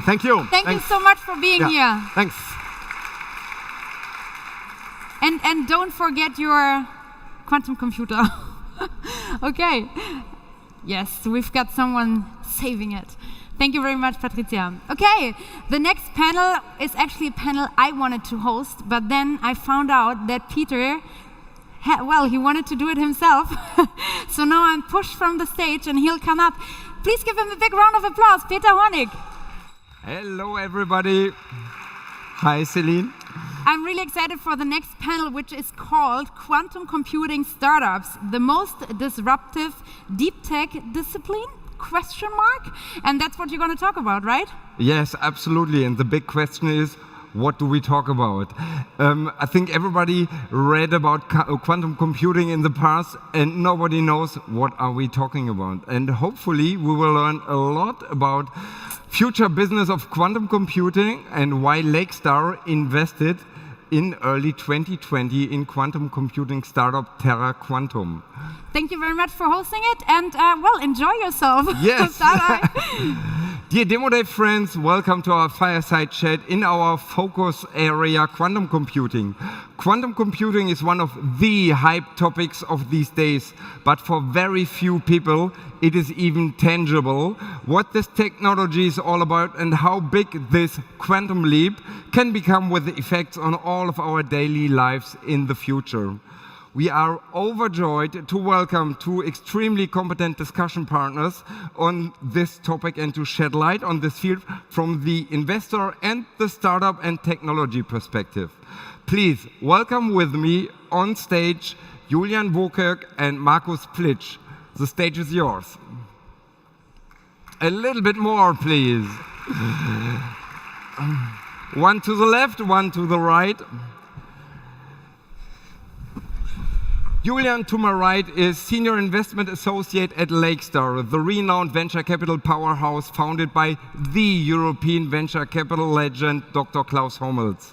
Thank you. Thank you so much for being here. Thanks. And don't forget your quantum computer. Okay. Yes, we've got someone saving it. Thank you very much, Patricia. Okay, the next panel is actually a panel I wanted to host, but then I found out that Peter, he wanted to do it himself. So now I'm pushed from the stage and he'll come up. Please give him a big round of applause, Peter Honig. Hello, everybody. Hi, Celine. I'm really excited for the next panel, which is called Quantum Computing Startups, the most disruptive deep tech discipline? ? And that's what you're going to talk about, right? Yes, absolutely. And the big question is, what do we talk about? I think everybody read about quantum computing in the past, and nobody knows what are we talking about. And hopefully we will learn a lot about future business of quantum computing and why Lakestar invested in early 2020 in quantum computing startup Terra Quantum. Thank you very much for hosting it, and well, enjoy yourself. Yes. Dear Demo Day friends, welcome to our fireside chat in our focus area, quantum computing. Quantum computing is one of the hype topics of these days, but for very few people, it is even tangible what this technology is all about and how big this quantum leap can become with the effects on all of our daily lives in the future. We are overjoyed to welcome two extremely competent discussion partners on this topic and to shed light on this field from the investor and the startup and technology perspective. Please welcome with me on stage Julian Wokirk and Markus Plitsch. The stage is yours. A little bit more, please. One to the left, one to the right. Julian, to my right, is Senior Investment Associate at Lakestar, the renowned venture capital powerhouse founded by the European venture capital legend, Dr. Klaus Hommels.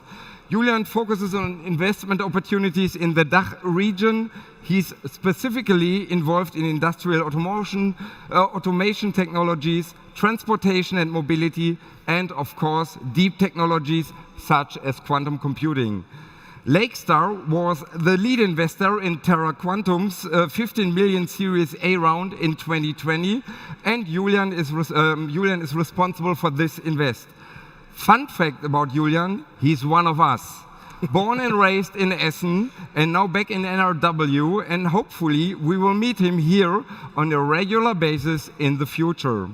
Julian focuses on investment opportunities in the DACH region. He's specifically involved in industrial automation technologies, transportation and mobility, and of course, deep technologies such as quantum computing. Lakestar was the lead investor in Terra Quantum's 15 million Series A round in 2020, and Julian is responsible for this invest. Fun fact about Julian, he's one of us. Born and raised in Essen and now back in NRW, and hopefully we will meet him here on a regular basis in the future.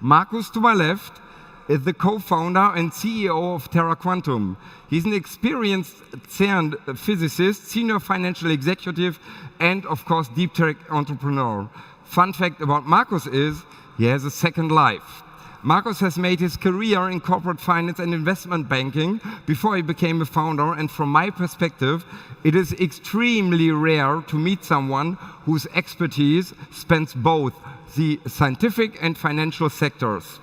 Markus, to my left, is the co-founder and CEO of Terra Quantum. He's an experienced CERN physicist, senior financial executive, and of course, deep tech entrepreneur. Fun fact about Markus is he has a second life. Markus has made his career in corporate finance and investment banking before he became a founder, and from my perspective, it is extremely rare to meet someone whose expertise spans both the scientific and financial sectors.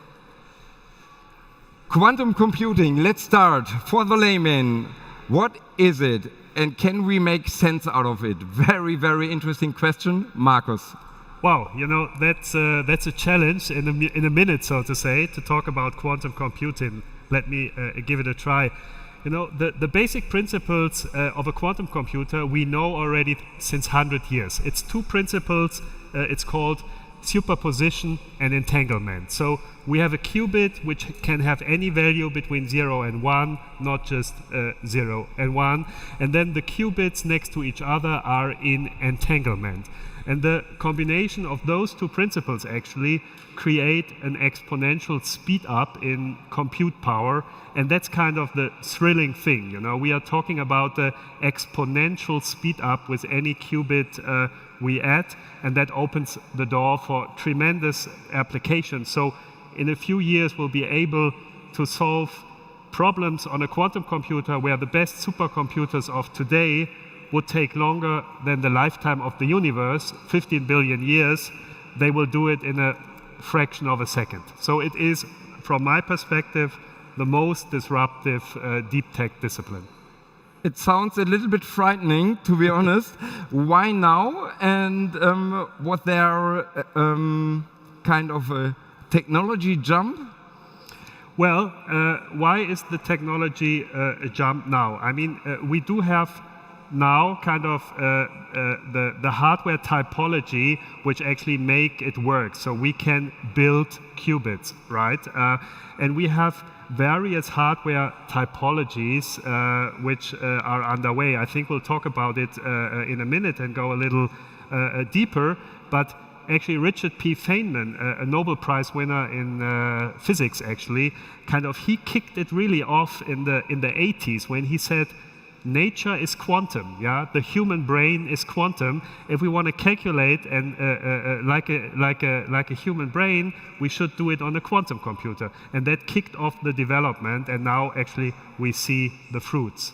Quantum computing, let's start. For the layman, what is it and can we make sense out of it? Very, very interesting question. Markus. Wow, you know, that's a challenge in a minute, so to say, to talk about quantum computing. Let me give it a try. You know, the basic principles of a quantum computer we know already since 100 years. It's two principles. It's called superposition, and entanglement. So we have a qubit which can have any value between 0 and 1, not just 0 and 1. And then the qubits next to each other are in entanglement. And the combination of those two principles actually create an exponential speed up in compute power. And that's kind of the thrilling thing. You know, we are talking about the exponential speed up with any qubit we add, and that opens the door for tremendous applications. So in a few years, we'll be able to solve problems on a quantum computer where the best supercomputers of today would take longer than the lifetime of the universe, 15 billion years. They will do it in a fraction of a second. So it is, from my perspective, the most disruptive deep tech discipline. It sounds a little bit frightening, to be honest. Why now? And was there kind of a technology jump? Well, why is the technology a jump now? I mean, we do have now kind of the hardware typology which actually make it work. So we can build qubits, right? And we have various hardware typologies which are underway. I think we'll talk about it in a minute and go a little deeper. But actually, Richard P. Feynman, a Nobel Prize winner in physics, actually, he kicked it really off in the 80s when he said, nature is quantum, yeah. The human brain is quantum. If we want to calculate and like a human brain, we should do it on a quantum computer. And that kicked off the development, and now actually we see the fruits.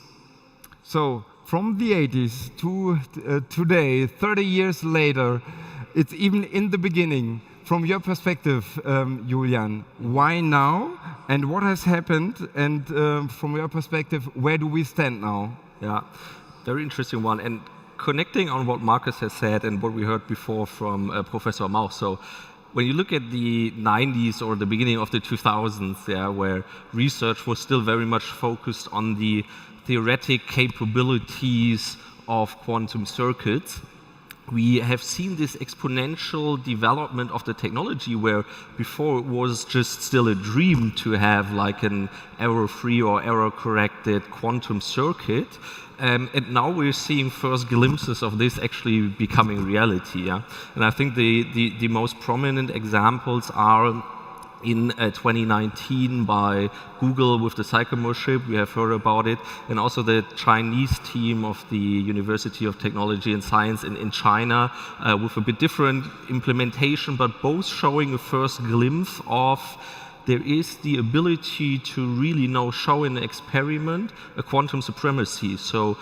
So from the 80s to today, 30 years later, it's even in the beginning. From your perspective, Julian, why now? And what has happened? And from your perspective, where do we stand now? Yeah, very interesting one. And connecting on what Markus has said and what we heard before from Professor Mauch. So when you look at the 90s or the beginning of the 2000s, yeah, where research was still very much focused on the theoretic capabilities of quantum circuits, we have seen this exponential development of the technology where before it was just still a dream to have like an error-free or error-corrected quantum circuit. And now we're seeing first glimpses of this actually becoming reality. Yeah? And I think the most prominent examples are in 2019 by Google with the Sycamore chip, we have heard about it, and also the Chinese team of the University of Technology and Science in China with a bit different implementation, but both showing a first glimpse of there is the ability to really now show in an experiment a quantum supremacy. So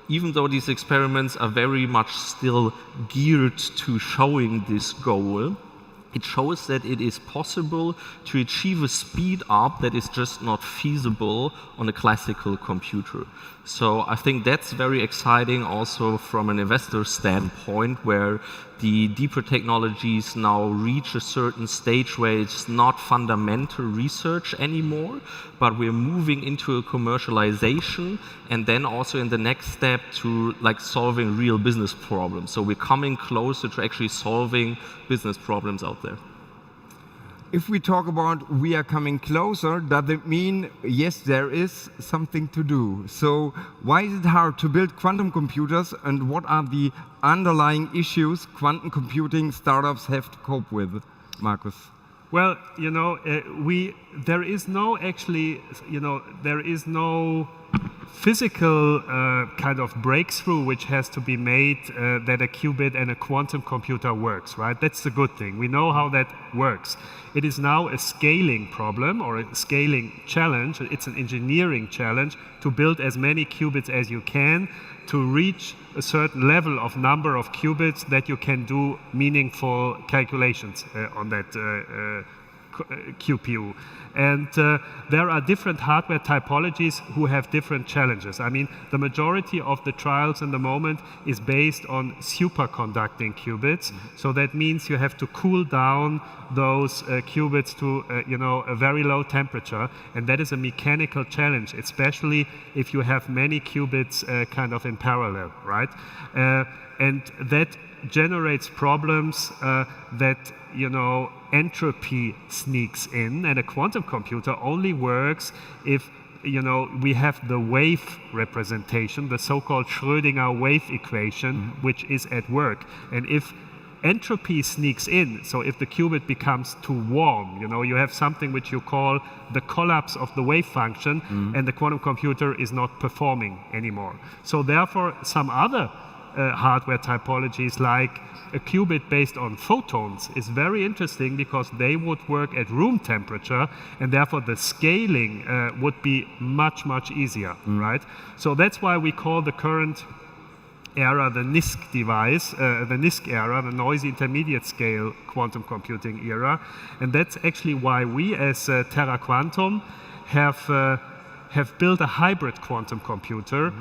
even though these experiments are very much still geared to showing this goal, it shows that it is possible to achieve a speed up that is just not feasible on a classical computer. So I think that's very exciting also from an investor standpoint, where the deeper technologies now reach a certain stage where it's not fundamental research anymore, but we're moving into a commercialization, and then also in the next step to like solving real business problems. So we're coming closer to actually solving business problems out there. If we talk about we are coming closer, does it mean, yes, there is something to do? So why is it hard to build quantum computers, and what are the underlying issues quantum computing startups have to cope with, Markus? Well, you know, there is no physical kind of breakthrough which has to be made that a qubit and a quantum computer works, right? That's the good thing. We know how that works. It is now a scaling problem or a scaling challenge. It's an engineering challenge to build as many qubits as you can to reach a certain level of number of qubits that you can do meaningful calculations on that QPU. And there are different hardware typologies who have different challenges. I mean, the majority of the trials in the moment is based on superconducting qubits. So that means you have to cool down those qubits to a very low temperature. And that is a mechanical challenge, especially if you have many qubits kind of in parallel, right? And that generates problems that, you know, entropy sneaks in, and a quantum computer only works if, you know, we have the wave representation, the so-called Schrödinger wave equation, which is at work. And if entropy sneaks in, so if the qubit becomes too warm, you know, you have something which you call the collapse of the wave function, and the quantum computer is not performing anymore. So therefore, some other hardware typologies like a qubit based on photons is very interesting because they would work at room temperature, and therefore the scaling would be much, much easier, right? So that's why we call the current era the NISQ device, the NISQ era, the noisy intermediate scale quantum computing era. And that's actually why we as Terra Quantum have built a hybrid quantum computer,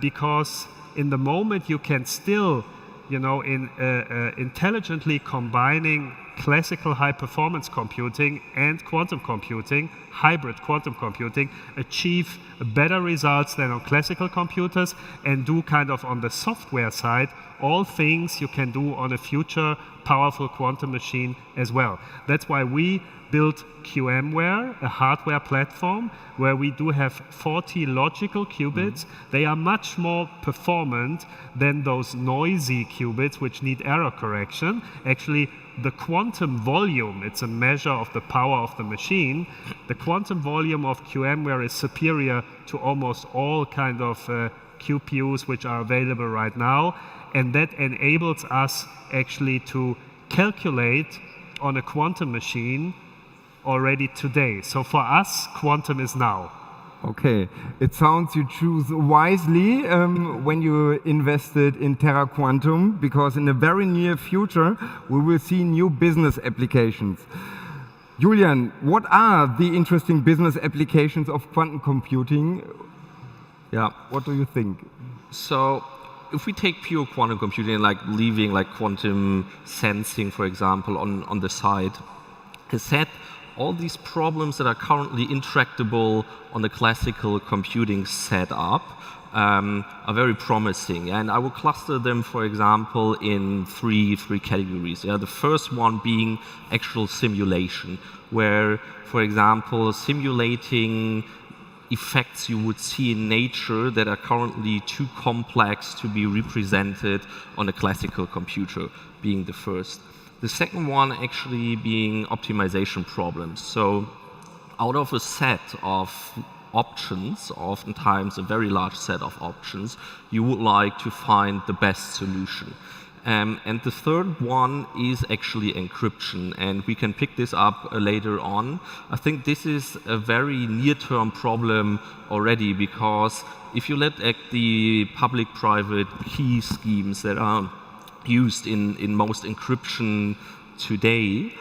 because in the moment you can still, you know, intelligently combining classical high performance computing and quantum computing, hybrid quantum computing, achieve better results than on classical computers, and do kind of on the software side all things you can do on a future powerful quantum machine as well. That's why we built QMware, a hardware platform where we do have 40 logical qubits. They are much more performant than those noisy qubits which need error correction. Actually, the quantum volume, it's a measure of the power of the machine. The quantum volume of QMware is superior to almost all kind of QPUs which are available right now. And that enables us actually to calculate on a quantum machine already today. So for us, quantum is now. Okay, it sounds you choose wisely when you invested in Terra Quantum, because in the very near future we will see new business applications. Julian, what are the interesting business applications of quantum computing? Yeah, what do you think? So if we take pure quantum computing, like leaving like quantum sensing, for example, on the side, as said, all these problems that are currently intractable on the classical computing setup are very promising. And I will cluster them, for example, in three categories. Yeah? The first one being actual simulation, where, for example, simulating effects you would see in nature that are currently too complex to be represented on a classical computer, being the first. The second one actually being optimization problems. So out of a set of options, oftentimes a very large set of options, you would like to find the best solution. And the third one is actually encryption, and we can pick this up later on. I think this is a very near-term problem already, because if you look at the public-private key schemes that are used in most encryption today,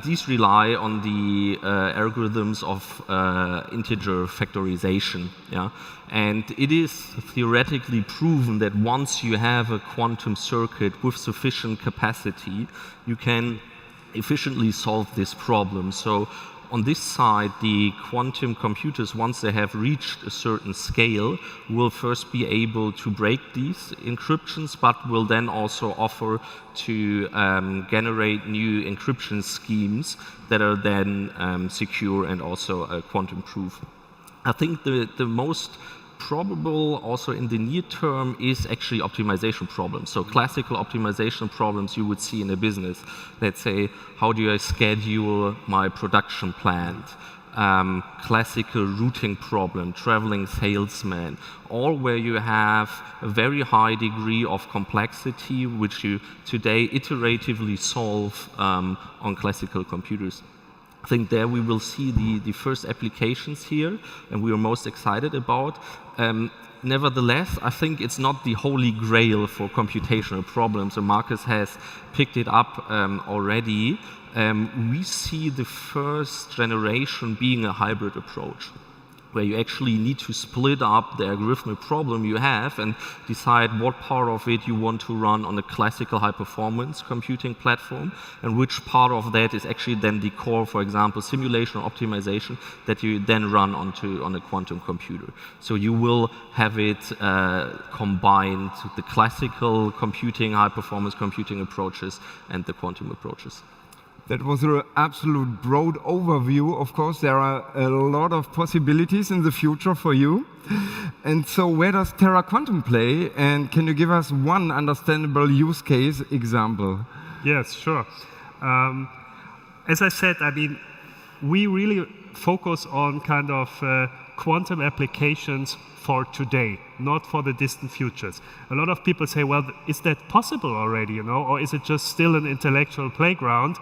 these rely on the algorithms of integer factorization. Yeah? And it is theoretically proven that once you have a quantum circuit with sufficient capacity, you can efficiently solve this problem. So on this side, the quantum computers, once they have reached a certain scale, will first be able to break these encryptions, but will then also offer to generate new encryption schemes that are then secure and also quantum proof. I think the most probable also in the near term is actually optimization problems. So classical optimization problems you would see in a business. Let's say, how do I schedule my production plant? Classical routing problem, traveling salesman, all where you have a very high degree of complexity which you today iteratively solve on classical computers. I think there we will see the first applications here, and we are most excited about. Nevertheless, I think it's not the holy grail for computational problems, and Marcus has picked it up already. We see the first generation being a hybrid approach, where you actually need to split up the algorithmic problem you have and decide what part of it you want to run on a classical high-performance computing platform, and which part of that is actually then the core, for example, simulation or optimization that you then run on a quantum computer. So you will have it combined the classical computing, high-performance computing approaches and the quantum approaches. That was an absolute broad overview. Of course, there are a lot of possibilities in the future for you. And so where does Terra Quantum play? And can you give us one understandable use case example? Yes, sure. As I said, I mean, we really focus on kind of quantum applications for today, not for the distant futures. A lot of people say, well, is that possible already, you know, or is it just still an intellectual playground?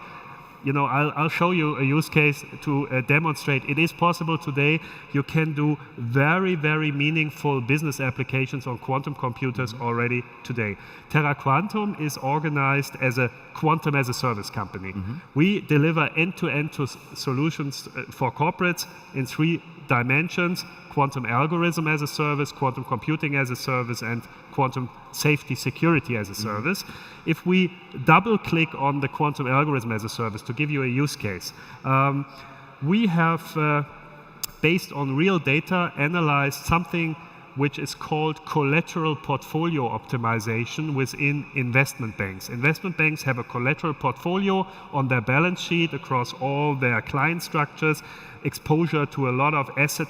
You know, I'll show you a use case to demonstrate it is possible today. You can do very, very meaningful business applications on quantum computers already today. Terra Quantum is organized as a quantum as a service company. We deliver end-to-end solutions for corporates in 3 dimensions: quantum algorithm as a service, quantum computing as a service, and quantum safety security as a service. If we double click on the quantum algorithm as a service to give you a use case, we have, based on real data, analyzed something which is called collateral portfolio optimization within investment banks. Investment banks have a collateral portfolio on their balance sheet across all their client structures, exposure to a lot of asset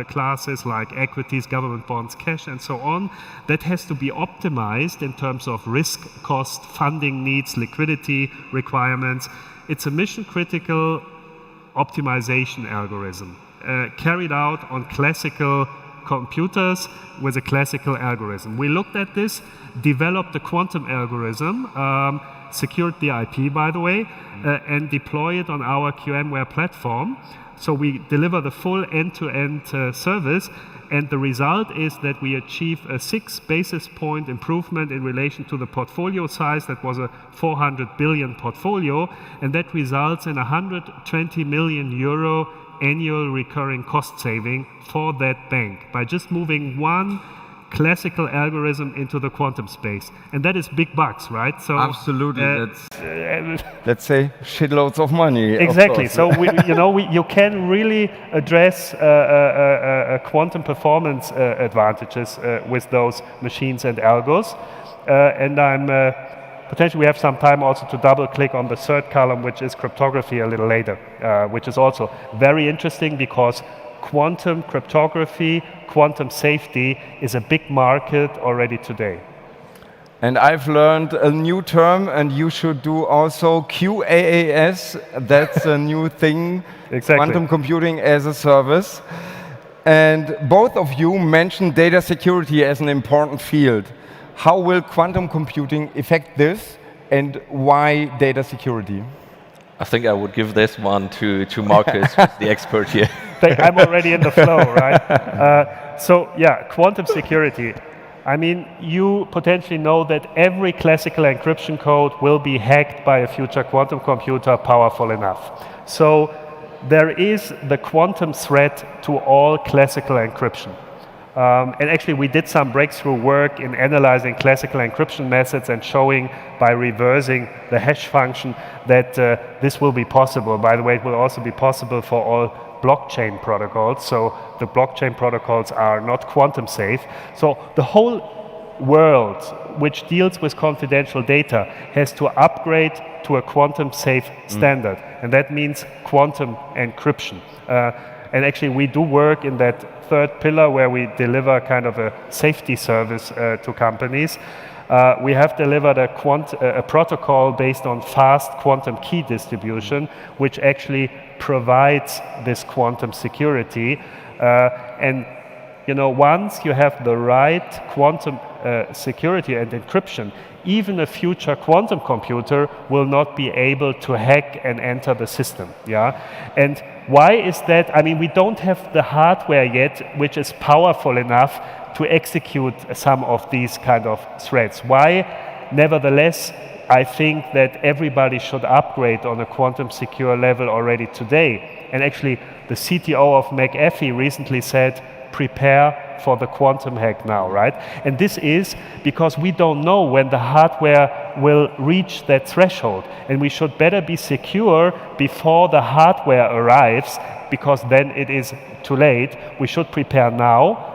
classes like equities, government bonds, cash, and so on. That has to be optimized in terms of risk, cost, funding needs, liquidity requirements. It's a mission-critical optimization algorithm carried out on classical computers with a classical algorithm. We looked at this, developed the quantum algorithm, secured the IP, by the way, and deploy it on our QMware platform. So we deliver the full end-to-end service, and the result is that we achieve a 6 basis point improvement in relation to the portfolio size. That was a 400 billion portfolio, and that results in 120 million euro annual recurring cost saving for that bank by just moving one classical algorithm into the quantum space. And that is big bucks, right? So absolutely, that's let's say shitloads of money. Exactly. Of so you can really address quantum performance advantages with those machines and algos. And I'm potentially we have some time also to double click on the third column, which is cryptography, a little later, which is also very interesting because quantum cryptography, quantum safety is a big market already today. And I've learned a new term, and you should do also QaaS. That's a new thing, exactly. Quantum computing as a service. And both of you mentioned data security as an important field. How will quantum computing affect this, and why data security? I think I would give this one to Marcus, who's the expert here. I'm already in the flow, right? So yeah, quantum security. I mean, you potentially know that every classical encryption code will be hacked by a future quantum computer powerful enough. So there is the quantum threat to all classical encryption. And actually, we did some breakthrough work in analyzing classical encryption methods and showing by reversing the hash function that this will be possible. By the way, it will also be possible for all blockchain protocols. So the blockchain protocols are not quantum safe. So the whole world which deals with confidential data has to upgrade to a quantum safe standard. And that means quantum encryption. And actually, we do work in that third pillar where we deliver kind of a safety service to companies. We have delivered a protocol based on fast quantum key distribution, which actually provides this quantum security. And once you have the right quantum security and encryption, even a future quantum computer will not be able to hack and enter the system. Yeah, and why is that? I mean, we don't have the hardware yet, which is powerful enough to execute some of these kind of threats. Why? Nevertheless, I think that everybody should upgrade on a quantum secure level already today. And actually, the CTO of McAfee recently said, prepare for the quantum hack now, right? And this is because we don't know when the hardware will reach that threshold. And we should better be secure before the hardware arrives, because then it is too late. We should prepare now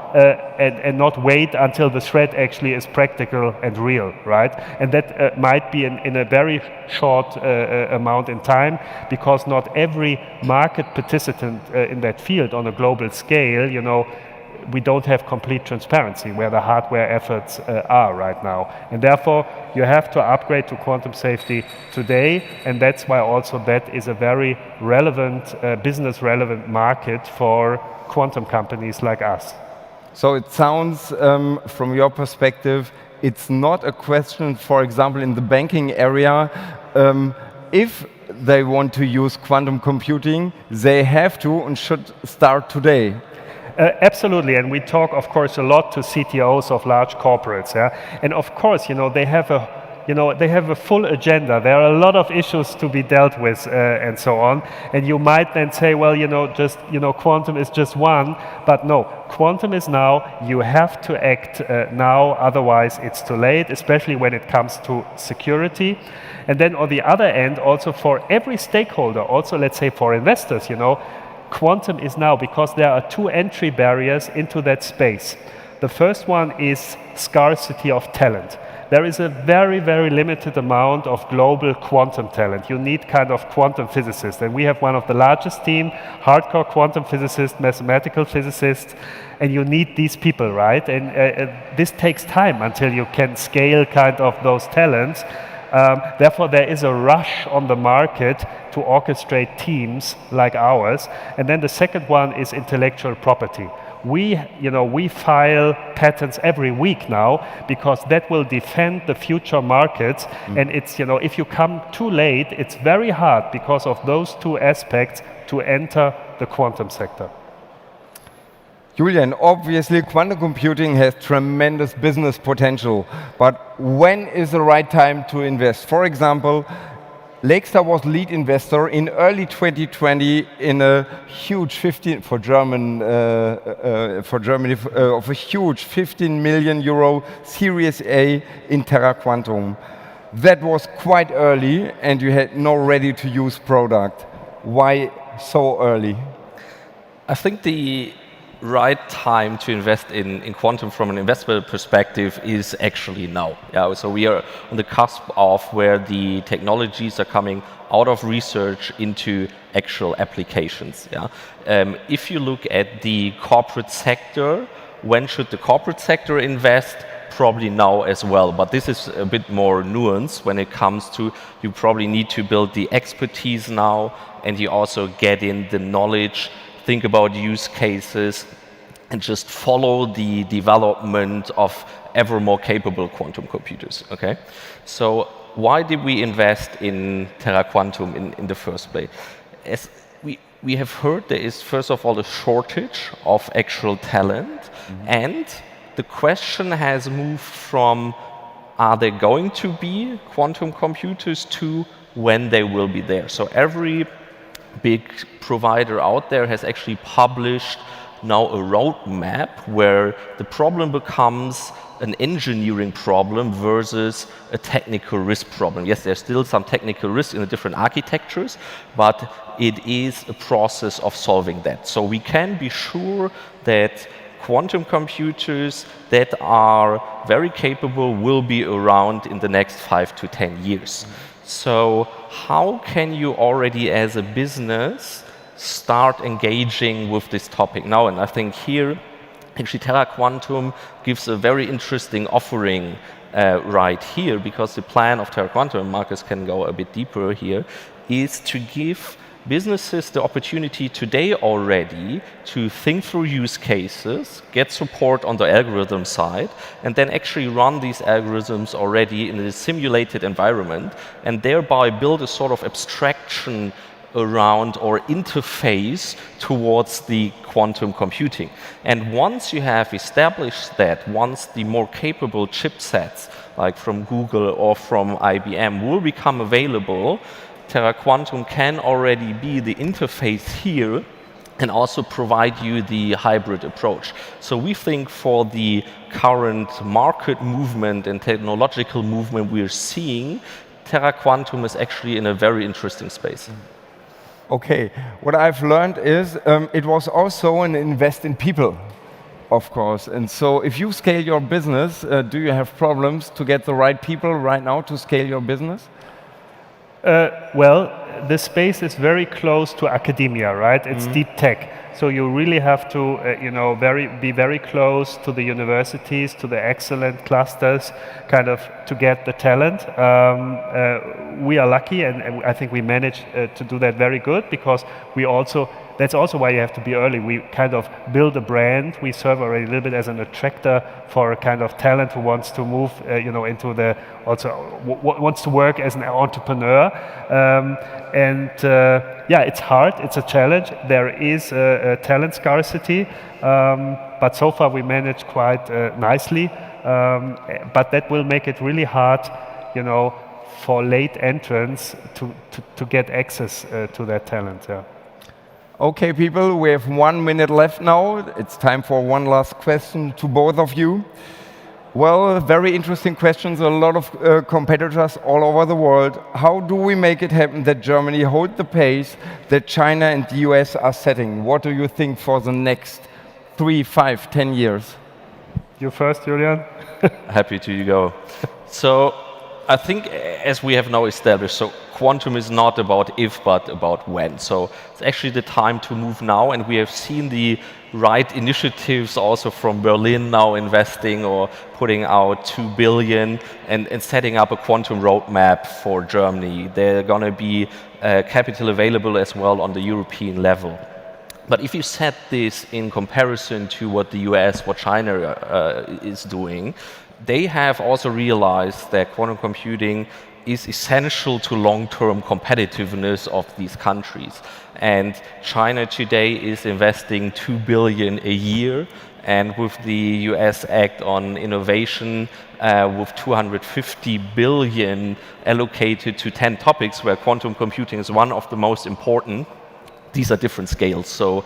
and not wait until the threat actually is practical and real, right? And that might be in a very short amount in time, because not every market participant in that field on a global scale, you know, we don't have complete transparency where the hardware efforts are right now. And therefore, you have to upgrade to quantum safety today, and that's why also that is a very relevant, business relevant market for quantum companies like us. So it sounds, from your perspective, it's not a question, for example, in the banking area, if they want to use quantum computing, they have to and should start today. Absolutely, and we talk, of course, a lot to CTOs of large corporates, yeah. And of course, you know, they have a full agenda. There are a lot of issues to be dealt with, and so on. And you might then say, well, you know, just quantum is just one, but no, quantum is now. You have to act now, otherwise it's too late, especially when it comes to security. And then on the other end, also for every stakeholder, also let's say for investors, you know, quantum is now, because there are two entry barriers into that space. The first one is scarcity of talent. There is a very, very limited amount of global quantum talent. You need kind of quantum physicists, and we have one of the largest team, hardcore quantum physicists, mathematical physicists, and you need these people, right? And this takes time until you can scale kind of those talents. Therefore, there is a rush on the market to orchestrate teams like ours. And then the second one is intellectual property. We file patents every week now, because that will defend the future markets. And it's, you know, if you come too late, it's very hard because of those two aspects to enter the quantum sector. Julian, obviously quantum computing has tremendous business potential, but when is the right time to invest? For example, Lakestar was lead investor in early 2020 in a huge of a huge 15 million euro Series A in Terra Quantum. That was quite early, and you had no ready-to-use product. Why so early? I think the right time to invest in quantum from an investment perspective is actually now. Yeah, so we are on the cusp of where the technologies are coming out of research into actual applications. Yeah, if you look at the corporate sector, when should the corporate sector invest? Probably now as well, but this is a bit more nuanced when it comes to, you probably need to build the expertise now, and you also get in the knowledge, think about use cases, and just follow the development of ever more capable quantum computers, okay? So why did we invest in Terra Quantum in the first place? As we have heard, there is first of all a shortage of actual talent, and the question has moved from, are there going to be quantum computers, to when they will be there. So every big provider out there has actually published now a roadmap where the problem becomes an engineering problem versus a technical risk problem. Yes, there's still some technical risk in the different architectures, but it is a process of solving that. So we can be sure that quantum computers that are very capable will be around in the next 5 to 10 years. So how can you already as a business start engaging with this topic now? And I think here, actually Terra Quantum gives a very interesting offering right here, because the plan of Terra Quantum, and Marcus can go a bit deeper here, is to give businesses the opportunity today already to think through use cases, get support on the algorithm side, and then actually run these algorithms already in a simulated environment, and thereby build a sort of abstraction around or interface towards the quantum computing. And once you have established that, once the more capable chipsets, like from Google or from IBM, will become available, Terra Quantum can already be the interface here and also provide you the hybrid approach. So we think for the current market movement and technological movement we're seeing, Terra Quantum is actually in a very interesting space. Okay, what I've learned is it was also an invest in people, of course. And so if you scale your business, do you have problems to get the right people right now to scale your business? Well, the space is very close to academia, right? It's deep tech. So you really have to, be very close to the universities, to the excellent clusters, kind of to get the talent. We are lucky, and I think we manage to do that very good because we also. That's also why you have to be early. We kind of build a brand. We serve already a little bit as an attractor for a kind of talent who wants to move, into the wants to work as an entrepreneur. It's hard. It's a challenge. There is a talent scarcity, but so far we managed quite nicely. But that will make it really hard, for late entrants to get access to that talent. Yeah. Okay, people, we have 1 minute left now. It's time for one last question to both of you. Well, very interesting questions. A lot of competitors all over the world. How do we make it happen that Germany hold the pace that China and the US are setting? What do you think for the next 3, 5, 10 years? You first, Julian. Happy to go. So I think as we have now established, so quantum is not about if, but about when. So it's actually the time to move now, and we have seen the right initiatives also from Berlin now investing or putting out 2 billion and setting up a quantum roadmap for Germany. There's going to be capital available as well on the European level. But if you set this in comparison to what the US, what China is doing, they have also realized that quantum computing is essential to long-term competitiveness of these countries. And China today is investing 2 billion a year, and with the US Act on Innovation, with 250 billion allocated to 10 topics, where quantum computing is one of the most important, these are different scales. So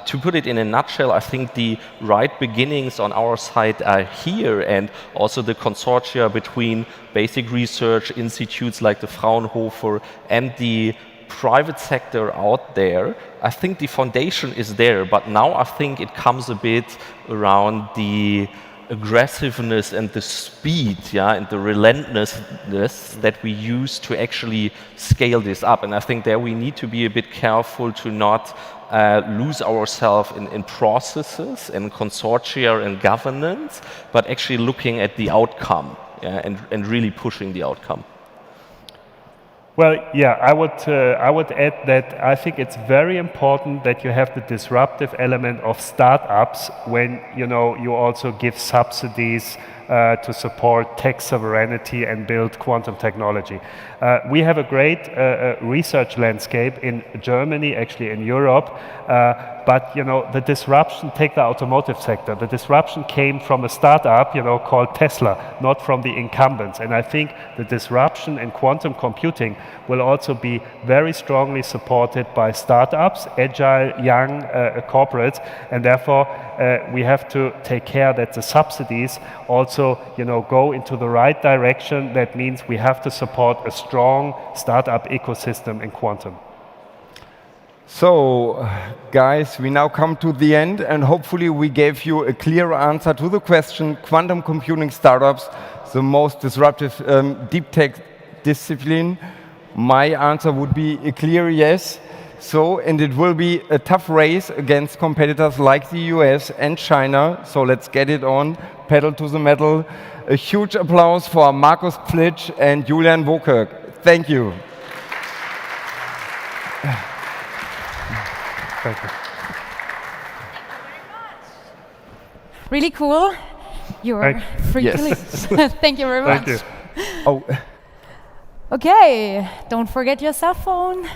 to put it in a nutshell, I think the right beginnings on our side are here, and also the consortia between basic research institutes like the Fraunhofer and the private sector out there. I think the foundation is there, but now I think it comes a bit around the aggressiveness and the speed, and the relentlessness that we use to actually scale this up. And I think there we need to be a bit careful to not lose ourselves in processes and consortia and governance, but actually looking at the outcome, and really pushing the outcome. Well, yeah, I would add that I think it's very important that you have the disruptive element of startups when you also give subsidies to support tech sovereignty and build quantum technology. We have a great research landscape in Germany, actually in Europe, but the disruption, take the automotive sector, the disruption came from a startup called Tesla, not from the incumbents. And I think the disruption in quantum computing will also be very strongly supported by startups, agile, young corporates, and therefore we have to take care that the subsidies also go into the right direction. That means we have to support a strong startup ecosystem in quantum. So, guys, we now come to the end, and hopefully we gave you a clear answer to the question, quantum computing startups, the most disruptive deep tech discipline. My answer would be a clear yes. So, and it will be a tough race against competitors like the US and China. So let's get it on, pedal to the metal. A huge applause for Markus Plitsch and Julian Wokirk. Thank you. Thank you. Really cool. You're free to leave. Thank you very much. Thank you. Oh. Okay, don't forget your cell phone.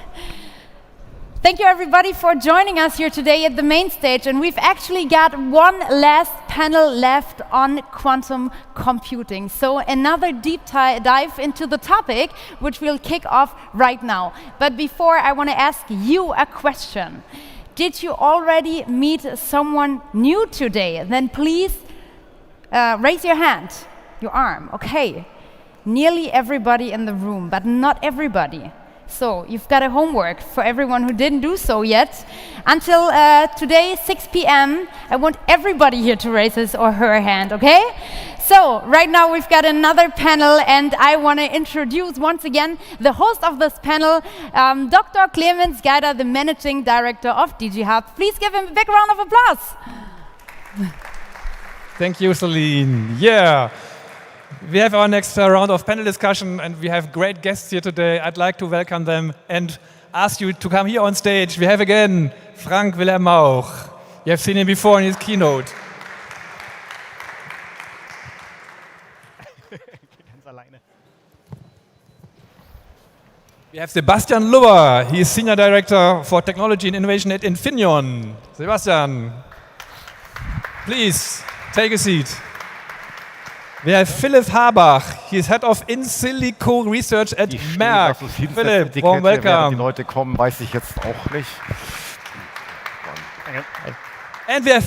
Thank thank you everybody for joining us here today at the main stage. And we've actually got one last panel left on quantum computing. So another deep dive into the topic, which we'll kick off right now. But before, I want to ask you a question. Did you already meet someone new today? Then please raise your hand, your arm. Okay. Nearly everybody in the room, but not everybody. So you've got a homework for everyone who didn't do so yet. Until today, 6 p.m., I want everybody here to raise his or her hand, okay? So right now we've got another panel, and I want to introduce once again the host of this panel, Dr. Clemens Geider, the Managing Director of DigiHub. Please give him a big round of applause. Thank you, Celine. Yeah. We have our next round of panel discussion, and we have great guests here today. I'd like to welcome them and ask you to come here on stage. We have again Frank Wilhelm Mauch. You have seen him before in his keynote. We have Sebastian Lubber. He is Senior Director for Technology and Innovation at Infineon. Sebastian, please take a seat. We have Philipp Habach. He is Head of In Silico Research at Merck. Philipp, warm welcome. Die Leute kommen, weiß ich jetzt auch nicht. And we have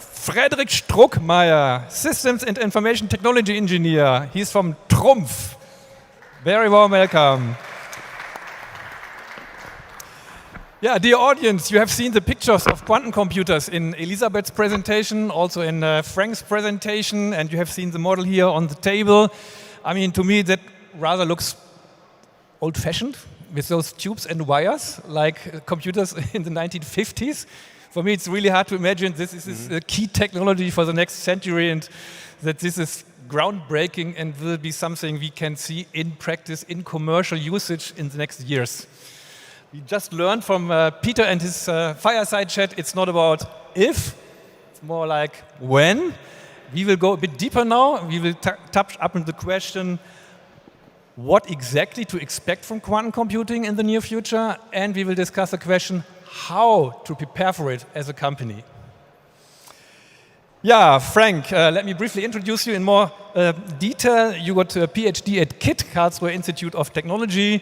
Frederick Struckmeier, Systems and Information Technology Engineer. He's from Trumpf. Very warm welcome. Yeah, dear audience, you have seen the pictures of quantum computers in Elisabeth's presentation, also in Frank's presentation, and you have seen the model here on the table. I mean, to me, that rather looks old-fashioned with those tubes and wires, like computers in the 1950s. For me, it's really hard to imagine this is a key technology for the next century, and that this is groundbreaking and will be something we can see in practice, in commercial usage in the next years. We just learned from Peter and his fireside chat, it's not about if, it's more like when. We will go a bit deeper now. We will touch up on the question, what exactly to expect from quantum computing in the near future, and we will discuss the question, how to prepare for it as a company. Yeah, Frank, let me briefly introduce you in more detail. You got a PhD at KIT, Karlsruhe Institute of Technology,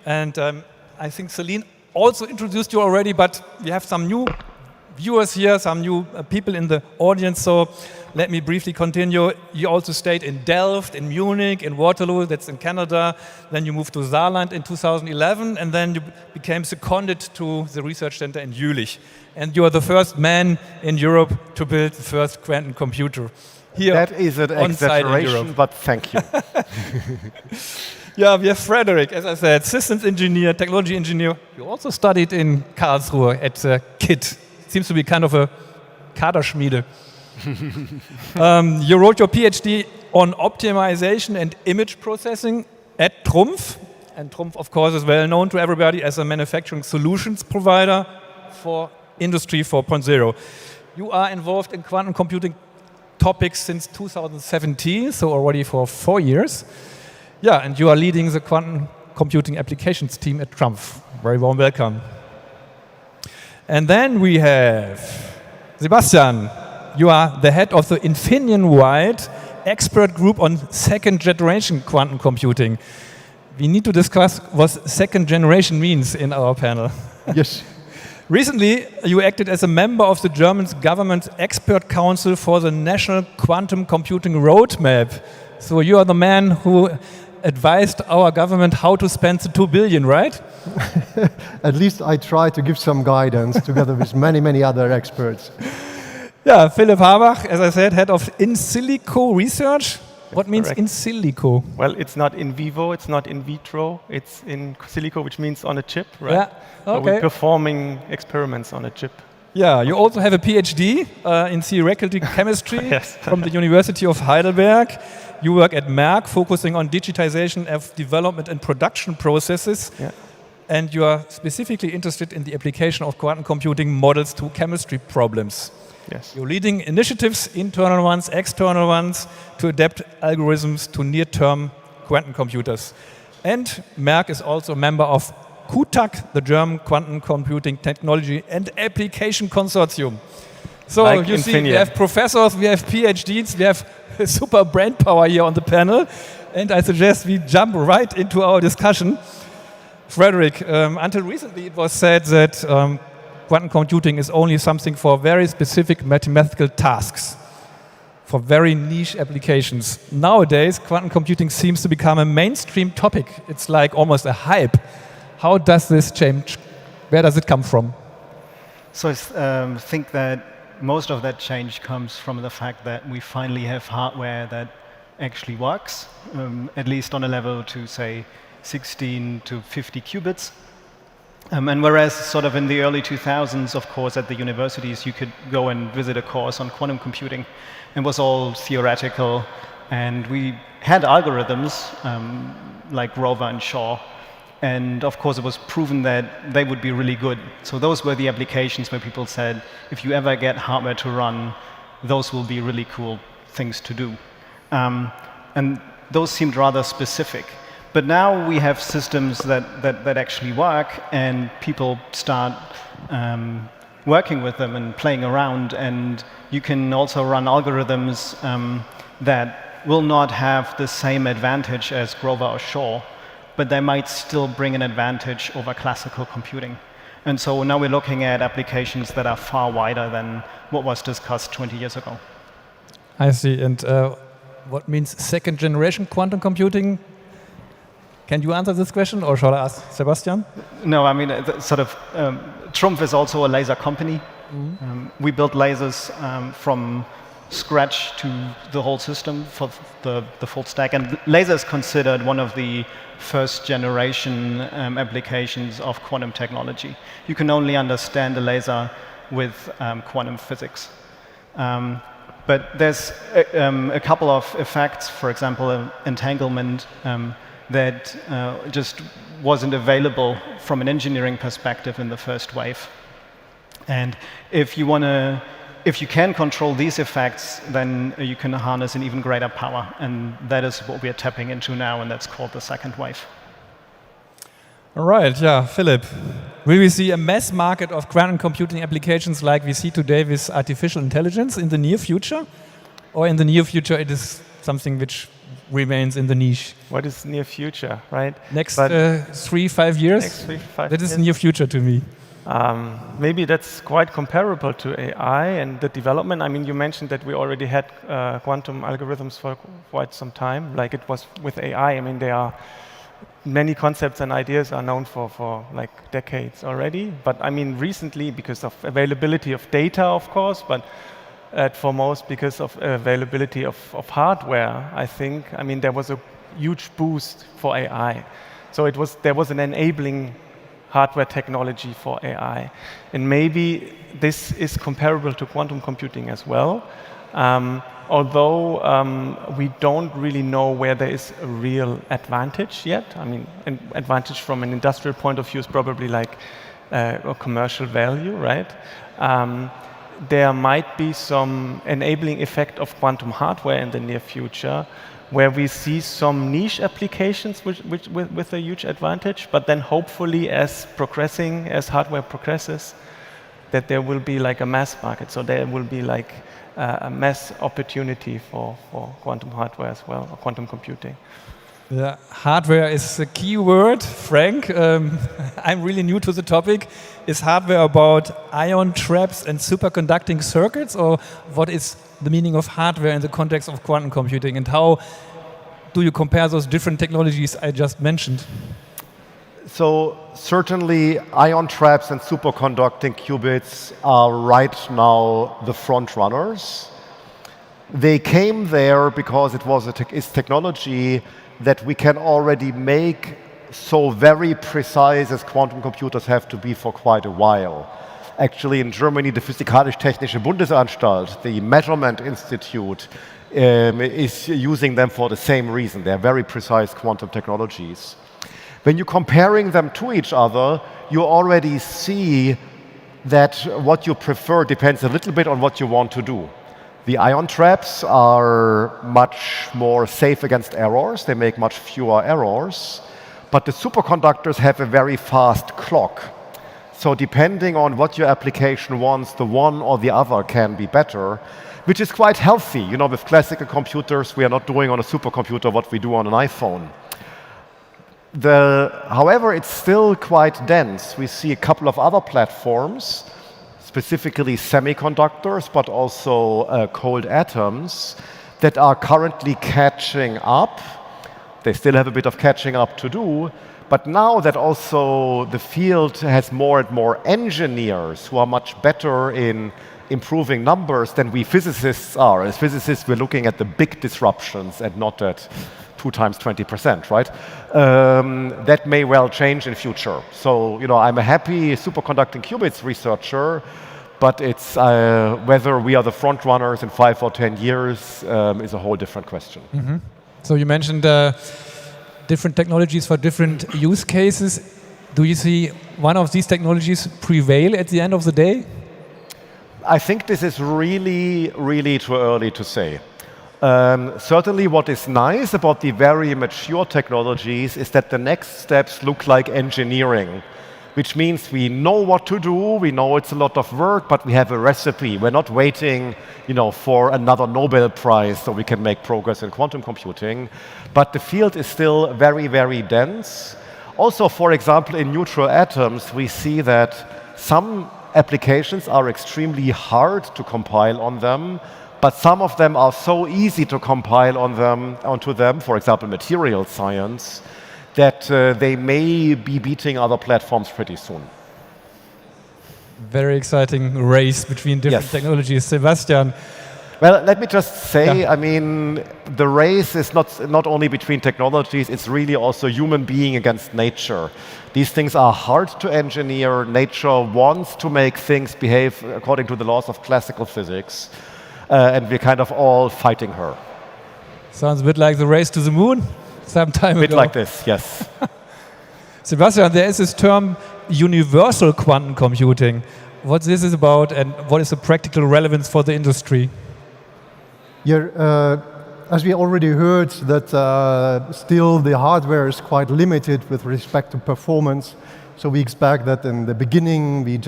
and I think Celine also introduced you already, but we have some new viewers here, some new people in the audience, so let me briefly continue. You also stayed in Delft, in Munich, in Waterloo, that's in Canada. Then you moved to Saarland in 2011, and then you became seconded to the research center in Jülich. And you are the first man in Europe to build the first quantum computer. Here that is an exaggeration, but thank you. Yeah, we have Frederick, as I said, systems engineer, technology engineer. You also studied in Karlsruhe at KIT. Seems to be kind of a Kaderschmiede. You wrote your PhD on optimization and image processing at Trumpf. And Trumpf, of course, is well known to everybody as a manufacturing solutions provider for Industry 4.0. You are involved in quantum computing topics since 2017, so already for 4 years. Yeah, and you are leading the quantum computing applications team at Trumpf. Very warm welcome. And then we have Sebastian. You are the head of the Infineon-wide expert group on second generation quantum computing. We need to discuss what second generation means in our panel. Yes. Recently, you acted as a member of the German government's expert council for the National Quantum Computing Roadmap. So you are the man who advised our government how to spend the 2 billion, right? At least I try to give some guidance together with many, many other experts. Yeah, Philipp Habach, as I said, head of In Silico Research. What means correct. in silico? Well, it's not in vivo, it's not in vitro, it's in silico, which means on a chip, right? Yeah, So okay. we're performing experiments on a chip. Yeah, you also have a PhD in theoretical chemistry Yes. from the University of Heidelberg. You work at Merck, focusing on digitization of development and production processes. Yeah. And you are specifically interested in the application of quantum computing models to chemistry problems. Yes. You're leading initiatives, internal ones, external ones, to adapt algorithms to near-term quantum computers. And Merck is also a member of QTAC, the German Quantum Computing Technology and Application Consortium. So Like you see, we Infineon. have professors, we have PhDs, we have super brain power here on the panel. And I suggest we jump right into our discussion. Frederick, until recently it was said that quantum computing is only something for very specific mathematical tasks, for very niche applications. Nowadays, quantum computing seems to become a mainstream topic. It's like almost a hype. How does this change? Where does it come from? So I think that most of that change comes from the fact that we finally have hardware that actually works, at least on a level to, say, 16 to 50 qubits. And whereas sort of in the early 2000s, of course, at the universities, you could go and visit a course on quantum computing. It was all theoretical, and we had algorithms like Rover and Shaw. And of course, it was proven that they would be really good. So those were the applications where people said, if you ever get hardware to run, those will be really cool things to do. And those seemed rather specific. But now we have systems that actually work, and people start working with them and playing around. And you can also run algorithms that will not have the same advantage as Grover or Shaw, but they might still bring an advantage over classical computing. And so now we're looking at applications that are far wider than what was discussed 20 years ago. I see. And what means second generation quantum computing? Can you answer this question, or shall I ask Sebastian? No, I mean, Trumpf is also a laser company. We build lasers from scratch to the whole system for the full stack. And laser is considered one of the first generation applications of quantum technology. You can only understand a laser with quantum physics. But there's a couple of effects, for example, entanglement, that just wasn't available from an engineering perspective in the first wave. And if you can control these effects, then you can harness an even greater power. And that is what we are tapping into now, and that's called the second wave. All right, yeah, Philip. Will we see a mass market of quantum computing applications like we see today with artificial intelligence in the near future? Or in the near future it is something which remains in the niche? What is near future, right? Next 3-5 years? Next 3-5 that is years. near future to me. Maybe that's quite comparable to AI and the development. I mean, you mentioned that we already had quantum algorithms for quite some time, like it was with AI. I mean, there are many concepts and ideas are known for like decades already. But I mean, recently, because of availability of data, of course, but foremost because of availability of hardware, I think. I mean, there was a huge boost for AI. So there was an enabling hardware technology for AI. And maybe this is comparable to quantum computing as well. Although we don't really know where there is a real advantage yet. I mean, an advantage from an industrial point of view is probably like a commercial value, right? There might be some enabling effect of quantum hardware in the near future, where we see some niche applications with a huge advantage, but then hopefully as hardware progresses, that there will be like a mass market. So there will be like a mass opportunity for quantum hardware as well, or quantum computing. Yeah, hardware is a key word, Frank. I'm really new to the topic. Is hardware about ion traps and superconducting circuits, or what is the meaning of hardware in the context of quantum computing, and how do you compare those different technologies I just mentioned? So certainly ion traps and superconducting qubits are right now the front runners. They came there because it was it's technology that we can already make so very precise as quantum computers have to be for quite a while. Actually, in Germany, the Physikalisch-Technische Bundesanstalt, the Measurement Institute, is using them for the same reason. They're very precise quantum technologies. When you're comparing them to each other, you already see that what you prefer depends a little bit on what you want to do. The ion traps are much more safe against errors. They make much fewer errors. But the superconductors have a very fast clock. So depending on what your application wants, the one or the other can be better, which is quite healthy. You know, with classical computers, we are not doing on a supercomputer what we do on an iPhone. However, it's still quite dense. We see a couple of other platforms, specifically semiconductors, but also cold atoms, that are currently catching up. They still have a bit of catching up to do, but now that also the field has more and more engineers who are much better in improving numbers than we physicists are. As physicists, we're looking at the big disruptions and not at 2 times 20%, right? That may well change in future. So, you know, I'm a happy superconducting qubits researcher, but it's whether we are the front runners in 5 or 10 years is a whole different question. Mm-hmm. So you mentioned different technologies for different use cases. Do you see one of these technologies prevail at the end of the day? I think this is really, really too early to say. Certainly what is nice about the very mature technologies is that the next steps look like engineering, which means we know what to do, we know it's a lot of work, but we have a recipe. We're not waiting, you know, for another Nobel Prize so we can make progress in quantum computing. But the field is still very, very dense. Also, for example, in neutral atoms, we see that some applications are extremely hard to compile on them, but some of them are so easy to compile onto them, for example, material science, that they may be beating other platforms pretty soon. Very exciting race between different technologies. Sebastian. Well, let me just say, I mean, the race is not only between technologies, it's really also human being against nature. These things are hard to engineer. Nature wants to make things behave according to the laws of classical physics, and we're kind of all fighting her. Sounds a bit like the race to the moon some time ago. A bit like this, yes. Sebastian, there is this term universal quantum computing. What this is about and what is the practical relevance for the industry? Yeah, as we already heard, that still the hardware is quite limited with respect to performance. So we expect that in the beginning we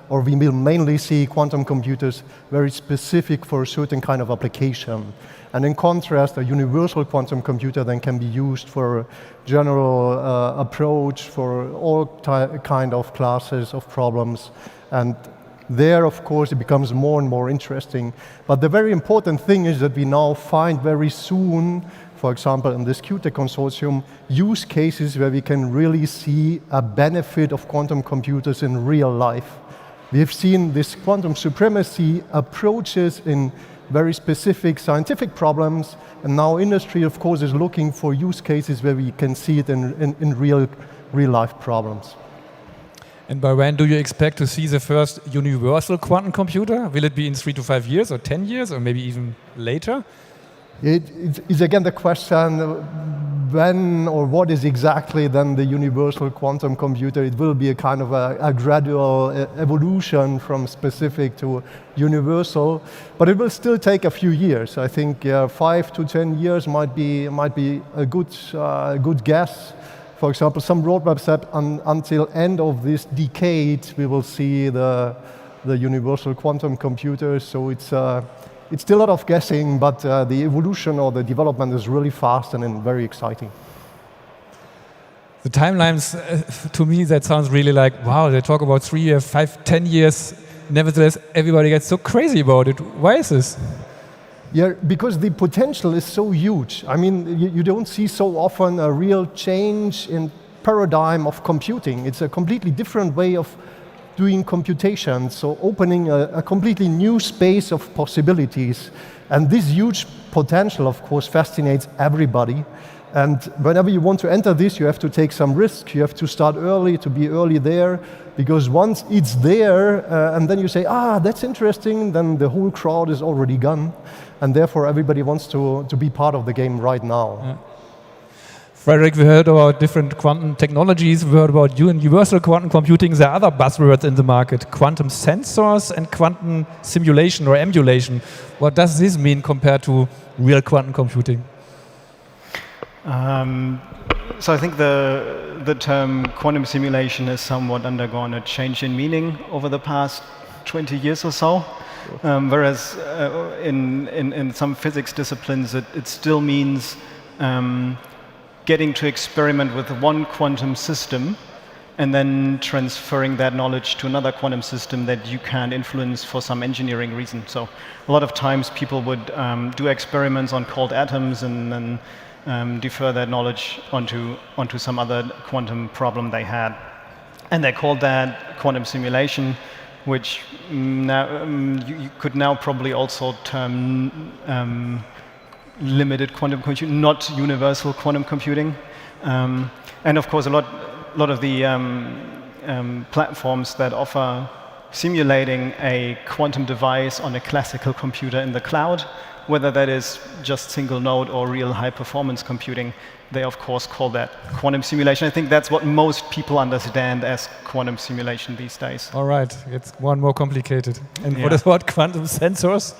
will mainly see quantum computers very specific for a certain kind of application. And in contrast, a universal quantum computer then can be used for a general approach for all kind of classes of problems. And there, of course, it becomes more and more interesting. But the very important thing is that we now find very soon, for example, in this QTech consortium, use cases where we can really see a benefit of quantum computers in real life. We have seen this quantum supremacy approaches in very specific scientific problems, and now industry, of course, is looking for use cases where we can see it in real life problems. And by when do you expect to see the first universal quantum computer? Will it be in 3 to 5 years or 10 years or maybe even later? It's again the question when or what is exactly then the universal quantum computer. It will be a kind of a gradual evolution from specific to universal, but it will still take a few years. I think 5 to 10 years might be a good guess. For example, some roadmaps that until end of this decade we will see the universal quantum computer. So it's still a lot of guessing, but the evolution or the development is really fast and very exciting. The timelines, to me, that sounds really like, wow, they talk about 3 years, 5, 10 years. Nevertheless, everybody gets so crazy about it. Why is this? Yeah, because the potential is so huge. I mean, you don't see so often a real change in paradigm of computing. It's a completely different way of doing computation, so opening a completely new space of possibilities. And this huge potential, of course, fascinates everybody. And whenever you want to enter this, you have to take some risk. You have to start early, to be early there, because once it's there, and then you say, that's interesting, then the whole crowd is already gone. And therefore, everybody wants to be part of the game right now. Yeah. Frederick, we heard about different quantum technologies. We heard about universal quantum computing. There are other buzzwords in the market, quantum sensors and quantum simulation or emulation. What does this mean compared to real quantum computing? So I think the term quantum simulation has somewhat undergone a change in meaning over the past 20 years or so. Whereas in some physics disciplines, it still means getting to experiment with one quantum system and then transferring that knowledge to another quantum system that you can influence for some engineering reason. So a lot of times people would do experiments on cold atoms and then defer that knowledge onto some other quantum problem they had. And they called that quantum simulation, which now, you could now probably also term limited quantum computing, not universal quantum computing. And of course, a lot of the platforms that offer simulating a quantum device on a classical computer in the cloud, whether that is just single node or real high performance computing, they of course call that quantum simulation. I think that's what most people understand as quantum simulation these days. All right, it's one more complicated. And what about quantum sensors?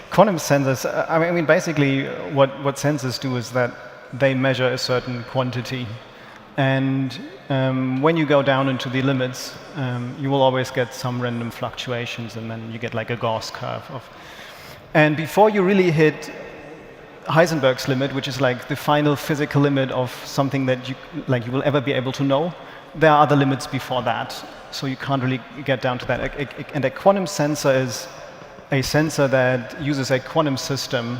Quantum sensors, I mean, basically what sensors do is that they measure a certain quantity. And when you go down into the limits, you will always get some random fluctuations, and then you get like a Gauss curve. And before you really hit Heisenberg's limit, which is like the final physical limit of something that you will ever be able to know, there are other limits before that. So you can't really get down to that. And a quantum sensor is a sensor that uses a quantum system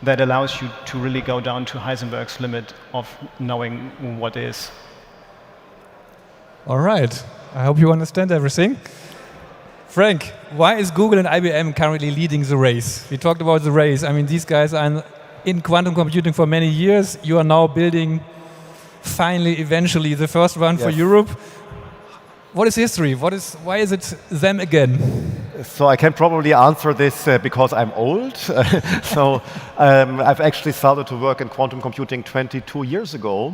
that allows you to really go down to Heisenberg's limit of knowing what is. All right. I hope you understand everything. Frank, why is Google and IBM currently leading the race? We talked about the race. I mean, these guys are in quantum computing for many years. You are now building, finally, eventually, the first one for Europe. What is history? Why is it them again? So I can probably answer this because I'm old. So I've actually started to work in quantum computing 22 years ago.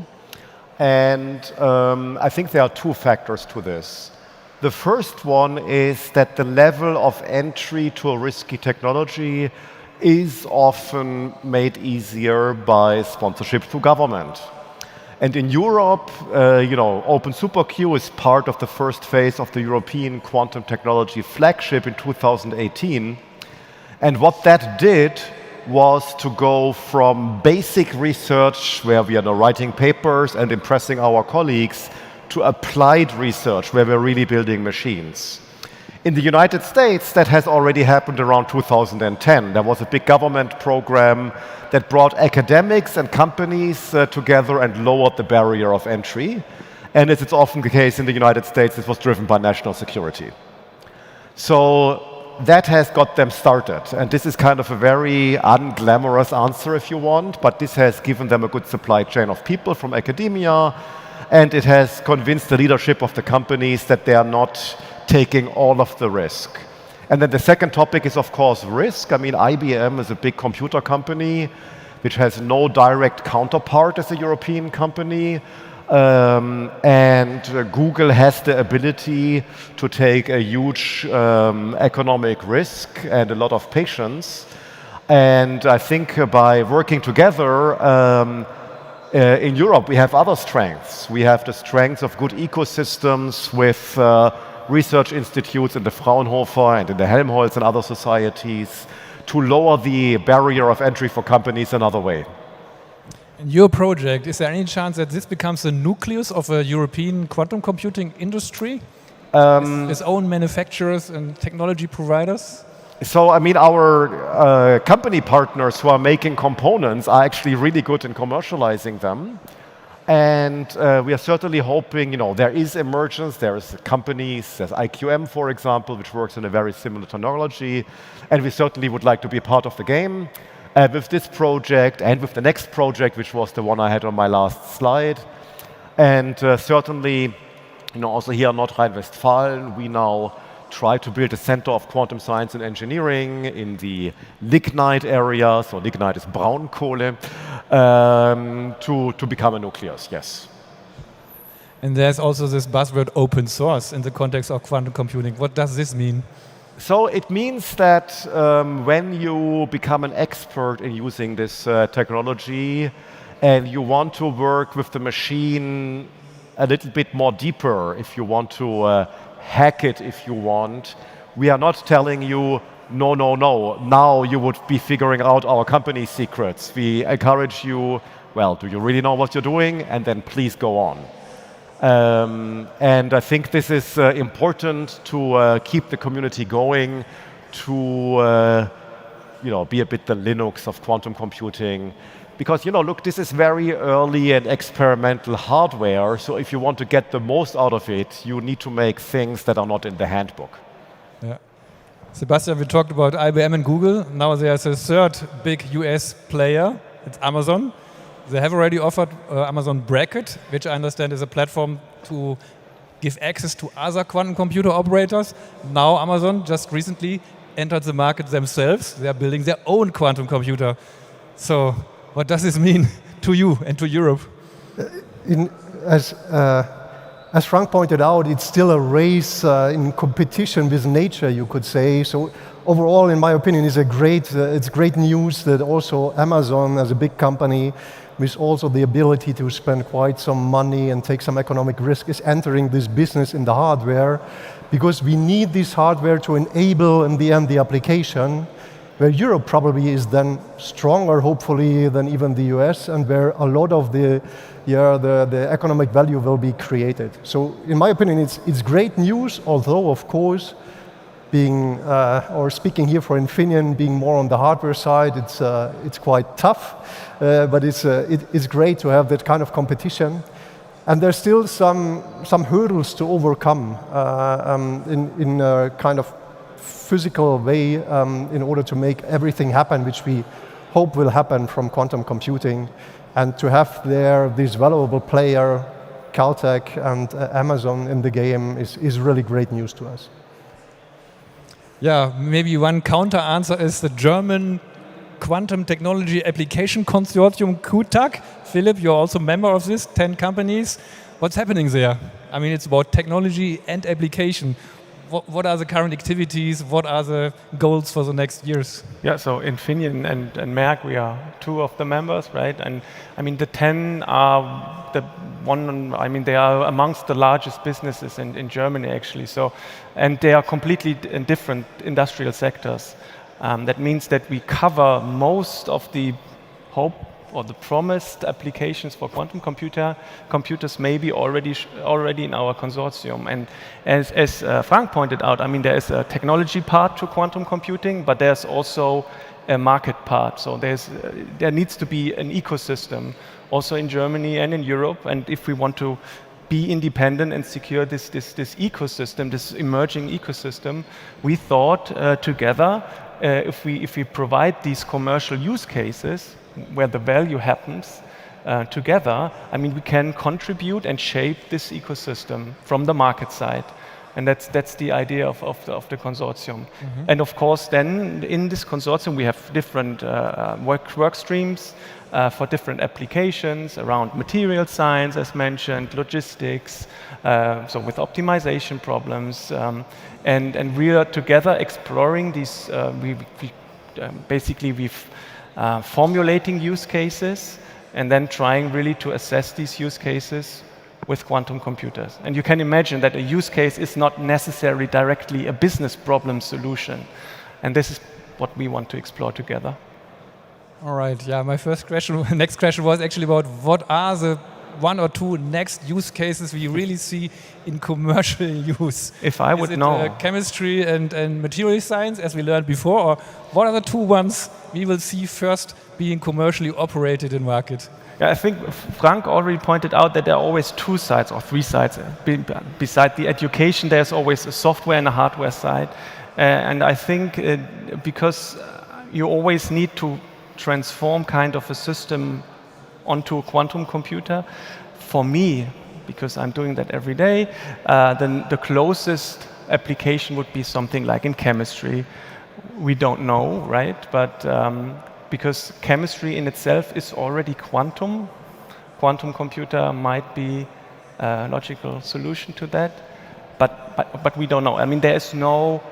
And I think there are two factors to this. The first one is that the level of entry to a risky technology is often made easier by sponsorship through government. And in Europe, Open SuperQ is part of the first phase of the European Quantum Technology Flagship in 2018. And what that did was to go from basic research, where we are writing papers and impressing our colleagues, to applied research, where we're really building machines. In the United States, that has already happened around 2010. There was a big government program that brought academics and companies together and lowered the barrier of entry. And as it's often the case in the United States, this was driven by national security. So that has got them started. And this is kind of a very unglamorous answer, if you want, but this has given them a good supply chain of people from academia, and it has convinced the leadership of the companies that they are not taking all of the risk. And then the second topic is, of course, risk. I mean, IBM is a big computer company which has no direct counterpart as a European company. And Google has the ability to take a huge economic risk and a lot of patience. And I think by working together, in Europe, we have other strengths. We have the strengths of good ecosystems with research institutes in the Fraunhofer and in the Helmholtz and other societies to lower the barrier of entry for companies another way. In your project, is there any chance that this becomes the nucleus of a European quantum computing industry? Its own manufacturers and technology providers? So, I mean, our company partners who are making components are actually really good in commercializing them. And we are certainly hoping, there is emergence, there's companies, there's IQM, for example, which works in a very similar technology. And we certainly would like to be part of the game with this project and with the next project, which was the one I had on my last slide. And certainly, also here in Nordrhein-Westfalen, we now try to build a center of quantum science and engineering in the lignite area, so lignite is Braunkohle, to become a nucleus, yes. And there's also this buzzword open source in the context of quantum computing. What does this mean? So it means that when you become an expert in using this technology, and you want to work with the machine a little bit more deeper, if you want to hack it if you want, we are not telling you, no, no, no, now you would be figuring out our company secrets. We encourage you, well, do you really know what you're doing? And then please go on. And I think this is important to keep the community going, to be a bit the Linux of quantum computing. Because, look, this is very early and experimental hardware, so if you want to get the most out of it, you need to make things that are not in the handbook. Yeah. Sebastian, we talked about IBM and Google. Now there's a third big US player, it's Amazon. They have already offered Amazon Bracket, which I understand is a platform to give access to other quantum computer operators. Now Amazon just recently entered the market themselves. They are building their own quantum computer. So what does this mean to you and to Europe? As Frank pointed out, it's still a race in competition with nature, you could say. So overall, in my opinion, it's great news that also Amazon, as a big company, with also the ability to spend quite some money and take some economic risk, is entering this business in the hardware, because we need this hardware to enable, in the end, the application, where Europe probably is then stronger, hopefully, than even the US, and where a lot of the economic value will be created. So in my opinion, it's great news, although, of course, being, or speaking here for Infineon, being more on the hardware side, it's quite tough, but it's great to have that kind of competition. And there's still some hurdles to overcome in a kind of physical way in order to make everything happen, which we hope will happen from quantum computing. And to have there this valuable player, Caltech and Amazon in the game is really great news to us. Yeah, maybe one counter answer is the German Quantum Technology Application Consortium, QTAC. Philip, you're also a member of this, 10 companies. What's happening there? I mean, it's about technology and application. What are the current activities? What are the goals for the next years? Yeah, so Infineon and Merck, we are two of the members, right? And I mean, the 10 are they are amongst the largest businesses in Germany, actually. So, and they are completely in different industrial sectors. That means that we cover most of the hope or the promised applications for quantum computers maybe already in our consortium. And as Frank pointed out, I mean, there is a technology part to quantum computing, but there's also a market part. So there needs to be an ecosystem also in Germany and in Europe. And if we want to be independent and secure this ecosystem, this emerging ecosystem, we thought together, if we provide these commercial use cases where the value happens together, I mean, we can contribute and shape this ecosystem from the market side. And that's the idea of the consortium. Mm-hmm. And of course, then in this consortium, we have different work streams for different applications around material science, as mentioned, logistics, so with optimization problems. And we are together exploring these, we've formulating use cases and then trying really to assess these use cases with quantum computers. And you can imagine that a use case is not necessarily directly a business problem solution. And this is what we want to explore together. All right, yeah, my next question was actually about what are the one or two next use cases we really see in commercial use? If I would know. Chemistry and material science, as we learned before, or what are the two ones we will see first being commercially operated in market? Yeah, I think Frank already pointed out that there are always two sides or three sides. Beside the education, there's always a software and a hardware side. And I think because you always need to transform kind of a system onto a quantum computer. For me, because I'm doing that every day, then the closest application would be something like in chemistry. We don't know, right? But because chemistry in itself is already quantum computer might be a logical solution to that. But we don't know. I mean, there is no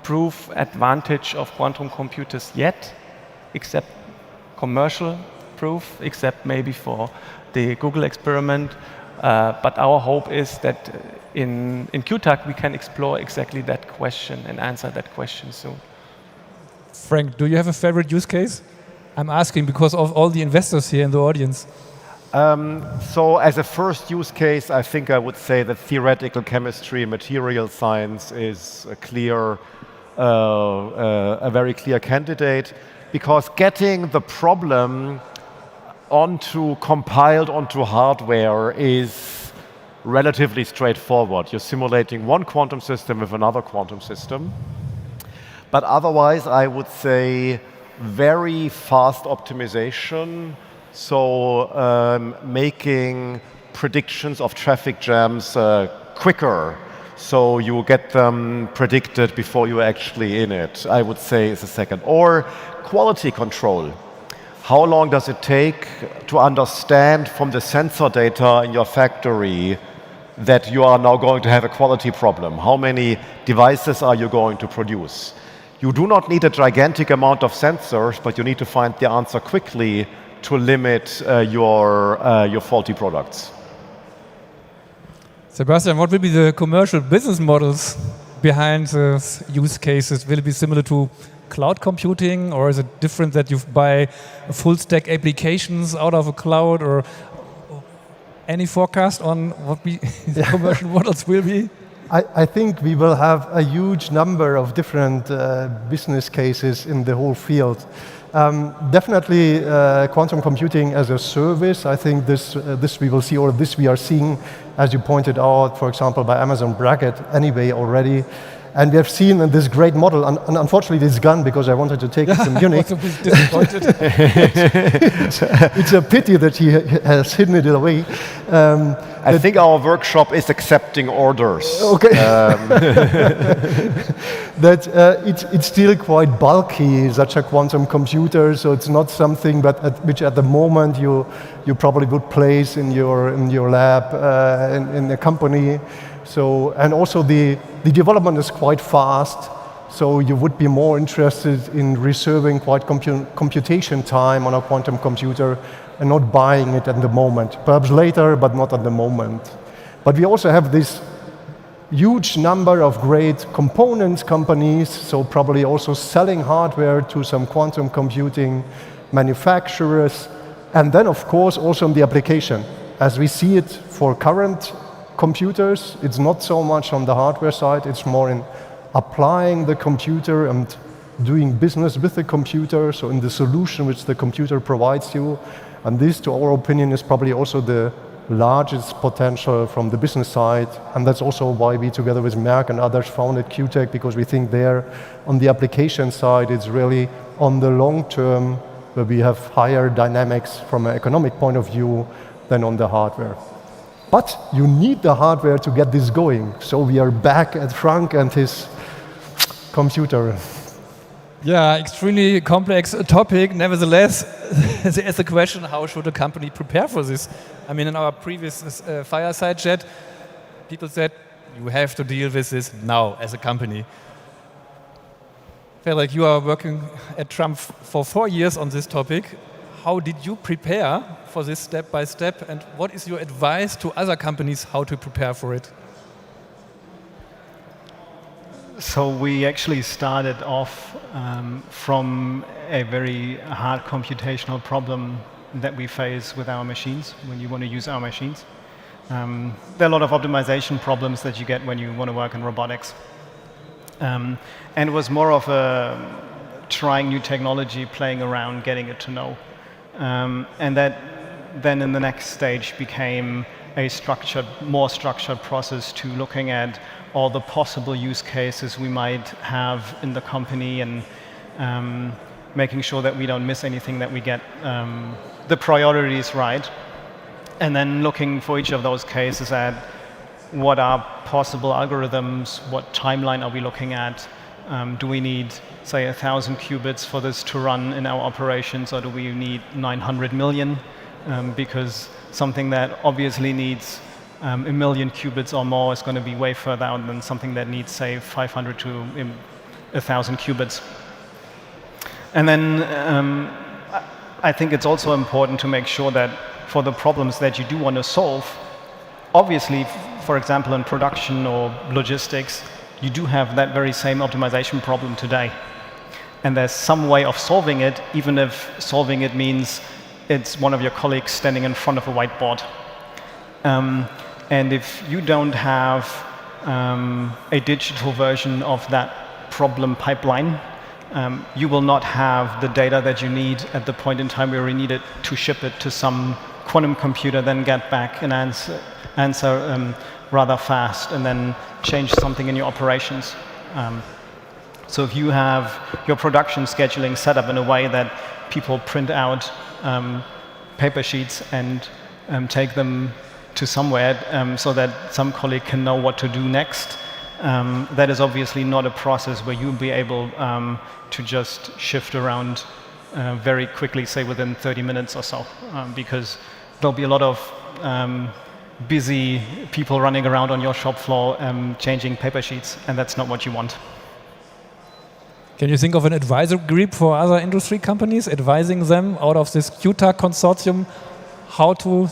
proof advantage of quantum computers yet, except commercial proof, except maybe for the Google experiment. But our hope is that in QTAC we can explore exactly that question and answer that question soon. Frank, do you have a favorite use case? I'm asking because of all the investors here in the audience. So as a first use case, I think I would say that theoretical chemistry and material science is a very clear candidate, because getting the problem compiled onto hardware is relatively straightforward. You're simulating one quantum system with another quantum system. But otherwise, I would say very fast optimization. So making predictions of traffic jams quicker, so you get them predicted before you're actually in it, I would say is a second. Or quality control. How long does it take to understand from the sensor data in your factory that you are now going to have a quality problem? How many devices are you going to produce? You do not need a gigantic amount of sensors, but you need to find the answer quickly to limit your faulty products. Sebastian, what will be the commercial business models behind the use cases? Will it be similar to cloud computing, or is it different that you buy full stack applications out of a cloud, or any forecast on what the commercial models will be? I think we will have a huge number of different business cases in the whole field. Definitely quantum computing as a service. I think this we will see, or this we are seeing, as you pointed out, for example, by Amazon Bracket anyway already. And we have seen this great model, and unfortunately it's gone because I wanted to take it to Munich. Disappointed. It's a pity that he has hidden it away. I think our workshop is accepting orders. Okay. That it's still quite bulky, such a quantum computer, so it's not something which at the moment you probably would place in your lab in a company. So, and also the development is quite fast, so you would be more interested in reserving quite computation time on a quantum computer and not buying it at the moment. Perhaps later, but not at the moment. But we also have this huge number of great components companies, so probably also selling hardware to some quantum computing manufacturers, and then of course also in the application. As we see it for current computers, it's not so much on the hardware side, it's more in applying the computer and doing business with the computer, so in the solution which the computer provides you. And this, to our opinion, is probably also the largest potential from the business side. And that's also why we, together with Merck and others, founded QTech, because we think there, on the application side, it's really on the long term where we have higher dynamics from an economic point of view than on the hardware. But you need the hardware to get this going. So we are back at Frank and his computer. Yeah, extremely complex topic. Nevertheless, there's a question, how should a company prepare for this? I mean, in our previous fireside chat, people said, you have to deal with this now as a company. I feel like you are working at Trump for 4 years on this topic. How did you prepare for this step by step, and what is your advice to other companies how to prepare for it? So we actually started off from a very hard computational problem that we face with our machines when you want to use our machines. There are a lot of optimization problems that you get when you want to work in robotics. And it was more of a trying new technology, playing around, getting it to know. And that then in the next stage became a more structured process to looking at all the possible use cases we might have in the company, and making sure that we don't miss anything, that we get the priorities right. And then looking for each of those cases at what are possible algorithms, what timeline are we looking at, do we need, say, 1,000 qubits for this to run in our operations, or do we need 900 million? Because something that obviously needs 1 million qubits or more is going to be way further out than something that needs, say, 500 to 1,000 qubits. And then I think it's also important to make sure that for the problems that you do want to solve, obviously, for example, in production or logistics, you do have that very same optimization problem today. And there's some way of solving it, even if solving it means it's one of your colleagues standing in front of a whiteboard. And if you don't have a digital version of that problem pipeline, you will not have the data that you need at the point in time where you need it to ship it to some quantum computer, then get back an answer rather fast, and then change something in your operations. So if you have your production scheduling set up in a way that people print out paper sheets and take them to somewhere so that some colleague can know what to do next, that is obviously not a process where you'll be able to just shift around very quickly, say within 30 minutes or so, because there'll be a lot of busy people running around on your shop floor changing paper sheets, and that's not what you want. Can you think of an advisory group for other industry companies, advising them out of this QTAC consortium how to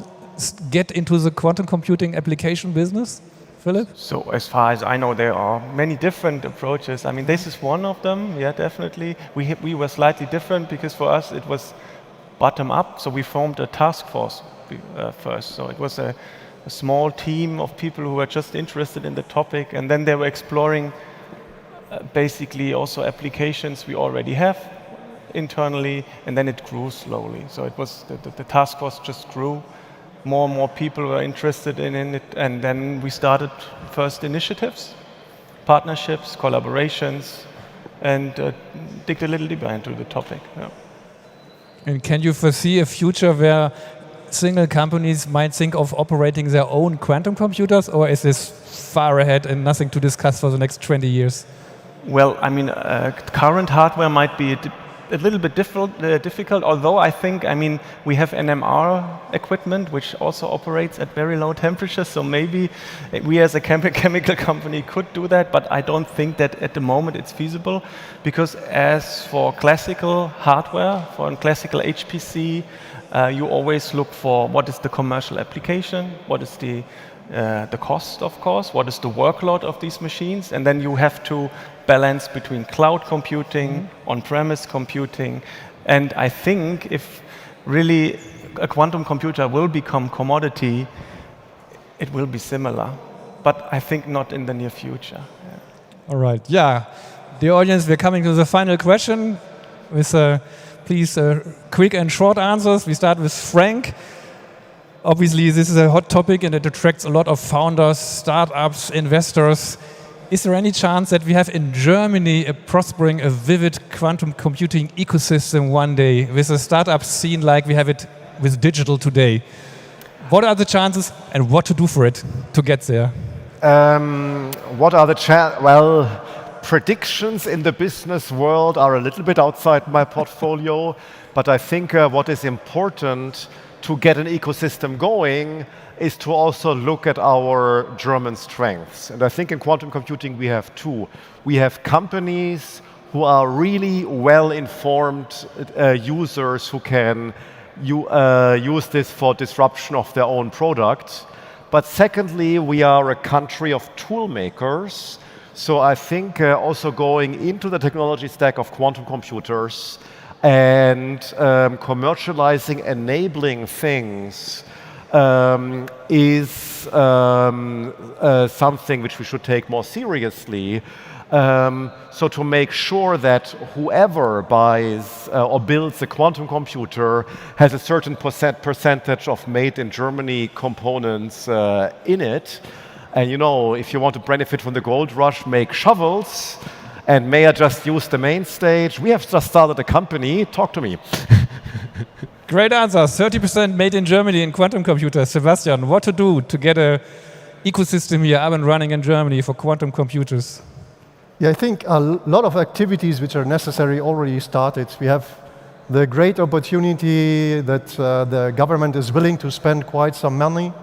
get into the quantum computing application business? Philip? So as far as I know, there are many different approaches. I mean, this is one of them, yeah, definitely. We were slightly different because for us it was bottom up, so we formed a task force first. So it was a small team of people who were just interested in the topic, and then they were exploring basically also applications we already have internally, and then it grew slowly. So it was the task force just grew. More and more people were interested in it, and then we started first initiatives, partnerships, collaborations, and digged a little deeper into the topic. Yeah. And can you foresee a future where single companies might think of operating their own quantum computers, or is this far ahead and nothing to discuss for the next 20 years? Well, I mean, current hardware might be a little bit difficult, although I think, I mean, we have NMR equipment, which also operates at very low temperatures, so maybe we as a chemical company could do that, but I don't think that at the moment it's feasible, because as for classical hardware, for a classical HPC, you always look for what is the commercial application, what is the cost, of course, what is the workload of these machines, and then you have to balance between cloud computing, on-premise computing, and I think if really a quantum computer will become commodity, it will be similar, but I think not in the near future. Yeah. All right, yeah. The audience, we're coming to the final question with, please, quick and short answers. We start with Frank. Obviously, this is a hot topic and it attracts a lot of founders, startups, investors. Is there any chance that we have in Germany a prospering, a vivid quantum computing ecosystem one day with a startup scene like we have it with digital today? What are the chances and what to do for it to get there? What are the chances? Well, predictions in the business world are a little bit outside my portfolio, but I think what is important to get an ecosystem going is to also look at our German strengths. And I think in quantum computing we have two. We have companies who are really well-informed users who can use this for disruption of their own product. But secondly, we are a country of tool makers. So I think also going into the technology stack of quantum computers and commercializing, enabling things is something which we should take more seriously. So to make sure that whoever buys or builds a quantum computer has a certain percentage of made in Germany components in it. And you know, if you want to benefit from the gold rush, make shovels. And may I just use the main stage? We have just started a company. Talk to me. Great answer. 30% made in Germany in quantum computers. Sebastian, what to do to get an ecosystem here up and running in Germany for quantum computers? Yeah, I think a lot of activities which are necessary already started. We have the great opportunity that the government is willing to spend quite some money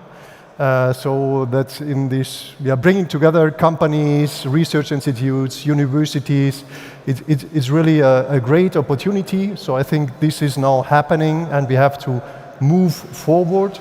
So that in this, we are bringing together companies, research institutes, universities. It's really a great opportunity. So I think this is now happening, and we have to move forward.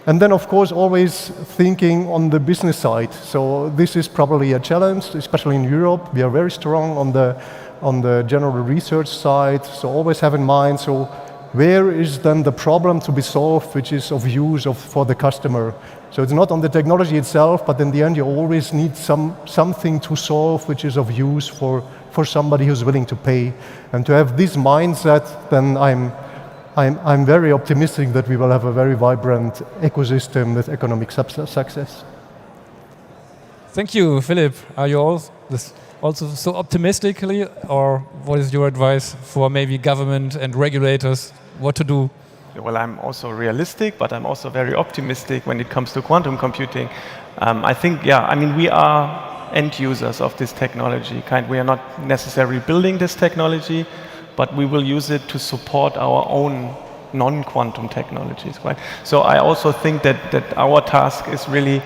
And then, of course, always thinking on the business side. So this is probably a challenge, especially in Europe. We are very strong on the general research side. So always have in mind, so where is then the problem to be solved, which is of use for the customer? So it's not on the technology itself, but in the end, you always need something to solve, which is of use for somebody who's willing to pay. And to have this mindset, then I'm very optimistic that we will have a very vibrant ecosystem with economic success. Thank you, Philip. Are you also so optimistically, or what is your advice for maybe government and regulators what to do? Well, I'm also realistic, but I'm also very optimistic when it comes to quantum computing. I think, we are end users of this technology. We are not necessarily building this technology, but we will use it to support our own non-quantum technologies. Right? So I also think that our task is really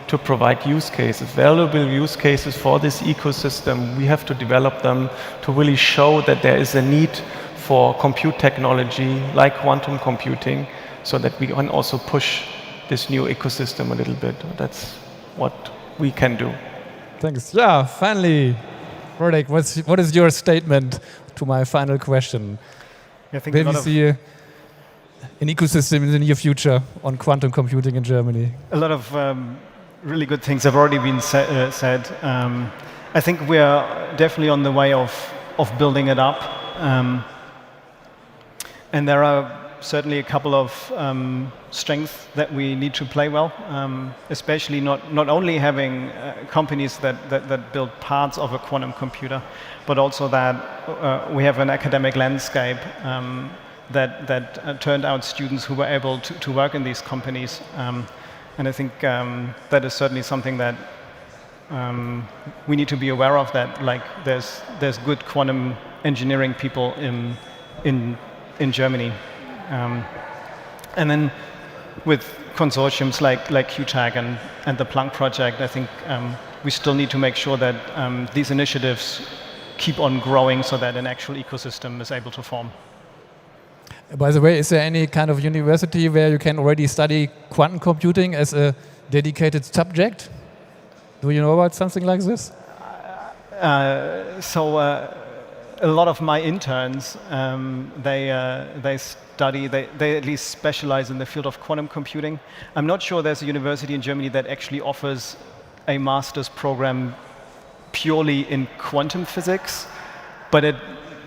to provide use cases, valuable use cases for this ecosystem. We have to develop them to really show that there is a need for compute technology like quantum computing, so that we can also push this new ecosystem a little bit. That's what we can do. Thanks. Yeah, finally, Roderick, what is your statement to my final question? I think where do you see an ecosystem in the near future on quantum computing in Germany? A lot of really good things have already been said. I think we are definitely on the way of building it up. And there are certainly a couple of strengths that we need to play well, especially not only having companies that build parts of a quantum computer, but also that we have an academic landscape that turned out students who were able to work in these companies. And I think that is certainly something that we need to be aware of, that like there's good quantum engineering people in Germany. And then with consortiums like QTAG and the Planck project, I think we still need to make sure that these initiatives keep on growing so that an actual ecosystem is able to form. By the way, is there any kind of university where you can already study quantum computing as a dedicated subject? Do you know about something like this? A lot of my interns, they at least specialize in the field of quantum computing. I'm not sure there's a university in Germany that actually offers a master's program purely in quantum physics, but at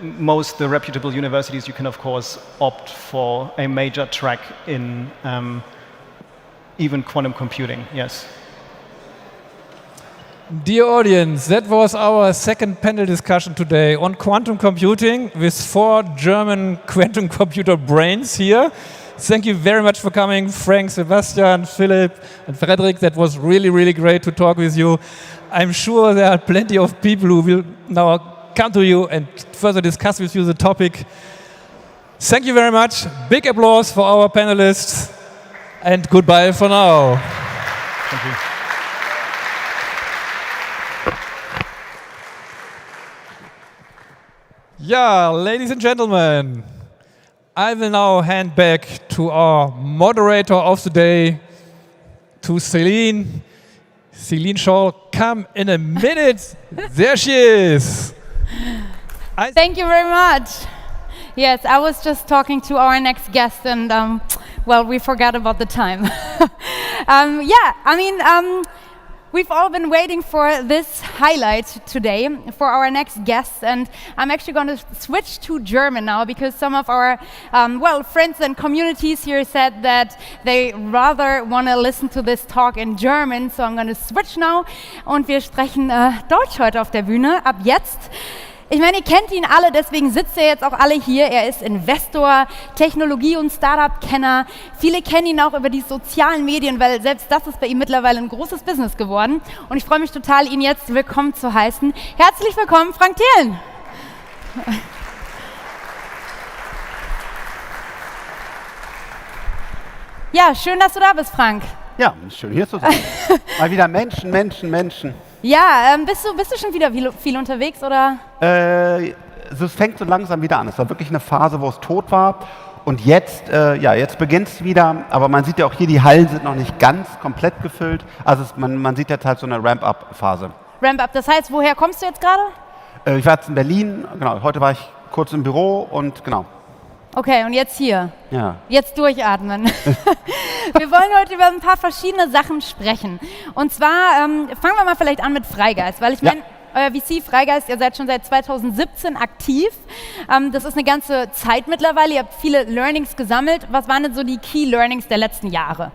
most the reputable universities, you can of course opt for a major track in even quantum computing, yes. Dear audience, that was our second panel discussion today on quantum computing with 4 German quantum computer brains here. Thank you very much for coming, Frank, Sebastian, Philip, and Frederick. That was really, really great to talk with you. I'm sure there are plenty of people who will now come to you and further discuss with you the topic. Thank you very much. Big applause for our panelists, and goodbye for now. Thank you. Yeah, ladies and gentlemen, I will now hand back to our moderator of the day, to Celine. Celine Shaw, come in a minute. There she is. Thank you very much. Yes, I was just talking to our next guest, and well, we forgot about the time. We've all been waiting for this highlight today for our next guest, and I'm actually going to switch to German now, because some of our friends and communities here said that they rather want to listen to this talk in German, so I'm going to switch now und wir sprechen Deutsch heute auf der Bühne, ab jetzt. Ich meine, ihr kennt ihn alle, deswegen sitzt er jetzt auch alle hier. Er ist Investor, Technologie- und Startup-Kenner. Viele kennen ihn auch über die sozialen Medien, weil selbst das ist bei ihm mittlerweile ein großes Business geworden. Und ich freue mich total, ihn jetzt willkommen zu heißen. Herzlich willkommen, Frank Thelen. Ja, schön, dass du da bist, Frank. Ja, schön hier zu sein. Mal wieder Menschen. Ja, bist du schon wieder viel unterwegs, oder? Es fängt so langsam wieder an. Es war wirklich eine Phase, wo es tot war. Und jetzt, jetzt beginnt es wieder. Aber man sieht ja auch hier, die Hallen sind noch nicht ganz komplett gefüllt. Also man sieht jetzt halt so eine Ramp-up-Phase. Ramp-up, das heißt, woher kommst du jetzt gerade? Ich war jetzt in Berlin, genau. Heute war ich kurz im Büro und genau. Okay, und jetzt hier. Ja. Jetzt durchatmen. Wir wollen heute über ein paar verschiedene Sachen sprechen. Und zwar fangen wir mal vielleicht an mit Freigeist, weil ich meine, euer VC Freigeist, ihr seid schon seit 2017 aktiv. Das ist eine ganze Zeit mittlerweile. Ihr habt viele Learnings gesammelt. Was waren denn so die Key Learnings der letzten Jahre?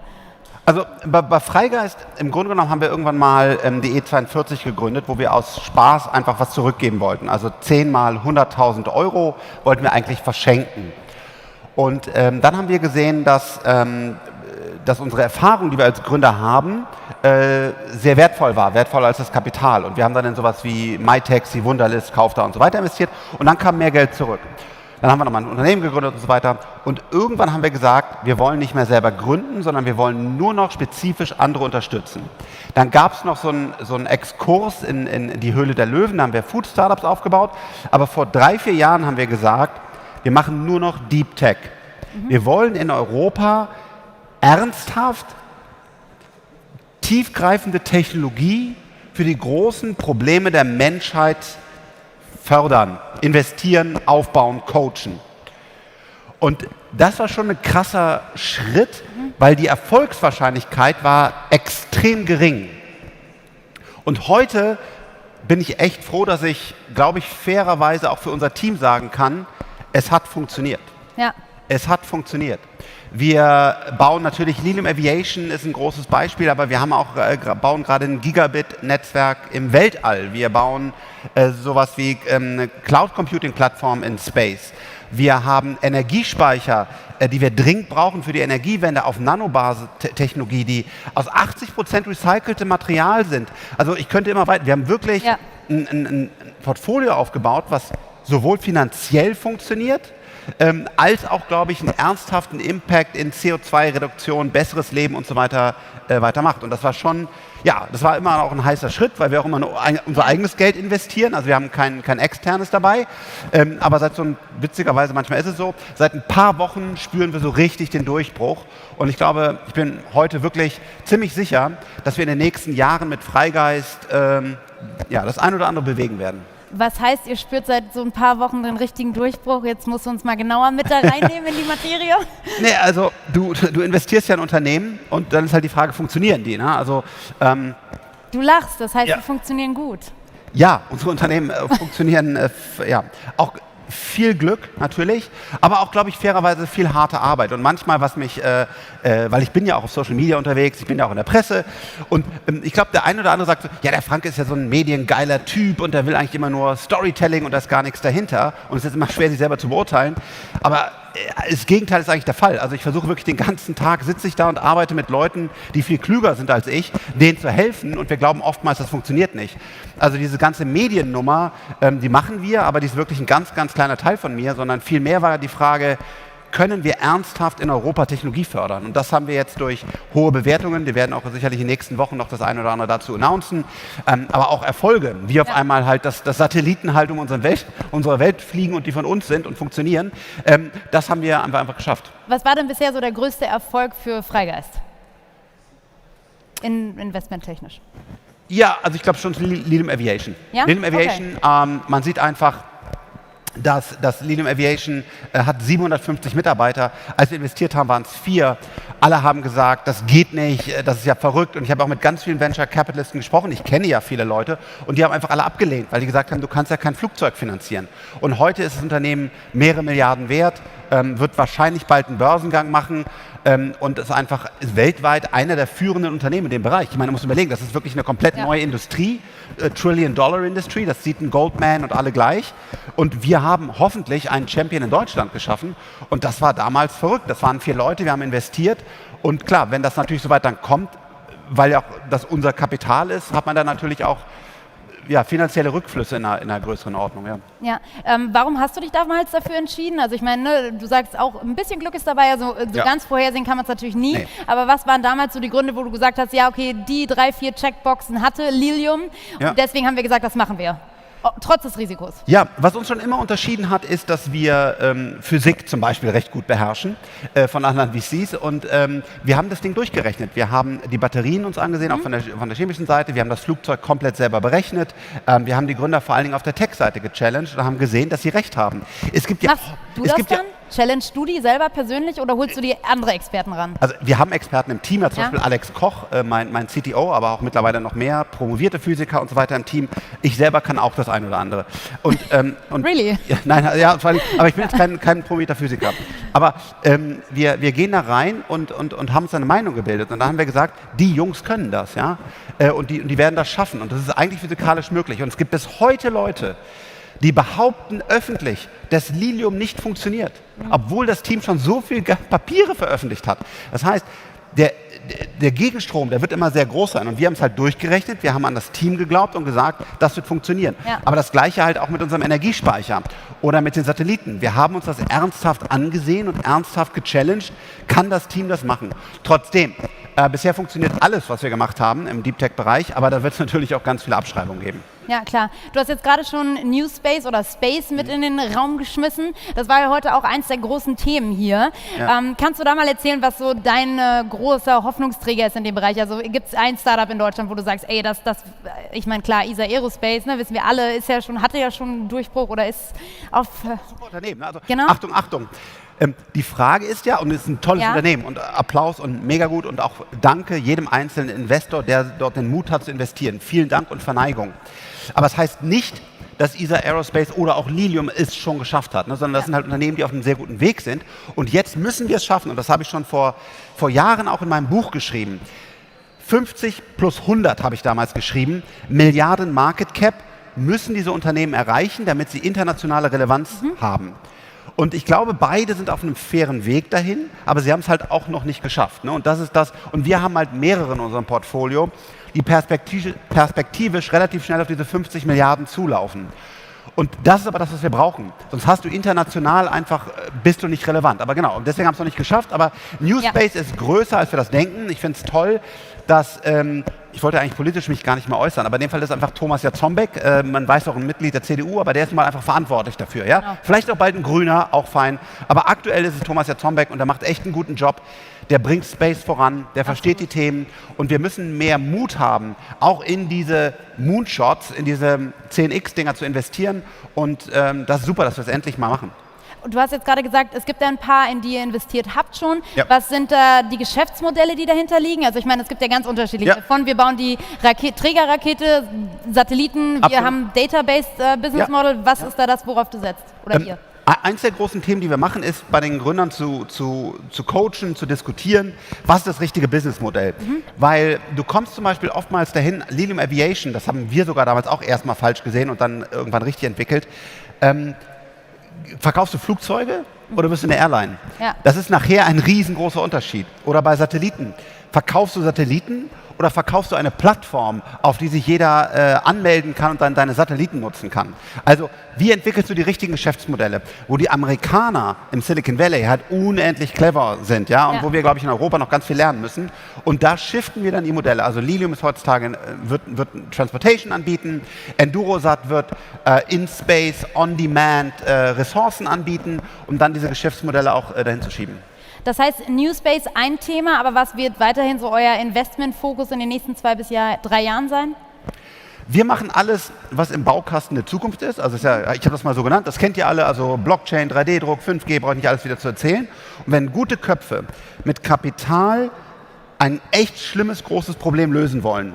Also bei Freigeist, im Grunde genommen haben wir irgendwann mal die E42 gegründet, wo wir aus Spaß einfach was zurückgeben wollten. Also 10 mal 100.000 € wollten wir eigentlich verschenken. Und dann haben wir gesehen, dass unsere Erfahrung, die wir als Gründer haben, sehr wertvoll war, wertvoller als das Kapital. Und wir haben dann in sowas wie MyTaxi, Wunderlist, Kaufda und so weiter investiert. Und dann kam mehr Geld zurück. Dann haben wir nochmal ein Unternehmen gegründet und so weiter. Und irgendwann haben wir gesagt, wir wollen nicht mehr selber gründen, sondern wir wollen nur noch spezifisch andere unterstützen. Dann gab es noch so einen Exkurs in die Höhle der Löwen, da haben wir Food-Startups aufgebaut. Aber vor 3-4 Jahren haben wir gesagt, wir machen nur noch Deep Tech. Wir wollen in Europa ernsthaft tiefgreifende Technologie für die großen Probleme der Menschheit fördern, investieren, aufbauen, coachen. Und das war schon ein krasser Schritt, weil die Erfolgswahrscheinlichkeit war extrem gering. Und heute bin ich echt froh, dass ich, glaube ich, fairerweise auch für unser Team sagen kann, es hat funktioniert. Ja. Es hat funktioniert. Wir bauen natürlich, Lilium Aviation ist ein großes Beispiel, aber wir haben auch, bauen gerade ein Gigabit-Netzwerk im Weltall. Wir bauen sowas wie eine Cloud-Computing-Plattform in Space. Wir haben Energiespeicher, die wir dringend brauchen für die Energiewende auf Nanobasis-Technologie, die aus 80% recycelte Material sind. Also ich könnte immer weiter, wir haben wirklich ein Portfolio aufgebaut, was sowohl finanziell funktioniert, als auch, glaube ich, einen ernsthaften Impact in CO2-Reduktion, besseres Leben und so weiter weitermacht. Und das war schon, ja, das war immer auch ein heißer Schritt, weil wir auch immer unser eigenes Geld investieren. Also wir haben kein externes dabei. Aber witzigerweise, manchmal ist es so, seit ein paar Wochen spüren wir so richtig den Durchbruch. Und ich glaube, ich bin heute wirklich ziemlich sicher, dass wir in den nächsten Jahren mit Freigeist das ein oder andere bewegen werden. Was heißt, ihr spürt seit so ein paar Wochen den richtigen Durchbruch? Jetzt musst du uns mal genauer mit da reinnehmen in die Materie. Nee, also du investierst ja in Unternehmen und dann ist halt die Frage, funktionieren die? Ne? Also, du lachst, das heißt, die funktionieren gut. Ja, unsere Unternehmen funktionieren, auch viel Glück natürlich, aber auch, glaube ich, fairerweise viel harte Arbeit. Und manchmal, was mich, weil ich bin ja auch auf Social Media unterwegs, ich bin ja auch in der Presse und ich glaube, der eine oder andere sagt so, ja, der Frank ist ja so ein mediengeiler Typ und der will eigentlich immer nur Storytelling und da ist gar nichts dahinter. Und es ist immer schwer, sich selber zu beurteilen. Aber das Gegenteil ist eigentlich der Fall. Also ich versuche wirklich den ganzen Tag, sitze ich da und arbeite mit Leuten, die viel klüger sind als ich, denen zu helfen und wir glauben oftmals, das funktioniert nicht. Also diese ganze Mediennummer, die machen wir, aber die ist wirklich ein ganz, ganz kleiner Teil von mir, sondern vielmehr war die Frage, können wir ernsthaft in Europa Technologie fördern? Und das haben wir jetzt durch hohe Bewertungen, wir werden auch sicherlich in den nächsten Wochen noch das eine oder andere dazu announcen, aber auch Erfolge, wie auf einmal halt, dass Satelliten halt um unsere Welt fliegen und die von uns sind und funktionieren, das haben wir einfach geschafft. Was war denn bisher so der größte Erfolg für Freigeist? Investmenttechnisch? Ja, also ich glaube schon Lilium Aviation. Ja? Lilium Aviation, man sieht einfach, dass Lilium Aviation hat 750 Mitarbeiter. Als wir investiert haben, waren es 4. Alle haben gesagt, das geht nicht, das ist ja verrückt. Und ich habe auch mit ganz vielen Venture Capitalisten gesprochen. Ich kenne ja viele Leute. Und die haben einfach alle abgelehnt, weil die gesagt haben, du kannst ja kein Flugzeug finanzieren. Und heute ist das Unternehmen mehrere Milliarden wert, wird wahrscheinlich bald einen Börsengang machen. Und ist einfach weltweit einer der führenden Unternehmen in dem Bereich. Ich meine, man muss überlegen, das ist wirklich eine komplett neue Industrie, Trillion-Dollar-Industrie, das sieht ein Goldman und alle gleich. Und wir haben hoffentlich einen Champion in Deutschland geschaffen. Und das war damals verrückt. Das waren 4 Leute, wir haben investiert. Und klar, wenn das natürlich so weit dann kommt, weil ja auch das unser Kapital ist, hat man dann natürlich auch finanzielle Rückflüsse in einer größeren Ordnung. Ja. Ja, warum hast du dich damals dafür entschieden? Also ich meine, ne, du sagst auch, ein bisschen Glück ist dabei, also so ganz vorhersehen kann man es natürlich nie. Nee. Aber was waren damals so die Gründe, wo du gesagt hast, ja okay, die 3, 4 Checkboxen hatte Lilium und deswegen haben wir gesagt, das machen wir. Trotz des Risikos. Ja, was uns schon immer unterschieden hat, ist, dass wir Physik zum Beispiel recht gut beherrschen von anderen VCs und wir haben das Ding durchgerechnet. Wir haben die Batterien uns angesehen, auch von der chemischen Seite. Wir haben das Flugzeug komplett selber berechnet. Wir haben die Gründer vor allen Dingen auf der Tech-Seite gechallenged und haben gesehen, dass sie recht haben. Es gibt ja, machst du das dann? Challenge du die selber persönlich oder holst du die andere Experten ran? Also wir haben Experten im Team, zum Beispiel Alex Koch, mein CTO, aber auch mittlerweile noch mehr promovierte Physiker und so weiter im Team. Ich selber kann auch das eine oder andere. Und really? Ja, nein, ja, aber ich bin jetzt kein promovierter Physiker. Aber wir gehen da rein und haben uns eine Meinung gebildet. Und da haben wir gesagt, die Jungs können das, ja, und die werden das schaffen. Und das ist eigentlich physikalisch möglich. Und es gibt bis heute Leute, die behaupten öffentlich, dass Lilium nicht funktioniert, obwohl das Team schon so viele Papiere veröffentlicht hat. Das heißt, der Gegenstrom, der wird immer sehr groß sein. Und wir haben es halt durchgerechnet, wir haben an das Team geglaubt und gesagt, das wird funktionieren. Ja. Aber das Gleiche halt auch mit unserem Energiespeicher oder mit den Satelliten. Wir haben uns das ernsthaft angesehen und ernsthaft gechallenged, kann das Team das machen? Trotzdem, bisher funktioniert alles, was wir gemacht haben im Deep Tech-Bereich, aber da wird es natürlich auch ganz viele Abschreibungen geben. Ja, klar. Du hast jetzt gerade schon New Space oder Space mit in den Raum geschmissen. Das war ja heute auch eins der großen Themen hier. Ja. Kannst du da mal erzählen, was so dein großer Hoffnungsträger ist in dem Bereich? Also gibt es ein Startup in Deutschland, wo du sagst, ey, ich meine, klar, ESA Aerospace, ne, wissen wir alle, hatte ja schon einen Durchbruch oder ist auf... Super Unternehmen, also genau. Achtung. Die Frage ist ja, und es ist ein tolles Unternehmen und Applaus und mega gut und auch danke jedem einzelnen Investor, der dort den Mut hat zu investieren. Vielen Dank und Verneigung. Aber es heißt nicht, dass ESA Aerospace oder auch Lilium es schon geschafft hat, ne, sondern das sind halt Unternehmen, die auf einem sehr guten Weg sind. Und jetzt müssen wir es schaffen, und das habe ich schon vor Jahren auch in meinem Buch geschrieben. 50 plus 100 habe ich damals geschrieben, Milliarden Market Cap müssen diese Unternehmen erreichen, damit sie internationale Relevanz haben. Und ich glaube, beide sind auf einem fairen Weg dahin, aber sie haben es halt auch noch nicht geschafft. Ne? Und das ist das. Und wir haben halt mehrere in unserem Portfolio, die perspektivisch relativ schnell auf diese 50 Milliarden zulaufen. Und das ist aber das, was wir brauchen. Sonst hast du international bist du nicht relevant. Aber genau, und deswegen haben wir es noch nicht geschafft. Aber New Space ist größer, als wir das denken. Ich finde es toll, dass, ich wollte eigentlich politisch mich gar nicht mehr äußern, aber in dem Fall ist einfach Thomas Jatzombeck, man weiß auch ein Mitglied der CDU, aber der ist mal einfach verantwortlich dafür. Ja? Genau. Vielleicht auch bald ein Grüner, auch fein. Aber aktuell ist es Thomas Jatzombeck und der macht echt einen guten Job. Der bringt Space voran, der versteht die Themen und wir müssen mehr Mut haben, auch in diese Moonshots, in diese 10x-Dinger zu investieren und das ist super, dass wir es endlich mal machen. Du hast jetzt gerade gesagt, es gibt ja ein paar, in die ihr investiert habt schon. Ja. Was sind da die Geschäftsmodelle, die dahinter liegen? Also ich meine, es gibt ja ganz unterschiedliche. Ja. Von wir bauen die Trägerrakete, Satelliten, wir haben Database-Business Model. Was ist da das, worauf du setzt? Oder ihr? Eins der großen Themen, die wir machen, ist bei den Gründern zu coachen, zu diskutieren, was ist das richtige Businessmodell. Weil du kommst zum Beispiel oftmals dahin, Lilium Aviation, das haben wir sogar damals auch erstmal falsch gesehen und dann irgendwann richtig entwickelt, verkaufst du Flugzeuge oder bist du eine Airline? Ja. Das ist nachher ein riesengroßer Unterschied. Oder bei Satelliten. Verkaufst du Satelliten oder verkaufst du eine Plattform, auf die sich jeder anmelden kann und dann deine Satelliten nutzen kann? Also wie entwickelst du die richtigen Geschäftsmodelle, wo die Amerikaner im Silicon Valley halt unendlich clever sind, ja, und wo wir, glaube ich, in Europa noch ganz viel lernen müssen. Und da shiften wir dann die Modelle. Also Lilium ist heutzutage, wird Transportation anbieten, Endurosat wird in Space, on Demand Ressourcen anbieten, um dann diese Geschäftsmodelle auch dahin zu schieben. Das heißt, New Space ein Thema, aber was wird weiterhin so euer Investmentfokus in den nächsten 2 bis 3 Jahren sein? Wir machen alles, was im Baukasten der Zukunft ist. Also ich habe das mal so genannt, das kennt ihr alle, also Blockchain, 3D-Druck, 5G, brauche ich nicht alles wieder zu erzählen. Und wenn gute Köpfe mit Kapital ein echt schlimmes, großes Problem lösen wollen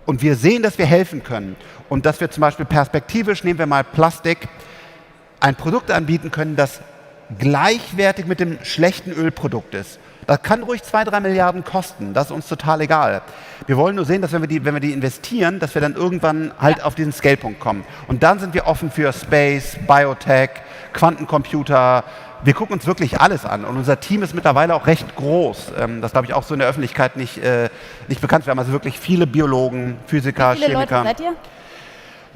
und wir sehen, dass wir helfen können und dass wir zum Beispiel perspektivisch, nehmen wir mal Plastik, ein Produkt anbieten können, das gleichwertig mit dem schlechten Ölprodukt ist. Das kann ruhig 2-3 Milliarden kosten, das ist uns total egal. Wir wollen nur sehen, dass wenn wir die investieren, dass wir dann irgendwann halt auf diesen Scale-Punkt kommen. Und dann sind wir offen für Space, Biotech, Quantencomputer. Wir gucken uns wirklich alles an und unser Team ist mittlerweile auch recht groß. Das glaube ich auch so in der Öffentlichkeit nicht bekannt. Wir haben also wirklich viele Biologen, Physiker, Chemiker. Wie viele Leute seid ihr?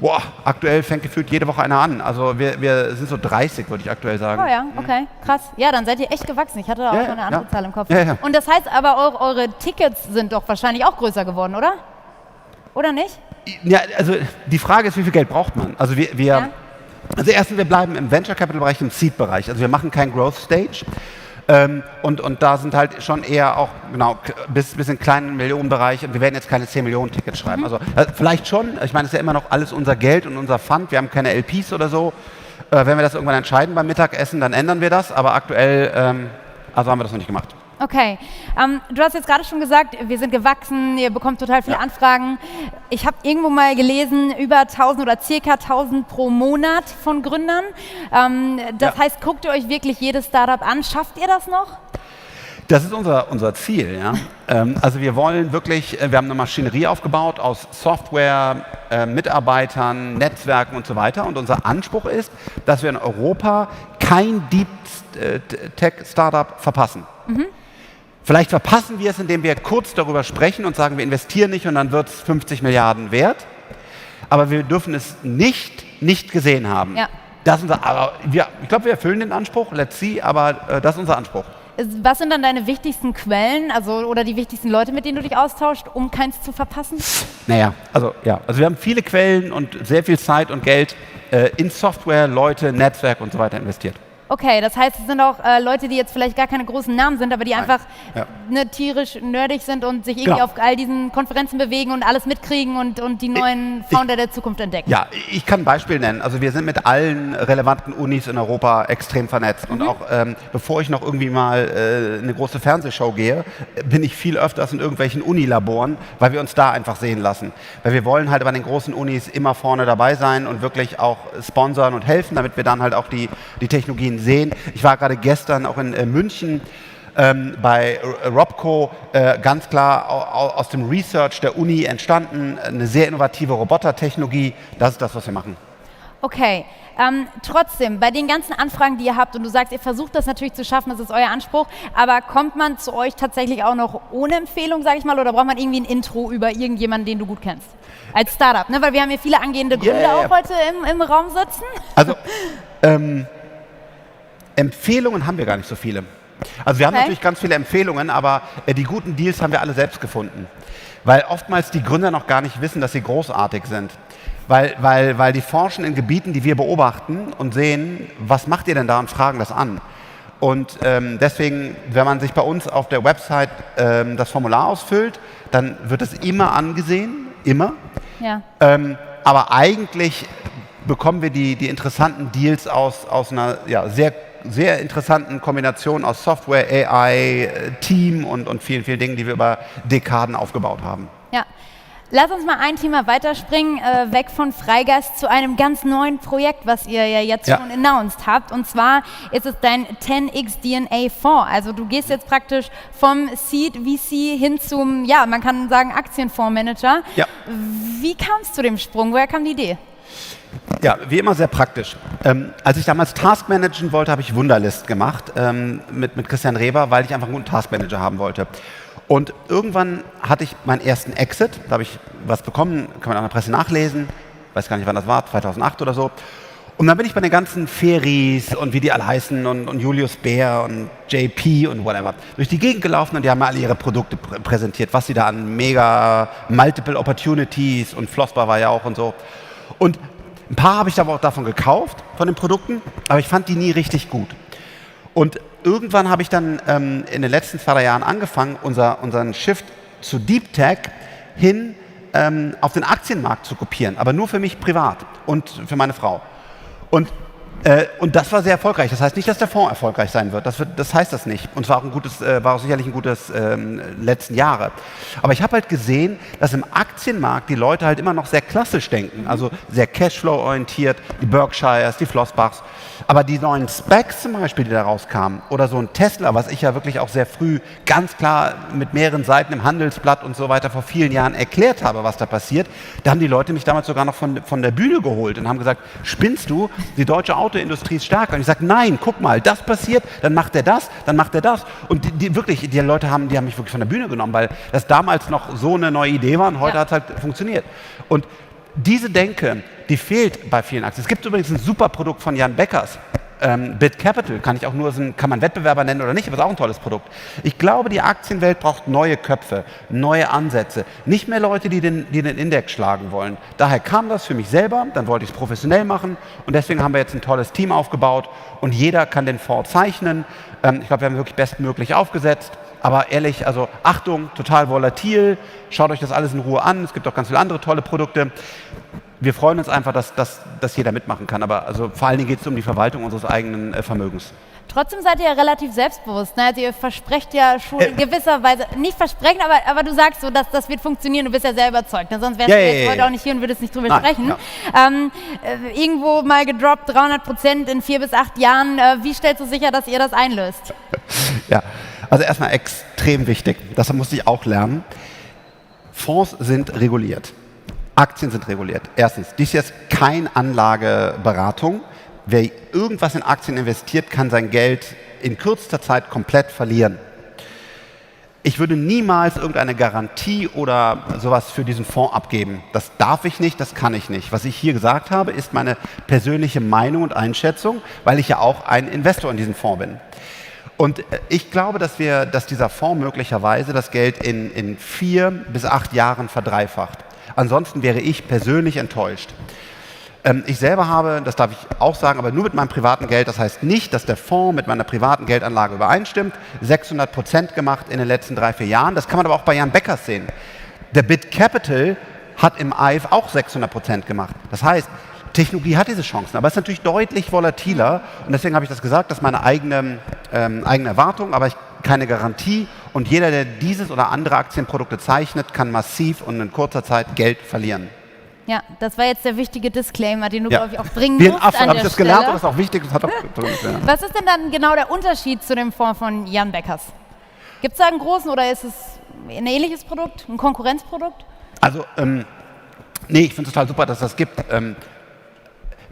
Boah, aktuell fängt gefühlt jede Woche einer an. Also wir sind so 30, würde ich aktuell sagen. Oh ja, okay, krass. Ja, dann seid ihr echt gewachsen. Ich hatte da auch schon eine andere Zahl im Kopf. Ja. Und das heißt aber, eure Tickets sind doch wahrscheinlich auch größer geworden, oder? Oder nicht? Ja, also die Frage ist, wie viel Geld braucht man? Also also erstens, wir bleiben im Venture Capital Bereich, im Seed Bereich. Also wir machen kein Growth Stage. Und da sind halt schon eher auch, genau, bis in kleinen Millionenbereich, und wir werden jetzt keine 10 Millionen Tickets schreiben. Also vielleicht schon, ich meine, es ist ja immer noch alles unser Geld und unser Fund, wir haben keine LPs oder so. Wenn wir das irgendwann entscheiden beim Mittagessen, dann ändern wir das, aber aktuell also haben wir das noch nicht gemacht. Okay, du hast jetzt gerade schon gesagt, wir sind gewachsen, ihr bekommt total viele Anfragen. Ich habe irgendwo mal gelesen, über 1000 oder circa 1000 pro Monat von Gründern. Das heißt, guckt ihr euch wirklich jedes Startup an? Schafft ihr das noch? Das ist unser Ziel. Ja? Also wir wollen wirklich, wir haben eine Maschinerie aufgebaut aus Software, Mitarbeitern, Netzwerken und so weiter. Und unser Anspruch ist, dass wir in Europa kein Deep Tech Startup verpassen. Vielleicht verpassen wir es, indem wir kurz darüber sprechen und sagen, wir investieren nicht und dann wird es 50 Milliarden wert. Aber wir dürfen es nicht gesehen haben. Ja. Das ist ich glaube, wir erfüllen den Anspruch, let's see, aber das ist unser Anspruch. Was sind dann deine wichtigsten Quellen, oder die wichtigsten Leute, mit denen du dich austauschst, um keins zu verpassen? Naja, also wir haben viele Quellen und sehr viel Zeit und Geld in Software, Leute, Netzwerk und so weiter investiert. Okay, das heißt, es sind auch Leute, die jetzt vielleicht gar keine großen Namen sind, aber die einfach tierisch nerdig sind und sich irgendwie auf all diesen Konferenzen bewegen und alles mitkriegen und die neuen Founder der Zukunft entdecken. Ja, ich kann ein Beispiel nennen. Also wir sind mit allen relevanten Unis in Europa extrem vernetzt. Und auch bevor ich noch irgendwie mal eine große Fernsehshow gehe, bin ich viel öfters in irgendwelchen Unilaboren, weil wir uns da einfach sehen lassen. Weil wir wollen halt bei den großen Unis immer vorne dabei sein und wirklich auch sponsern und helfen, damit wir dann halt auch die Technologien sehen. Ich war gerade gestern auch in München bei Robco, ganz klar aus dem Research der Uni entstanden, eine sehr innovative Robotertechnologie. Das ist das, was wir machen. Okay, trotzdem, bei den ganzen Anfragen, die ihr habt, und du sagst, ihr versucht das natürlich zu schaffen, das ist euer Anspruch, aber kommt man zu euch tatsächlich auch noch ohne Empfehlung, sage ich mal, oder braucht man irgendwie ein Intro über irgendjemanden, den du gut kennst? Als Startup, ne? Weil wir haben hier viele angehende Gründer auch heute im Raum sitzen. Also, Empfehlungen haben wir gar nicht so viele. Also wir haben natürlich ganz viele Empfehlungen, aber die guten Deals haben wir alle selbst gefunden. Weil oftmals die Gründer noch gar nicht wissen, dass sie großartig sind. Weil die forschen in Gebieten, die wir beobachten und sehen, was macht ihr denn da, und fragen das an. Und deswegen, wenn man sich bei uns auf der Website das Formular ausfüllt, dann wird es immer angesehen, immer. Ja. Aber eigentlich bekommen wir die interessanten Deals aus einer sehr interessanten Kombination aus Software, AI, Team und vielen, vielen Dingen, die wir über Dekaden aufgebaut haben. Ja. Lass uns mal ein Thema weiterspringen, weg von Freigeist zu einem ganz neuen Projekt, was ihr ja jetzt schon announced habt. Und zwar ist es dein 10x DNA Fonds. Also du gehst jetzt praktisch vom Seed VC hin zum, man kann sagen, Aktienfondsmanager. Ja. Wie kam es zu dem Sprung? Woher kam die Idee? Ja, wie immer sehr praktisch. Als ich damals Task managen wollte, habe ich Wunderlist gemacht mit Christian Reber, weil ich einfach einen guten Taskmanager haben wollte. Und irgendwann hatte ich meinen ersten Exit, da habe ich was bekommen, kann man an der Presse nachlesen, weiß gar nicht, wann das war, 2008 oder so. Und dann bin ich bei den ganzen Ferries und wie die alle heißen und Julius Baer und JP und whatever durch die Gegend gelaufen, und die haben mir alle ihre Produkte präsentiert, was sie da an mega Multiple Opportunities, und Flossbar war ja auch und so. Und ein paar habe ich aber auch davon gekauft, von den Produkten, aber ich fand die nie richtig gut. Und irgendwann habe ich dann in den letzten 2-3 Jahren angefangen, unseren Shift zu Deep Tech hin auf den Aktienmarkt zu kopieren, aber nur für mich privat und für meine Frau. Und das war sehr erfolgreich. Das heißt nicht, dass der Fonds erfolgreich sein wird. Das heißt das nicht. Und es war auch sicherlich ein gutes letzten Jahre. Aber ich habe halt gesehen, dass im Aktienmarkt die Leute halt immer noch sehr klassisch denken. Also sehr Cashflow-orientiert, die Berkshires, die Flossbachs. Aber die neuen Specs zum Beispiel, die da rauskamen, oder so ein Tesla, was ich ja wirklich auch sehr früh ganz klar mit mehreren Seiten im Handelsblatt und so weiter vor vielen Jahren erklärt habe, was da passiert, da haben die Leute mich damals sogar noch von der Bühne geholt und haben gesagt, spinnst du, die deutsche Autoindustrie ist stark. Und ich sage, nein, guck mal, das passiert, dann macht er das, dann macht er das. Und die Leute haben mich wirklich von der Bühne genommen, weil das damals noch so eine neue Idee war, und heute hat es halt funktioniert. Und Diese Denke, die fehlt bei vielen Aktien. Es gibt übrigens ein super Produkt von Jan Beckers, Bit Capital, kann man Wettbewerber nennen oder nicht, aber ist auch ein tolles Produkt. Ich glaube, die Aktienwelt braucht neue Köpfe, neue Ansätze, nicht mehr Leute, die den Index schlagen wollen. Daher kam das für mich selber, dann wollte ich es professionell machen und deswegen haben wir jetzt ein tolles Team aufgebaut und jeder kann den Fonds zeichnen. Ich glaube, wir haben wirklich bestmöglich aufgesetzt. Aber ehrlich, also Achtung, total volatil, schaut euch das alles in Ruhe an, es gibt auch ganz viele andere tolle Produkte. Wir freuen uns einfach, dass jeder mitmachen kann, aber also vor allen Dingen geht es um die Verwaltung unseres eigenen Vermögens. Trotzdem seid ihr ja relativ selbstbewusst. Ne? Also ihr versprecht ja schon in gewisser Weise, nicht versprechen, aber du sagst so, dass das wird funktionieren, du bist ja sehr überzeugt. Ne? Sonst wärst du jetzt heute auch nicht hier und würdest nicht drüber sprechen. Ja. Irgendwo mal gedroppt, 300% in 4 bis 8 Jahren. Wie stellst du sicher, dass ihr das einlöst? Ja, also erstmal extrem wichtig, das musste ich auch lernen. Fonds sind reguliert. Aktien sind reguliert. Erstens, dies ist jetzt keine Anlageberatung. Wer irgendwas in Aktien investiert, kann sein Geld in kürzester Zeit komplett verlieren. Ich würde niemals irgendeine Garantie oder sowas für diesen Fonds abgeben. Das darf ich nicht, das kann ich nicht. Was ich hier gesagt habe, ist meine persönliche Meinung und Einschätzung, weil ich ja auch ein Investor in diesem Fonds bin. Und ich glaube, dass dieser Fonds möglicherweise das Geld in 4 bis 8 Jahren verdreifacht. Ansonsten wäre ich persönlich enttäuscht. Ich selber habe, das darf ich auch sagen, aber nur mit meinem privaten Geld, das heißt nicht, dass der Fonds mit meiner privaten Geldanlage übereinstimmt, 600% gemacht in den letzten 3, 4 Jahren. Das kann man aber auch bei Jan Beckers sehen. Der Bit Capital hat im AIF auch 600% gemacht. Das heißt, Technologie hat diese Chancen, aber es ist natürlich deutlich volatiler und deswegen habe ich das gesagt, das ist meine eigene Erwartung, aber keine Garantie und jeder, der dieses oder andere Aktienprodukte zeichnet, kann massiv und in kurzer Zeit Geld verlieren. Ja, das war jetzt der wichtige Disclaimer, den du, glaube ich, auch bringen musst. Wie ein Affe habe ich das gelernt und das ist auch wichtig. Das hat auch Was ist denn dann genau der Unterschied zu dem Fonds von Jan Beckers? Gibt es da einen großen oder ist es ein ähnliches Produkt, ein Konkurrenzprodukt? Also, nee, ich finde es total super, dass es das gibt.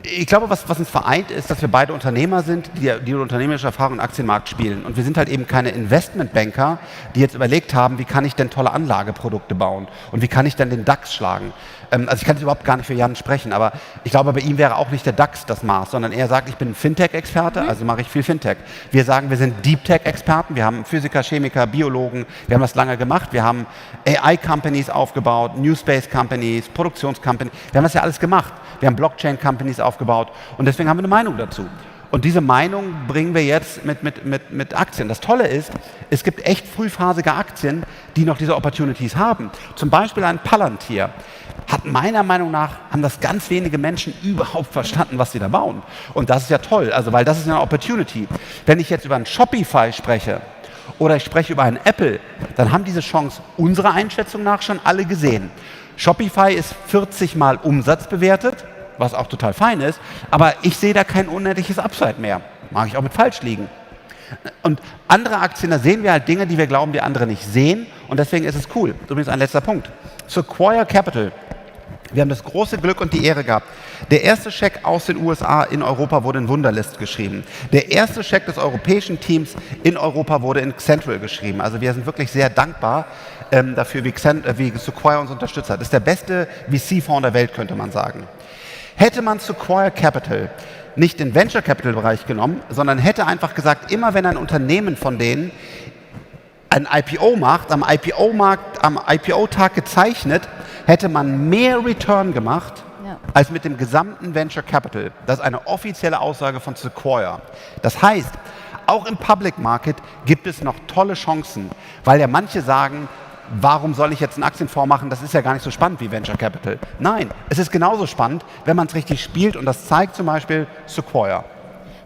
Ich glaube, was uns vereint, ist, dass wir beide Unternehmer sind, die unternehmerische Erfahrung im Aktienmarkt spielen. Und wir sind halt eben keine Investmentbanker, die jetzt überlegt haben, wie kann ich denn tolle Anlageprodukte bauen und wie kann ich denn den DAX schlagen. Also ich kann jetzt überhaupt gar nicht für Jan sprechen, aber ich glaube, bei ihm wäre auch nicht der DAX das Maß, sondern er sagt, ich bin ein Fintech-Experte, also mache ich viel Fintech. Wir sagen, wir sind Deep-Tech-Experten, wir haben Physiker, Chemiker, Biologen, wir haben das lange gemacht, wir haben AI-Companies aufgebaut, New Space-Companies, Produktions-Companies, wir haben das ja alles gemacht. Wir haben Blockchain-Companies aufgebaut und deswegen haben wir eine Meinung dazu. Und diese Meinung bringen wir jetzt mit Aktien. Das Tolle ist, es gibt echt frühphasige Aktien, die noch diese Opportunities haben. Zum Beispiel ein Palantir. Hat meiner Meinung nach, haben das ganz wenige Menschen überhaupt verstanden, was sie da bauen. Und das ist ja toll, also weil das ist eine Opportunity. Wenn ich jetzt über ein Shopify spreche oder ich spreche über einen Apple, dann haben diese Chance unserer Einschätzung nach schon alle gesehen. Shopify ist 40 Mal Umsatz bewertet, was auch total fein ist, aber ich sehe da kein unendliches Upside mehr. Mag ich auch mit falsch liegen. Und andere Aktien, da sehen wir halt Dinge, die wir glauben, die andere nicht sehen und deswegen ist es cool. Übrigens ein letzter Punkt. Sequoia Capital. Wir haben das große Glück und die Ehre gehabt. Der erste Scheck aus den USA in Europa wurde in Wunderlist geschrieben. Der erste Scheck des europäischen Teams in Europa wurde in Central geschrieben. Also wir sind wirklich sehr dankbar dafür, wie Sequoia uns unterstützt hat. Das ist der beste VC-Fonds der Welt, könnte man sagen. Hätte man Sequoia Capital nicht den Venture Capital Bereich genommen, sondern hätte einfach gesagt, immer wenn ein Unternehmen von denen ein IPO macht, am IPO-Tag gezeichnet, hätte man mehr Return gemacht als mit dem gesamten Venture Capital. Das ist eine offizielle Aussage von Sequoia. Das heißt, auch im Public Market gibt es noch tolle Chancen, weil ja manche sagen, warum soll ich jetzt einen Aktienfonds machen, das ist ja gar nicht so spannend wie Venture Capital. Nein, es ist genauso spannend, wenn man es richtig spielt und das zeigt zum Beispiel Sequoia.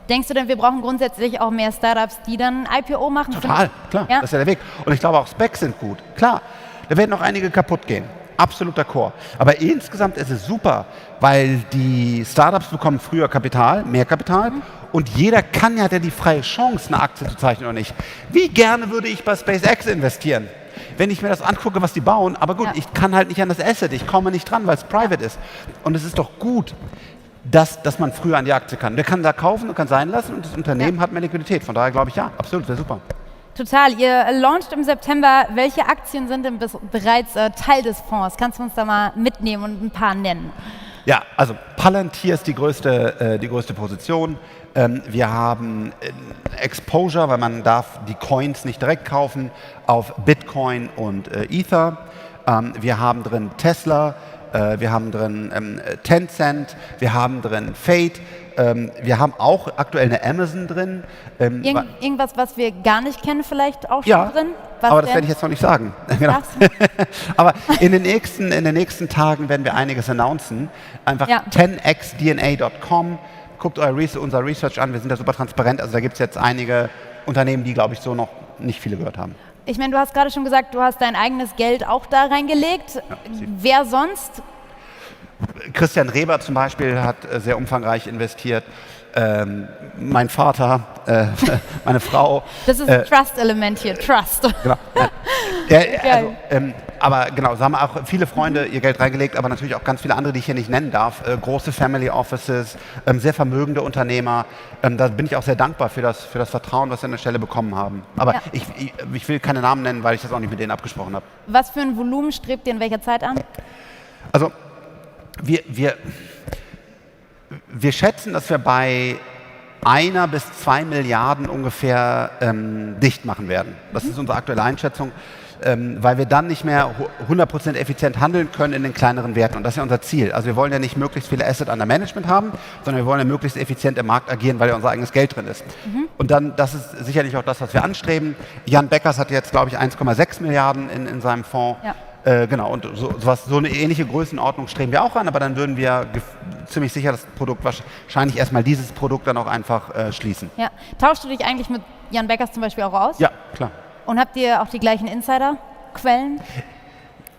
Denkst du denn, wir brauchen grundsätzlich auch mehr Startups, die dann IPO machen? Total, klar, ja? Das ist ja der Weg. Und ich glaube auch Specs sind gut. Klar, da werden noch einige kaputt gehen. Absoluter Core. Aber insgesamt ist es super, weil die Startups bekommen früher Kapital, mehr Kapital und jeder kann ja die freie Chance, eine Aktie zu zeichnen oder nicht. Wie gerne würde ich bei SpaceX investieren? Wenn ich mir das angucke, was die bauen, aber gut, ich kann halt nicht an das Asset, ich komme nicht dran, weil es private ist. Und es ist doch gut, dass man früher an die Aktie kann. Der kann da kaufen und kann sein lassen und das Unternehmen hat mehr Liquidität. Von daher glaube ich, ja, absolut, wäre super. Total. Ihr launcht im September. Welche Aktien sind denn bereits Teil des Fonds? Kannst du uns da mal mitnehmen und ein paar nennen? Ja, also Palantir ist die größte Position. Wir haben Exposure, weil man darf die Coins nicht direkt kaufen, auf Bitcoin und Ether. Wir haben drin Tesla, wir haben drin Tencent, wir haben drin Fate. Wir haben auch aktuell eine Amazon drin. Irgendwas, was wir gar nicht kennen, vielleicht auch schon drin? Was aber das werde ich jetzt noch nicht sagen. Genau. Aber in den nächsten Tagen werden wir einiges announcen. Einfach 10xdna.com. Guckt unser Research an, wir sind da super transparent. Also da gibt es jetzt einige Unternehmen, die, glaube ich, so noch nicht viele gehört haben. Ich meine, du hast gerade schon gesagt, du hast dein eigenes Geld auch da reingelegt. Ja, wer sonst? Christian Reber zum Beispiel hat sehr umfangreich investiert. Mein Vater, meine Frau. Das ist ein Trust-Element hier, Trust. Genau. Aber genau, so haben auch viele Freunde ihr Geld reingelegt, aber natürlich auch ganz viele andere, die ich hier nicht nennen darf. Große Family Offices, sehr vermögende Unternehmer. Da bin ich auch sehr dankbar für das Vertrauen, was wir an der Stelle bekommen haben. Aber ich will keine Namen nennen, weil ich das auch nicht mit denen abgesprochen habe. Was für ein Volumen strebt ihr in welcher Zeit an? Also wir schätzen, dass wir bei 1 bis 2 Milliarden ungefähr dicht machen werden. Das ist unsere aktuelle Einschätzung, weil wir dann nicht mehr 100% effizient handeln können in den kleineren Werten. Und das ist ja unser Ziel. Also wir wollen ja nicht möglichst viele Asset under Management haben, sondern wir wollen ja möglichst effizient im Markt agieren, weil ja unser eigenes Geld drin ist. Und dann, das ist sicherlich auch das, was wir anstreben. Jan Beckers hat jetzt, glaube ich, 1,6 Milliarden in seinem Fonds. Ja. Genau, und so eine ähnliche Größenordnung streben wir auch an, aber dann würden wir ziemlich sicher das Produkt, wahrscheinlich erstmal dieses Produkt dann auch einfach schließen. Ja. Tauschst du dich eigentlich mit Jan Beckers zum Beispiel auch aus? Ja, klar. Und habt ihr auch die gleichen Insider-Quellen?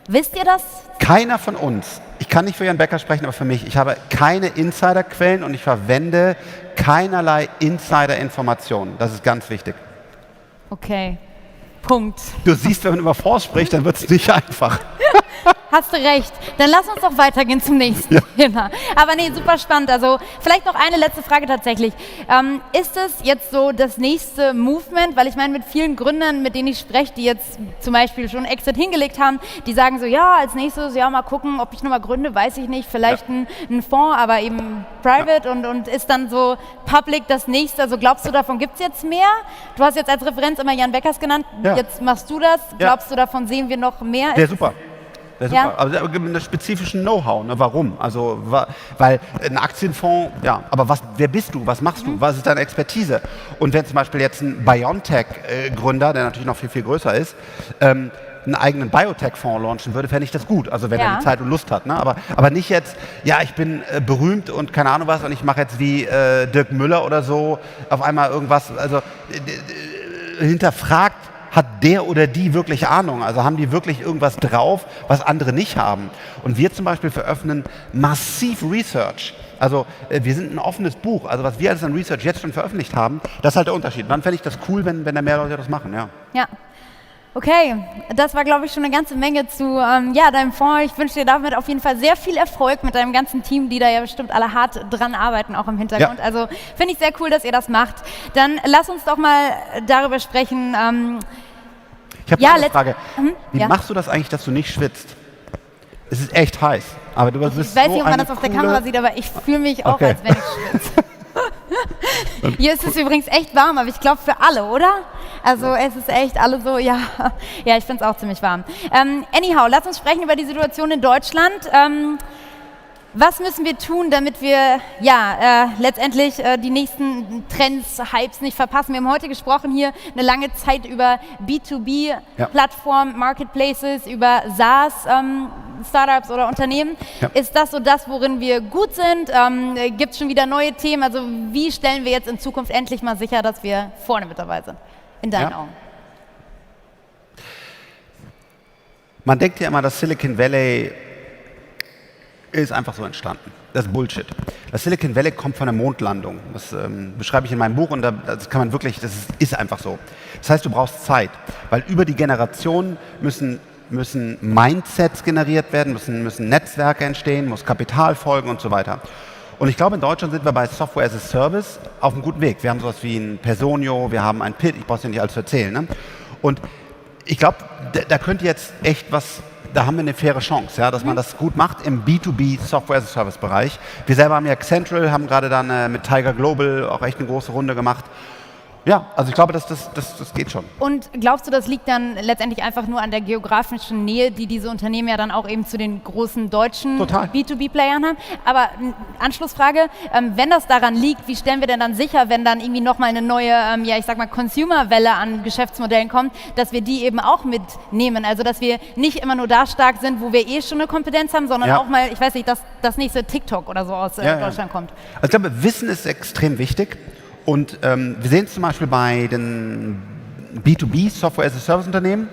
Wisst ihr das? Keiner von uns. Ich kann nicht für Jan Becker sprechen, aber für mich. Ich habe keine Insider-Quellen und ich verwende keinerlei Insider-Informationen. Das ist ganz wichtig. Okay. Punkt. Du siehst, wenn man über Fonds spricht, dann wird es nicht einfach. Hast du recht. Dann lass uns doch weitergehen zum nächsten Thema. Aber nee, super spannend. Also vielleicht noch eine letzte Frage tatsächlich. Ist es jetzt so das nächste Movement? Weil ich meine, mit vielen Gründern, mit denen ich spreche, die jetzt zum Beispiel schon Exit hingelegt haben, die sagen so, ja, als nächstes, ja, mal gucken, ob ich nochmal gründe, weiß ich nicht. Vielleicht ein Fonds, aber eben private und ist dann so public das nächste. Also glaubst du, davon gibt es jetzt mehr? Du hast jetzt als Referenz immer Jan Beckers genannt. Ja. Jetzt machst du das. Glaubst du, davon sehen wir noch mehr? Ja, super. Ja. Also mit einem spezifischen Know-how. Ne? Warum? Also, weil ein Aktienfonds, ja, aber wer bist du? Was machst du? Was ist deine Expertise? Und wenn zum Beispiel jetzt ein BioNTech-Gründer, der natürlich noch viel, viel größer ist, einen eigenen Biotech-Fonds launchen würde, fände ich das gut. Also wenn er die Zeit und Lust hat. Ne? Aber nicht jetzt, ja, ich bin berühmt und keine Ahnung was und ich mache jetzt wie Dirk Müller oder so auf einmal irgendwas. Also hinterfragt, hat der oder die wirklich Ahnung? Also haben die wirklich irgendwas drauf, was andere nicht haben? Und wir zum Beispiel veröffentlichen massiv Research. Also wir sind ein offenes Buch. Also was wir alles an Research jetzt schon veröffentlicht haben, das ist halt der Unterschied. Und dann fände ich das cool, wenn da mehr Leute das machen. Ja. Okay, das war, glaube ich, schon eine ganze Menge zu deinem Fonds. Ich wünsche dir damit auf jeden Fall sehr viel Erfolg mit deinem ganzen Team, die da ja bestimmt alle hart dran arbeiten, auch im Hintergrund. Ja. Also finde ich sehr cool, dass ihr das macht. Dann lass uns doch mal darüber sprechen. Ich habe eine Frage. Wie machst du das eigentlich, dass du nicht schwitzt? Es ist echt heiß. Aber du bist ich weiß nicht, ob man das auf der Kamera sieht, aber ich fühle mich auch, als wenn ich schwitze. Hier ist es übrigens echt warm, aber ich glaube für alle, oder? Also es ist echt alle so, ja, ich finde es auch ziemlich warm. Anyhow, lass uns sprechen über die Situation in Deutschland. Was müssen wir tun, damit wir letztendlich die nächsten Trends, Hypes nicht verpassen? Wir haben heute gesprochen hier eine lange Zeit über B2B-Plattformen, Marketplaces, über SaaS, Startups oder Unternehmen. Ja. Ist das so das, worin wir gut sind? Gibt es schon wieder neue Themen? Also wie stellen wir jetzt in Zukunft endlich mal sicher, dass wir vorne mit dabei sind? In deinen Augen. Man denkt ja immer, dass Silicon Valley ist einfach so entstanden. Das ist Bullshit. Das Silicon Valley kommt von der Mondlandung. Das beschreibe ich in meinem Buch und das kann man wirklich, das ist einfach so. Das heißt, du brauchst Zeit, weil über die Generationen müssen Mindsets generiert werden, müssen Netzwerke entstehen, muss Kapital folgen und so weiter. Und ich glaube, in Deutschland sind wir bei Software as a Service auf einem guten Weg. Wir haben sowas wie ein Personio, wir haben ein PIT, ich brauche es ja nicht alles zu erzählen. Ne? Und ich glaube, da könnte jetzt echt was, da haben wir eine faire Chance, ja, dass man das gut macht im B2B Software as a Service Bereich. Wir selber haben ja Accenture, haben gerade dann mit Tiger Global auch echt eine große Runde gemacht. Ja, also ich glaube, das geht schon. Und glaubst du, das liegt dann letztendlich einfach nur an der geografischen Nähe, die diese Unternehmen ja dann auch eben zu den großen deutschen B2B-Playern haben? Aber Anschlussfrage, wenn das daran liegt, wie stellen wir denn dann sicher, wenn dann irgendwie nochmal eine neue, ja ich sag mal, Consumer-Welle an Geschäftsmodellen kommt, dass wir die eben auch mitnehmen? Also dass wir nicht immer nur da stark sind, wo wir schon eine Kompetenz haben, sondern auch mal, ich weiß nicht, dass das nächste TikTok oder so aus Deutschland kommt. Also ich glaube, Wissen ist extrem wichtig. Und wir sehen es zum Beispiel bei den B2B Software as a Service Unternehmen,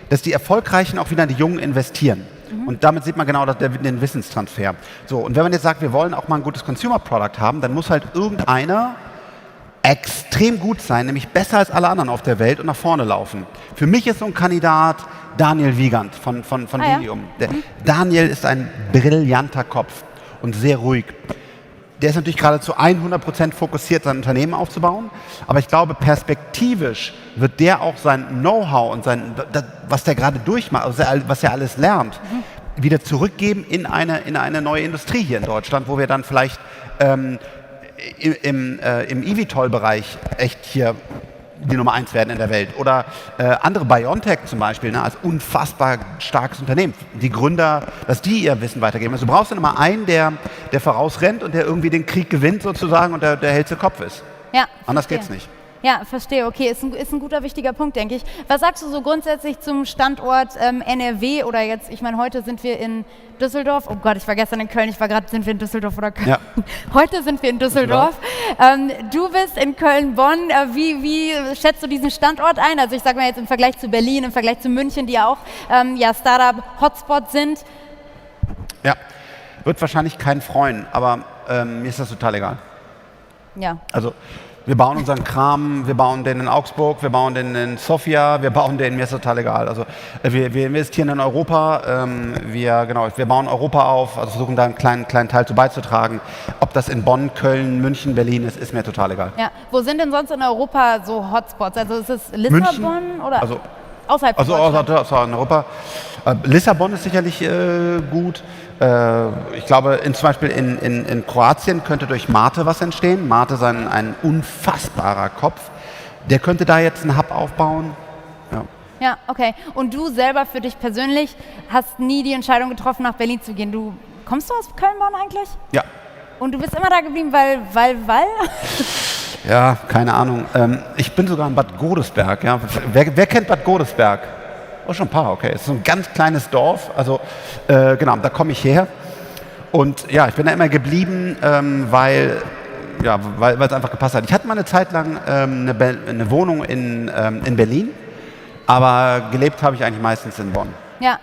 dass die Erfolgreichen auch wieder in die Jungen investieren. Und damit sieht man genau den Wissenstransfer. So, und wenn man jetzt sagt, wir wollen auch mal ein gutes Consumer Product haben, dann muss halt irgendeiner extrem gut sein, nämlich besser als alle anderen auf der Welt und nach vorne laufen. Für mich ist so ein Kandidat Daniel Wiegand von Lilium. Daniel ist ein brillanter Kopf und sehr ruhig. Der ist natürlich gerade zu 100% fokussiert, sein Unternehmen aufzubauen. Aber ich glaube, perspektivisch wird der auch sein Know-how und was der gerade durchmacht, also was er alles lernt, wieder zurückgeben in eine neue Industrie hier in Deutschland, wo wir dann vielleicht im eVTOL-Bereich echt hier die Nummer 1 werden in der Welt. Oder andere BioNTech zum Beispiel, ne, als unfassbar starkes Unternehmen. Die Gründer, dass die ihr Wissen weitergeben. Also du brauchst dann immer einen, der vorausrennt und der irgendwie den Krieg gewinnt sozusagen und der hellste Kopf ist. Ja, anders geht's nicht. Ja, verstehe. Okay, ist ein guter, wichtiger Punkt, denke ich. Was sagst du so grundsätzlich zum Standort NRW oder jetzt, ich meine, heute sind wir in Düsseldorf. Oh Gott, ich war gestern in Köln, sind wir in Düsseldorf oder Köln? Ja. Heute sind wir in Düsseldorf. Du bist in Köln-Bonn. Wie schätzt du diesen Standort ein? Also ich sage mal jetzt im Vergleich zu Berlin, im Vergleich zu München, die ja auch Startup-Hotspots sind. Ja, wird wahrscheinlich keinen freuen, aber mir ist das total egal. Ja. Also wir bauen unseren Kram, wir bauen den in Augsburg, wir bauen den in Sofia, wir bauen den, mir ist total egal. Also wir investieren in Europa, wir bauen Europa auf, also versuchen da einen kleinen Teil zu beizutragen. Ob das in Bonn, Köln, München, Berlin ist mir total egal. Ja. Wo sind denn sonst in Europa so Hotspots? Also ist es Lissabon München, oder also außerhalb von Deutschland? Also in Europa. Lissabon ist sicherlich gut. Ich glaube, zum Beispiel in Kroatien könnte durch Mate was entstehen. Mate ist ein unfassbarer Kopf. Der könnte da jetzt einen Hub aufbauen. Ja, okay. Und du selber für dich persönlich hast nie die Entscheidung getroffen, nach Berlin zu gehen. Kommst du aus Köln-Bonn eigentlich? Ja. Und du bist immer da geblieben, weil? Ja, keine Ahnung. Ich bin sogar in Bad Godesberg. Ja. Wer kennt Bad Godesberg? Oh, schon ein paar, okay. Es ist so ein ganz kleines Dorf, also genau, da komme ich her. Und ja, ich bin da immer geblieben, weil es einfach gepasst hat. Ich hatte mal eine Zeit lang eine Wohnung in Berlin, aber gelebt habe ich eigentlich meistens in Bonn. Ja.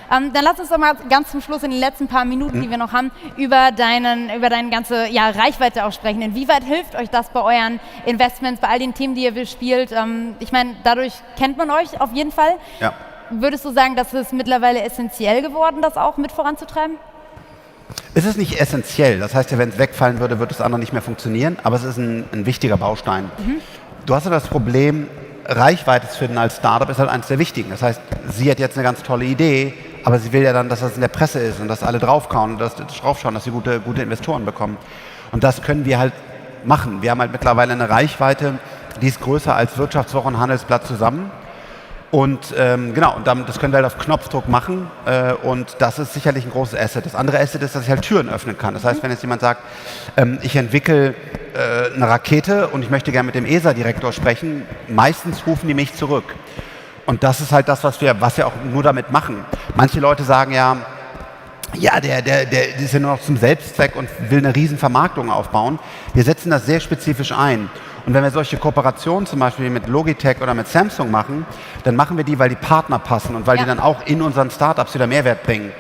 Dann lass uns doch mal ganz zum Schluss in den letzten paar Minuten, die wir noch haben, über deine ganze Reichweite auch sprechen. Inwieweit hilft euch das bei euren Investments, bei all den Themen, die ihr spielt? Ich meine, dadurch kennt man euch auf jeden Fall. Ja. Würdest du sagen, dass es mittlerweile essentiell geworden, das auch mit voranzutreiben? Es ist nicht essentiell. Das heißt ja, wenn es wegfallen würde, würde das andere nicht mehr funktionieren. Aber es ist ein wichtiger Baustein. Du hast ja das Problem, Reichweite zu finden als Startup ist halt eines der wichtigen. Das heißt, sie hat jetzt eine ganz tolle Idee, aber sie will ja dann, dass das in der Presse ist und dass alle draufschauen, dass sie gute Investoren bekommen. Und das können wir halt machen. Wir haben halt mittlerweile eine Reichweite, die ist größer als Wirtschaftswoche und Handelsblatt zusammen. Und das können wir halt auf Knopfdruck machen und das ist sicherlich ein großes Asset. Das andere Asset ist, dass ich halt Türen öffnen kann. Das heißt, wenn jetzt jemand sagt, ich entwickle eine Rakete und ich möchte gerne mit dem ESA-Direktor sprechen, meistens rufen die mich zurück. Und das ist halt das, was wir auch nur damit machen. Manche Leute sagen der ist ja nur noch zum Selbstzweck und will eine riesen Vermarktung aufbauen. Wir setzen das sehr spezifisch ein. Und wenn wir solche Kooperationen zum Beispiel mit Logitech oder mit Samsung machen, dann machen wir die, weil die Partner passen und weil die dann auch in unseren Startups wieder Mehrwert bringen.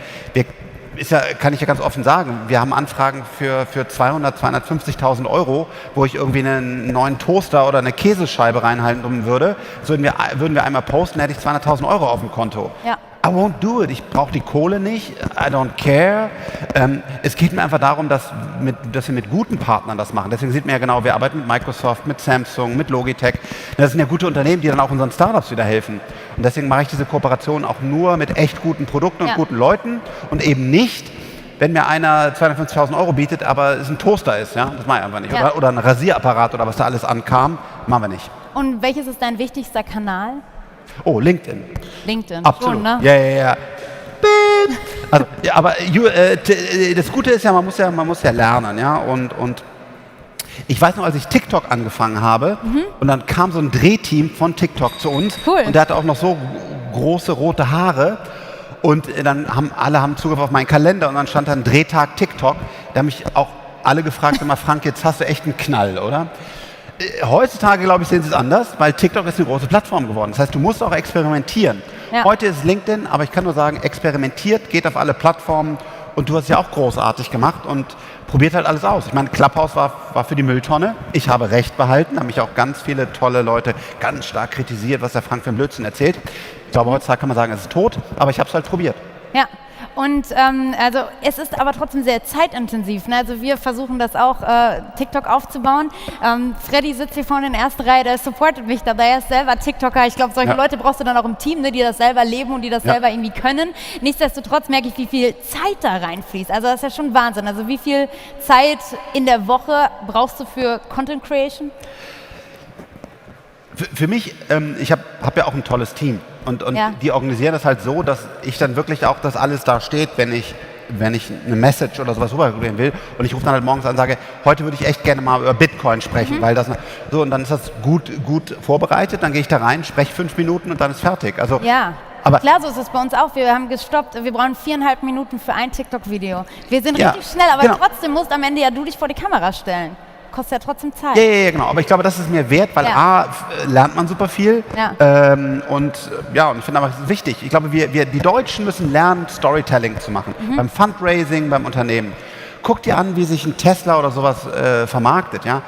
Kann ich ja ganz offen sagen, wir haben Anfragen für 200.000, 250.000 €, wo ich irgendwie einen neuen Toaster oder eine Käsescheibe reinhalten würde. Das würden wir einmal posten, hätte ich 200.000 € auf dem Konto. Ja. won't do it. Ich brauche die Kohle nicht. I don't care. Es geht mir einfach darum, dass wir mit guten Partnern das machen. Deswegen sieht man ja genau, wir arbeiten mit Microsoft, mit Samsung, mit Logitech. Das sind ja gute Unternehmen, die dann auch unseren Startups wieder helfen. Und deswegen mache ich diese Kooperation auch nur mit echt guten Produkten und guten Leuten und eben nicht, wenn mir einer 250.000 € bietet, aber es ein Toaster ist. Ja? Das mache ich einfach nicht. Ja. Oder ein Rasierapparat oder was da alles ankam, machen wir nicht. Und welches ist dein wichtigster Kanal? Oh, LinkedIn. LinkedIn. Absolut. Schon, ne? Ja. Also, ja, aber das Gute ist ja, man muss ja lernen, ja. Und ich weiß noch, als ich TikTok angefangen habe, und dann kam so ein Drehteam von TikTok zu uns. Cool. Und der hatte auch noch so große rote Haare. Und dann haben alle Zugriff auf meinen Kalender und dann stand da ein Drehtag TikTok. Da haben mich auch alle gefragt, immer Frank, jetzt hast du echt einen Knall, oder? Heutzutage, glaube ich, sehen sie es anders, weil TikTok ist eine große Plattform geworden. Das heißt, du musst auch experimentieren. Ja. Heute ist es LinkedIn, aber ich kann nur sagen, experimentiert, geht auf alle Plattformen und du hast es ja auch großartig gemacht und probiert halt alles aus. Ich meine, Clubhouse war für die Mülltonne. Ich habe Recht behalten, haben mich auch ganz viele tolle Leute ganz stark kritisiert, was der Frank für einen Blödsinn erzählt. Ich glaube, heutzutage kann man sagen, es ist tot, aber ich habe es halt probiert. Ja, und also es ist aber trotzdem sehr zeitintensiv. Ne? Also wir versuchen das auch, TikTok aufzubauen. Freddy sitzt hier vorne in der ersten Reihe, der supportet mich dabei. Er ist selber TikToker. Ich glaube, solche Leute brauchst du dann auch im Team, ne, die das selber leben und die das selber irgendwie können. Nichtsdestotrotz merke ich, wie viel Zeit da reinfließt. Also das ist ja schon Wahnsinn. Also wie viel Zeit in der Woche brauchst du für Content Creation? Für mich, ich hab ja auch ein tolles Team und die organisieren das halt so, dass ich dann wirklich auch, dass alles da steht, wenn ich eine Message oder sowas rüberbringen will und ich rufe dann halt morgens an und sage, heute würde ich echt gerne mal über Bitcoin sprechen, weil das so, und dann ist das gut vorbereitet, dann gehe ich da rein, spreche 5 Minuten und dann ist fertig. Also, ja. Aber klar, so ist es bei uns auch. Wir haben gestoppt, wir brauchen 4,5 Minuten für ein TikTok-Video. Wir sind richtig schnell, aber trotzdem musst am Ende ja du dich vor die Kamera stellen. Kostet ja trotzdem Zeit. Ja, genau. Aber ich glaube, das ist mir wert, weil lernt man super viel. Ja. Und ich finde aber, es ist wichtig. Ich glaube, die Deutschen müssen lernen, Storytelling zu machen. Beim Fundraising, beim Unternehmen. Guck dir an, wie sich ein Tesla oder sowas vermarktet. Ja?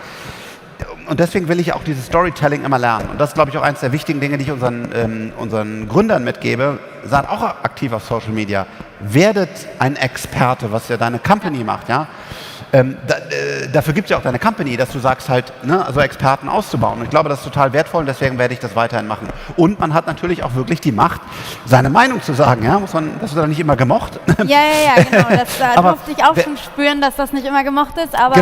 Und deswegen will ich auch dieses Storytelling immer lernen. Und das ist, glaube ich, auch eines der wichtigen Dinge, die ich unseren Gründern mitgebe. Seid auch aktiv auf Social Media. Werdet ein Experte, was ja deine Company macht. Ja? Dafür gibt es ja auch deine Company, dass du sagst halt, ne, also Experten auszubauen. Und ich glaube, das ist total wertvoll und deswegen werde ich das weiterhin machen. Und man hat natürlich auch wirklich die Macht, seine Meinung zu sagen. Ja? Das wird dann nicht immer gemocht. Ja, genau. Das durfte ich auch schon spüren, dass das nicht immer gemocht ist, aber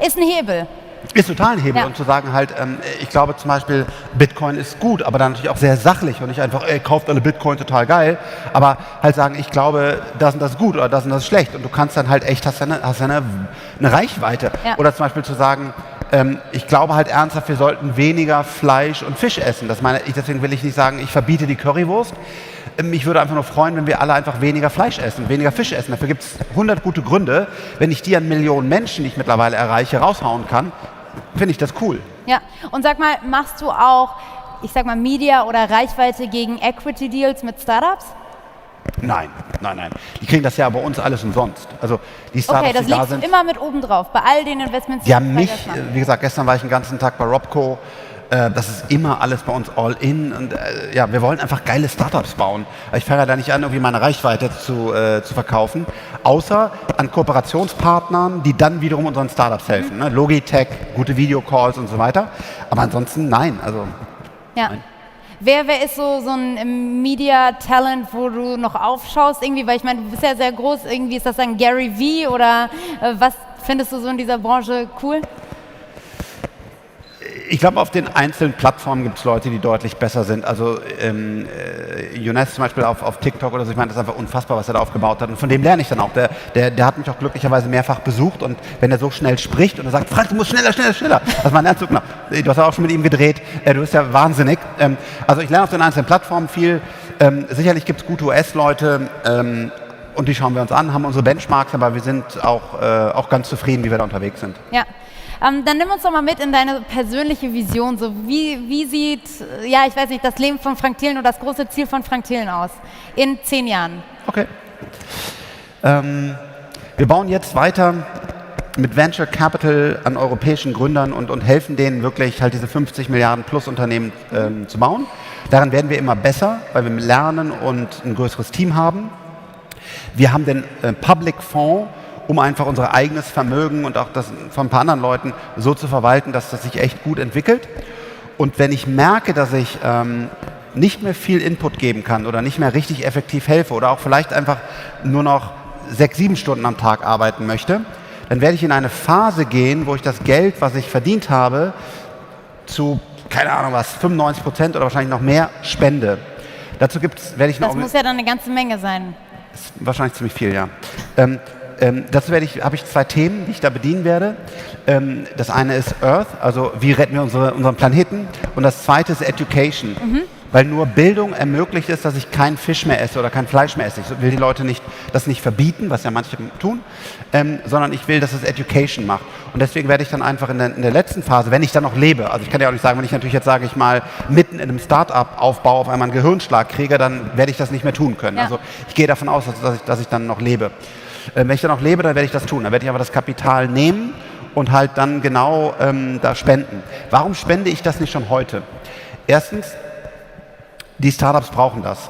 ist ein Hebel. Ist total ein Hebel. Und zu sagen halt, ich glaube zum Beispiel, Bitcoin ist gut, aber dann natürlich auch sehr sachlich und nicht einfach, kauft alle Bitcoin, total geil, aber halt sagen, ich glaube, das und das ist gut oder das und das ist schlecht und du kannst dann halt echt, hast eine Reichweite. Ja. Oder zum Beispiel zu sagen, ich glaube halt ernsthaft, wir sollten weniger Fleisch und Fisch essen. Deswegen will ich nicht sagen, ich verbiete die Currywurst. Mich würde einfach nur freuen, wenn wir alle einfach weniger Fleisch essen, weniger Fisch essen. Dafür gibt es 100 gute Gründe. Wenn ich die an Millionen Menschen, die ich mittlerweile erreiche, raushauen kann, finde ich das cool. Ja, und sag mal, machst du auch, ich sag mal, Media oder Reichweite gegen Equity Deals mit Startups? Nein. Die kriegen das ja bei uns alles umsonst. Also die Startups, das die da legst sind, du immer mit oben drauf, bei all den Investments, die haben mich, wie gesagt, gestern war ich den ganzen Tag bei Robco. Das ist immer alles bei uns all in und wir wollen einfach geile Startups bauen. Ich fange ja da nicht an, irgendwie meine Reichweite zu verkaufen, außer an Kooperationspartnern, die dann wiederum unseren Startups helfen. Ne? Logitech, gute Videocalls und so weiter. Aber ansonsten nein. Also, nein. Wer ist so ein Media-Talent, wo du noch aufschaust irgendwie? Weil ich meine, du bist ja sehr groß. Irgendwie ist das dann Gary Vee oder was findest du so in dieser Branche cool? Ich glaube, auf den einzelnen Plattformen gibt es Leute, die deutlich besser sind. Also Younes zum Beispiel auf TikTok oder so, ich meine, das ist einfach unfassbar, was er da aufgebaut hat. Und von dem lerne ich dann auch. Der hat mich auch glücklicherweise mehrfach besucht und wenn er so schnell spricht und er sagt, Frank, du musst schneller. Das war ein Ernst, genau. Du hast ja auch schon mit ihm gedreht. Du bist ja wahnsinnig. Also ich lerne auf den einzelnen Plattformen viel. Sicherlich gibt es gute US-Leute und die schauen wir uns an, haben unsere Benchmarks, aber wir sind auch ganz zufrieden, wie wir da unterwegs sind. Ja. Dann nimm uns doch mal mit in deine persönliche Vision. So wie sieht, ich weiß nicht, das Leben von Frank Thelen oder das große Ziel von Frank Thelen aus in 10 Jahren? Okay. Wir bauen jetzt weiter mit Venture Capital an europäischen Gründern und helfen denen wirklich halt diese 50 Milliarden plus Unternehmen zu bauen. Daran werden wir immer besser, weil wir lernen und ein größeres Team haben. Wir haben den Public Fonds, um einfach unser eigenes Vermögen und auch das von ein paar anderen Leuten so zu verwalten, dass das sich echt gut entwickelt. Und wenn ich merke, dass ich nicht mehr viel Input geben kann oder nicht mehr richtig effektiv helfe oder auch vielleicht einfach nur noch 6, 7 Stunden am Tag arbeiten möchte, dann werde ich in eine Phase gehen, wo ich das Geld, was ich verdient habe, zu, keine Ahnung was, 95% oder wahrscheinlich noch mehr spende. Dazu werde ich noch... Das muss ja dann eine ganze Menge sein. Ist wahrscheinlich ziemlich viel, ja. Dazu habe ich 2 Themen, die ich da bedienen werde. Das eine ist Earth, also wie retten wir unseren Planeten. Und das zweite ist Education. Weil nur Bildung ermöglicht es, dass ich keinen Fisch mehr esse oder kein Fleisch mehr esse. Ich will die Leute das nicht verbieten, was ja manche tun, sondern ich will, dass es Education macht. Und deswegen werde ich dann einfach in der letzten Phase, wenn ich dann noch lebe, also ich kann ja auch nicht sagen, wenn ich natürlich jetzt, sage ich mal, mitten in einem Start-up-Aufbau auf einmal einen Gehirnschlag kriege, dann werde ich das nicht mehr tun können. Ja. Also ich gehe davon aus, dass ich dann noch lebe. Wenn ich dann noch lebe, dann werde ich das tun. Dann werde ich aber das Kapital nehmen und halt dann genau da spenden. Warum spende ich das nicht schon heute? Erstens, die Startups brauchen das.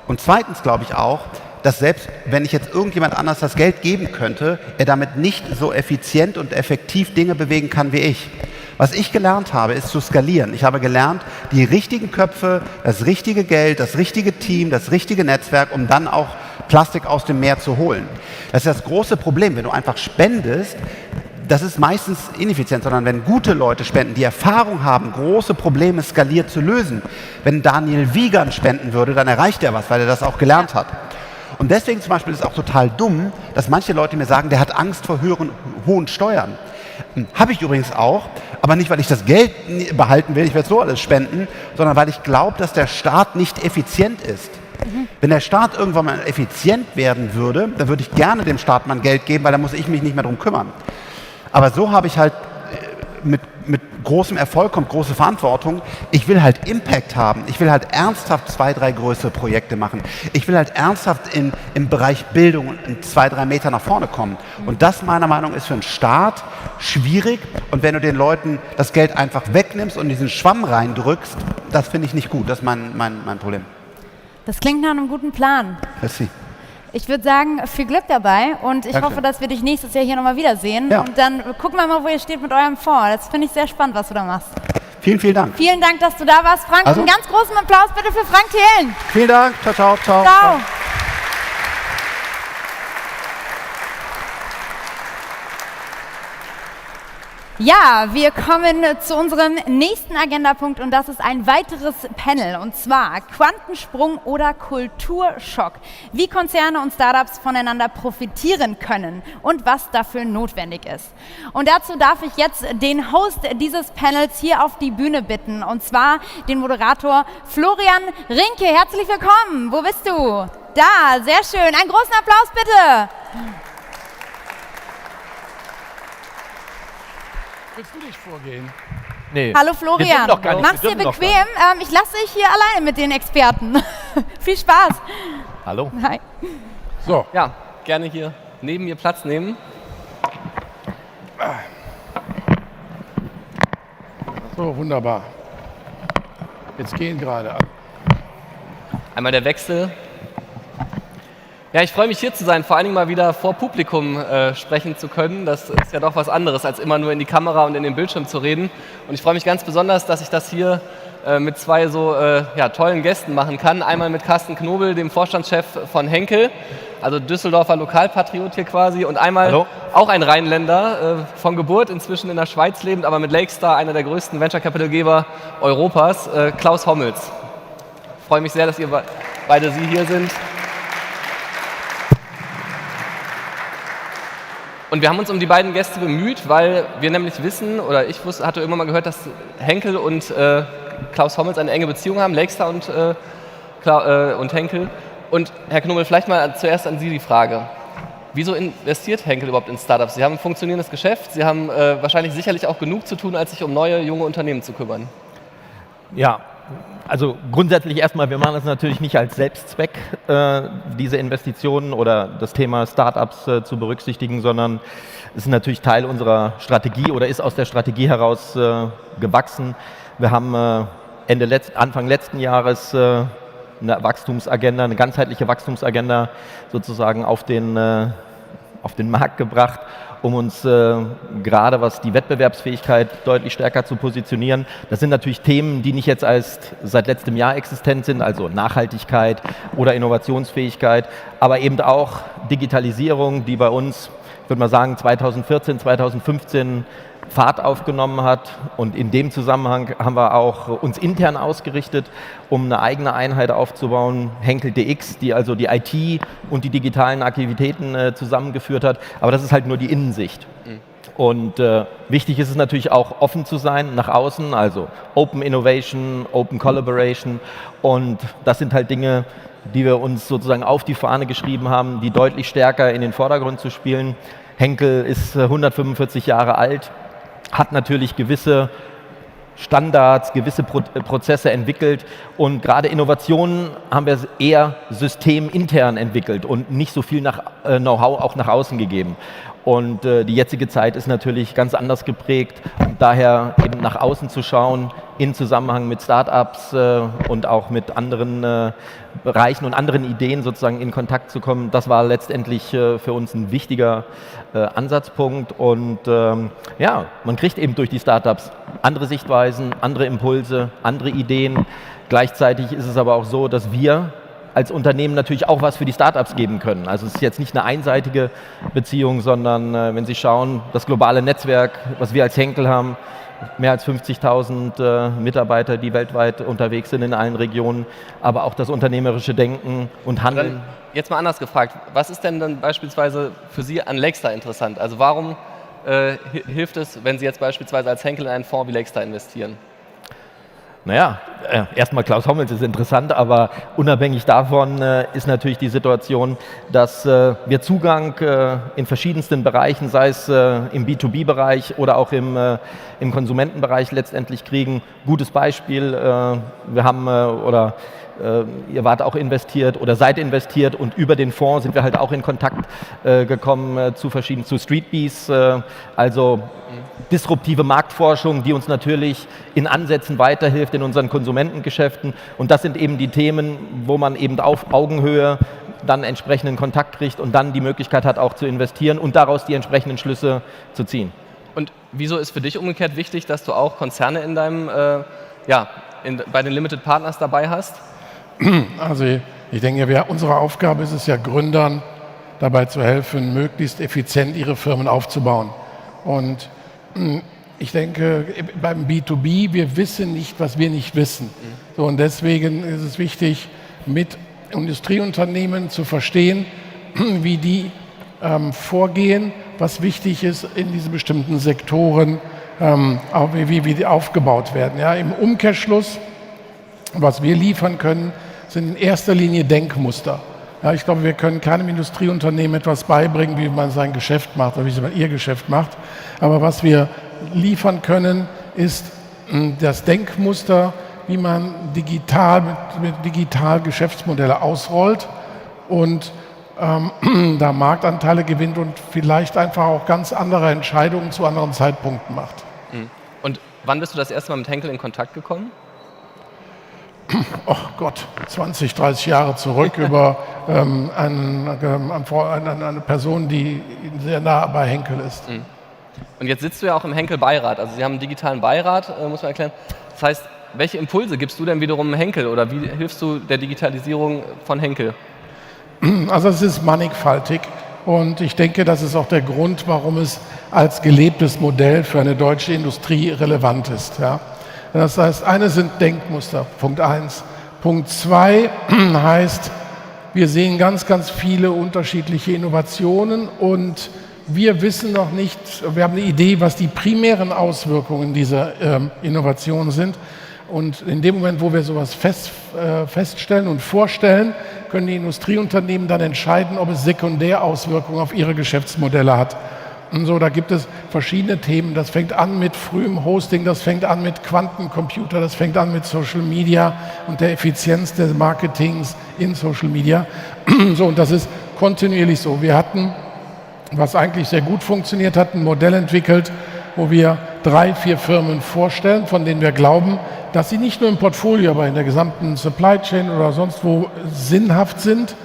Und zweitens glaube ich auch, dass selbst wenn ich jetzt irgendjemand anders das Geld geben könnte, er damit nicht so effizient und effektiv Dinge bewegen kann wie ich. Was ich gelernt habe, ist zu skalieren. Ich habe gelernt, die richtigen Köpfe, das richtige Geld, das richtige Team, das richtige Netzwerk, um dann auch Plastik aus dem Meer zu holen. Das ist das große Problem, wenn du einfach spendest, das ist meistens ineffizient, sondern wenn gute Leute spenden, die Erfahrung haben, große Probleme skaliert zu lösen. Wenn Daniel Wiegand spenden würde, dann erreicht er was, weil er das auch gelernt hat. Und deswegen zum Beispiel ist es auch total dumm, dass manche Leute mir sagen, der hat Angst vor hohen Steuern. Habe ich übrigens auch, aber nicht, weil ich das Geld behalten will, ich werde so alles spenden, sondern weil ich glaube, dass der Staat nicht effizient ist. Wenn der Staat irgendwann mal effizient werden würde, dann würde ich gerne dem Staat mal Geld geben, weil dann muss ich mich nicht mehr darum kümmern. Aber so habe ich halt mit großem Erfolg kommt große Verantwortung. Ich will halt Impact haben. Ich will halt ernsthaft 2, 3 größere Projekte machen. Ich will halt ernsthaft im Bereich Bildung 2, 3 Meter nach vorne kommen. Und das meiner Meinung nach ist für einen Staat schwierig. Und wenn du den Leuten das Geld einfach wegnimmst und in diesen Schwamm reindrückst, das finde ich nicht gut. Das ist mein Problem. Das klingt nach einem guten Plan. Merci. Ich würde sagen, viel Glück dabei und ich Danke. hoffe, dass wir dich nächstes Jahr hier nochmal wiedersehen. Ja. Und dann gucken wir mal, wo ihr steht mit eurem Fonds. Das finde ich sehr spannend, was du da machst. Vielen, vielen Dank. Vielen Dank, dass du da warst, Frank. Also, einen ganz großen Applaus bitte für Frank Thelen. Vielen Dank. Ciao, ciao, ciao. Ciao. Ja, wir kommen zu unserem nächsten Agendapunkt und das ist ein weiteres Panel und zwar Quantensprung oder Kulturschock. Wie Konzerne und Startups voneinander profitieren können und was dafür notwendig ist. Und dazu darf ich jetzt den Host dieses Panels hier auf die Bühne bitten und zwar den Moderator Florian Rinke. Herzlich willkommen. Wo bist du? Da, sehr schön. Einen großen Applaus bitte. Willst du nicht vorgehen? Nee. Hallo Florian, mach's dir bequem. Ich lasse dich hier alleine mit den Experten. Viel Spaß. Hallo. Hi. So. Ja, gerne hier neben mir Platz nehmen. So, wunderbar. Jetzt gehen gerade an. Einmal der Wechsel. Ja, ich freue mich hier zu sein, vor allen Dingen mal wieder vor Publikum sprechen zu können. Das ist ja doch was anderes, als immer nur in die Kamera und in den Bildschirm zu reden. Und ich freue mich ganz besonders, dass ich das hier mit 2 so tollen Gästen machen kann. Einmal mit Carsten Knobel, dem Vorstandschef von Henkel, also Düsseldorfer Lokalpatriot hier quasi. Und einmal auch ein Rheinländer, von Geburt, inzwischen in der Schweiz lebend, aber mit Lakestar, einer der größten Venture-Capital-Geber Europas, Klaus Hommels. Ich freue mich sehr, dass ihr beide hier sind. Und wir haben uns um die beiden Gäste bemüht, weil wir nämlich wissen, oder ich hatte immer mal gehört, dass Henkel und Klaus Hommels eine enge Beziehung haben, Lakestar und Henkel. Und Herr Knobel, vielleicht mal zuerst an Sie die Frage. Wieso investiert Henkel überhaupt in Startups? Sie haben ein funktionierendes Geschäft, Sie haben wahrscheinlich sicherlich auch genug zu tun, als sich um neue, junge Unternehmen zu kümmern. Ja, Also grundsätzlich erstmal, wir machen das natürlich nicht als Selbstzweck, diese Investitionen oder das Thema Startups zu berücksichtigen, sondern es ist natürlich Teil unserer Strategie oder ist aus der Strategie heraus gewachsen. Wir haben Anfang letzten Jahres eine Wachstumsagenda, eine ganzheitliche Wachstumsagenda sozusagen auf den Markt gebracht, um uns gerade was die Wettbewerbsfähigkeit deutlich stärker zu positionieren. Das sind natürlich Themen, die nicht jetzt erst seit letztem Jahr existent sind, also Nachhaltigkeit oder Innovationsfähigkeit, aber eben auch Digitalisierung, die bei uns, ich würde mal sagen, 2014, 2015 Fahrt aufgenommen hat. Und in dem Zusammenhang haben wir auch uns intern ausgerichtet, um eine eigene Einheit aufzubauen, Henkel DX, die also die IT und die digitalen Aktivitäten zusammengeführt hat. Aber das ist halt nur die Innensicht. Und wichtig ist es natürlich auch, offen zu sein nach außen, also Open Innovation, Open Collaboration. Und das sind halt Dinge, die wir uns sozusagen auf die Fahne geschrieben haben, die deutlich stärker in den Vordergrund zu spielen. Henkel ist 145 Jahre alt, hat natürlich gewisse Standards, gewisse Prozesse entwickelt und gerade Innovationen haben wir eher systemintern entwickelt und nicht so viel Know-how auch nach außen gegeben. Und die jetzige Zeit ist natürlich ganz anders geprägt, daher eben nach außen zu schauen, in Zusammenhang mit Startups und auch mit anderen Bereichen und anderen Ideen sozusagen in Kontakt zu kommen. Das war letztendlich für uns ein wichtiger Ansatzpunkt und ja, man kriegt eben durch die Startups andere Sichtweisen, andere Impulse, andere Ideen. Gleichzeitig ist es aber auch so, dass wir als Unternehmen natürlich auch was für die Startups geben können. Also es ist jetzt nicht eine einseitige Beziehung, sondern wenn Sie schauen, das globale Netzwerk, was wir als Henkel haben, mehr als 50.000 Mitarbeiter, die weltweit unterwegs sind in allen Regionen, aber auch das unternehmerische Denken und Handeln. Dann jetzt mal anders gefragt, was ist denn dann beispielsweise für Sie an Lakestar interessant? Also warum hilft es, wenn Sie jetzt beispielsweise als Henkel in einen Fonds wie Lakestar investieren? Naja, erstmal Klaus Hommels ist interessant, aber unabhängig davon ist natürlich die Situation, dass wir Zugang in verschiedensten Bereichen, sei es im B2B-Bereich oder auch im Konsumentenbereich letztendlich kriegen. Gutes Beispiel, wir haben ihr wart auch investiert oder seid investiert und über den Fonds sind wir halt auch in Kontakt gekommen zu Streetbees, also disruptive Marktforschung, die uns natürlich in Ansätzen weiterhilft in unseren Konsumentengeschäften und das sind eben die Themen, wo man eben auf Augenhöhe dann entsprechenden Kontakt kriegt und dann die Möglichkeit hat auch zu investieren und daraus die entsprechenden Schlüsse zu ziehen. Und wieso ist für dich umgekehrt wichtig, dass du auch Konzerne in deinem, bei den Limited Partners dabei hast? Also ich denke, unsere Aufgabe ist es ja, Gründern dabei zu helfen, möglichst effizient ihre Firmen aufzubauen. Und ich denke, beim B2B, wir wissen nicht, was wir nicht wissen. So, und deswegen ist es wichtig, mit Industrieunternehmen zu verstehen, wie die vorgehen, was wichtig ist in diesen bestimmten Sektoren, wie die aufgebaut werden. Ja, im Umkehrschluss, was wir liefern können, sind in erster Linie Denkmuster. Ja, ich glaube, wir können keinem Industrieunternehmen etwas beibringen, wie man sein Geschäft macht oder wie man ihr Geschäft macht. Aber was wir liefern können, ist das Denkmuster, wie man mit digital Geschäftsmodelle ausrollt und da Marktanteile gewinnt und vielleicht einfach auch ganz andere Entscheidungen zu anderen Zeitpunkten macht. Und wann bist du das erste Mal mit Henkel in Kontakt gekommen? Oh Gott, 20, 30 Jahre zurück über eine Person, die sehr nah bei Henkel ist. Und jetzt sitzt du ja auch im Henkel-Beirat, also Sie haben einen digitalen Beirat, muss man erklären. Das heißt, welche Impulse gibst du denn wiederum Henkel oder wie hilfst du der Digitalisierung von Henkel? Also es ist mannigfaltig und ich denke, das ist auch der Grund, warum es als gelebtes Modell für eine deutsche Industrie relevant ist. Ja. Das heißt, eine sind Denkmuster, Punkt 1. Punkt 2 heißt, wir sehen ganz, ganz viele unterschiedliche Innovationen und wir wissen noch nicht, wir haben eine Idee, was die primären Auswirkungen dieser Innovationen sind. Und in dem Moment, wo wir sowas feststellen und vorstellen, können die Industrieunternehmen dann entscheiden, ob es Sekundärauswirkungen auf ihre Geschäftsmodelle hat. Und so, da gibt es verschiedene Themen. Das fängt an mit frühem Hosting, das fängt an mit Quantencomputer, das fängt an mit Social Media und der Effizienz des Marketings in Social Media. So, und das ist kontinuierlich so. Wir hatten, was eigentlich sehr gut funktioniert hat, ein Modell entwickelt, wo wir 3, 4 Firmen vorstellen, von denen wir glauben, dass sie nicht nur im Portfolio, aber in der gesamten Supply Chain oder sonst wo sinnhaft sind,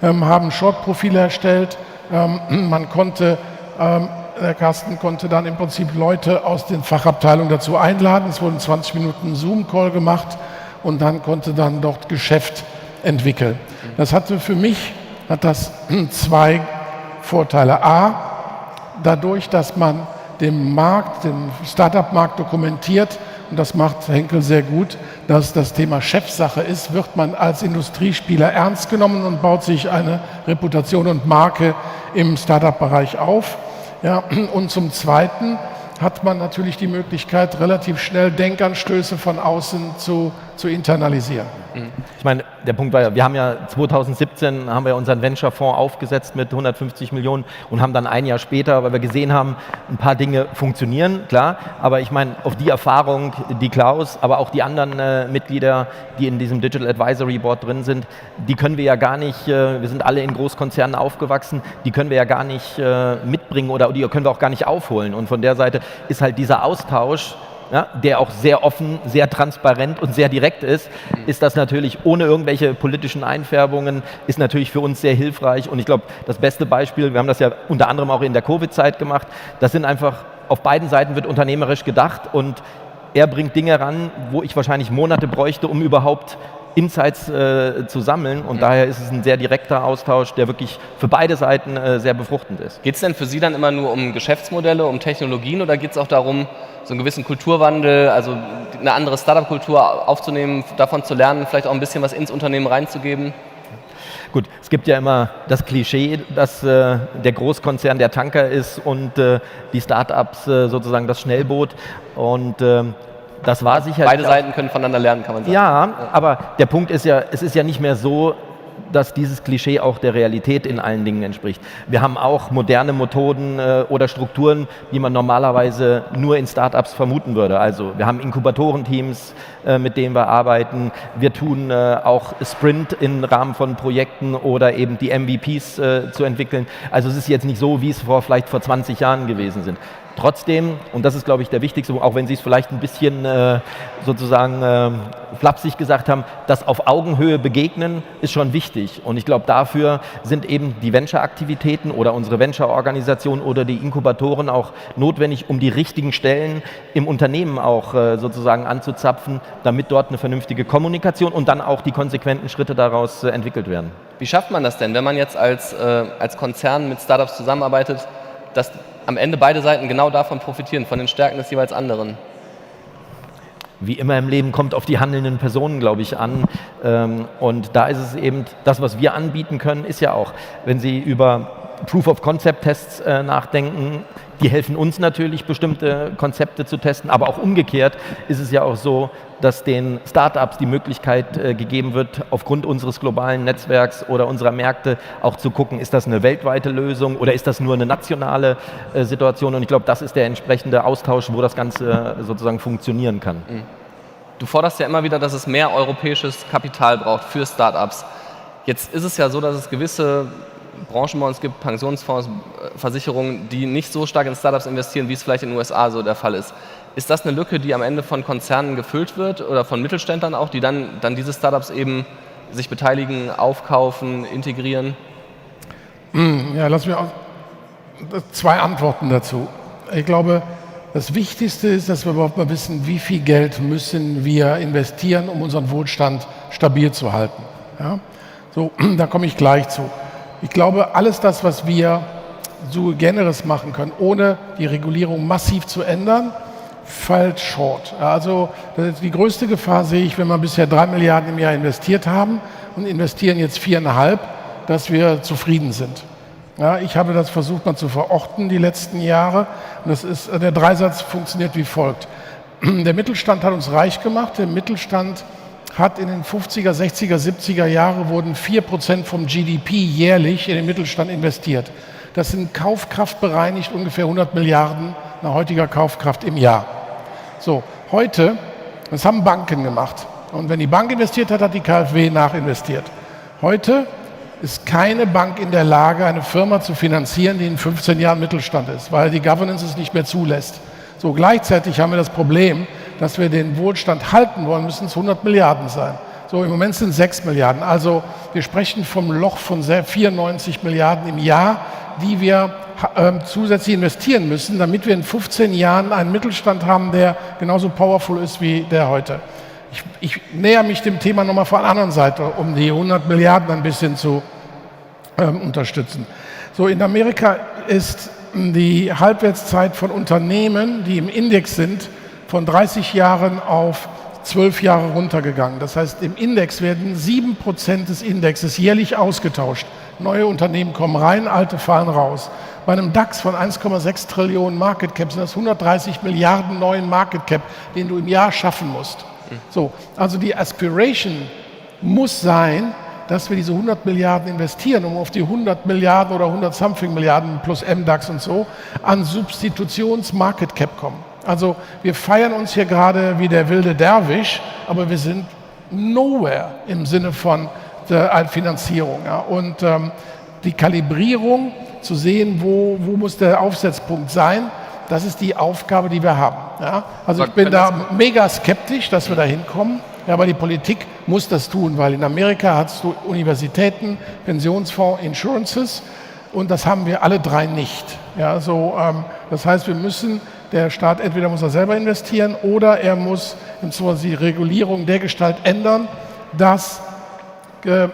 haben Short-Profile erstellt. Man konnte, der Carsten konnte dann im Prinzip Leute aus den Fachabteilungen dazu einladen. Es wurden 20 Minuten Zoom-Call gemacht und dann konnte dann dort Geschäft entwickeln. Das hatte für mich, hat das 2 Vorteile. A, dadurch, dass man den Markt, den Startup-Markt dokumentiert, und das macht Henkel sehr gut, dass das Thema Chefsache ist, wird man als Industriespieler ernst genommen und baut sich eine Reputation und Marke im Startup-Bereich auf. Ja, und zum Zweiten hat man natürlich die Möglichkeit, relativ schnell Denkanstöße von außen zu internalisieren. Ich meine, der Punkt war ja, wir haben ja 2017 haben wir unseren Venture-Fonds aufgesetzt mit 150 Millionen und haben dann ein Jahr später, weil wir gesehen haben, ein paar Dinge funktionieren, klar, aber ich meine, auf die Erfahrung, die Klaus, aber auch die anderen Mitglieder, die in diesem Digital Advisory Board drin sind, die können wir ja gar nicht, wir sind alle in Großkonzernen aufgewachsen, die können wir ja gar nicht mitbringen oder die können wir auch gar nicht aufholen, und von der Seite ist halt dieser Austausch, ja, der auch sehr offen, sehr transparent und sehr direkt ist das natürlich ohne irgendwelche politischen Einfärbungen, ist natürlich für uns sehr hilfreich. Und ich glaube, das beste Beispiel, wir haben das ja unter anderem auch in der Covid-Zeit gemacht, das sind einfach, auf beiden Seiten wird unternehmerisch gedacht und er bringt Dinge ran, wo ich wahrscheinlich Monate bräuchte, um überhaupt Insights zu sammeln, und daher ist es ein sehr direkter Austausch, der wirklich für beide Seiten sehr befruchtend ist. Geht es denn für Sie dann immer nur um Geschäftsmodelle, um Technologien, oder geht es auch darum, so einen gewissen Kulturwandel, also eine andere Startup-Kultur aufzunehmen, davon zu lernen, vielleicht auch ein bisschen was ins Unternehmen reinzugeben? Gut, es gibt ja immer das Klischee, dass der Großkonzern der Tanker ist und die Startups sozusagen das Schnellboot, und das war sicherlich. Beide Seiten können voneinander lernen, kann man sagen. Ja, aber der Punkt ist ja, es ist ja nicht mehr so, dass dieses Klischee auch der Realität in allen Dingen entspricht. Wir haben auch moderne Methoden oder Strukturen, die man normalerweise nur in Startups vermuten würde. Also wir haben Inkubatorenteams, mit denen wir arbeiten. Wir tun auch Sprint im Rahmen von Projekten oder eben die MVPs zu entwickeln. Also es ist jetzt nicht so, wie es vielleicht vor 20 Jahren gewesen sind. Trotzdem, und das ist, glaube ich, der wichtigste, auch wenn Sie es vielleicht ein bisschen sozusagen flapsig gesagt haben, das auf Augenhöhe begegnen ist schon wichtig. Und ich glaube, dafür sind eben die Venture-Aktivitäten oder unsere Venture-Organisation oder die Inkubatoren auch notwendig, um die richtigen Stellen im Unternehmen auch sozusagen anzuzapfen, damit dort eine vernünftige Kommunikation und dann auch die konsequenten Schritte daraus entwickelt werden. Wie schafft man das denn, wenn man jetzt als Konzern mit Startups zusammenarbeitet, dass am Ende beide Seiten genau davon profitieren, von den Stärken des jeweils anderen? Wie immer im Leben kommt auf die handelnden Personen, glaube ich, an. Und da ist es eben, das, was wir anbieten können, ist ja auch, wenn Sie über Proof-of-Concept-Tests nachdenken, die helfen uns natürlich, bestimmte Konzepte zu testen, aber auch umgekehrt ist es ja auch so, dass den Startups die Möglichkeit gegeben wird, aufgrund unseres globalen Netzwerks oder unserer Märkte auch zu gucken, ist das eine weltweite Lösung oder ist das nur eine nationale Situation? Und ich glaube, das ist der entsprechende Austausch, wo das Ganze sozusagen funktionieren kann. Du forderst ja immer wieder, dass es mehr europäisches Kapital braucht für Startups. Jetzt ist es ja so, dass es gewisse Branchen bei uns gibt, Pensionsfonds, Versicherungen, die nicht so stark in Startups investieren, wie es vielleicht in den USA so der Fall ist. Ist das eine Lücke, die am Ende von Konzernen gefüllt wird oder von Mittelständlern auch, die dann diese Startups eben sich beteiligen, aufkaufen, integrieren? Ja, lass mir auch 2 Antworten dazu. Ich glaube, das Wichtigste ist, dass wir überhaupt mal wissen, wie viel Geld müssen wir investieren, um unseren Wohlstand stabil zu halten. Ja? So, da komme ich gleich zu. Ich glaube, alles das, was wir so generis machen können, ohne die Regulierung massiv zu ändern, fällt short. Also die größte Gefahr sehe ich, wenn wir bisher 3 Milliarden im Jahr investiert haben und investieren jetzt 4,5, dass wir zufrieden sind. Ja, ich habe das versucht mal zu verorten die letzten Jahre. Und das ist, der Dreisatz funktioniert wie folgt. Der Mittelstand hat uns reich gemacht. Der Mittelstand hat in den 50er, 60er, 70er Jahren wurden 4% vom GDP jährlich in den Mittelstand investiert. Das sind kaufkraftbereinigt ungefähr 100 Milliarden nach heutiger Kaufkraft im Jahr. So, heute, das haben Banken gemacht. Und wenn die Bank investiert hat, hat die KfW nachinvestiert. Heute ist keine Bank in der Lage, eine Firma zu finanzieren, die in 15 Jahren Mittelstand ist, weil die Governance es nicht mehr zulässt. So, gleichzeitig haben wir das Problem, dass wir den Wohlstand halten wollen, müssen es 100 Milliarden sein. So, im Moment sind es 6 Milliarden. Also wir sprechen vom Loch von 94 Milliarden im Jahr, die wir zusätzlich investieren müssen, damit wir in 15 Jahren einen Mittelstand haben, der genauso powerful ist wie der heute. Ich näher mich dem Thema nochmal von der anderen Seite, um die 100 Milliarden ein bisschen zu unterstützen. So, in Amerika ist die Halbwertszeit von Unternehmen, die im Index sind, von 30 Jahren auf 12 Jahre runtergegangen. Das heißt, im Index werden 7% des Indexes jährlich ausgetauscht. Neue Unternehmen kommen rein, alte fallen raus. Bei einem DAX von 1,6 Trillionen Market Cap sind das 130 Milliarden neuen Market Cap, den du im Jahr schaffen musst. So, also die Aspiration muss sein, dass wir diese 100 Milliarden investieren, um auf die 100 Milliarden oder 100-something Milliarden plus MDAX und so an Substitutions-Market Cap kommen. Also wir feiern uns hier gerade wie der wilde Derwisch, aber wir sind nowhere im Sinne von der Finanzierung. Ja. Und die Kalibrierung, zu sehen, wo muss der Aufsetzpunkt sein, das ist die Aufgabe, die wir haben. Ja. Also ich bin da mega skeptisch, dass wir da hinkommen. Ja, aber die Politik muss das tun, weil in Amerika hast du Universitäten, Pensionsfonds, Insurances und das haben wir alle drei nicht. Ja, so, das heißt, der Staat entweder muss er selber investieren oder er muss die Regulierung der Gestalt ändern, dass die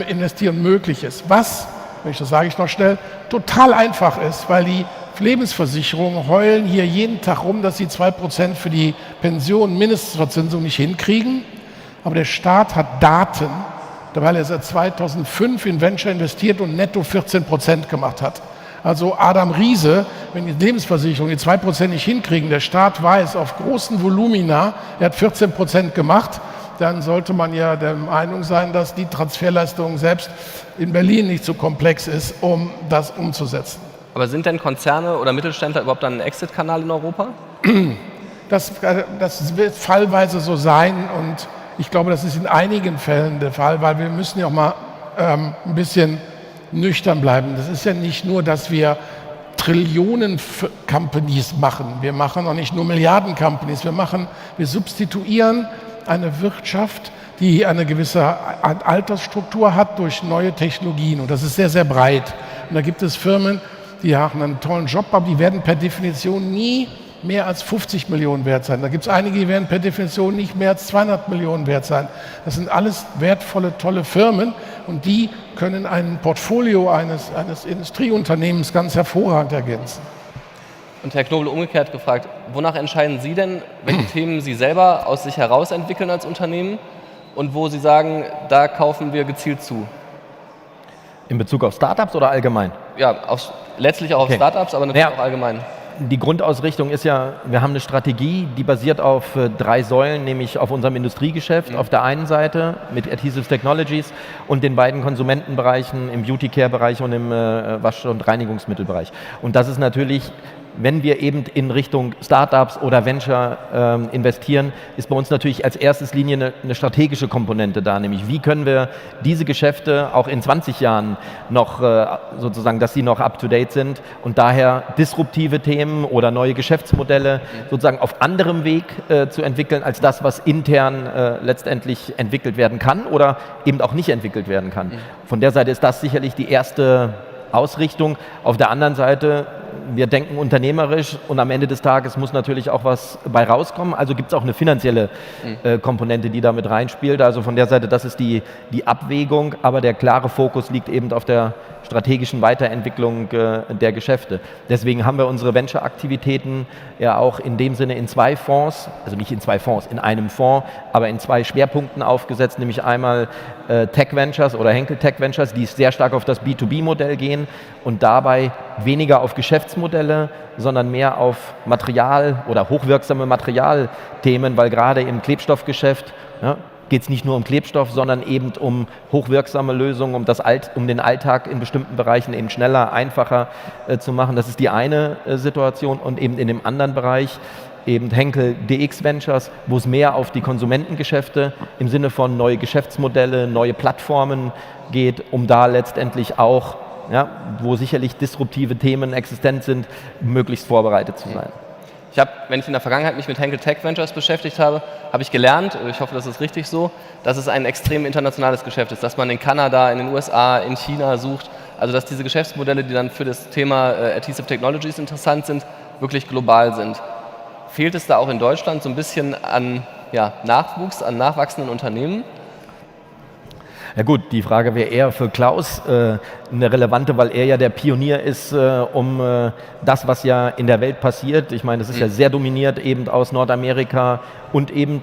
Investieren möglich ist. Was, das sage ich noch schnell, total einfach ist, weil die Lebensversicherungen heulen hier jeden Tag rum, dass sie 2% für die Pension Mindestverzinsung nicht hinkriegen. Aber der Staat hat Daten, weil er seit 2005 in Venture investiert und netto 14% gemacht hat. Also Adam Riese, wenn die Lebensversicherungen die 2% nicht hinkriegen, der Staat weiß auf großen Volumina, er hat 14% gemacht, dann sollte man ja der Meinung sein, dass die Transferleistung selbst in Berlin nicht so komplex ist, um das umzusetzen. Aber sind denn Konzerne oder Mittelständler überhaupt ein Exit-Kanal in Europa? Das wird fallweise so sein und ich glaube, das ist in einigen Fällen der Fall, weil wir müssen ja auch mal ein bisschen nüchtern bleiben. Das ist ja nicht nur, dass wir Trillionen-Companies machen. Wir machen auch nicht nur Milliarden-Companies. Wir substituieren eine Wirtschaft, die eine gewisse Altersstruktur hat durch neue Technologien. Und das ist sehr, sehr breit. Und da gibt es Firmen, die haben einen tollen Job, aber die werden per Definition nie mehr als 50 Millionen wert sein. Da gibt es einige, die werden per Definition nicht mehr als 200 Millionen wert sein. Das sind alles wertvolle, tolle Firmen und die können ein Portfolio eines Industrieunternehmens ganz hervorragend ergänzen. Und Herr Knobel, umgekehrt gefragt, wonach entscheiden Sie denn, welche Themen Sie selber aus sich heraus entwickeln als Unternehmen und wo Sie sagen, da kaufen wir gezielt zu? In Bezug auf Startups oder allgemein? Ja, letztlich auch auf Startups, aber natürlich auch allgemein. Die Grundausrichtung ist ja, wir haben eine Strategie, die basiert auf 3 Säulen, nämlich auf unserem Industriegeschäft auf der einen Seite mit Adhesive Technologies und den beiden Konsumentenbereichen im Beauty-Care-Bereich und im Wasch- und Reinigungsmittelbereich. Und das ist natürlich, wenn wir eben in Richtung Startups oder Venture investieren, ist bei uns natürlich als erstes Linie eine strategische Komponente da, nämlich wie können wir diese Geschäfte auch in 20 Jahren noch sozusagen, dass sie noch up-to-date sind und daher disruptive Themen oder neue Geschäftsmodelle sozusagen auf anderem Weg zu entwickeln, als das, was intern letztendlich entwickelt werden kann oder eben auch nicht entwickelt werden kann. Von der Seite ist das sicherlich die erste Ausrichtung. Auf der anderen Seite, wir denken unternehmerisch und am Ende des Tages muss natürlich auch was bei rauskommen. Also gibt es auch eine finanzielle Komponente, die da mit reinspielt. Also von der Seite, das ist die Abwägung, aber der klare Fokus liegt eben auf der strategischen Weiterentwicklung der Geschäfte. Deswegen haben wir unsere Venture-Aktivitäten ja auch in dem Sinne in 2 Fonds, also nicht in 2 Fonds, in einem Fonds, aber in 2 Schwerpunkten aufgesetzt, nämlich einmal Tech Ventures oder Henkel Tech Ventures, die sehr stark auf das B2B-Modell gehen und dabei weniger auf Geschäftsmodelle, sondern mehr auf Material oder hochwirksame Materialthemen, weil gerade im Klebstoffgeschäft, ja, geht es nicht nur um Klebstoff, sondern eben um hochwirksame Lösungen, um den Alltag in bestimmten Bereichen eben schneller, einfacher zu machen. Das ist die eine Situation. Und eben in dem anderen Bereich eben Henkel DX Ventures, wo es mehr auf die Konsumentengeschäfte im Sinne von neue Geschäftsmodelle, neue Plattformen geht, um da letztendlich auch, ja, wo sicherlich disruptive Themen existent sind, möglichst vorbereitet zu sein. Wenn ich in der Vergangenheit mich mit Henkel Tech Ventures beschäftigt habe, habe ich gelernt, ich hoffe, das ist richtig so, dass es ein extrem internationales Geschäft ist, dass man in Kanada, in den USA, in China sucht, also dass diese Geschäftsmodelle, die dann für das Thema Adhesive Technologies interessant sind, wirklich global sind. Fehlt es da auch in Deutschland so ein bisschen an Nachwuchs, an nachwachsenden Unternehmen? Ja gut, die Frage wäre eher für Klaus eine relevante, weil er ja der Pionier ist, um das, was ja in der Welt passiert. Ich meine, es ist ja sehr dominiert eben aus Nordamerika und eben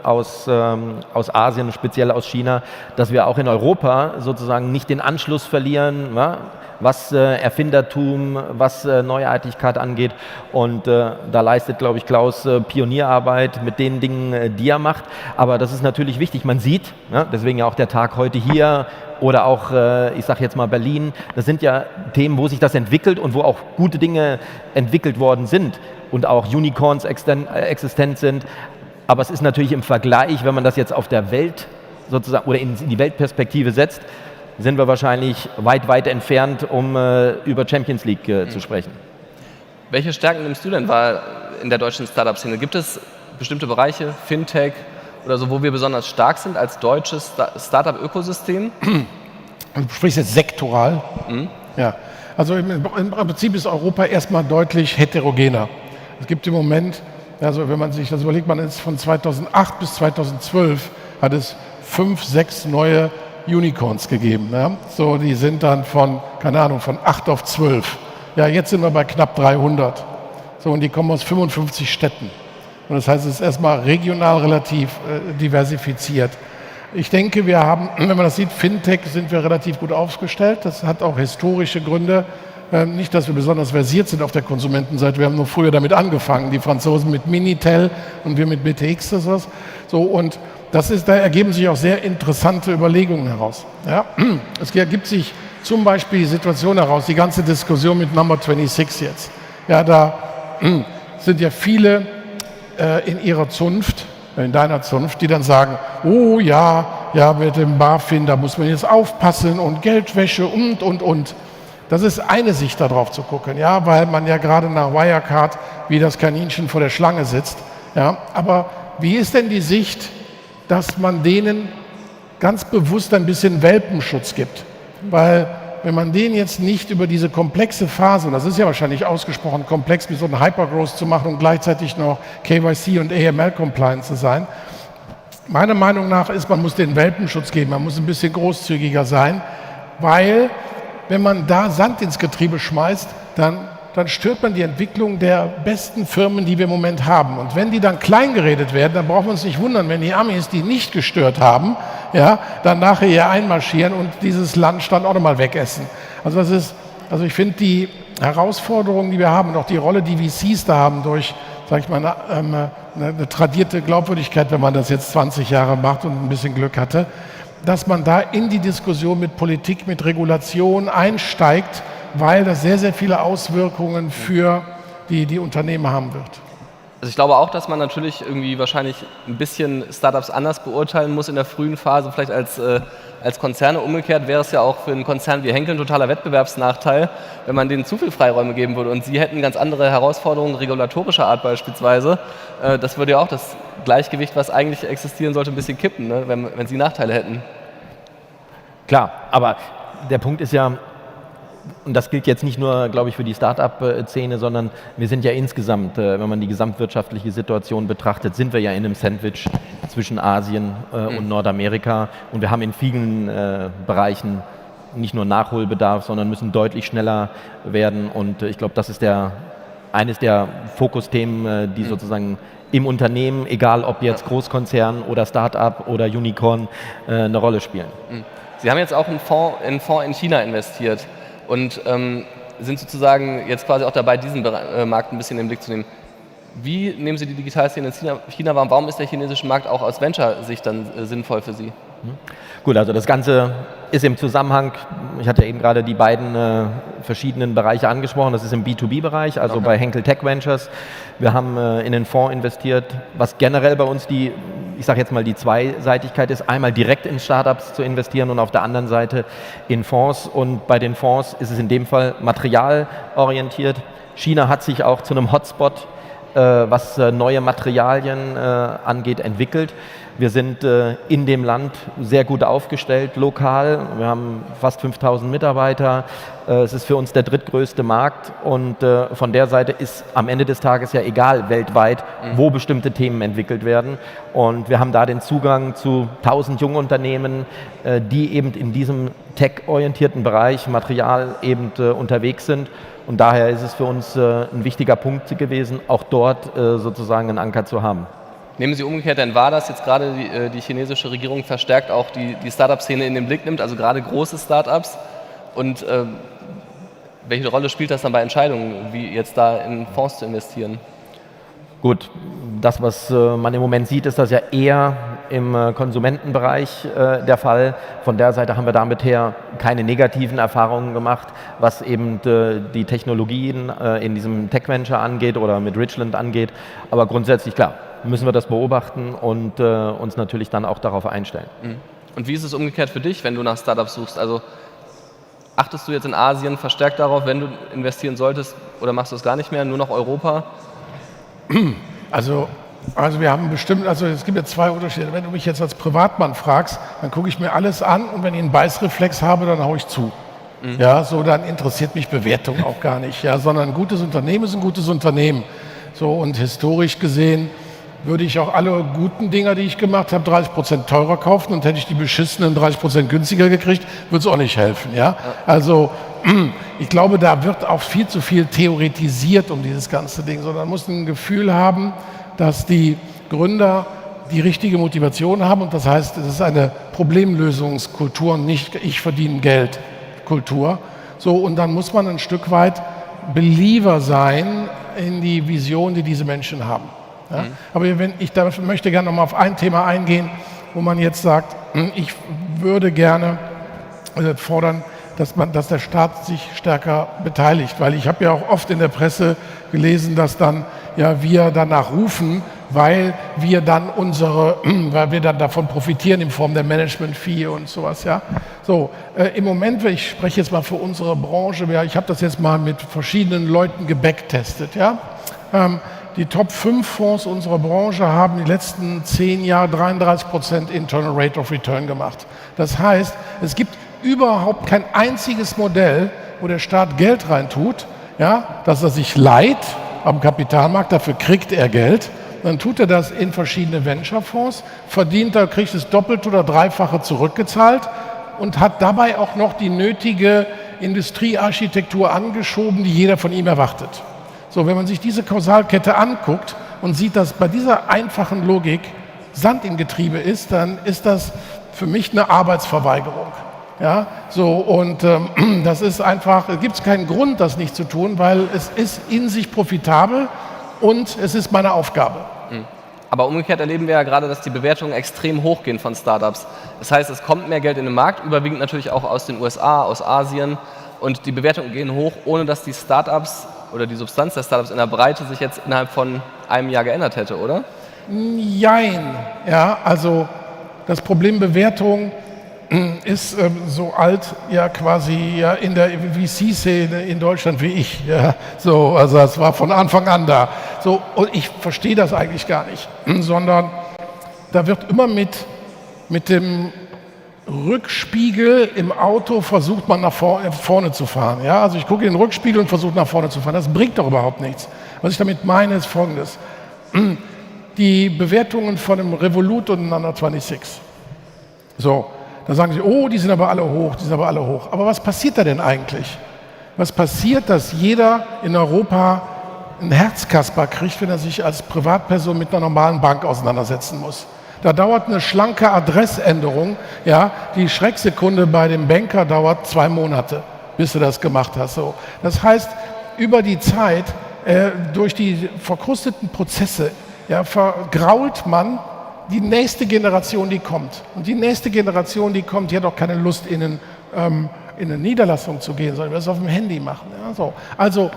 aus Asien, speziell aus China, dass wir auch in Europa sozusagen nicht den Anschluss verlieren, ja, was Erfindertum, was Neuartigkeit angeht. Und da leistet, glaube ich, Klaus Pionierarbeit mit den Dingen, die er macht. Aber das ist natürlich wichtig. Man sieht, ja, deswegen ja auch der Tag heute hier oder auch, ich sage jetzt mal Berlin, das sind ja Themen, wo sich das entwickelt und wo auch gute Dinge entwickelt worden sind und auch Unicorns existent sind. Aber es ist natürlich im Vergleich, wenn man das jetzt auf der Welt sozusagen oder in die Weltperspektive setzt, sind wir wahrscheinlich weit, weit entfernt, um über Champions League zu sprechen. Welche Stärken nimmst du denn wahr in der deutschen Startup-Szene? Gibt es bestimmte Bereiche, Fintech oder so, wo wir besonders stark sind als deutsches Startup-Ökosystem? Du sprichst jetzt sektoral. Ja. Also im Prinzip ist Europa erstmal deutlich heterogener. Es gibt im Moment, also wenn man sich das überlegt, man ist von 2008 bis 2012 hat es 5, 6 neue Unicorns gegeben. Ja? So, die sind dann von, keine Ahnung, von 8 auf 12. Ja, jetzt sind wir bei knapp 300. So, und die kommen aus 55 Städten. Und das heißt, es ist erstmal regional relativ diversifiziert. Ich denke, wir haben, wenn man das sieht, Fintech sind wir relativ gut aufgestellt. Das hat auch historische Gründe. Nicht, dass wir besonders versiert sind auf der Konsumentenseite. Wir haben nur früher damit angefangen. Die Franzosen mit Minitel und wir mit BTX. Das was. So, und da ergeben sich auch sehr interessante Überlegungen heraus. Ja? Es ergibt sich zum Beispiel die Situation heraus, die ganze Diskussion mit Number 26 jetzt. Ja, da sind ja viele in ihrer Zunft, in deiner Zunft, die dann sagen, oh ja, mit dem BaFin, da muss man jetzt aufpassen und Geldwäsche und. Das ist eine Sicht, darauf zu gucken, ja, weil man ja gerade nach Wirecard wie das Kaninchen vor der Schlange sitzt. Ja. Aber wie ist denn die Sicht, dass man denen ganz bewusst ein bisschen Welpenschutz gibt? Weil wenn man denen jetzt nicht über diese komplexe Phase, und das ist ja wahrscheinlich ausgesprochen komplex, wie so ein Hypergrowth zu machen und gleichzeitig noch KYC und AML-compliant zu sein, meiner Meinung nach ist, man muss den Welpenschutz geben, man muss ein bisschen großzügiger sein, weil wenn man da Sand ins Getriebe schmeißt, dann stört man die Entwicklung der besten Firmen, die wir im Moment haben. Und wenn die dann klein geredet werden, dann brauchen wir uns nicht wundern, wenn die Amis die nicht gestört haben, ja, dann nachher hier einmarschieren und dieses Land dann auch nochmal wegessen. Also ich finde die Herausforderungen, die wir haben und auch die Rolle, die VCs da haben durch, sage ich mal, eine tradierte Glaubwürdigkeit, wenn man das jetzt 20 Jahre macht und ein bisschen Glück hatte, dass man da in die Diskussion mit Politik, mit Regulation einsteigt, weil das sehr, sehr viele Auswirkungen für die Unternehmen haben wird. Also ich glaube auch, dass man natürlich irgendwie wahrscheinlich ein bisschen Startups anders beurteilen muss in der frühen Phase, vielleicht als Konzerne. Umgekehrt wäre es ja auch für einen Konzern wie Henkel ein totaler Wettbewerbsnachteil, wenn man denen zu viel Freiräume geben würde. Und sie hätten ganz andere Herausforderungen, regulatorischer Art beispielsweise. Das würde ja auch das Gleichgewicht, was eigentlich existieren sollte, ein bisschen kippen, ne? wenn sie Nachteile hätten. Klar, aber der Punkt ist ja, und das gilt jetzt nicht nur, glaube ich, für die Start-up-Szene, sondern wir sind ja insgesamt, wenn man die gesamtwirtschaftliche Situation betrachtet, sind wir ja in einem Sandwich zwischen Asien und Nordamerika. Und wir haben in vielen Bereichen nicht nur Nachholbedarf, sondern müssen deutlich schneller werden. Und ich glaube, das ist eines der Fokusthemen, die sozusagen im Unternehmen, egal ob jetzt Großkonzern oder Start-up oder Unicorn, eine Rolle spielen. Sie haben jetzt auch einen Fonds in China investiert. Und sind sozusagen jetzt quasi auch dabei, diesen Markt ein bisschen in den Blick zu nehmen. Wie nehmen Sie die Digitalszene in China wahr? Warum ist der chinesische Markt auch aus Venture-Sicht dann sinnvoll für Sie? Gut, also das Ganze ist im Zusammenhang, ich hatte eben gerade die beiden verschiedenen Bereiche angesprochen, das ist im B2B-Bereich, also bei Henkel Tech Ventures. Wir haben in den Fonds investiert, was generell bei uns ich sage jetzt mal die Zweiseitigkeit ist, einmal direkt in Startups zu investieren und auf der anderen Seite in Fonds. Und bei den Fonds ist es in dem Fall materialorientiert. China hat sich auch zu einem Hotspot, was neue Materialien angeht, entwickelt. Wir sind in dem Land sehr gut aufgestellt, lokal. Wir haben fast 5000 Mitarbeiter. Es ist für uns der drittgrößte Markt und von der Seite ist am Ende des Tages ja egal weltweit, wo bestimmte Themen entwickelt werden. Und wir haben da den Zugang zu 1000 Jungunternehmen, die eben in diesem tech-orientierten Bereich Material eben unterwegs sind. Und daher ist es für uns ein wichtiger Punkt gewesen, auch dort sozusagen einen Anker zu haben. Nehmen Sie umgekehrt denn wahr, dass jetzt gerade die chinesische Regierung verstärkt auch die Startup-Szene in den Blick nimmt, also gerade große Startups? Und welche Rolle spielt das dann bei Entscheidungen, wie jetzt da in Fonds zu investieren? Gut, das, was man im Moment sieht, ist das ja eher im Konsumentenbereich der Fall. Von der Seite haben wir damit her keine negativen Erfahrungen gemacht, was eben die Technologien in diesem Tech-Venture angeht oder mit Richland angeht. Aber grundsätzlich, klar, müssen wir das beobachten und uns natürlich dann auch darauf einstellen. Und wie ist es umgekehrt für dich, wenn du nach Startups suchst? Also achtest du jetzt in Asien verstärkt darauf, wenn du investieren solltest, oder machst du es gar nicht mehr, nur noch Europa? Also wir haben bestimmt, also es gibt ja zwei Unterschiede. Wenn du mich jetzt als Privatmann fragst, dann gucke ich mir alles an und wenn ich einen Beißreflex habe, dann haue ich zu. Ja, so, dann interessiert mich Bewertung auch gar nicht. Ja, sondern ein gutes Unternehmen ist ein gutes Unternehmen. So, und historisch gesehen würde ich auch alle guten Dinger, die ich gemacht habe, 30% teurer kaufen und hätte ich die beschissenen 30% günstiger gekriegt, würde es auch nicht helfen. Ja? Also ich glaube, da wird auch viel zu viel theoretisiert um dieses ganze Ding, sondern man muss ein Gefühl haben, dass die Gründer die richtige Motivation haben und das heißt, es ist eine Problemlösungskultur und nicht ich verdiene Geld Kultur. So, und dann muss man ein Stück weit Believer sein in die Vision, die diese Menschen haben. Ja? Aber ich möchte gerne noch mal auf ein Thema eingehen, wo man jetzt sagt, ich würde gerne fordern, dass der Staat sich stärker beteiligt, weil ich habe ja auch oft in der Presse gelesen, dass dann ja wir danach rufen, weil wir dann davon profitieren in Form der Management-Fee und sowas. Ja? So, im Moment, ich spreche jetzt mal für unsere Branche, ich habe das jetzt mal mit verschiedenen Leuten gebacktestet. Ja? Die Top 5 Fonds unserer Branche haben die letzten 10 Jahre 33% Internal Rate of Return gemacht. Das heißt, es gibt überhaupt kein einziges Modell, wo der Staat Geld reintut, ja, dass er sich leiht am Kapitalmarkt, dafür kriegt er Geld, dann tut er das in verschiedene Venture-Fonds, kriegt es doppelt oder dreifache zurückgezahlt und hat dabei auch noch die nötige Industriearchitektur angeschoben, die jeder von ihm erwartet. So, wenn man sich diese Kausalkette anguckt und sieht, dass bei dieser einfachen Logik Sand im Getriebe ist, dann ist das für mich eine Arbeitsverweigerung. Ja, so, und das ist einfach, es gibt keinen Grund, das nicht zu tun, weil es ist in sich profitabel und es ist meine Aufgabe. Aber umgekehrt erleben wir ja gerade, dass die Bewertungen extrem hoch gehen von Startups. Das heißt, es kommt mehr Geld in den Markt, überwiegend natürlich auch aus den USA, aus Asien, und die Bewertungen gehen hoch, ohne dass die Startups oder die Substanz der Startups in der Breite sich jetzt innerhalb von einem Jahr geändert hätte, oder? Jein. Ja, also das Problem Bewertung ist so alt, ja quasi ja, in der VC-Szene in Deutschland wie ich. Ja, so, also das war von Anfang an da. So, und ich verstehe das eigentlich gar nicht, sondern da wird immer mit dem Rückspiegel im Auto versucht man nach vorne zu fahren. Ja? Also ich gucke in den Rückspiegel und versuche nach vorne zu fahren. Das bringt doch überhaupt nichts. Was ich damit meine, ist Folgendes. Die Bewertungen von dem Revolut und Nano 26. So, da sagen sie, oh, die sind aber alle hoch, die sind aber alle hoch. Aber was passiert da denn eigentlich? Was passiert, dass jeder in Europa einen Herzkasper kriegt, wenn er sich als Privatperson mit einer normalen Bank auseinandersetzen muss? Da dauert eine schlanke Adressänderung, ja, die Schrecksekunde bei dem Banker dauert 2 Monate, bis du das gemacht hast. So. Das heißt, über die Zeit durch die verkrusteten Prozesse vergrault man die nächste Generation, die kommt. Und die nächste Generation, die kommt, die hat auch keine Lust, in eine Niederlassung zu gehen, sondern das auf dem Handy machen. Ja, so. Also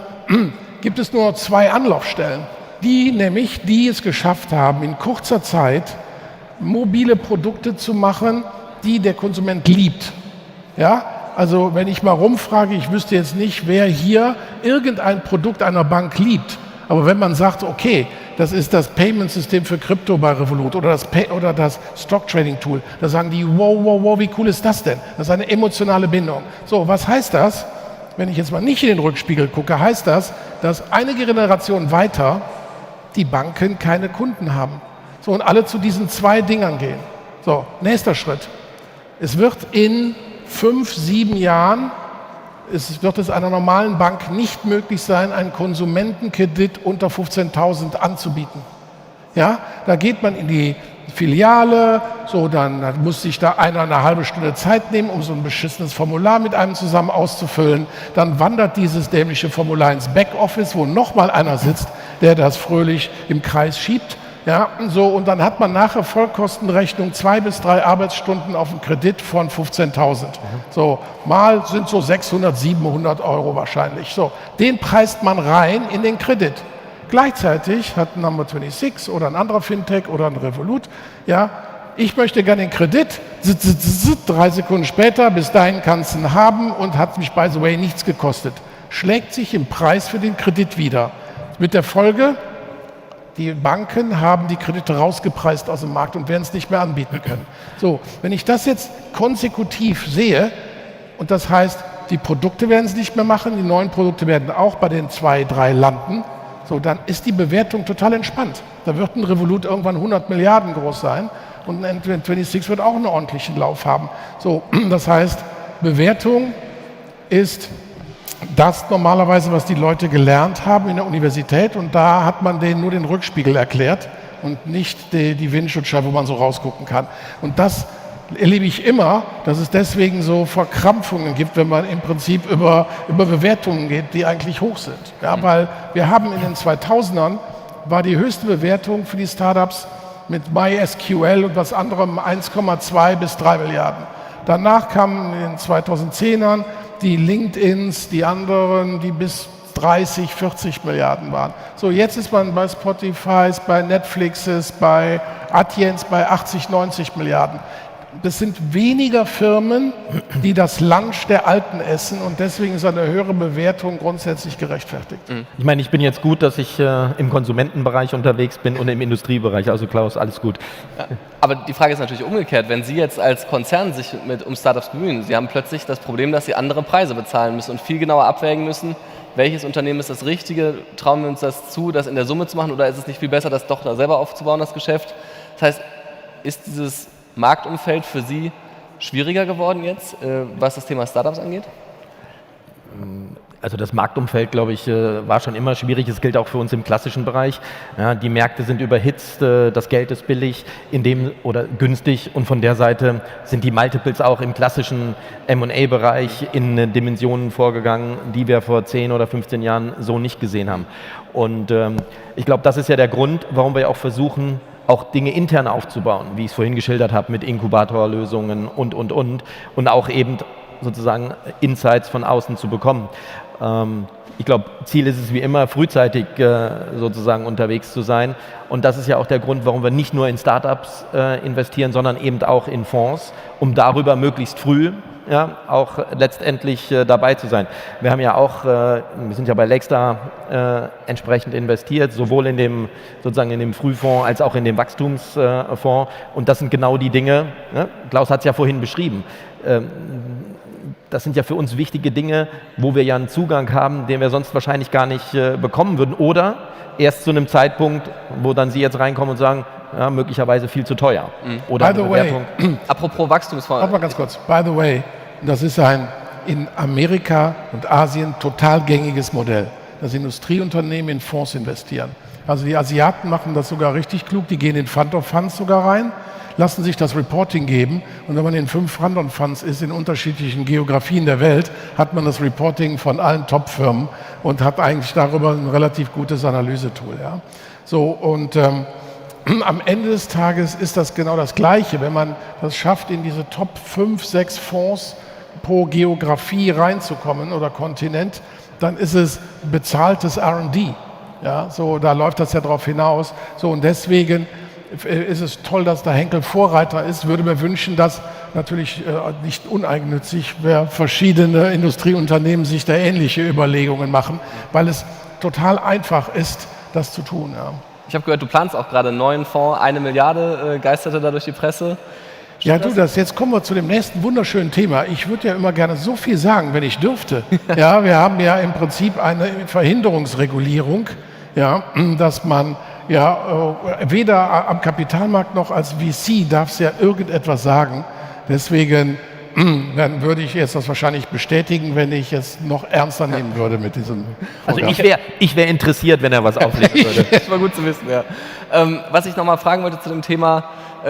gibt es nur 2 Anlaufstellen, die es geschafft haben, in kurzer Zeit mobile Produkte zu machen, die der Konsument liebt. Ja? Also wenn ich mal rumfrage, ich wüsste jetzt nicht, wer hier irgendein Produkt einer Bank liebt. Aber wenn man sagt, okay, das ist das Payment-System für Krypto bei Revolut oder das Stock-Trading-Tool, da sagen die, wow, wie cool ist das denn? Das ist eine emotionale Bindung. So, was heißt das? Wenn ich jetzt mal nicht in den Rückspiegel gucke, heißt das, dass einige Generationen weiter die Banken keine Kunden haben. So, und alle zu diesen 2 Dingern gehen. So, nächster Schritt. Es wird in 5, 7 Jahren wird es einer normalen Bank nicht möglich sein, einen Konsumentenkredit unter 15.000 anzubieten. Ja, da geht man in die Filiale, so dann muss sich da einer eine halbe Stunde Zeit nehmen, um so ein beschissenes Formular mit einem zusammen auszufüllen. Dann wandert dieses dämliche Formular ins Backoffice, wo nochmal einer sitzt, der das fröhlich im Kreis schiebt. Ja, so, und dann hat man nachher Vollkostenrechnung 2 bis 3 Arbeitsstunden auf einen Kredit von 15.000. So, mal sind so 600, 700 Euro wahrscheinlich. So, den preist man rein in den Kredit. Gleichzeitig hat ein Number 26 oder ein anderer Fintech oder ein Revolut, ja, ich möchte gerne den Kredit, 3 Sekunden später, bis dahin kannst du ihn haben und hat mich, by the way, nichts gekostet. Schlägt sich im Preis für den Kredit wieder. Mit der Folge, die Banken haben die Kredite rausgepreist aus dem Markt und werden es nicht mehr anbieten können. So, wenn ich das jetzt konsekutiv sehe, und das heißt, die Produkte werden es nicht mehr machen, die neuen Produkte werden auch bei den 2, 3 landen, so, dann ist die Bewertung total entspannt. Da wird ein Revolut irgendwann 100 Milliarden groß sein und ein N26 wird auch einen ordentlichen Lauf haben. So, das heißt, Bewertung ist das normalerweise, was die Leute gelernt haben in der Universität, und da hat man denen nur den Rückspiegel erklärt und nicht die Windschutzscheibe, wo man so rausgucken kann. Und das erlebe ich immer, dass es deswegen so Verkrampfungen gibt, wenn man im Prinzip über Bewertungen geht, die eigentlich hoch sind. Ja, weil wir haben in den 2000ern, war die höchste Bewertung für die Startups mit MySQL und was anderem 1,2 bis 3 Milliarden. Danach kamen in den 2010ern die LinkedIns, die anderen, die bis 30, 40 Milliarden waren. So, jetzt ist man bei Spotify, bei Netflixes, bei Adyen's bei 80, 90 Milliarden. Das sind weniger Firmen, die das Lunch der Alten essen, und deswegen ist eine höhere Bewertung grundsätzlich gerechtfertigt. Ich meine, ich bin jetzt gut, dass ich im Konsumentenbereich unterwegs bin und im Industriebereich. Also Klaus, alles gut. Aber die Frage ist natürlich umgekehrt. Wenn Sie jetzt als Konzern sich um Startups bemühen, Sie haben plötzlich das Problem, dass Sie andere Preise bezahlen müssen und viel genauer abwägen müssen, welches Unternehmen ist das Richtige, trauen wir uns das zu, das in der Summe zu machen, oder ist es nicht viel besser, das doch da selber aufzubauen, das Geschäft? Das heißt, ist dieses Marktumfeld für Sie schwieriger geworden jetzt, was das Thema Startups angeht? Also das Marktumfeld, glaube ich, war schon immer schwierig. Es gilt auch für uns im klassischen Bereich. Ja, die Märkte sind überhitzt, das Geld ist billig oder günstig, und von der Seite sind die Multiples auch im klassischen M&A-Bereich in Dimensionen vorgegangen, die wir vor 10 oder 15 Jahren so nicht gesehen haben. Und ich glaube, das ist ja der Grund, warum wir auch versuchen, auch Dinge intern aufzubauen, wie ich es vorhin geschildert habe, mit Inkubatorlösungen und auch eben sozusagen Insights von außen zu bekommen. Ich glaube, Ziel ist es wie immer, frühzeitig sozusagen unterwegs zu sein, und das ist ja auch der Grund, warum wir nicht nur in Startups investieren, sondern eben auch in Fonds, um darüber möglichst früh auch letztendlich dabei zu sein. Wir haben ja auch, wir sind ja bei Lakestar entsprechend investiert, sowohl in dem Frühfonds als auch in dem Wachstumsfonds, und das sind genau die Dinge, ne? Klaus hat es ja vorhin beschrieben, das sind ja für uns wichtige Dinge, wo wir ja einen Zugang haben, den wir sonst wahrscheinlich gar nicht bekommen würden, oder erst zu einem Zeitpunkt, wo dann Sie jetzt reinkommen und sagen, ja, möglicherweise viel zu teuer. Oder by the way, apropos Wachstumsfonds. Warte mal ganz kurz. By the way, das ist ein in Amerika und Asien total gängiges Modell, dass Industrieunternehmen in Fonds investieren. Also die Asiaten machen das sogar richtig klug, die gehen in Fund of Funds sogar rein, lassen sich das Reporting geben. Und wenn man in 5 Random Funds ist, in unterschiedlichen Geografien der Welt, hat man das Reporting von allen Top-Firmen und hat eigentlich darüber ein relativ gutes Analysetool. Ja. So, und am Ende des Tages ist das genau das Gleiche. Wenn man das schafft, in diese Top 5, 6 Fonds pro Geografie reinzukommen oder Kontinent, dann ist es bezahltes R&D. Ja, so, da läuft das ja drauf hinaus. So, und deswegen ist es toll, dass der Henkel Vorreiter ist. Würde mir wünschen, dass natürlich nicht uneigennützig verschiedene Industrieunternehmen sich da ähnliche Überlegungen machen, weil es total einfach ist, das zu tun. Ja. Ich habe gehört, du planst auch gerade einen neuen Fonds. 1 Milliarde geisterte da durch die Presse. Ja, du, jetzt kommen wir zu dem nächsten wunderschönen Thema. Ich würde ja immer gerne so viel sagen, wenn ich dürfte. Ja, wir haben ja im Prinzip eine Verhinderungsregulierung, ja, dass man ja weder am Kapitalmarkt noch als VC darf es ja irgendetwas sagen. Deswegen dann würde ich jetzt das wahrscheinlich bestätigen, wenn ich es noch ernster nehmen würde mit diesem Programm. Also ich wär interessiert, wenn er was auflegen würde. Das war gut zu wissen, ja. Was ich noch mal fragen wollte zu dem Thema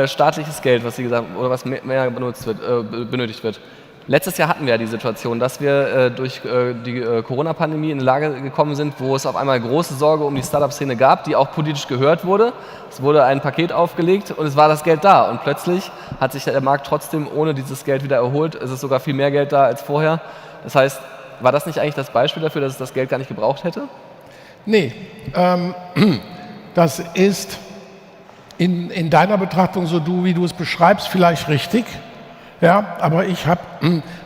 staatliches Geld, was Sie gesagt haben, oder was mehr benötigt wird. Letztes Jahr hatten wir ja die Situation, dass wir durch die Corona-Pandemie in eine Lage gekommen sind, wo es auf einmal große Sorge um die Startup-Szene gab, die auch politisch gehört wurde. Es wurde ein Paket aufgelegt und es war das Geld da. Und plötzlich hat sich der Markt trotzdem ohne dieses Geld wieder erholt. Es ist sogar viel mehr Geld da als vorher. Das heißt, war das nicht eigentlich das Beispiel dafür, dass es das Geld gar nicht gebraucht hätte? Nee, das ist in deiner Betrachtung, so wie du es beschreibst, vielleicht richtig. Ja, aber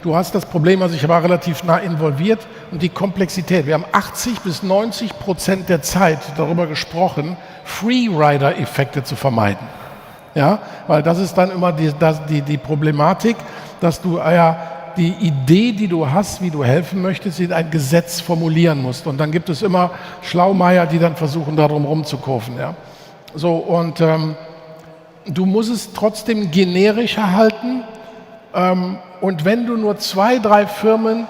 du hast das Problem, also ich war relativ nah involviert und die Komplexität. Wir haben 80-90% der Zeit darüber gesprochen, Freerider-Effekte zu vermeiden. Ja, weil das ist dann immer die Problematik, dass du die Idee, die du hast, wie du helfen möchtest, in ein Gesetz formulieren musst. Und dann gibt es immer Schlaumeier, die dann versuchen, darum rumzukurven. Ja. So, und du musst es trotzdem generischer halten. Und wenn du nur 2, 3 Firmen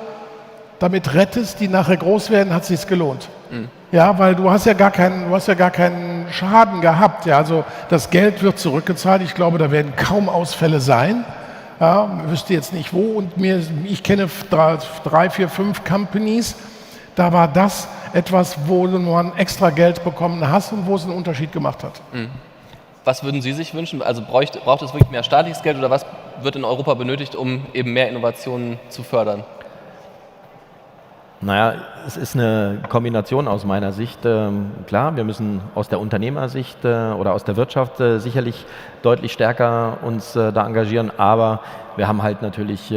damit rettest, die nachher groß werden, hat es sich gelohnt. Mhm. Ja, weil du hast ja gar keinen Schaden gehabt. Ja, also das Geld wird zurückgezahlt. Ich glaube, da werden kaum Ausfälle sein. Ja, wüsste jetzt nicht wo. Und ich kenne 3, 4, 5 Companies. Da war das etwas, wo du nur ein extra Geld bekommen hast und wo es einen Unterschied gemacht hat. Mhm. Was würden Sie sich wünschen? Also braucht es wirklich mehr staatliches Geld oder was wird in Europa benötigt, um eben mehr Innovationen zu fördern? Naja, es ist eine Kombination aus meiner Sicht. Klar, wir müssen aus der Unternehmersicht oder aus der Wirtschaft sicherlich deutlich stärker uns da engagieren, aber wir haben halt natürlich,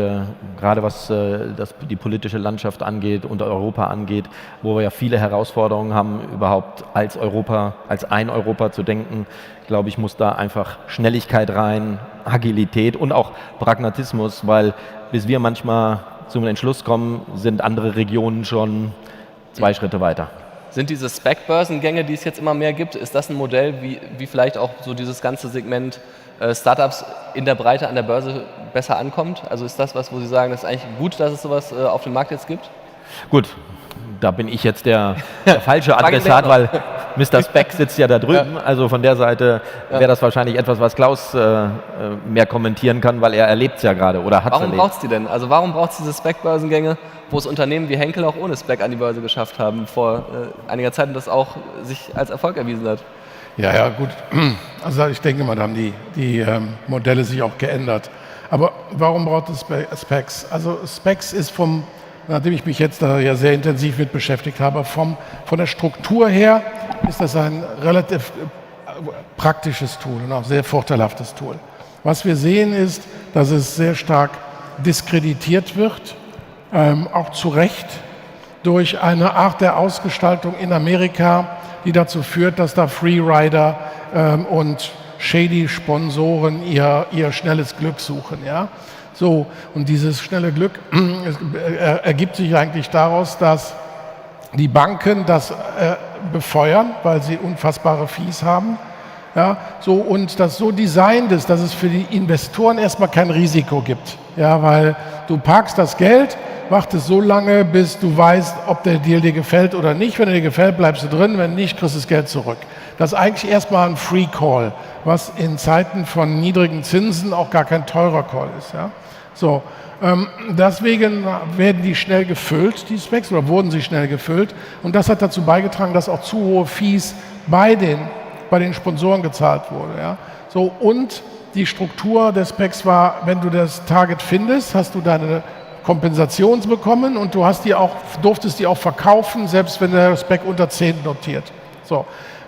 gerade was die politische Landschaft angeht und Europa angeht, wo wir ja viele Herausforderungen haben, überhaupt als ein Europa zu denken, glaube ich, muss da einfach Schnelligkeit rein, Agilität und auch Pragmatismus, weil bis wir manchmal zum Entschluss kommen, sind andere Regionen schon 2 Schritte weiter. Sind diese Spec-Börsengänge, die es jetzt immer mehr gibt, ist das ein Modell, wie vielleicht auch so dieses ganze Segment Startups in der Breite an der Börse besser ankommt? Also ist das was, wo Sie sagen, das ist eigentlich gut, dass es sowas auf dem Markt jetzt gibt? Gut, da bin ich jetzt der falsche Adressat, weil Mr. Speck sitzt ja da drüben. Also von der Seite wäre das wahrscheinlich etwas, was Klaus mehr kommentieren kann, weil er erlebt es ja gerade oder hat es erlebt. Warum braucht es die denn? Also warum braucht es diese Spec-Börsengänge, wo es Unternehmen wie Henkel auch ohne Spec an die Börse geschafft haben vor einiger Zeit und das auch sich als Erfolg erwiesen hat? Ja, gut. Also ich denke mal, da haben die Modelle sich auch geändert. Aber warum braucht es Specs? Also Specs ist nachdem ich mich jetzt da ja sehr intensiv mit beschäftigt habe, von der Struktur her ist das ein relativ praktisches Tool und auch sehr vorteilhaftes Tool. Was wir sehen ist, dass es sehr stark diskreditiert wird, auch zu Recht, durch eine Art der Ausgestaltung in Amerika, die dazu führt, dass da Freerider und shady Sponsoren ihr schnelles Glück suchen. Ja? So, und dieses schnelle Glück ergibt sich eigentlich daraus, dass die Banken das befeuern, weil sie unfassbare Fees haben. Ja, so, und das so designt ist, dass es für die Investoren erstmal kein Risiko gibt. Ja, weil du parkst das Geld, wartest so lange, bis du weißt, ob der Deal dir gefällt oder nicht. Wenn er dir gefällt, bleibst du drin, wenn nicht, kriegst du das Geld zurück. Das ist eigentlich erstmal ein Free Call, was in Zeiten von niedrigen Zinsen auch gar kein teurer Call ist. Ja? So, deswegen werden die schnell gefüllt, die Specs, oder wurden sie schnell gefüllt. Und das hat dazu beigetragen, dass auch zu hohe Fees bei den Sponsoren gezahlt wurde. Ja? So, und die Struktur des Specs war, wenn du das Target findest, hast du deine Kompensation bekommen und du hast durftest die auch verkaufen, selbst wenn der Spec unter 10 notiert. So,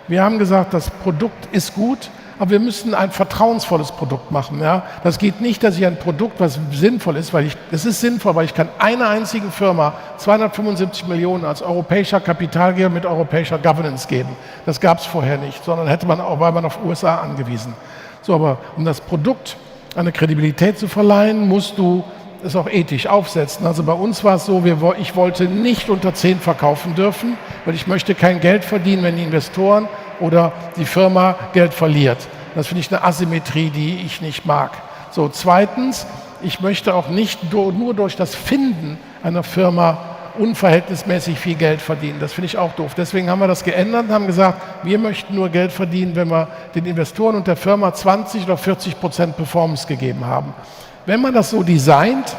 wir haben gesagt, das Produkt ist gut, aber wir müssen ein vertrauensvolles Produkt machen. Ja? Das geht nicht, dass ich ein Produkt, was sinnvoll ist, es ist sinnvoll, weil ich kann einer einzigen Firma 275 Millionen als europäischer Kapitalgeber mit europäischer Governance geben. Das gab es vorher nicht, sondern war man auf USA angewiesen. So, aber um das Produkt eine Kredibilität zu verleihen, musst du es auch ethisch aufsetzen. Also bei uns war es so, ich wollte nicht unter 10 verkaufen dürfen, weil ich möchte kein Geld verdienen, wenn die Investoren oder die Firma Geld verliert. Das finde ich eine Asymmetrie, die ich nicht mag. So, zweitens, ich möchte auch nicht nur durch das Finden einer Firma unverhältnismäßig viel Geld verdienen. Das finde ich auch doof. Deswegen haben wir das geändert und haben gesagt, wir möchten nur Geld verdienen, wenn wir den Investoren und der Firma 20 oder 40% Performance gegeben haben. Wenn man das so designt,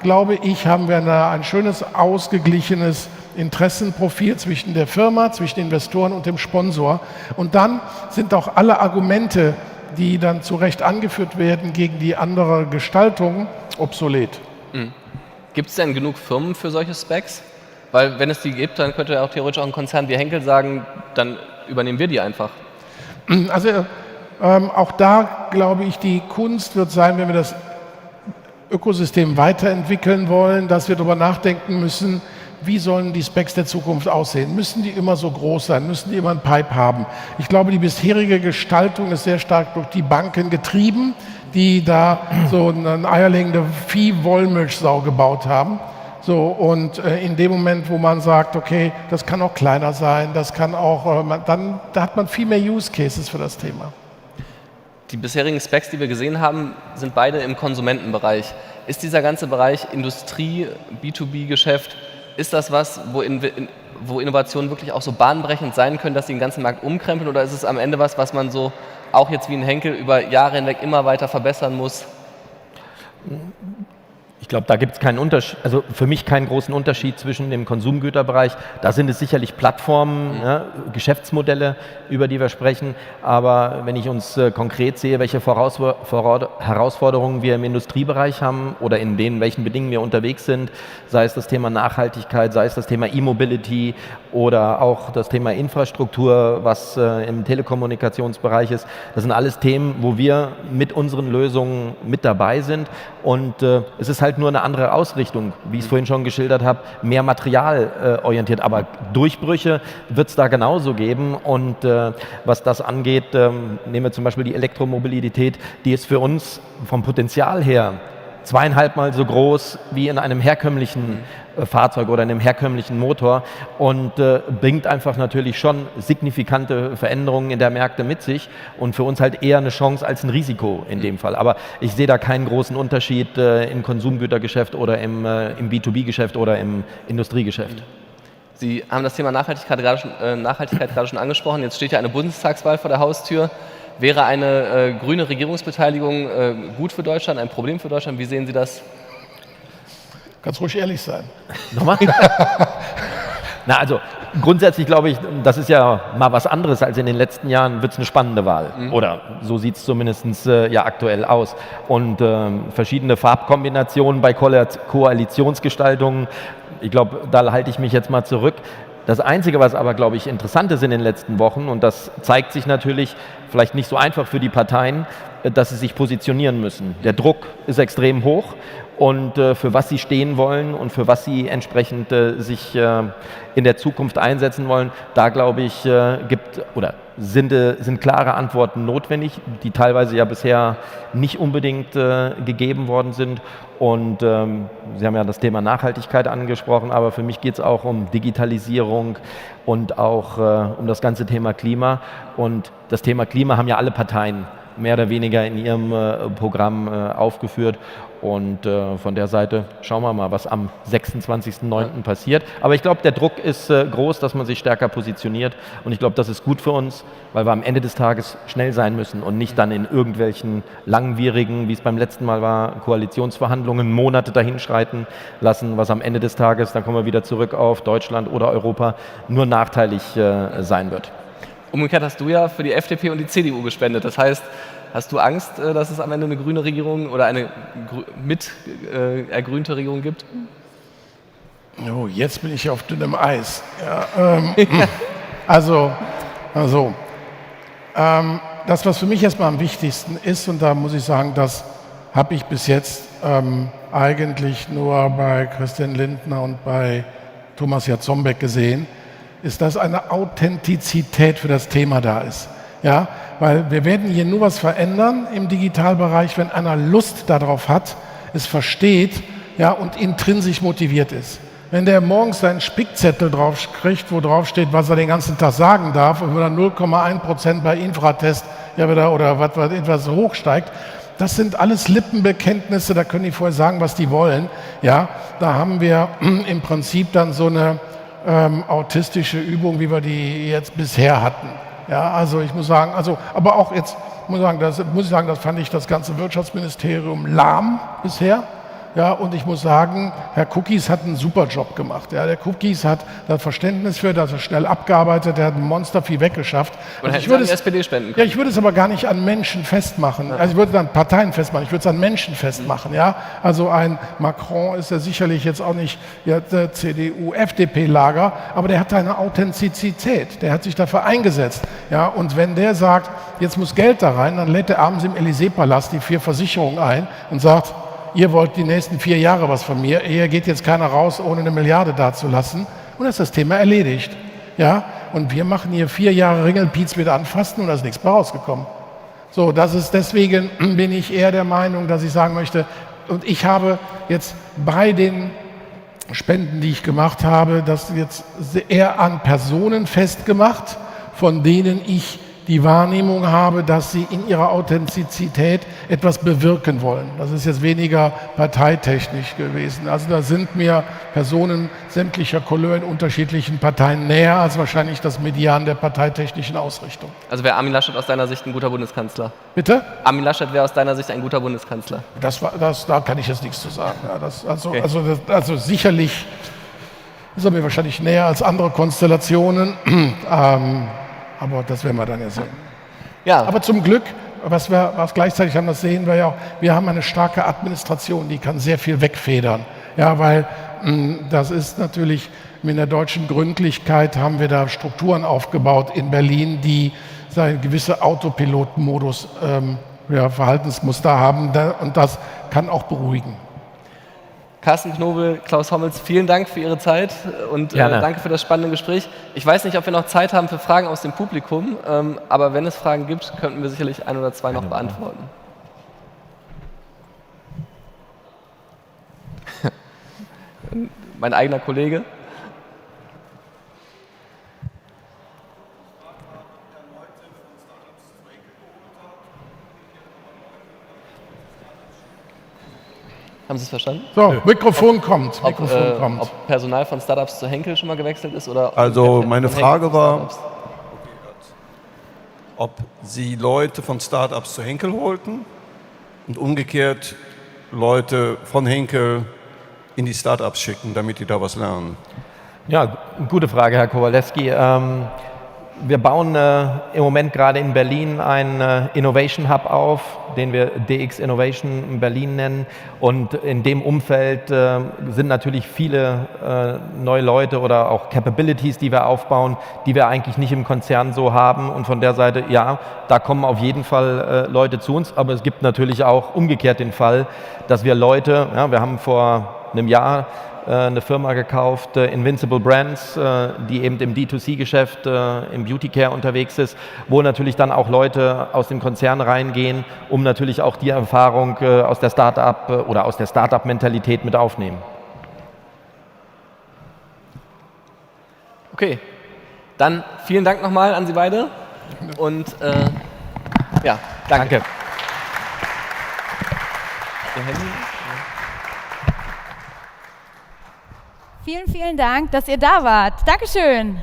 glaube ich, haben wir ein schönes, ausgeglichenes Interessenprofil zwischen der Firma, zwischen Investoren und dem Sponsor. Und dann sind auch alle Argumente, die dann zu Recht angeführt werden gegen die andere Gestaltung, obsolet. Mhm. Gibt es denn genug Firmen für solche Specs? Weil wenn es die gibt, dann könnte ja auch theoretisch auch ein Konzern wie Henkel sagen, dann übernehmen wir die einfach. Also auch da glaube ich, die Kunst wird sein, wenn wir das Ökosystem weiterentwickeln wollen, dass wir darüber nachdenken müssen, wie sollen die Specs der Zukunft aussehen? Müssen die immer so groß sein? Müssen die immer einen Pipe haben? Ich glaube, die bisherige Gestaltung ist sehr stark durch die Banken getrieben, die da so eine eierlegende Vieh-Wollmilchsau gebaut haben. So, und in dem Moment, wo man sagt, okay, das kann auch kleiner sein, das kann auch, da hat man viel mehr Use Cases für das Thema. Die bisherigen Specs, die wir gesehen haben, sind beide im Konsumentenbereich. Ist dieser ganze Bereich Industrie, B2B-Geschäft, ist das was, wo Innovationen wirklich auch so bahnbrechend sein können, dass sie den ganzen Markt umkrempeln, oder ist es am Ende was man so, auch jetzt wie in Henkel, über Jahre hinweg immer weiter verbessern muss? Ich glaube, da gibt es keinen Unterschied, also für mich keinen großen Unterschied zwischen dem Konsumgüterbereich. Da sind es sicherlich Plattformen, ja, Geschäftsmodelle, über die wir sprechen. Aber wenn ich uns konkret sehe, welche Herausforderungen wir im Industriebereich haben oder in welchen Bedingungen wir unterwegs sind, sei es das Thema Nachhaltigkeit, sei es das Thema E-Mobility oder auch das Thema Infrastruktur, was im Telekommunikationsbereich ist. Das sind alles Themen, wo wir mit unseren Lösungen mit dabei sind. Und es ist halt nur eine andere Ausrichtung, wie ich es vorhin schon geschildert habe, mehr materialorientiert. Aber Durchbrüche wird es da genauso geben. Und was das angeht, nehmen wir zum Beispiel die Elektromobilität, die ist für uns vom Potenzial her 2,5-mal so groß wie in einem herkömmlichen Fahrzeug oder in einem herkömmlichen Motor und bringt einfach natürlich schon signifikante Veränderungen in der Märkte mit sich und für uns halt eher eine Chance als ein Risiko in dem Fall. Aber ich sehe da keinen großen Unterschied im Konsumgütergeschäft oder im B2B-Geschäft oder im Industriegeschäft. Sie haben das Thema Nachhaltigkeit gerade schon angesprochen. Jetzt steht ja eine Bundestagswahl vor der Haustür. Wäre eine grüne Regierungsbeteiligung gut für Deutschland, ein Problem für Deutschland? Wie sehen Sie das? Kannst ruhig ehrlich sein. Nochmal? Na, also grundsätzlich glaube ich, das ist ja mal was anderes als in den letzten Jahren, wird es eine spannende Wahl. Oder so sieht es zumindest ja aktuell aus. Und verschiedene Farbkombinationen bei Koalitionsgestaltungen, ich glaube, da halte ich mich jetzt mal zurück. Das Einzige, was aber, glaube ich, interessant ist in den letzten Wochen, und das zeigt sich natürlich vielleicht nicht so einfach für die Parteien, dass sie sich positionieren müssen. Der Druck ist extrem hoch und für was sie stehen wollen und für was sie entsprechend sich in der Zukunft einsetzen wollen, da glaube ich, sind klare Antworten notwendig, die teilweise ja bisher nicht unbedingt gegeben worden sind. Und Sie haben ja das Thema Nachhaltigkeit angesprochen, aber für mich geht es auch um Digitalisierung und auch um das ganze Thema Klima. Und das Thema Klima haben ja alle Parteien mehr oder weniger in Ihrem Programm aufgeführt. Und von der Seite schauen wir mal, was am 26.09. passiert. Aber ich glaube, der Druck ist groß, dass man sich stärker positioniert. Und ich glaube, das ist gut für uns, weil wir am Ende des Tages schnell sein müssen und nicht dann in irgendwelchen langwierigen, wie es beim letzten Mal war, Koalitionsverhandlungen Monate dahinschreiten lassen, was am Ende des Tages, dann kommen wir wieder zurück auf Deutschland oder Europa, nur nachteilig sein wird. Umgekehrt hast du ja für die FDP und die CDU gespendet. Das heißt, hast du Angst, dass es am Ende eine grüne Regierung oder eine ergrünte Regierung gibt? Oh, jetzt bin ich auf dünnem Eis. Ja, das, was für mich erstmal am wichtigsten ist, und da muss ich sagen, das habe ich bis jetzt eigentlich nur bei Christian Lindner und bei Thomas Jatzombeck gesehen, ist, dass eine Authentizität für das Thema da ist. Ja, weil wir werden hier nur was verändern im Digitalbereich, wenn einer Lust darauf hat, es versteht, ja, und intrinsisch motiviert ist. Wenn der morgens seinen Spickzettel drauf kriegt, wo drauf steht, was er den ganzen Tag sagen darf, und wenn er 0,1% bei Infratest ja wieder oder was etwas hochsteigt, das sind alles Lippenbekenntnisse, da können die vorher sagen, was die wollen. Ja, da haben wir im Prinzip dann so eine autistische Übung, wie wir die jetzt bisher hatten. Ja, also ich muss sagen, aber auch jetzt muss ich sagen, das fand ich das ganze Wirtschaftsministerium lahm bisher. Ja, und ich muss sagen, Herr Cookies hat einen super Job gemacht. Ja, der Cookies hat das Verständnis für, dass er schnell abgearbeitet, der hat ein Monster viel weggeschafft. Und hätten Sie an die SPD spenden können? Ja, ich würde es aber gar nicht an Menschen festmachen. Also ich würde es an Parteien festmachen, ich würde es an Menschen festmachen. Ja? Also ein Macron ist ja sicherlich jetzt auch nicht der CDU-FDP-Lager, aber der hat eine Authentizität, der hat sich dafür eingesetzt. Ja? Und wenn der sagt, jetzt muss Geld da rein, dann lädt er abends im Élysée-Palast die 4 Versicherungen ein und sagt, ihr wollt die nächsten 4 Jahre was von mir, hier geht jetzt keiner raus, ohne 1 Milliarde dazulassen. Und dann ist das Thema erledigt. Ja? Und wir machen hier 4 Jahre Ringelpiez wieder anfassen und da ist nichts mehr rausgekommen. So, deswegen bin ich eher der Meinung, dass ich sagen möchte, und ich habe jetzt bei den Spenden, die ich gemacht habe, das jetzt eher an Personen festgemacht, von denen ich die Wahrnehmung habe, dass sie in ihrer Authentizität etwas bewirken wollen. Das ist jetzt weniger parteitechnisch gewesen. Also da sind mir Personen sämtlicher Couleur in unterschiedlichen Parteien näher als wahrscheinlich das Median der parteitechnischen Ausrichtung. Also wäre Armin Laschet aus deiner Sicht ein guter Bundeskanzler? Bitte? Armin Laschet wäre aus deiner Sicht ein guter Bundeskanzler? Da kann ich jetzt nichts zu sagen. Ja, also sicherlich ist er mir wahrscheinlich näher als andere Konstellationen. Aber das werden wir dann ja sehen. Ja. Aber zum Glück, was gleichzeitig haben, das sehen wir ja auch, wir haben eine starke Administration, die kann sehr viel wegfedern. Ja, weil das ist natürlich, mit der deutschen Gründlichkeit haben wir da Strukturen aufgebaut in Berlin, die einen gewissen Autopilot-Modus, Verhaltensmuster haben und das kann auch beruhigen. Carsten Knobel, Klaus Hommels, vielen Dank für Ihre Zeit und danke für das spannende Gespräch. Ich weiß nicht, ob wir noch Zeit haben für Fragen aus dem Publikum, aber wenn es Fragen gibt, könnten wir sicherlich 1 oder 2 noch beantworten. Mein eigener Kollege. Haben Sie es verstanden? So, Mikrofon kommt. Ob Personal von Startups zu Henkel schon mal gewechselt ist? Oder also meine Frage war, ob Sie Leute von Startups zu Henkel holten und umgekehrt Leute von Henkel in die Startups schicken, damit die da was lernen. Ja, gute Frage, Herr Kowalewski. Wir bauen im Moment gerade in Berlin einen Innovation Hub auf, den wir DX Innovation in Berlin nennen. Und in dem Umfeld sind natürlich viele neue Leute oder auch Capabilities, die wir aufbauen, die wir eigentlich nicht im Konzern so haben. Und von der Seite, ja, da kommen auf jeden Fall Leute zu uns. Aber es gibt natürlich auch umgekehrt den Fall, dass wir Leute, ja, wir haben vor einem Jahr eine Firma gekauft, Invincible Brands, die eben im D2C-Geschäft, im Beauty Care unterwegs ist, wo natürlich dann auch Leute aus dem Konzern reingehen, um natürlich auch die Erfahrung aus der Start-up oder aus der Start-up-Mentalität mit aufnehmen. Okay, dann vielen Dank nochmal an Sie beide und Ja, danke. Vielen, vielen Dank, dass ihr da wart. Dankeschön.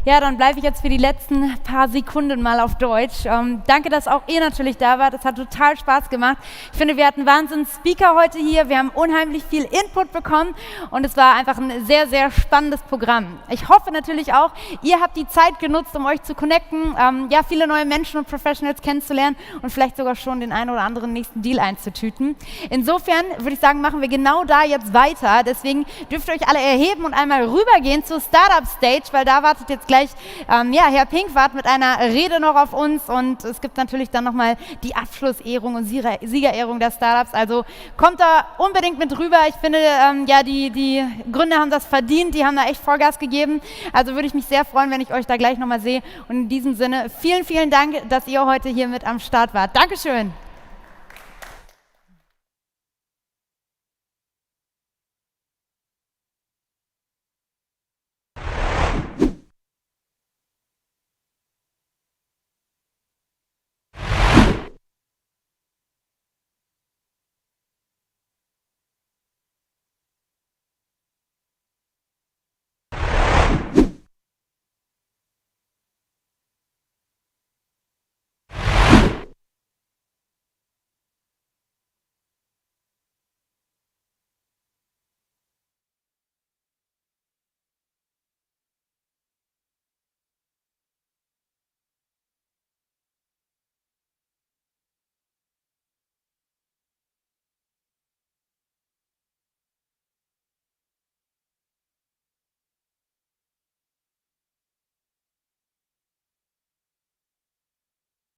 Ja, dann bleibe ich jetzt für die letzten paar Sekunden mal auf Deutsch. Danke, dass auch ihr natürlich da wart. Es hat total Spaß gemacht. Ich finde, wir hatten Wahnsinns-Speaker heute hier. Wir haben unheimlich viel Input bekommen und es war einfach ein sehr, sehr spannendes Programm. Ich hoffe natürlich auch, ihr habt die Zeit genutzt, um euch zu connecten, ja, viele neue Menschen und Professionals kennenzulernen und vielleicht sogar schon den einen oder anderen nächsten Deal einzutüten. Insofern würde ich sagen, machen wir genau da jetzt weiter. Deswegen dürft ihr euch alle erheben und einmal rübergehen zur Startup Stage, weil da wartet jetzt gleich ja, Herr Pinkwart mit einer Rede noch auf uns und es gibt natürlich dann nochmal die Abschlussehrung und Siegerehrung der Startups. Also kommt da unbedingt mit rüber. Ich finde, ja, die Gründer haben das verdient, die haben da echt Vollgas gegeben. Also würde ich mich sehr freuen, wenn ich euch da gleich nochmal sehe. Und in diesem Sinne, vielen, vielen Dank, dass ihr heute hier mit am Start wart. Dankeschön.